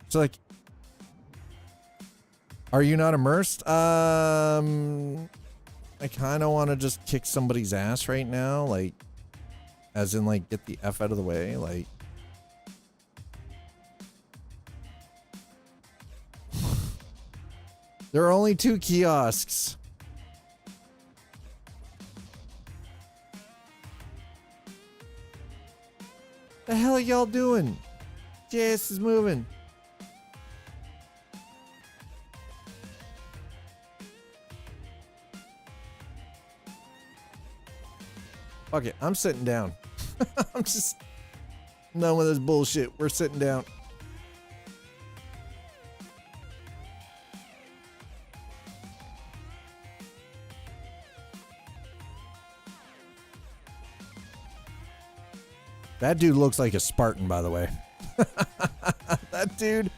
So like, are you not immersed? I kind of want to just kick somebody's ass right now. Like, as in like, get the F out of the way. Like, there are only 2 kiosks. The hell are y'all doing? JS is moving. Fuck it, I'm sitting down. I'm just done with this bullshit. We're sitting down. That dude looks like a Spartan, by the way. That dude.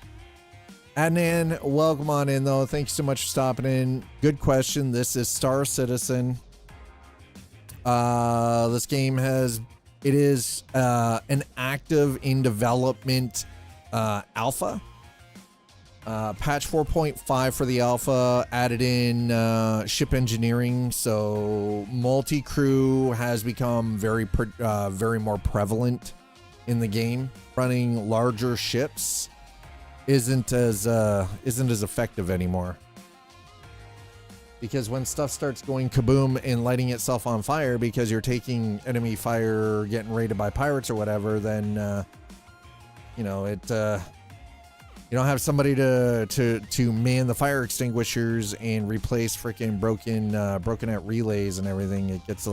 Adnan, welcome on in, though. Thank you so much for stopping in. Good question. This is Star Citizen. This game is an active in development alpha. Patch 4.5 for the alpha added in ship engineering, so multi-crew has become very more prevalent in the game. Running larger ships isn't as effective anymore, because when stuff starts going kaboom and lighting itself on fire because you're taking enemy fire, getting raided by pirates or whatever, then you know it. You don't have somebody to man the fire extinguishers and replace freaking broken out relays and everything. It's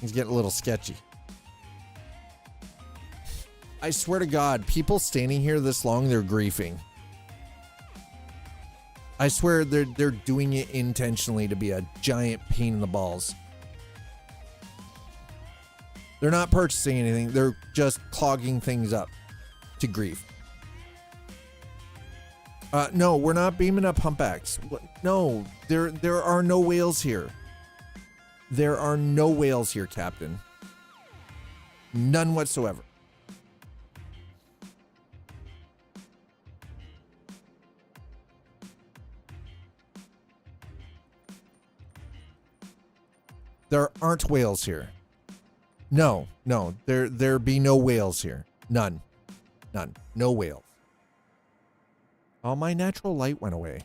getting a little sketchy. I swear to God, people standing here this long, they're griefing. I swear they're doing it intentionally to be a giant pain in the balls. They're not purchasing anything. They're just clogging things up to grief. No, we're not beaming up humpbacks. No, there are no whales here. There are no whales here, Captain. None whatsoever. There aren't whales here. No, there be no whales here. None. No whales. Oh, my natural light went away.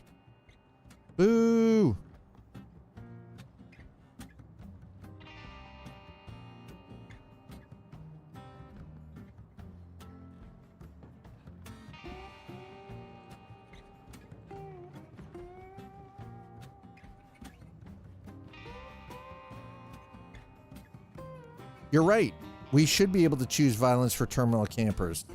Boo! You're right. We should be able to choose violence for terminal campers.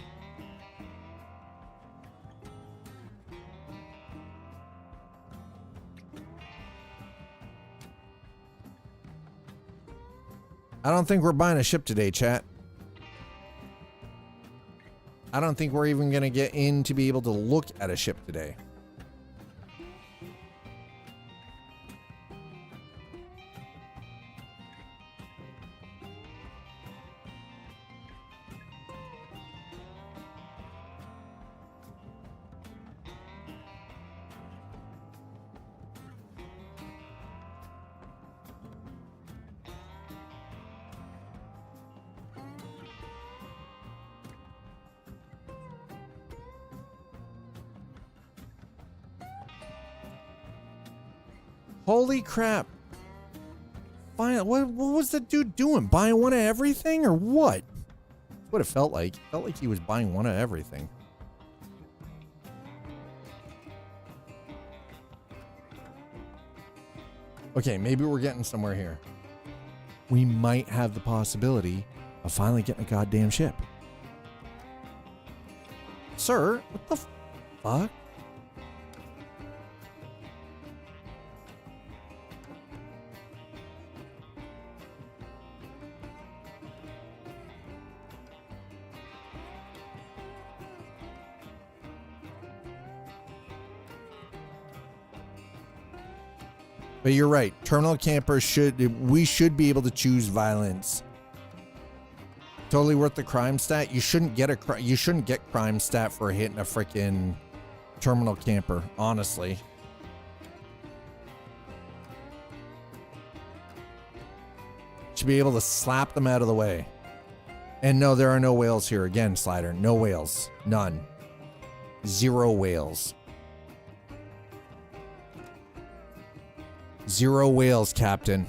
I don't think we're buying a ship today, chat. I don't think we're even gonna get in to be able to look at a ship today. Holy crap. Fine. What was the dude doing? Buying one of everything or what? That's what it felt like. It felt like he was buying one of everything. Okay, maybe we're getting somewhere here. We might have the possibility of finally getting a goddamn ship. Sir, what the fuck? But you're right. Terminal campers we should be able to choose violence. Totally worth the crime stat. You shouldn't get crime stat for hitting a freaking terminal camper, honestly. Should be able to slap them out of the way. And no, there are no whales here. Again, Slider, no whales. None. 0 whales. 0 whales, Captain.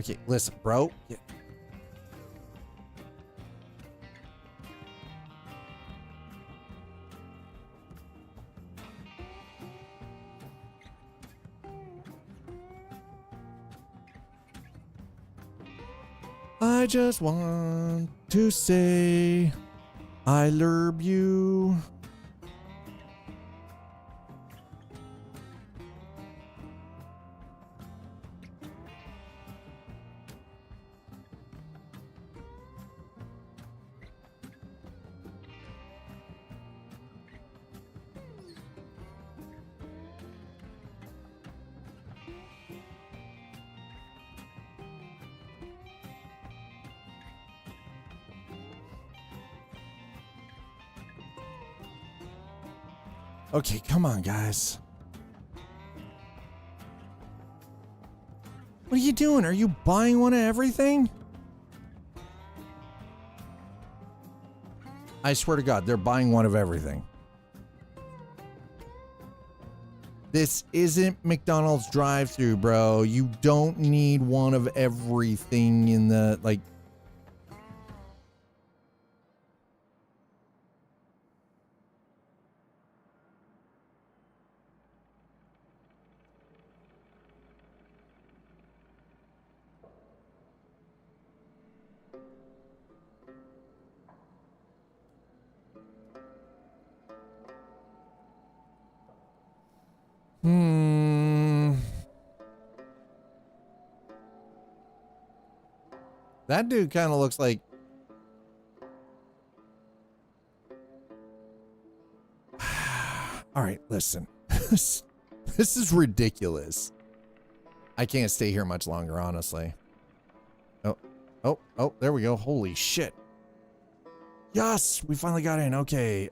Okay, listen, bro. Yeah. I just want to say I love you. Okay, come on, guys. What are you doing? Are you buying one of everything? I swear to God, they're buying one of everything. This isn't McDonald's drive-thru, bro. You don't need one of everything in the, like... That dude kind of looks like... All right, listen. This is ridiculous. I can't stay here much longer, honestly. Oh, there we go. Holy shit. Yes, we finally got in. Okay,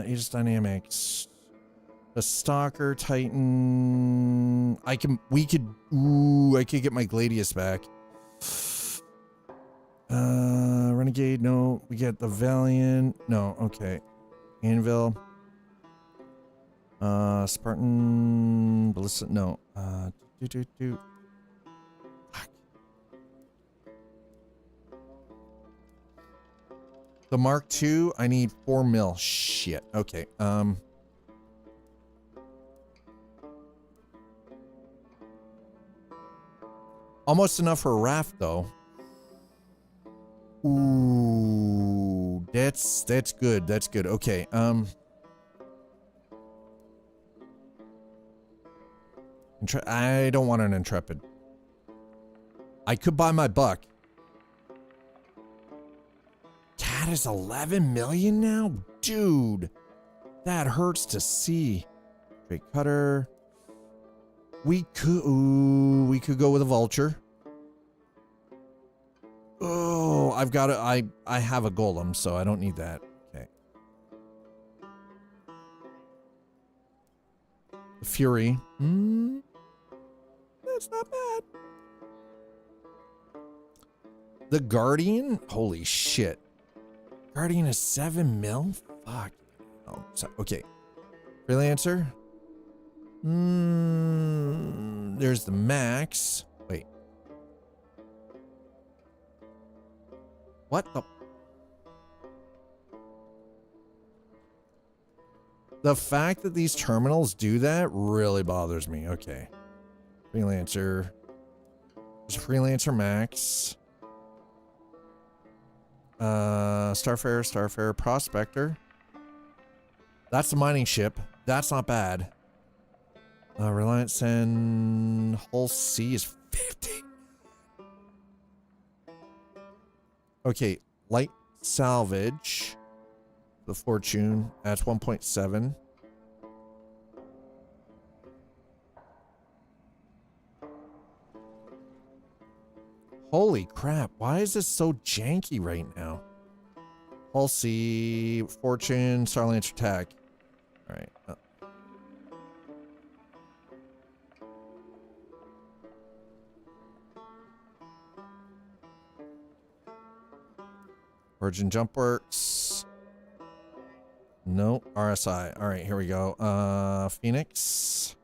Aegis Dynamics. The Stalker, Titan. I could get my Gladius back. Renegade, no. We get the Valiant. No, okay. Anvil. Spartan, Ballista, no. Fuck. The Mark II, I need 4 mil. Shit. Okay. Almost enough for a raft, though. Ooh, that's good. That's good. Okay. I don't want an Intrepid. I could buy my Buck. That is 11 million now? Dude, that hurts to see. Straight cutter. We could go with a vulture. Oh, I have a golem, so I don't need that. Okay. The Fury. That's not bad. The Guardian? Holy shit. Guardian is 7 mil? Fuck. Oh, sorry. Okay. Freelancer. There's the max. Wait. What the? The fact that these terminals do that really bothers me. Okay. Freelancer. There's Freelancer max. Starfarer, Prospector. That's the mining ship. That's not bad. Reliance and Hull C is 50. Okay, light salvage. The Fortune, that's 1.7. Holy crap, why is this so janky right now? Hull C, Fortune, Starlancer Tech. All right. Virgin Jump Works. No, RSI. All right, here we go. Phoenix.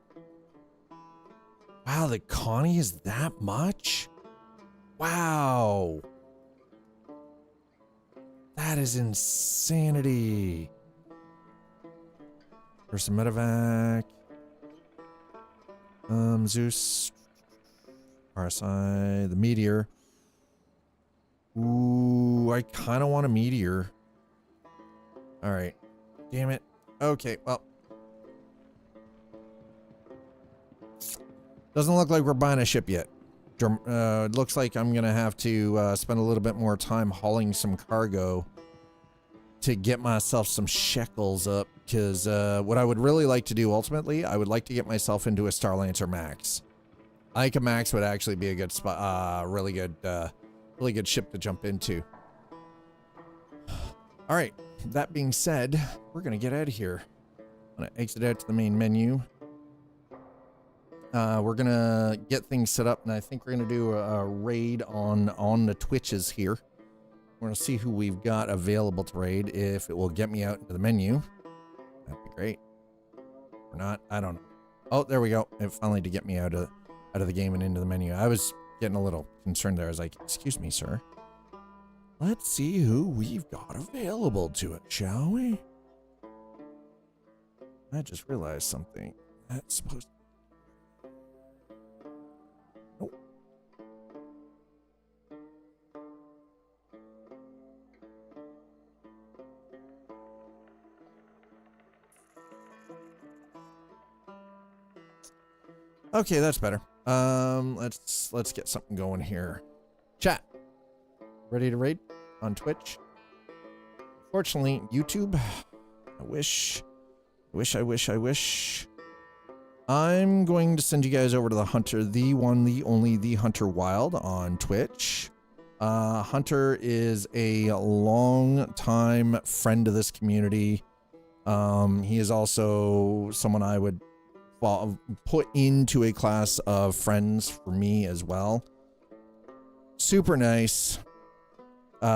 Wow, the Connie is that much? Wow. That is insanity. There's some medevac. Zeus. RSI. The Meteor. Ooh, I kind of want a Meteor. All right. Damn it. Okay, well. Doesn't look like we're buying a ship yet. It looks like I'm going to have to spend a little bit more time hauling some cargo to get myself some shekels up. Because what I would really like to do ultimately, I would like to get myself into a Starlancer Max. I think a Max would actually be a good spot, really good ship to jump into. All right, that being said, we're going to get out of here. I'm going to exit out to the main menu. We're going to get things set up, and I think we're going to do a raid on the Twitches here. We're going to see who we've got available to raid, if it will get me out into the menu. That'd be great. Or not, I don't know. Oh, there we go. It finally did get me out of the game and into the menu. I was getting a little concerned there. I was like, excuse me, sir. Let's see who we've got available to it, shall we? I just realized something. That's supposed to... Nope. Okay, that's better. Let's get something going here. Chat. Ready to raid on Twitch? Fortunately, YouTube. I wish. I'm going to send you guys over to the Hunter, the one, the only, the Hunter Wild on Twitch. Hunter is a long time friend of this community. He is also someone I would put into a class of friends for me as well. Super nice.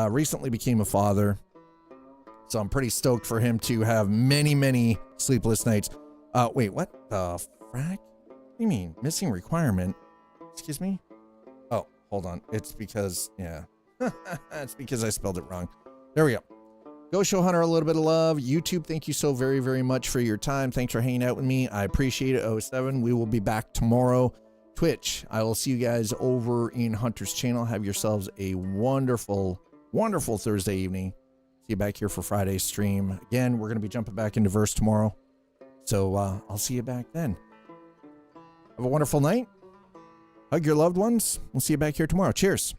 Recently became a father, so I'm pretty stoked for him to have many sleepless nights. Wait, what the frack? What do you mean? Missing requirement? Excuse me? Oh, hold on. It's because, yeah. It's because I spelled it wrong. There we go. Go show Hunter a little bit of love. YouTube, thank you so very much for your time. Thanks for hanging out with me. I appreciate it. 07. We will be back tomorrow. Twitch, I will see you guys over in Hunter's channel. Have yourselves a wonderful Thursday evening. See you back here for Friday's stream. Again, we're going to be jumping back into Verse tomorrow. So I'll see you back then. Have a wonderful night. Hug your loved ones. We'll see you back here tomorrow. Cheers.